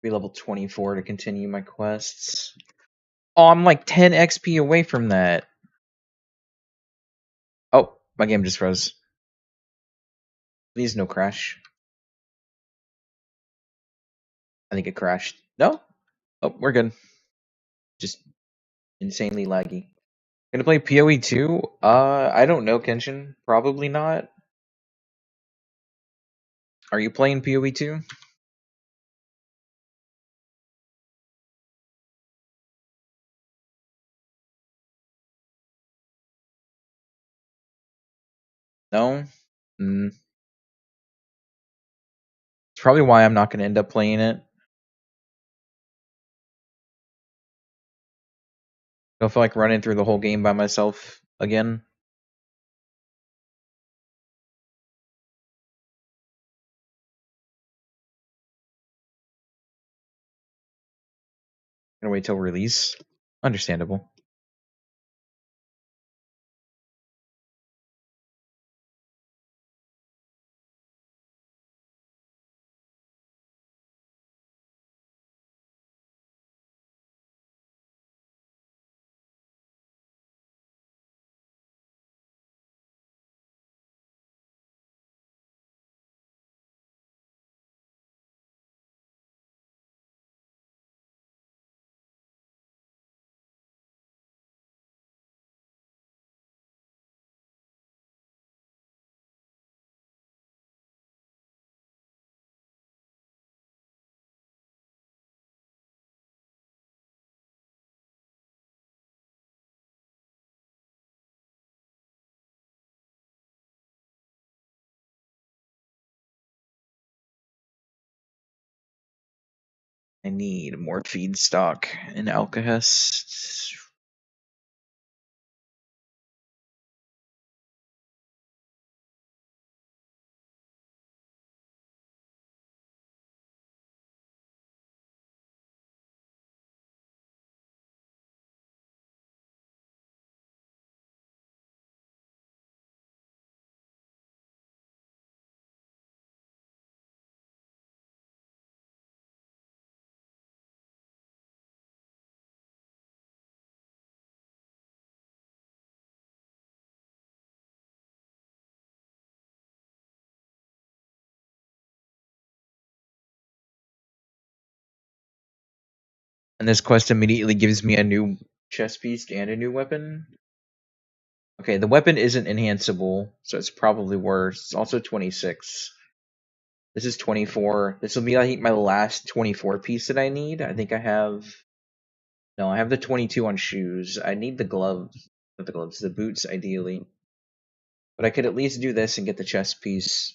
Be level 24 to continue my quests. Oh, I'm like 10 XP away from that. Oh, my game just froze. Please no crash. I think it crashed. No? Oh, we're good. Just insanely laggy. Gonna play PoE 2? I don't know, Kenshin. Probably not. Are you playing PoE 2? No? Mm. It's probably why I'm not gonna end up playing it. Don't feel like running through the whole game by myself again. Gonna wait till release. Understandable. I need more feedstock in Alkahest. And this quest immediately gives me a new chest piece and a new weapon. Okay, the weapon isn't enhanceable, so it's probably worse. It's also 26. This is 24. This will be like my last 24 piece that I need. I think I have... No, I have the 22 on shoes. I need the gloves. Not the gloves, the boots, ideally. But I could at least do this and get the chest piece.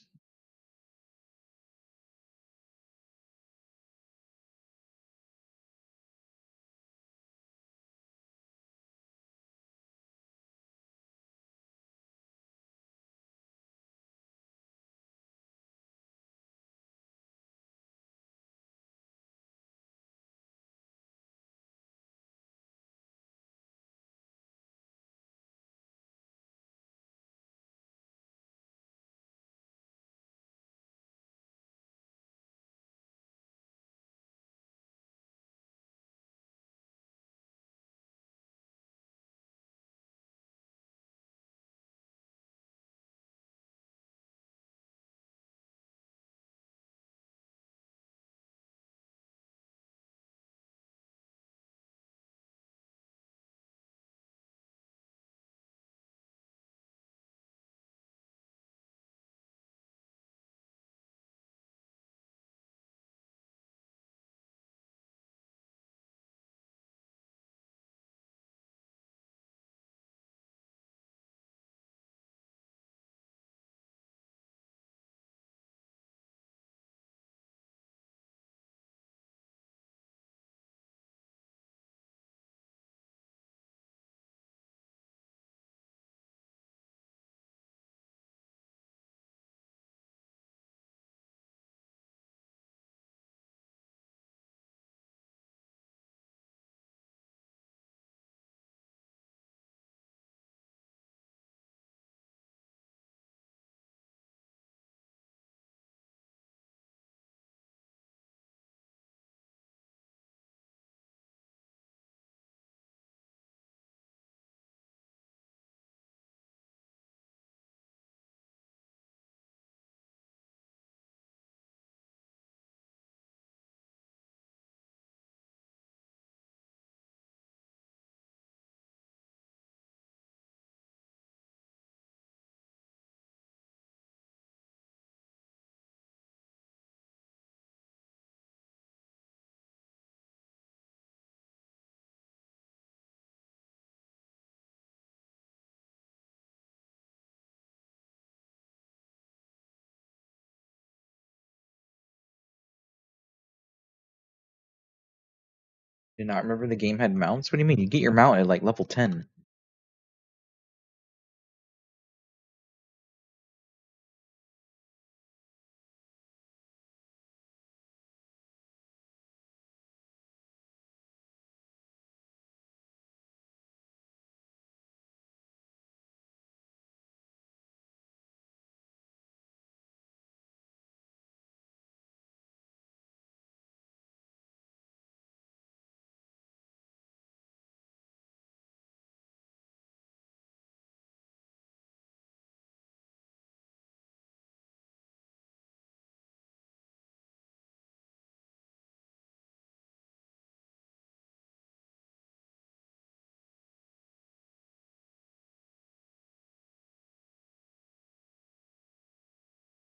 Did not remember the game had mounts? What do you mean? You get your mount at like level 10.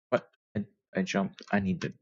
What? I jumped. I need to.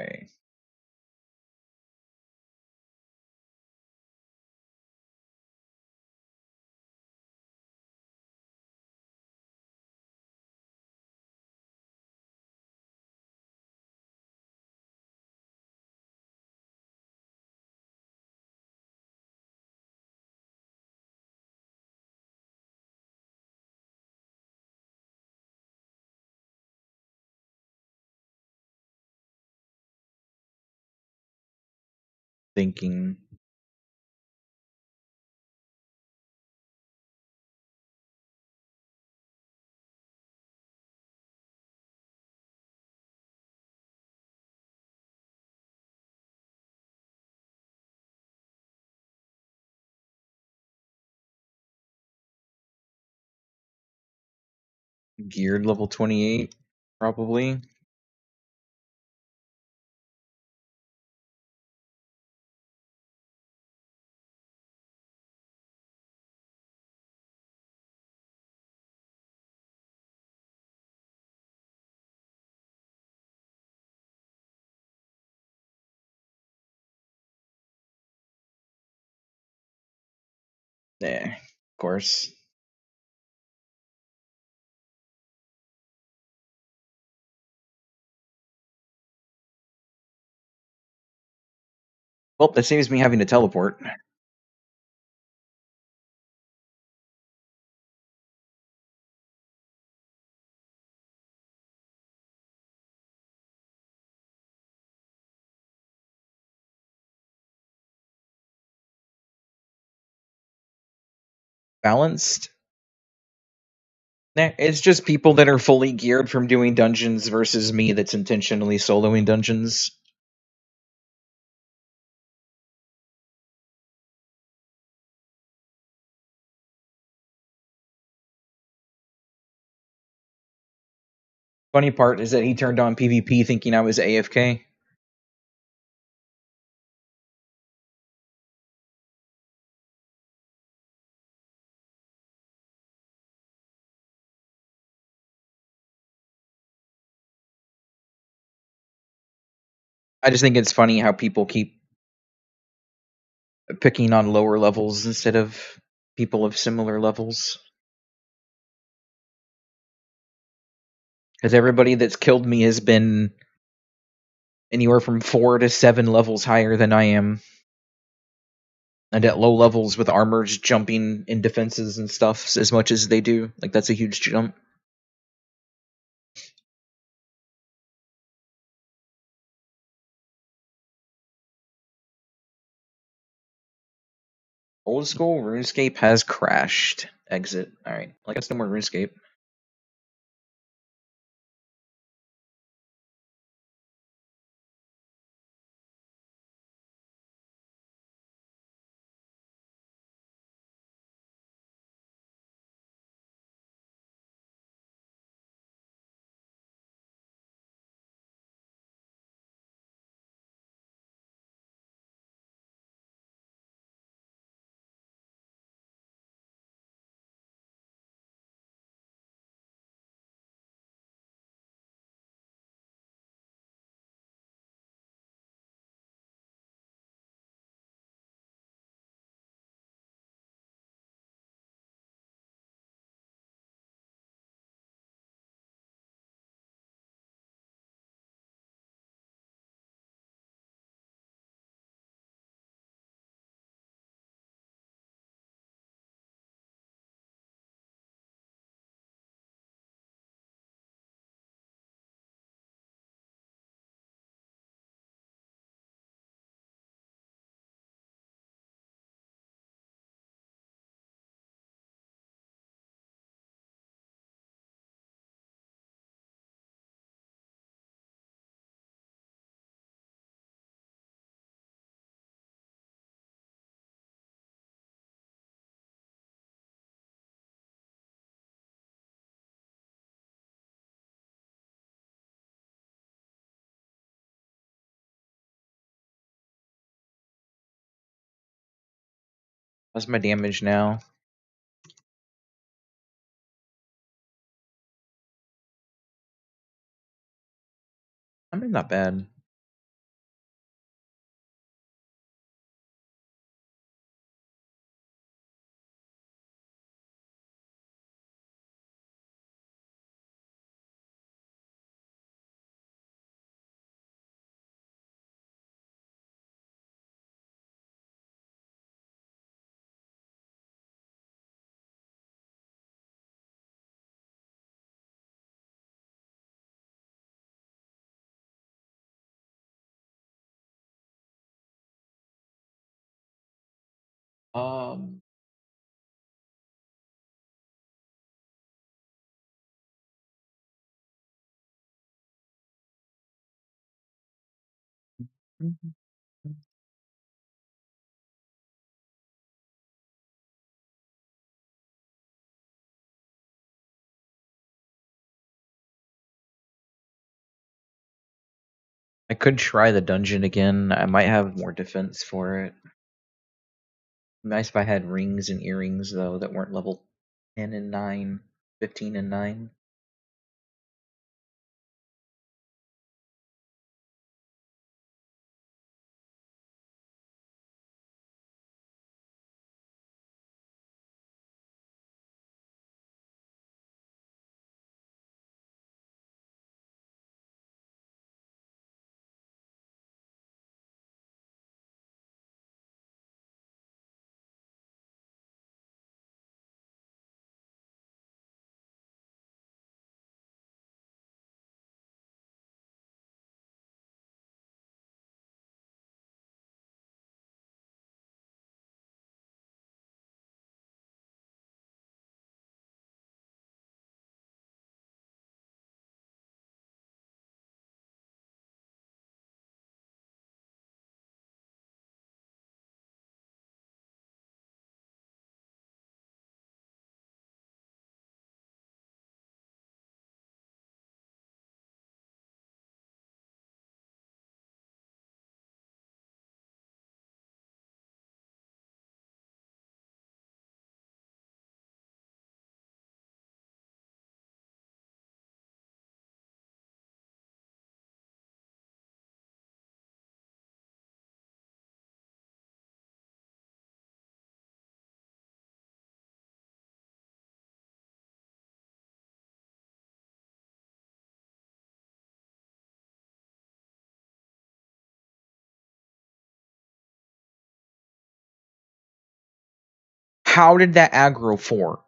Okay. Thinking. Geared level 28, probably. Yeah, of course. Well, that saves me having to teleport. Balanced. Nah, it's just people that are fully geared from doing dungeons versus me that's intentionally soloing dungeons. Funny part is that he turned on PvP thinking I was AFK. I just think it's funny how people keep picking on lower levels instead of people of similar levels. Because everybody that's killed me has been anywhere from 4 to 7 levels higher than I am. And at low levels with armors jumping in defenses and stuff as much as they do. Like, that's a huge jump. Old school RuneScape has crashed. Exit. Alright. I guess no more RuneScape. What's my damage now? I mean, not bad. Um, I could try the dungeon again. I might have more defense for it. Nice if I had rings and earrings, though, that weren't level 10 and 9, 15 and 9. How did that aggro 4?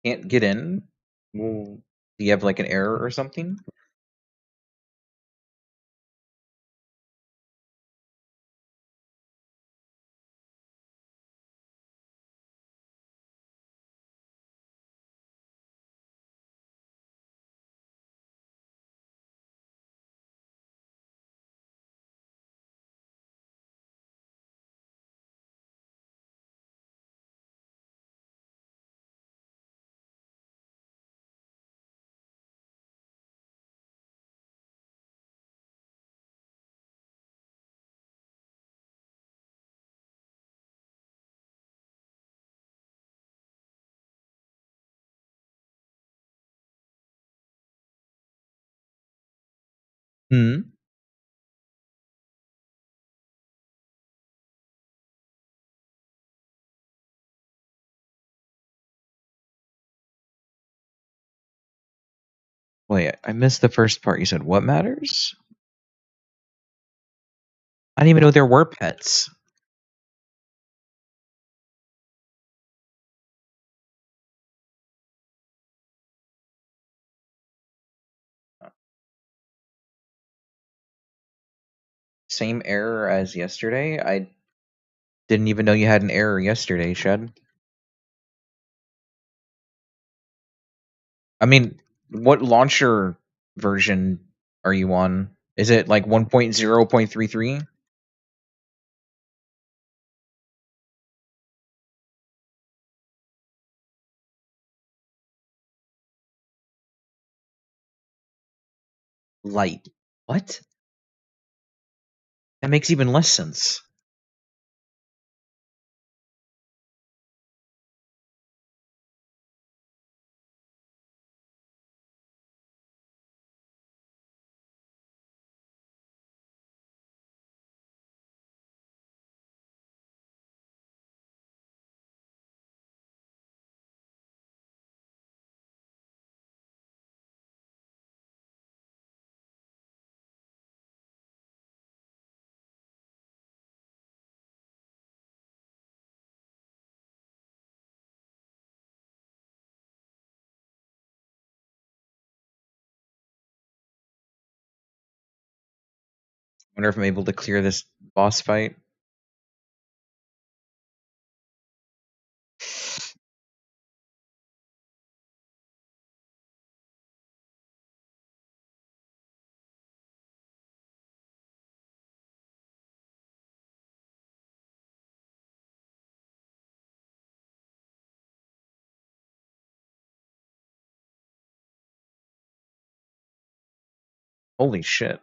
can't get in? Well, do you have like an error or something? Hmm. Wait, I missed the first part. You said what matters? I didn't even know there were pets. Same error as yesterday? I didn't even know you had an error yesterday, Shed. I mean, what launcher version are you on? Is it like 1.0.33? Light. What? That makes even less sense. Wonder if I'm able to clear this boss fight. Holy shit.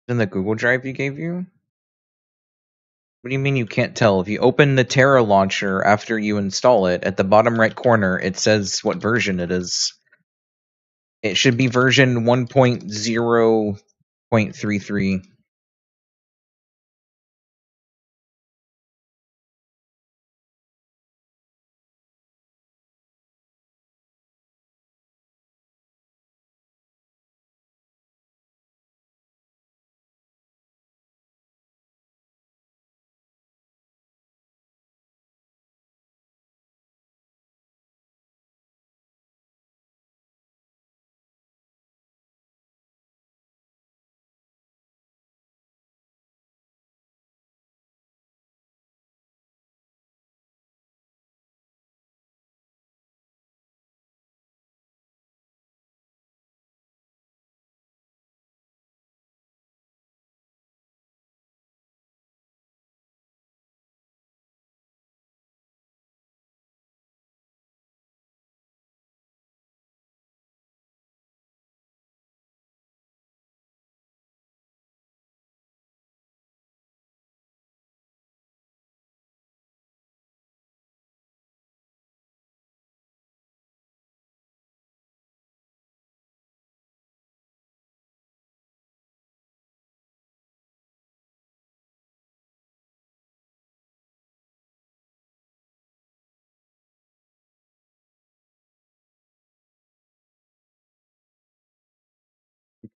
In the Google Drive you gave you? What do you mean you can't tell? If you open the Terra launcher after you install it, at the bottom right corner, it says what version it is. It should be version 1.0.33.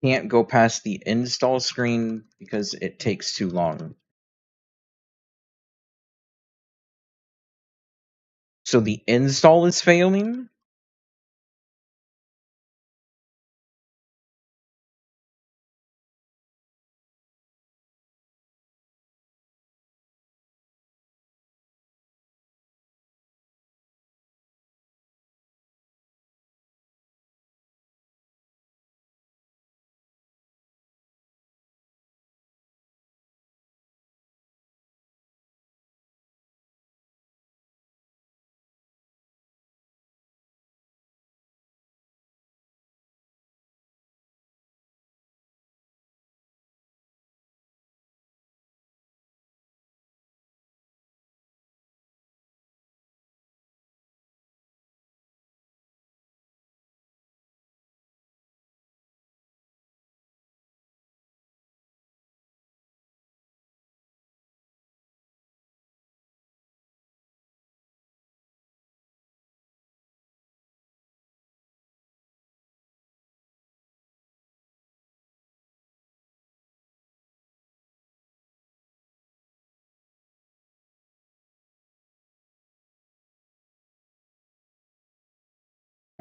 Can't go past the install screen because it takes too long. So the install is failing?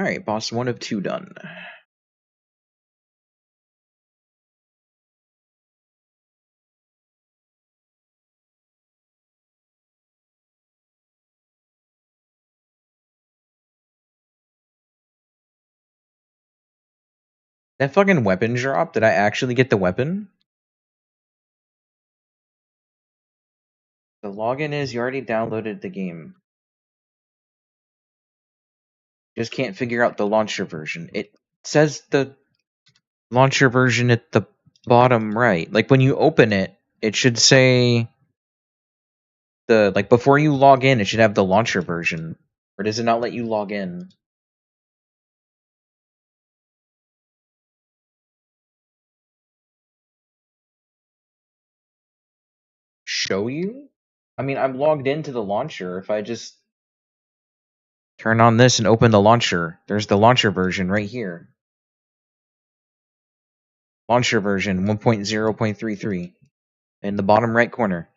Alright, boss 1 of 2 done. That fucking weapon drop, did I actually get the weapon? The login is you already downloaded the game. Just can't figure out the launcher version. It says the launcher version at the bottom right. Like when you open it, it should say before you log in, it should have the launcher version. Or does it not let you log in? Show you? I mean, I'm logged into the launcher. If I just turn on this and open the launcher, there's the launcher version right here. Launcher version 1.0.33 in the bottom right corner.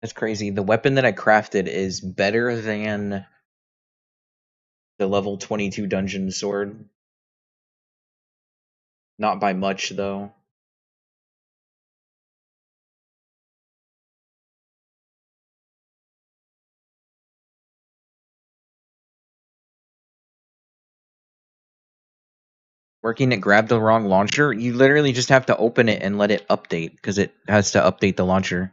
That's crazy. The weapon that I crafted is better than the level 22 dungeon sword. Not by much, though. Working at grab the wrong launcher, you literally just have to open it and let it update, because it has to update the launcher.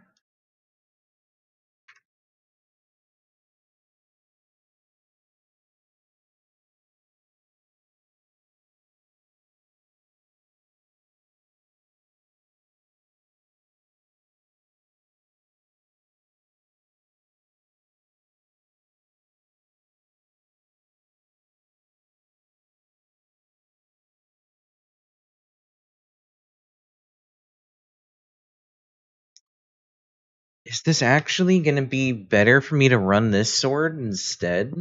Is this actually going to be better for me to run this sword instead?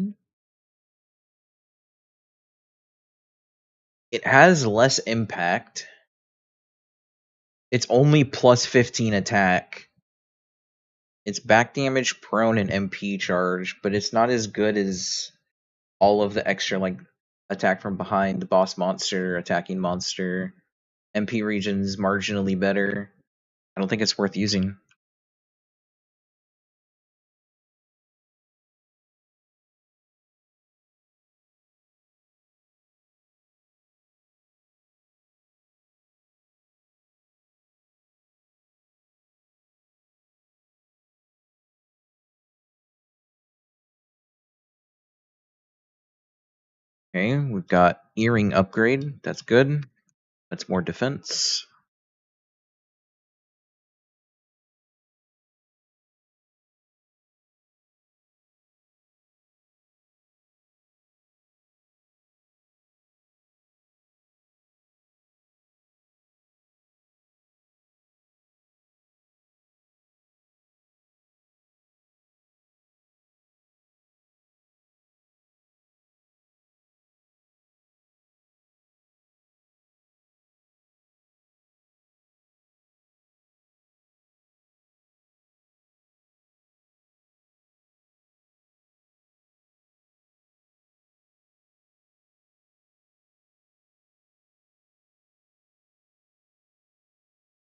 It has less impact. It's only plus 15 attack. It's back damage, prone, and MP charge, but it's not as good as all of the extra, like, attack from behind, boss monster, attacking monster. MP region's marginally better. I don't think it's worth using. Okay, we've got earring upgrade. That's good. That's more defense.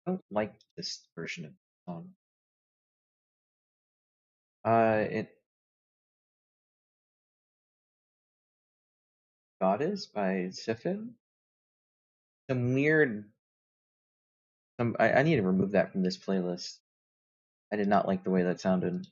I don't like this version of the song. It Goddess by Sifin. Some weird. I need to remove that from this playlist. I did not like the way that sounded.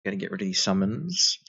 Gotta get rid of these summons.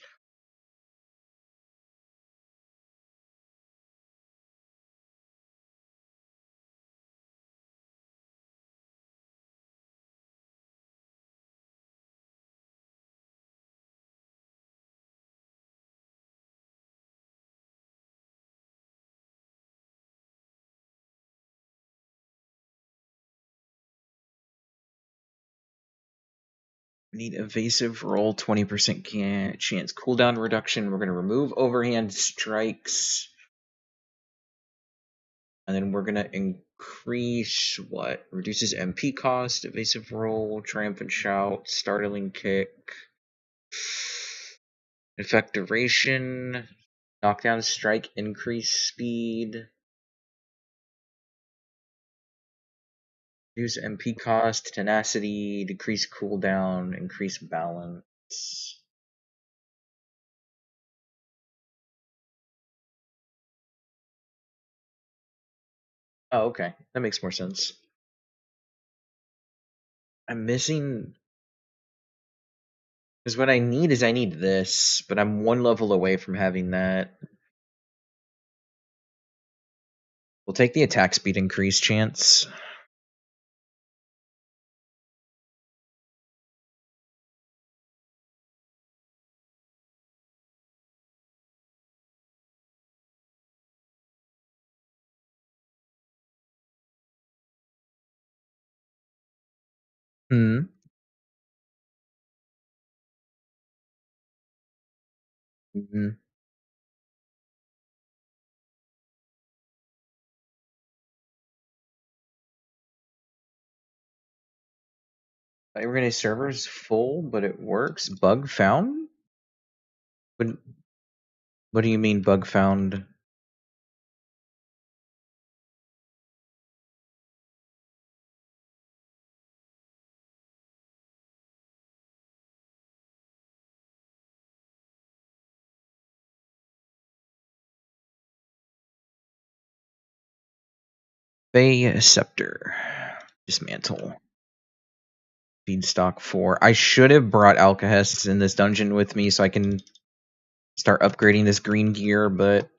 We need evasive roll, 20% chance cooldown reduction. We're gonna remove overhand strikes. And then we're gonna increase what? Reduces MP cost, evasive roll, triumphant shout, startling kick, effect duration, knockdown strike, increase speed, reduce MP cost, tenacity, decrease cooldown, increase balance. Oh, okay. That makes more sense. I'm missing. Because what I need is I need this, but I'm one level away from having that. We'll take the attack speed increase chance. Hmm. Mm-hmm. Everyday server's full, but it works. Bug found? What, what do you mean bug found? Bay Scepter. Dismantle. Feedstock 4. I should have brought Alcahest in this dungeon with me so I can start upgrading this green gear, but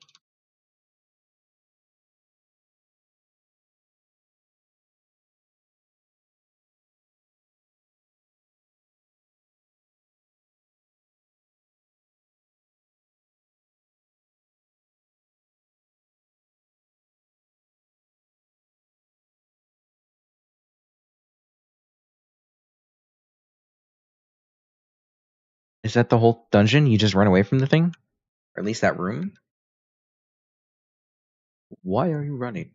is that the whole dungeon? You just run away from the thing? Or at least that room? Why are you running?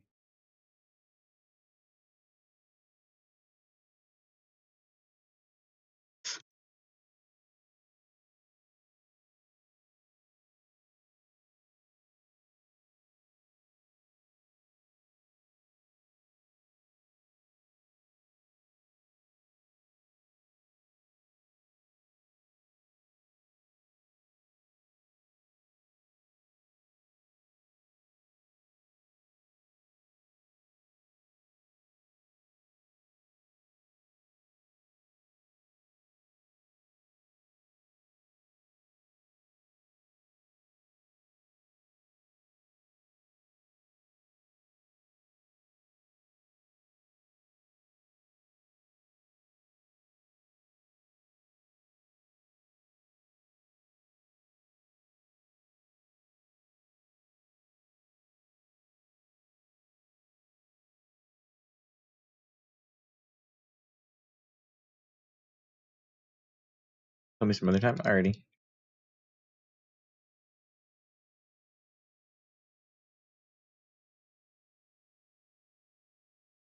Tell me some other time. Alrighty.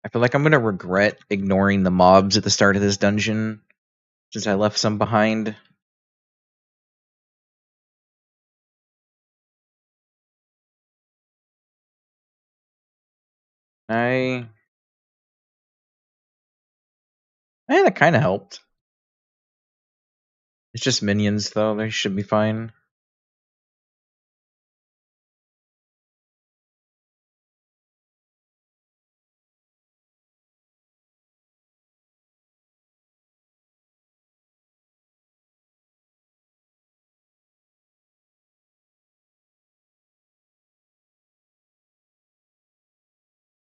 I feel like I'm gonna regret ignoring the mobs at the start of this dungeon, since I left some behind. That kind of helped. It's just minions, though. They should be fine.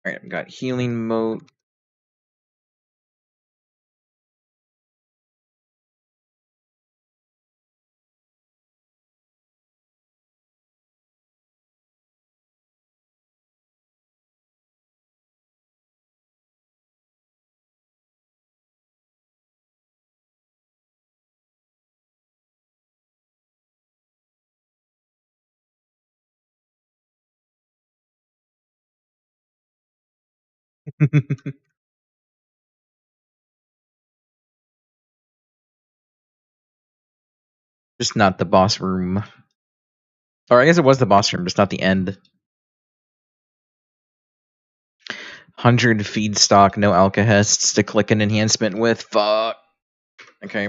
Alright, I've got healing mode. Just not the boss room. Or I guess it was the boss room, just not the end. 100 feedstock, no alkahests to click an enhancement with. Fuck. Okay.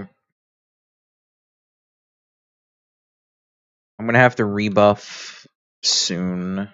I'm gonna have to rebuff soon.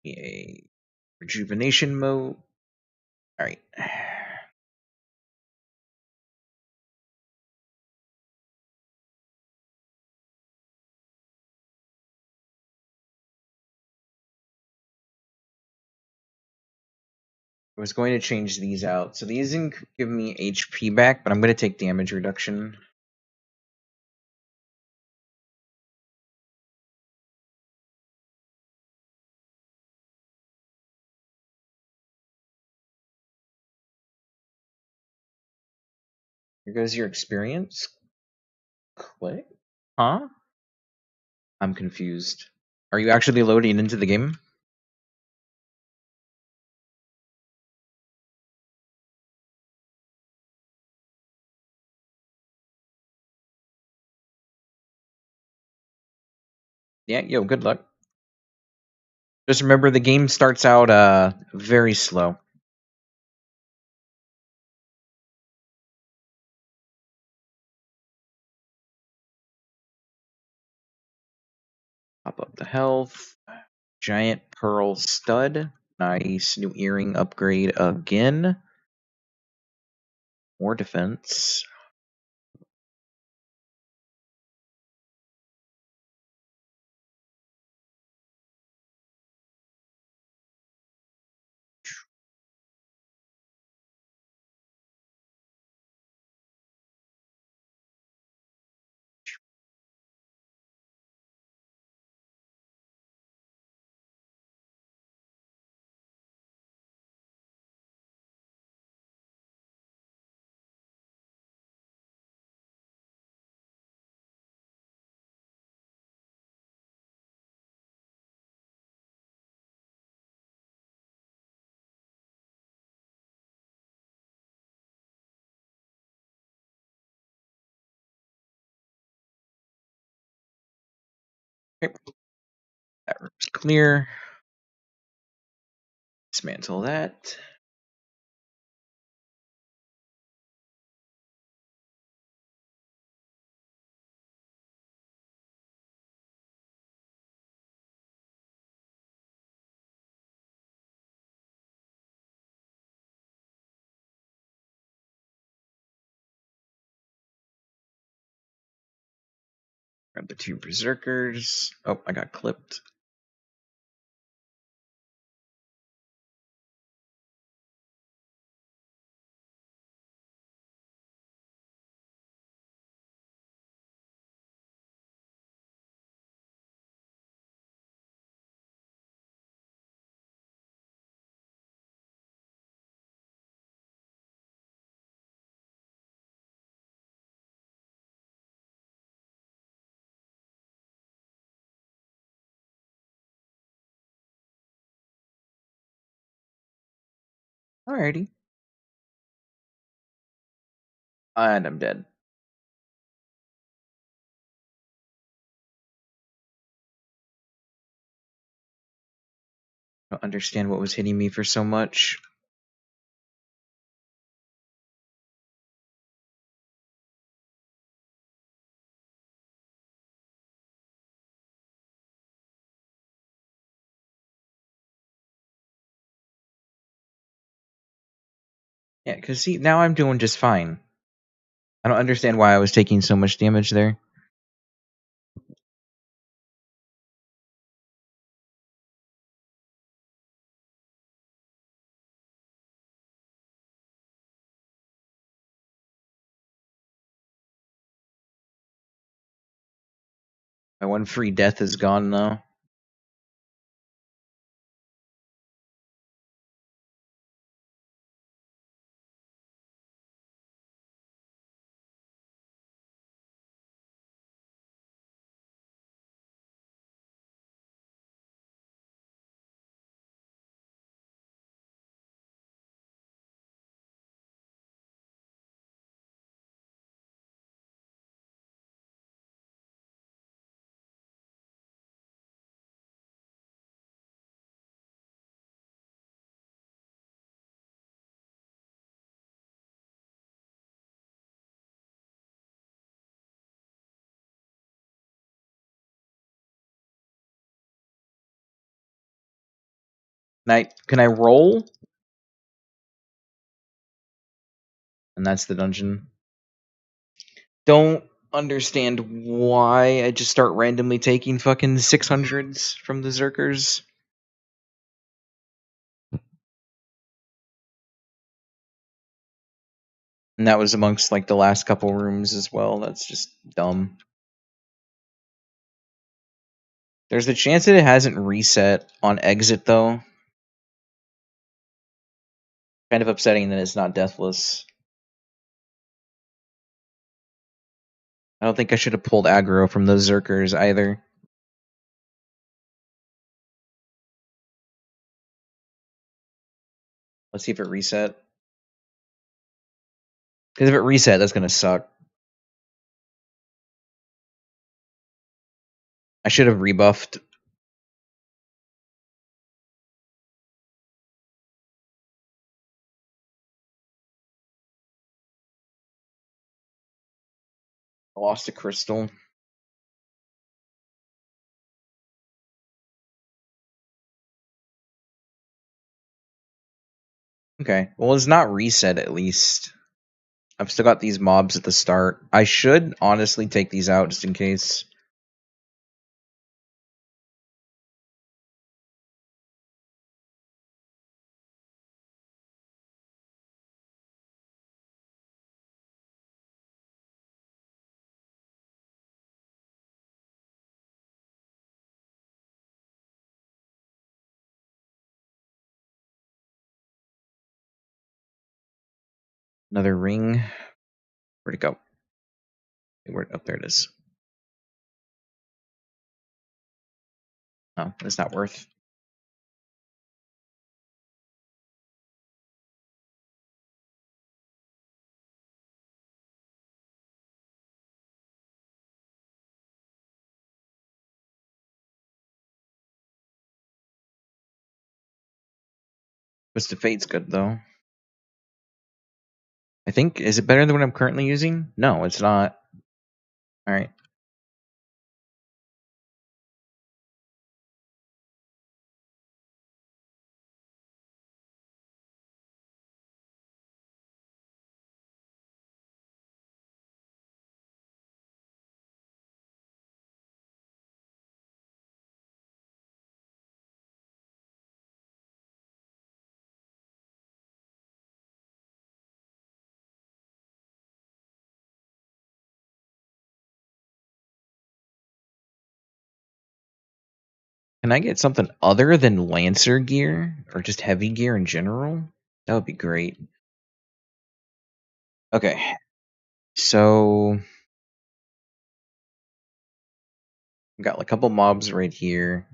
A rejuvenation mode. Alright. I was going to change these out. So these didn't give me HP back, but I'm going to take damage reduction. Here goes your experience. Click? Huh? I'm confused. Are you actually loading into the game? Yeah, yo, good luck. Just remember the game starts out very slow. Pop up the health. Giant pearl stud. Nice. New earring upgrade again. More defense. Okay. That room's clear. Dismantle that. Grab the 2 berserkers. Oh, I got clipped. Alrighty. And I'm dead. I don't understand what was hitting me for so much. Yeah, because see, now I'm doing just fine. I don't understand why I was taking so much damage there. My one free death is gone, though. Can I roll? And that's the dungeon. Don't understand why I just start randomly taking fucking 600s from the Zerkers. And that was amongst like the last couple rooms as well. That's just dumb. There's a chance that it hasn't reset on exit though. Kind of upsetting that it's not deathless. I don't think I should have pulled aggro from those Zerkers either. Let's see if it reset. Because if it reset, that's gonna suck. I should have rebuffed. I lost a crystal. Okay. Well, it's not reset at least. I've still got these mobs at the start. I should honestly take these out just in case. Another ring. Where'd it go? Up there it is. Oh, it's not worth. Twist of Fate's good though. I think, is it better than what I'm currently using? No, it's not. Alright. Can I get something other than Lancer gear? Or just heavy gear in general? That would be great. Okay. So I've got a couple mobs right here.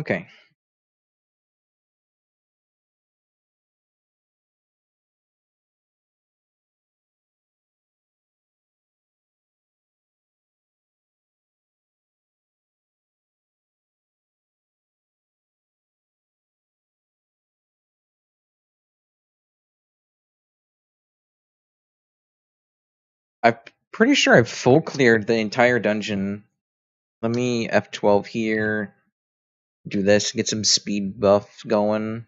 Okay. I'm pretty sure I've full cleared the entire dungeon. Let me F12 here. Do this, get some speed buff going.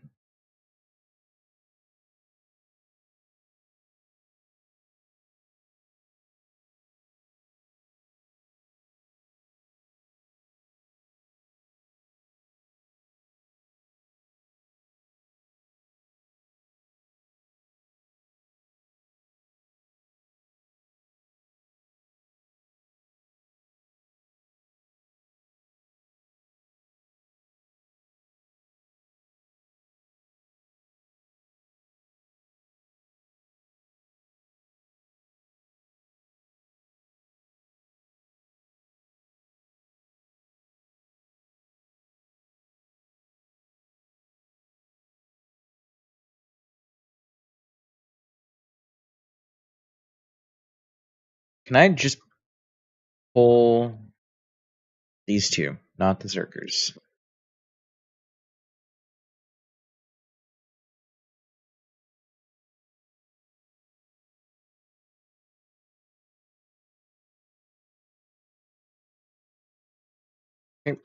Can I just pull these two, not the Zerkers? Okay.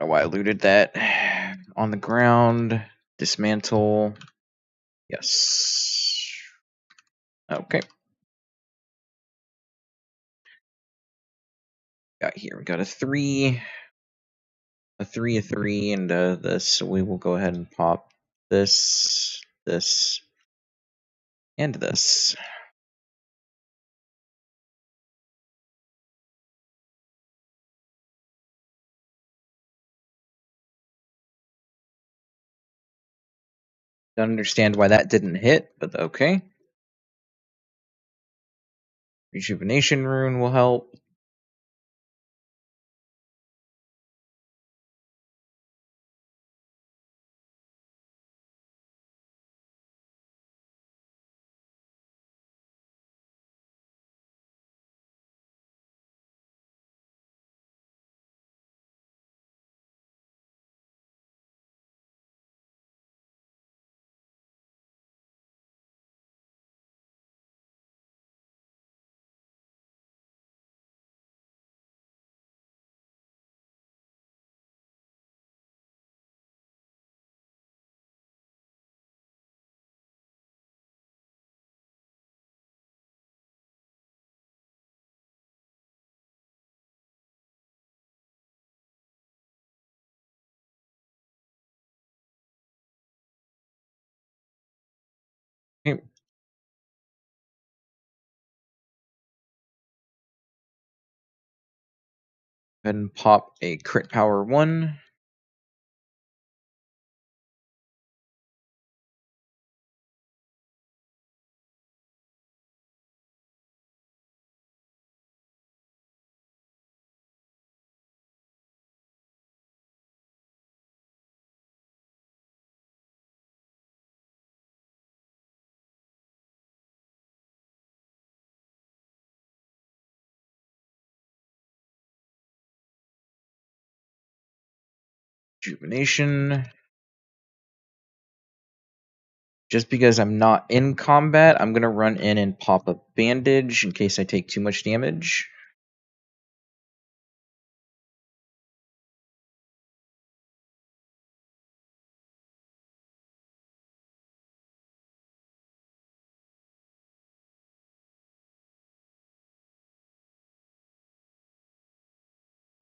Oh, I looted that. On the ground. Dismantle. Yes. Okay. Got here. We got a 3, a 3, and this. So we will go ahead and pop this. this, and this. Don't understand why that didn't hit, but okay. Rejuvenation rune will help. Okay. Go ahead and pop a crit power 1. Rejuvenation. Just because I'm not in combat, I'm going to run in and pop a bandage in case I take too much damage.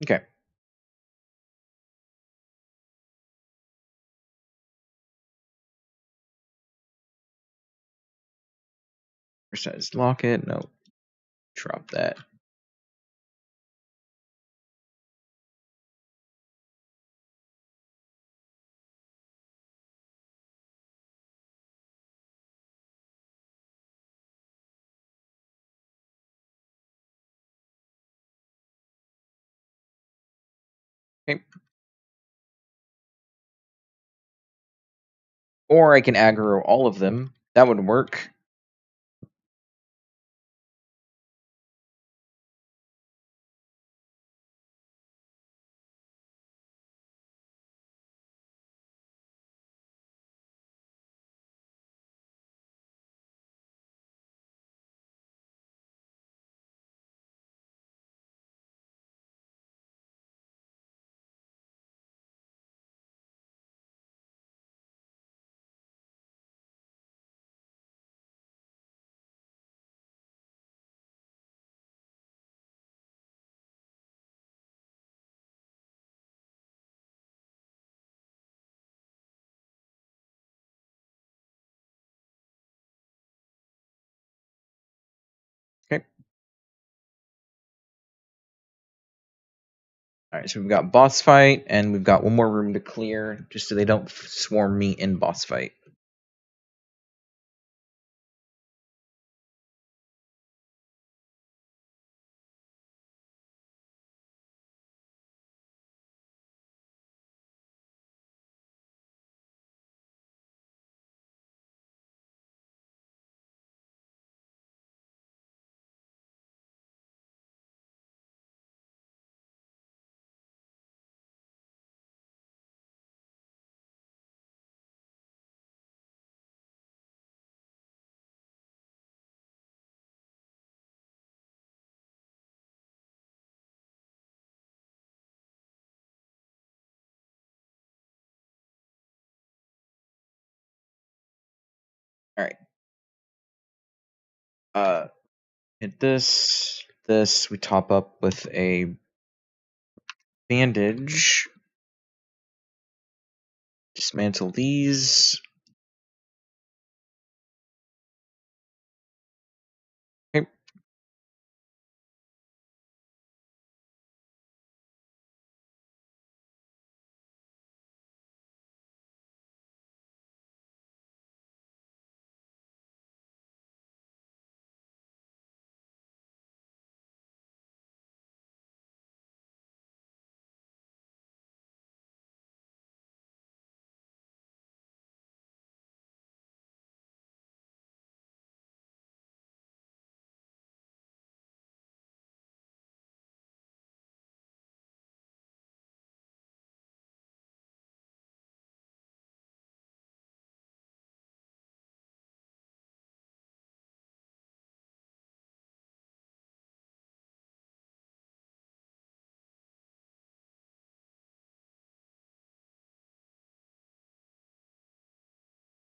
Okay. Size locket. No. Drop that. Okay. Or I can aggro all of them. That would work. Okay. Alright, so we've got boss fight, and we've got one more room to clear, just so they don't swarm me in boss fight. Alright. Hit this. This. We top up with a bandage. Dismantle these.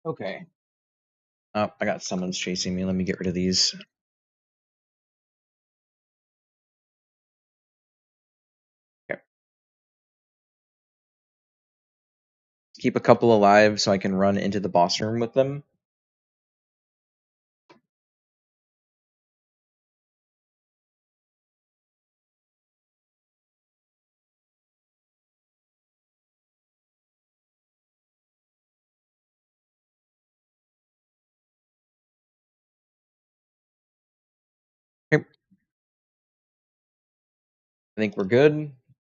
Okay. Oh, I got someone's chasing me. Let me get rid of these. Okay. Keep a couple alive so I can run into the boss room with them. Okay. I think we're good.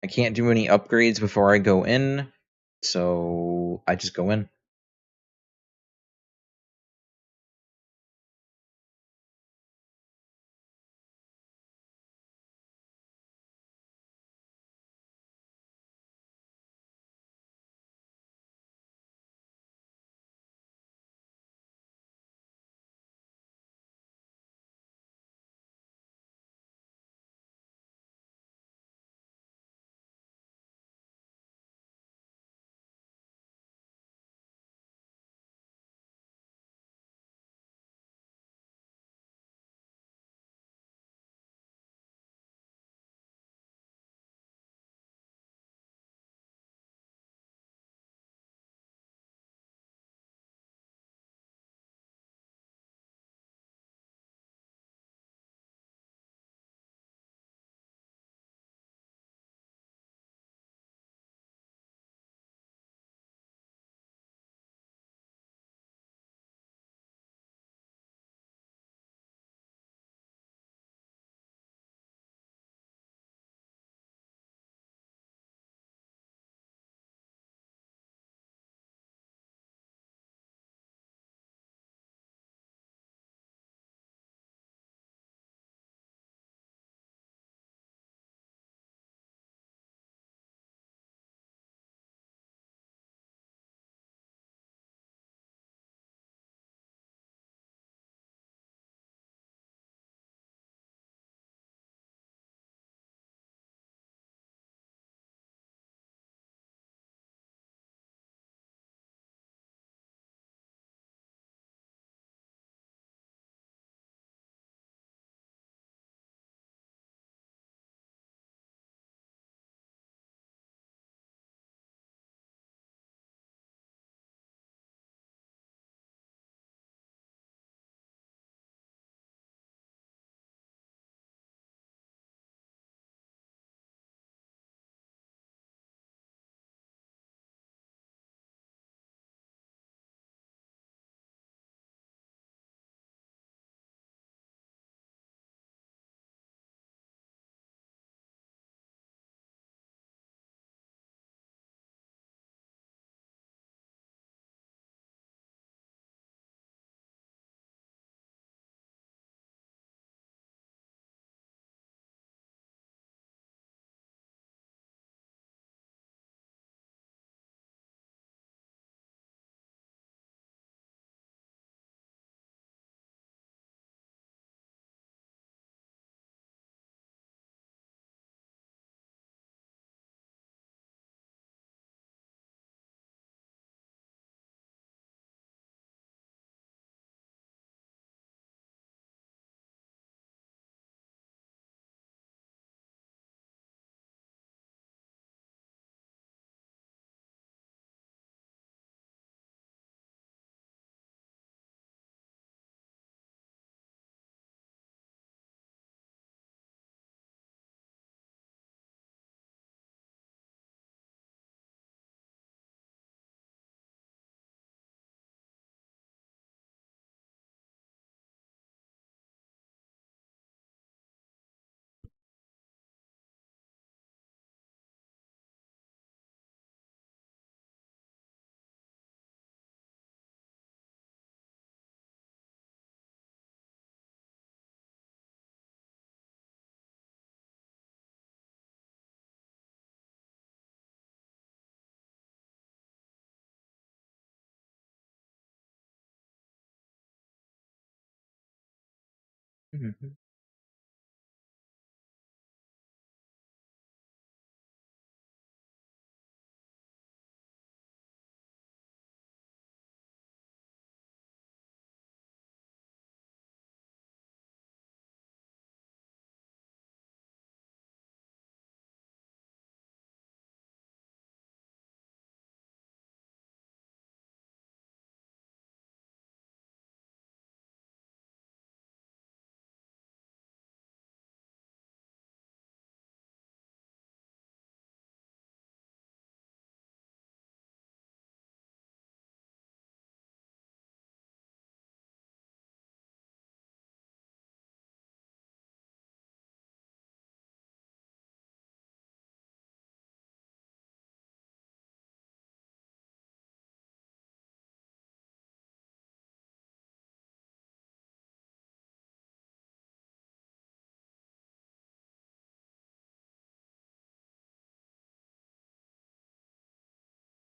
I can't do any upgrades before I go in, so I just go in. Mhm.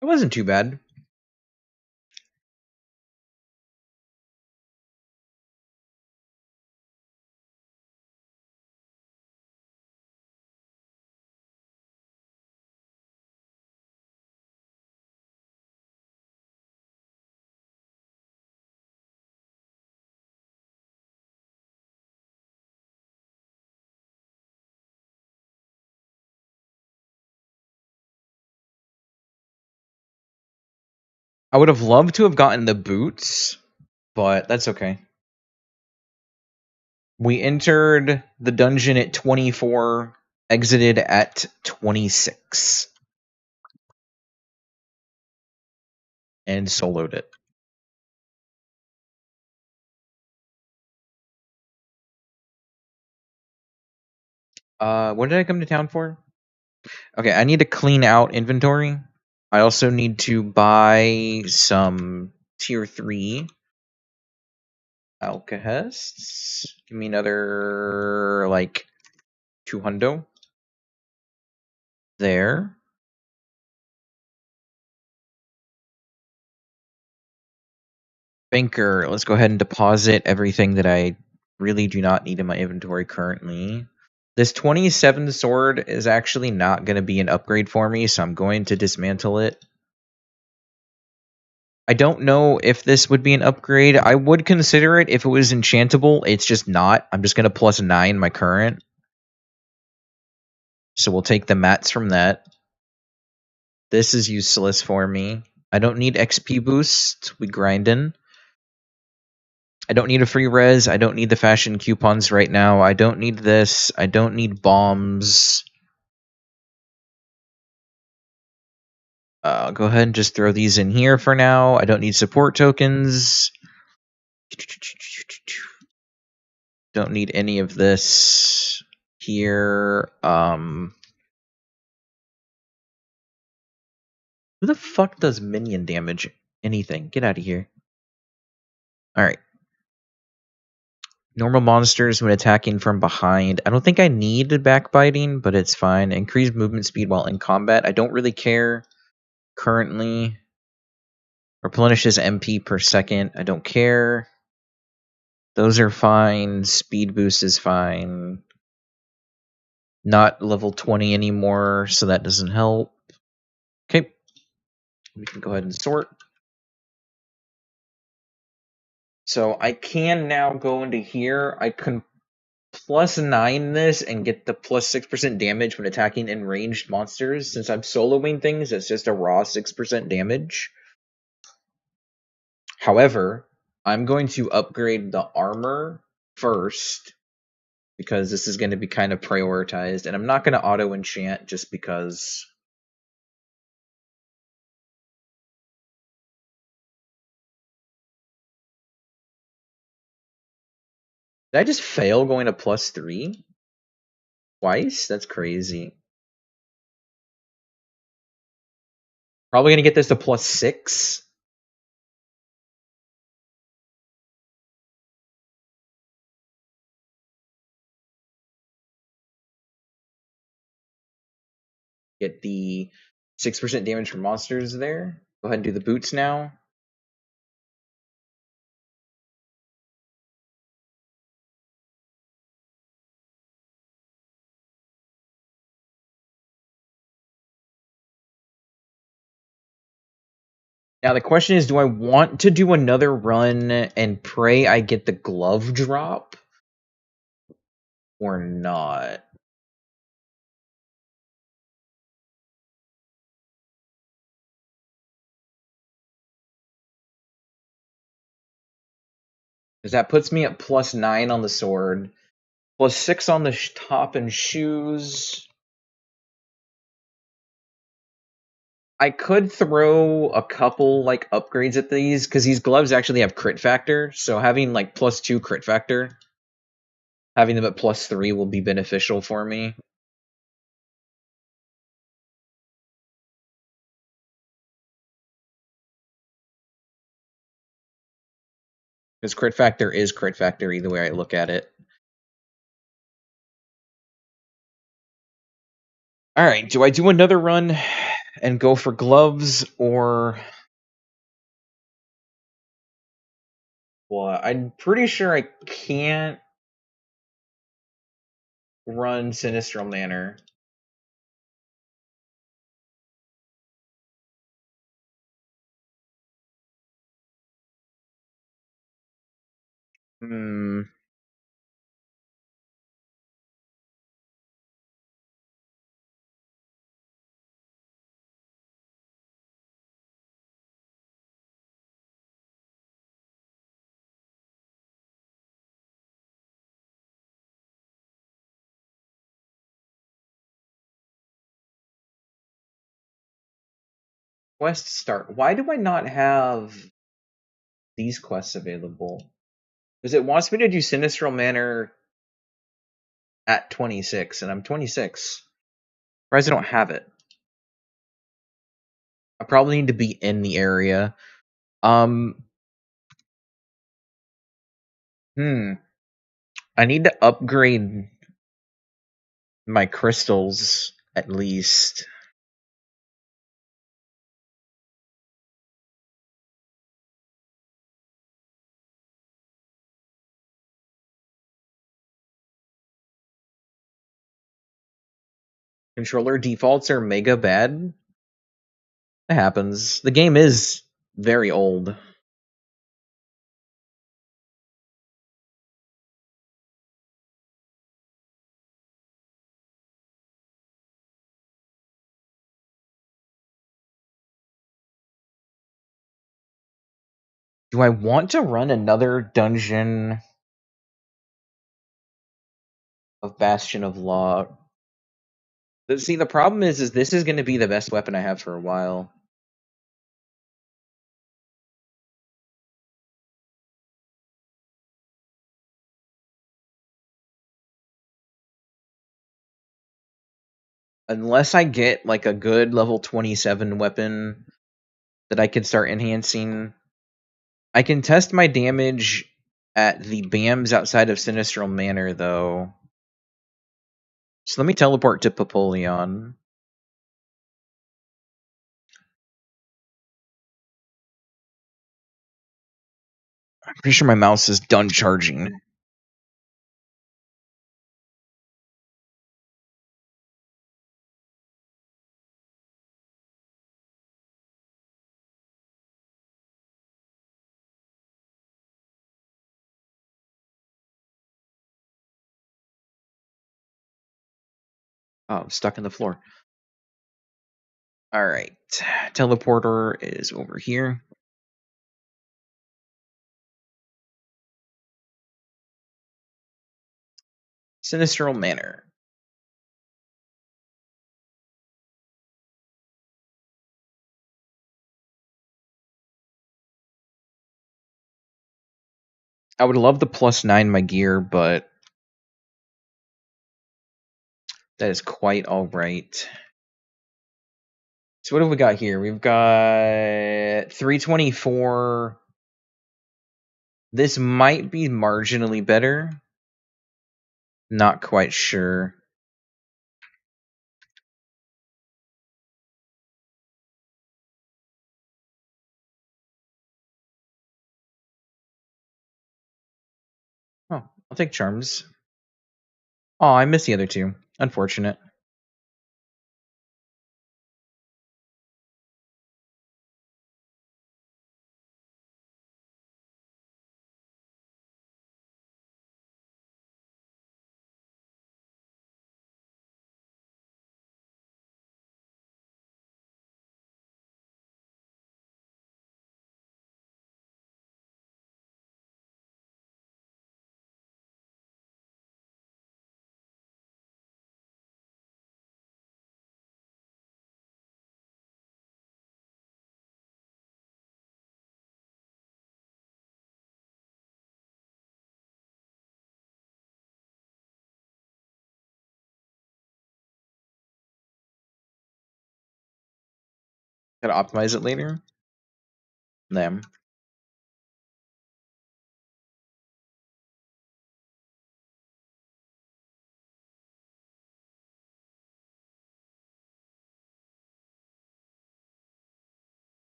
It wasn't too bad. I would have loved to have gotten the boots, but that's okay. We entered the dungeon at 24, exited at 26, and soloed it. What did I come to town for? Okay, I need to clean out inventory. I also need to buy some tier 3 alcahests. Give me another, like, 200. There. Banker, let's go ahead and deposit everything that I really do not need in my inventory currently. This 27 sword is actually not going to be an upgrade for me, so I'm going to dismantle it. I don't know if this would be an upgrade. I would consider it if it was enchantable. It's just not. I'm just going to plus 9 my current. So we'll take the mats from that. This is useless for me. I don't need XP boost. We grindin'. I don't need a free res. I don't need the fashion coupons right now. I don't need this. I don't need bombs. I'll go ahead and just throw these in here for now. I don't need support tokens. Don't need any of this here. Who the fuck does minion damage? Anything. Get out of here. Alright. Normal monsters when attacking from behind. I don't think I need backbiting, but it's fine. Increased movement speed while in combat. I don't really care currently. Replenishes MP per second. I don't care. Those are fine. Speed boost is fine. Not level 20 anymore, so that doesn't help. Okay. We can go ahead and sort. So I can now go into here. I can plus 9 this and get the plus 6% damage when attacking in ranged monsters. Since I'm soloing things, it's just a raw 6% damage. However, I'm going to upgrade the armor first because this is going to be kind of prioritized, and I'm not going to auto enchant just because. Did I just fail going to plus 3? Twice? That's crazy. Probably going to get this to plus 6. Get the 6% damage from monsters there. Go ahead and do the boots now. Now the question is, do I want to do another run and pray I get the glove drop? Or not? Because that puts me at plus 9 on the sword. Plus 6 on the top and shoes. I could throw a couple like upgrades at these because these gloves actually have crit factor. So having like plus 2 crit factor, having them at plus 3 will be beneficial for me. Because crit factor is crit factor either way I look at it. Alright, do I do another run? and go for gloves or. Well, I'm pretty sure I can't run Sinistral Manor. Hmm. Quest start. Why do I not have these quests available? Because it wants me to do Sinistral Manor at 26, and I'm 26. Surprised I don't have it. I probably need to be in the area. Um. I need to upgrade my crystals at least. Controller defaults are mega bad. It happens. The game is very old. Do I want to run another dungeon of Bastion of Law? See, the problem is this is going to be the best weapon I have for a while. Unless I get like a good level 27 weapon that I can start enhancing. I can test my damage at the BAMs outside of Sinistral Manor, though. So let me teleport to Popolion. I'm pretty sure my mouse is done charging. Oh, I'm stuck in the floor. Alright. Teleporter is over here. Sinistral Manor. I would love the +9 my gear, but that is quite alright. So what have we got here? We've got 324. This might be marginally better. Not quite sure. Oh, I'll take Charms. Oh, I missed the other two. Unfortunate. Gotta optimize it later. Them.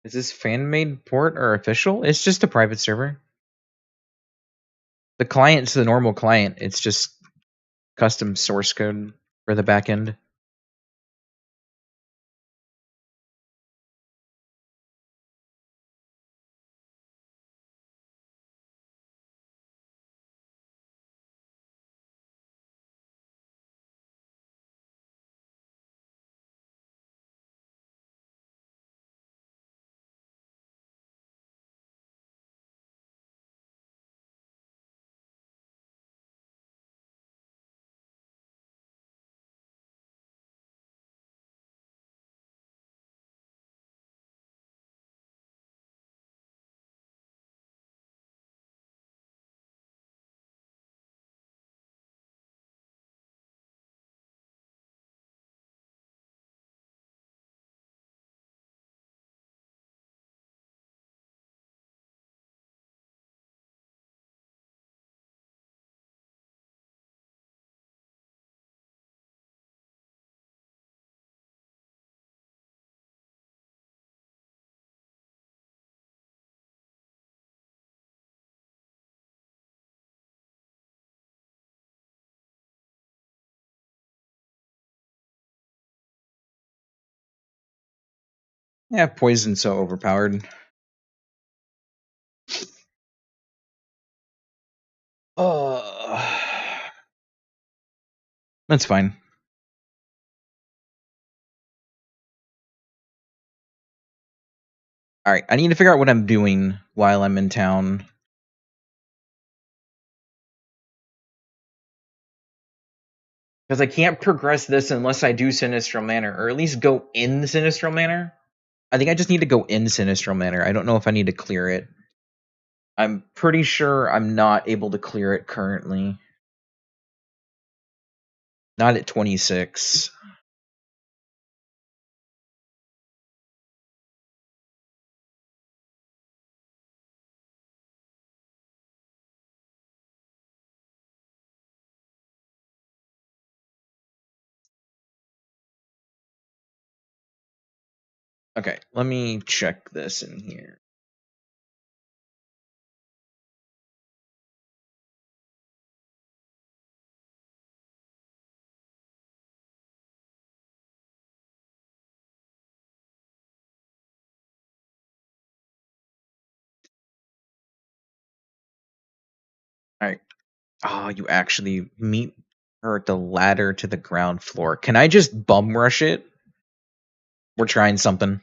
Is this fan-made port or official? It's just a private server. The client's the normal client. It's just custom source code for the backend. Yeah, poison's so overpowered. That's fine. Alright, I need to figure out what I'm doing while I'm in town. Because I can't progress this unless I do Sinistral Manor, or at least go in the Sinistral Manor. I think I just need to go in Sinistral Manor. I don't know if I need to clear it. I'm pretty sure I'm not able to clear it currently. Not at 26. Okay, let me check this in here. Alright. Oh, you actually meet her at the ladder to the ground floor. Can I just bum rush it? We're trying something.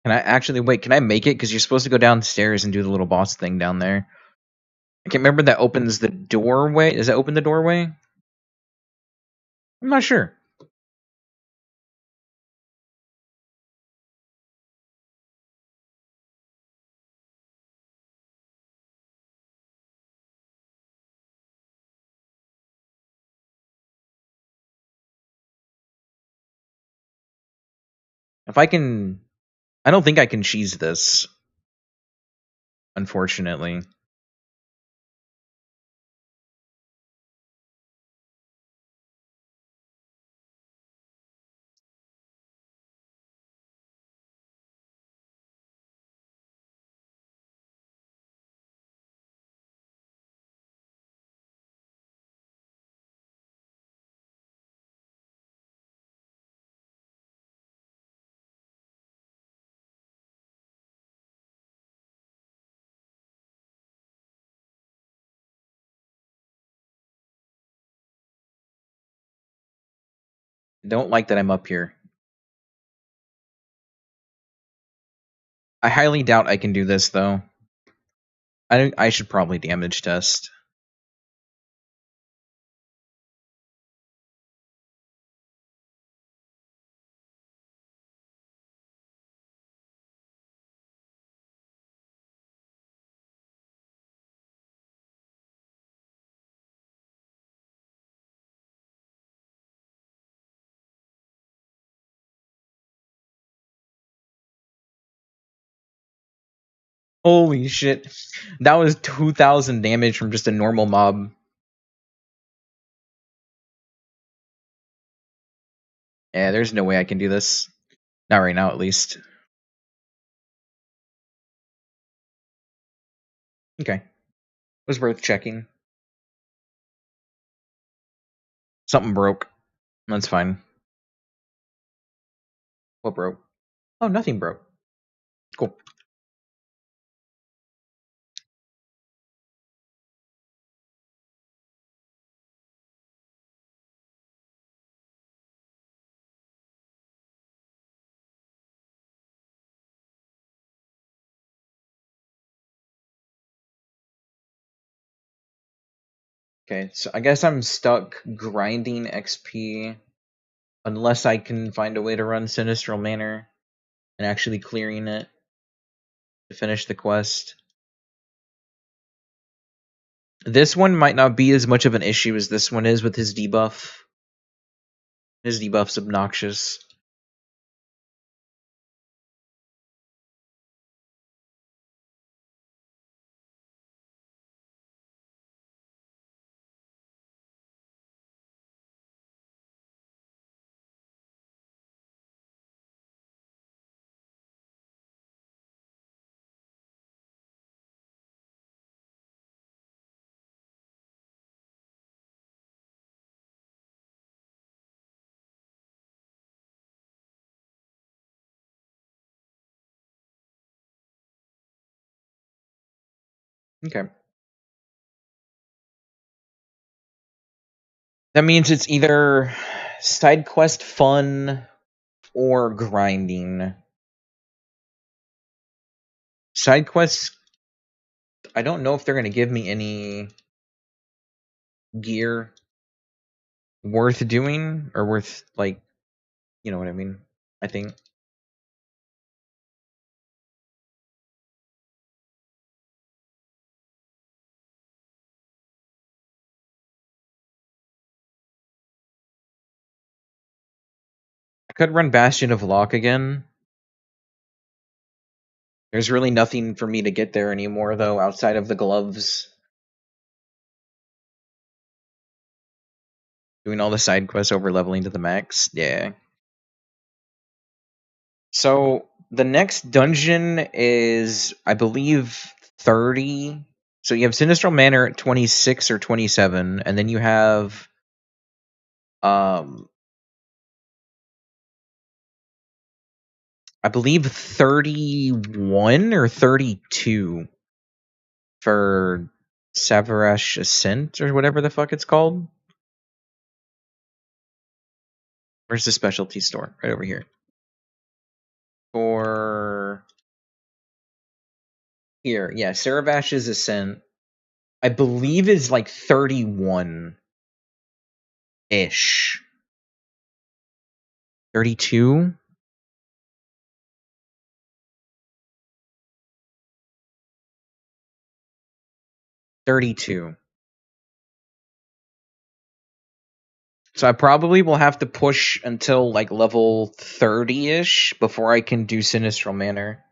Can I actually wait? Can I make it? Because you're supposed to go downstairs and do the little boss thing down there. I can't remember that opens the doorway. Does that open the doorway? I'm not sure. If I can, I don't think I can cheese this, unfortunately. Don't like that I'm up here. I highly doubt I can do this though. I should probably damage test. Holy shit. That was 2,000 damage from just a normal mob. Yeah, there's no way I can do this. Not right now, at least. Okay. Was worth checking. Something broke. That's fine. What broke? Oh, nothing broke. Cool. Okay, so I guess I'm stuck grinding XP unless I can find a way to run Sinistral Manor and actually clearing it to finish the quest. This one might not be as much of an issue as this one is with his debuff. His debuff's obnoxious. Okay. That means it's either side quest fun or grinding. Side quests, I don't know if they're going to give me any gear worth doing or worth, like, you know what I mean? I think. I could run Bastion of Lock again. There's really nothing for me to get there anymore, though, outside of the gloves. Doing all the side quests over leveling to the max. Yeah. So the next dungeon is, I believe, 30. So you have Sinistral Manor at 26 or 27, and then you have I believe 31 or 32 for Savarash Ascent or whatever the fuck it's called. Where's the specialty store? Right over here. For here, yeah, Saravash's Ascent, I believe is like 31 ish. 32? 32. So I probably will have to push until like level 30-ish before I can do Sinistral Manor.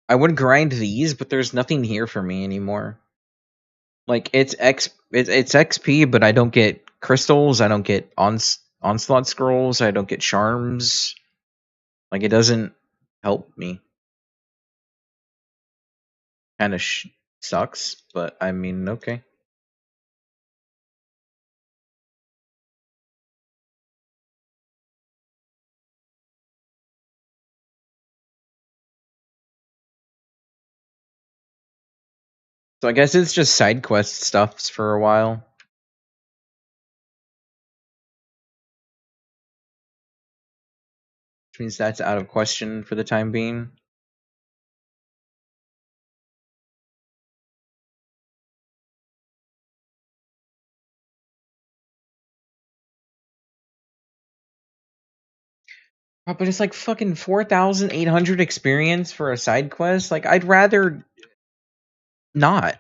I would grind these, but there's nothing here for me anymore. Like it's XP, but I don't get crystals, I don't get onslaught scrolls, I don't get charms. Like it doesn't help me. Kind of sucks, but I mean, okay. So I guess it's just side quest stuffs for a while. Which means that's out of question for the time being. Oh, but it's like fucking 4,800 experience for a side quest. Like, I'd rather not.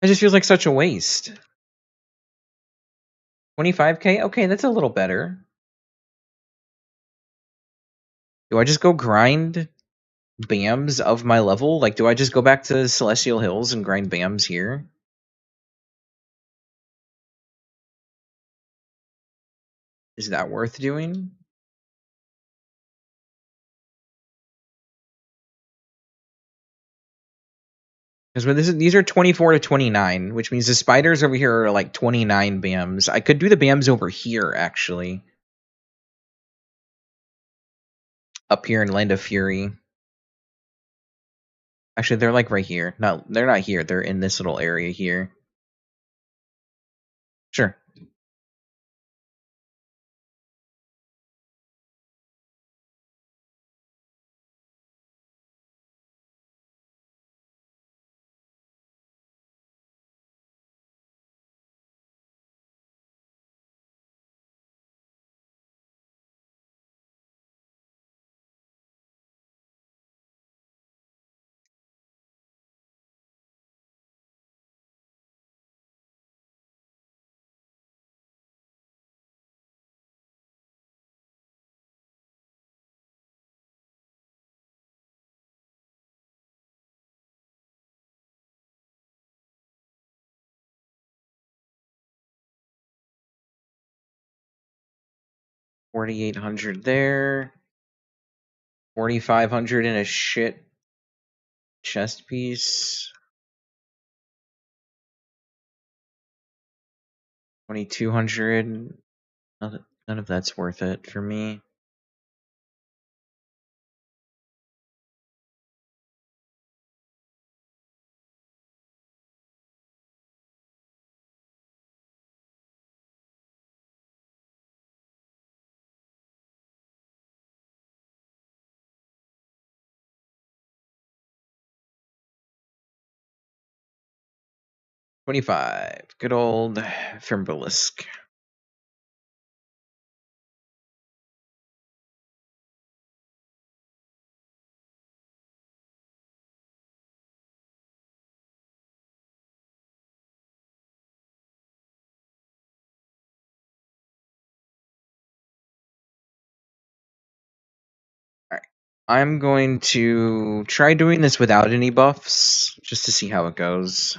It just feels like such a waste. 25k? Okay, that's a little better. Do I just go grind BAMs of my level? Like, do I just go back to Celestial Hills and grind BAMs here? Is that worth doing? Because these are 24 to 29, which means the spiders over here are like 29 BAMs. I could do the BAMs over here, actually. Up here in Land of Fury. Actually, they're like right here. No, they're not here. They're in this little area here. Sure. $4,800 there. 4,500 in a shit chest piece. 2,200. None of that's worth it for me. $25. Good old Fimbullisk. Alright. I'm going to try doing this without any buffs, just to see how it goes.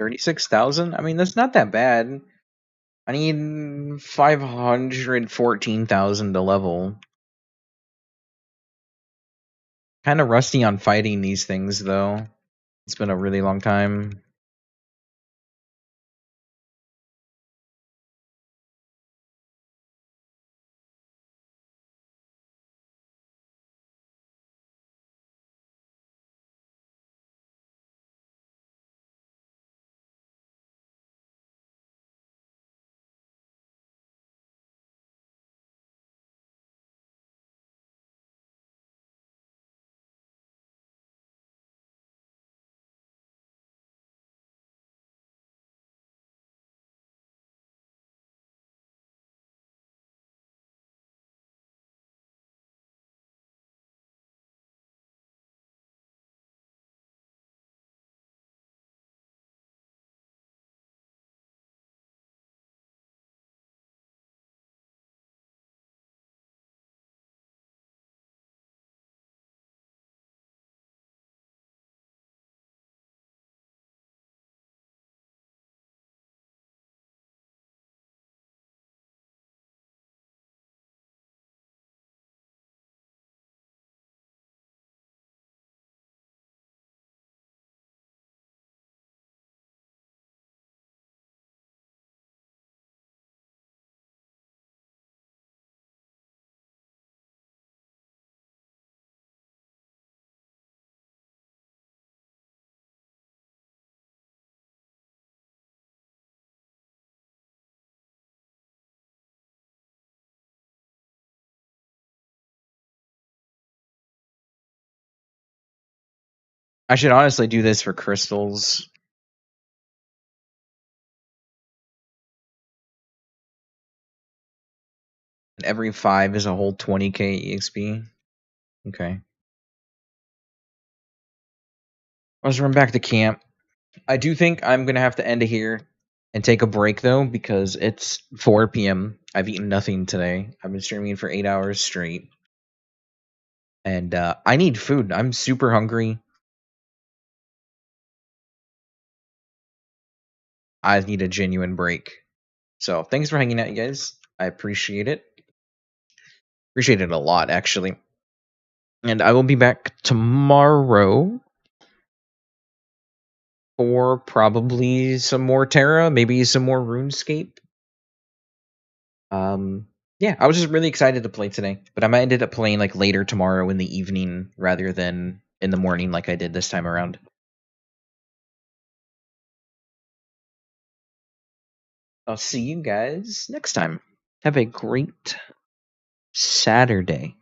$36,000? I mean, that's not that bad. I need 514,000 to level. Kind of rusty on fighting these things, though. It's been a really long time. I should honestly do this for crystals. And every 5 is a whole 20k EXP. Okay. Let's run back to camp. I do think I'm gonna have to end it here and take a break though, because it's 4 p.m. I've eaten nothing today. I've been streaming for 8 hours straight. And I need food. I'm super hungry. I need a genuine break. So thanks for hanging out, you guys. I appreciate it. Appreciate it a lot, actually. And I will be back tomorrow for probably some more Terra, maybe some more RuneScape. Yeah, I was just really excited to play today, but I might ended up playing like later tomorrow in the evening rather than in the morning like I did this time around. I'll see you guys next time. Have a great Saturday.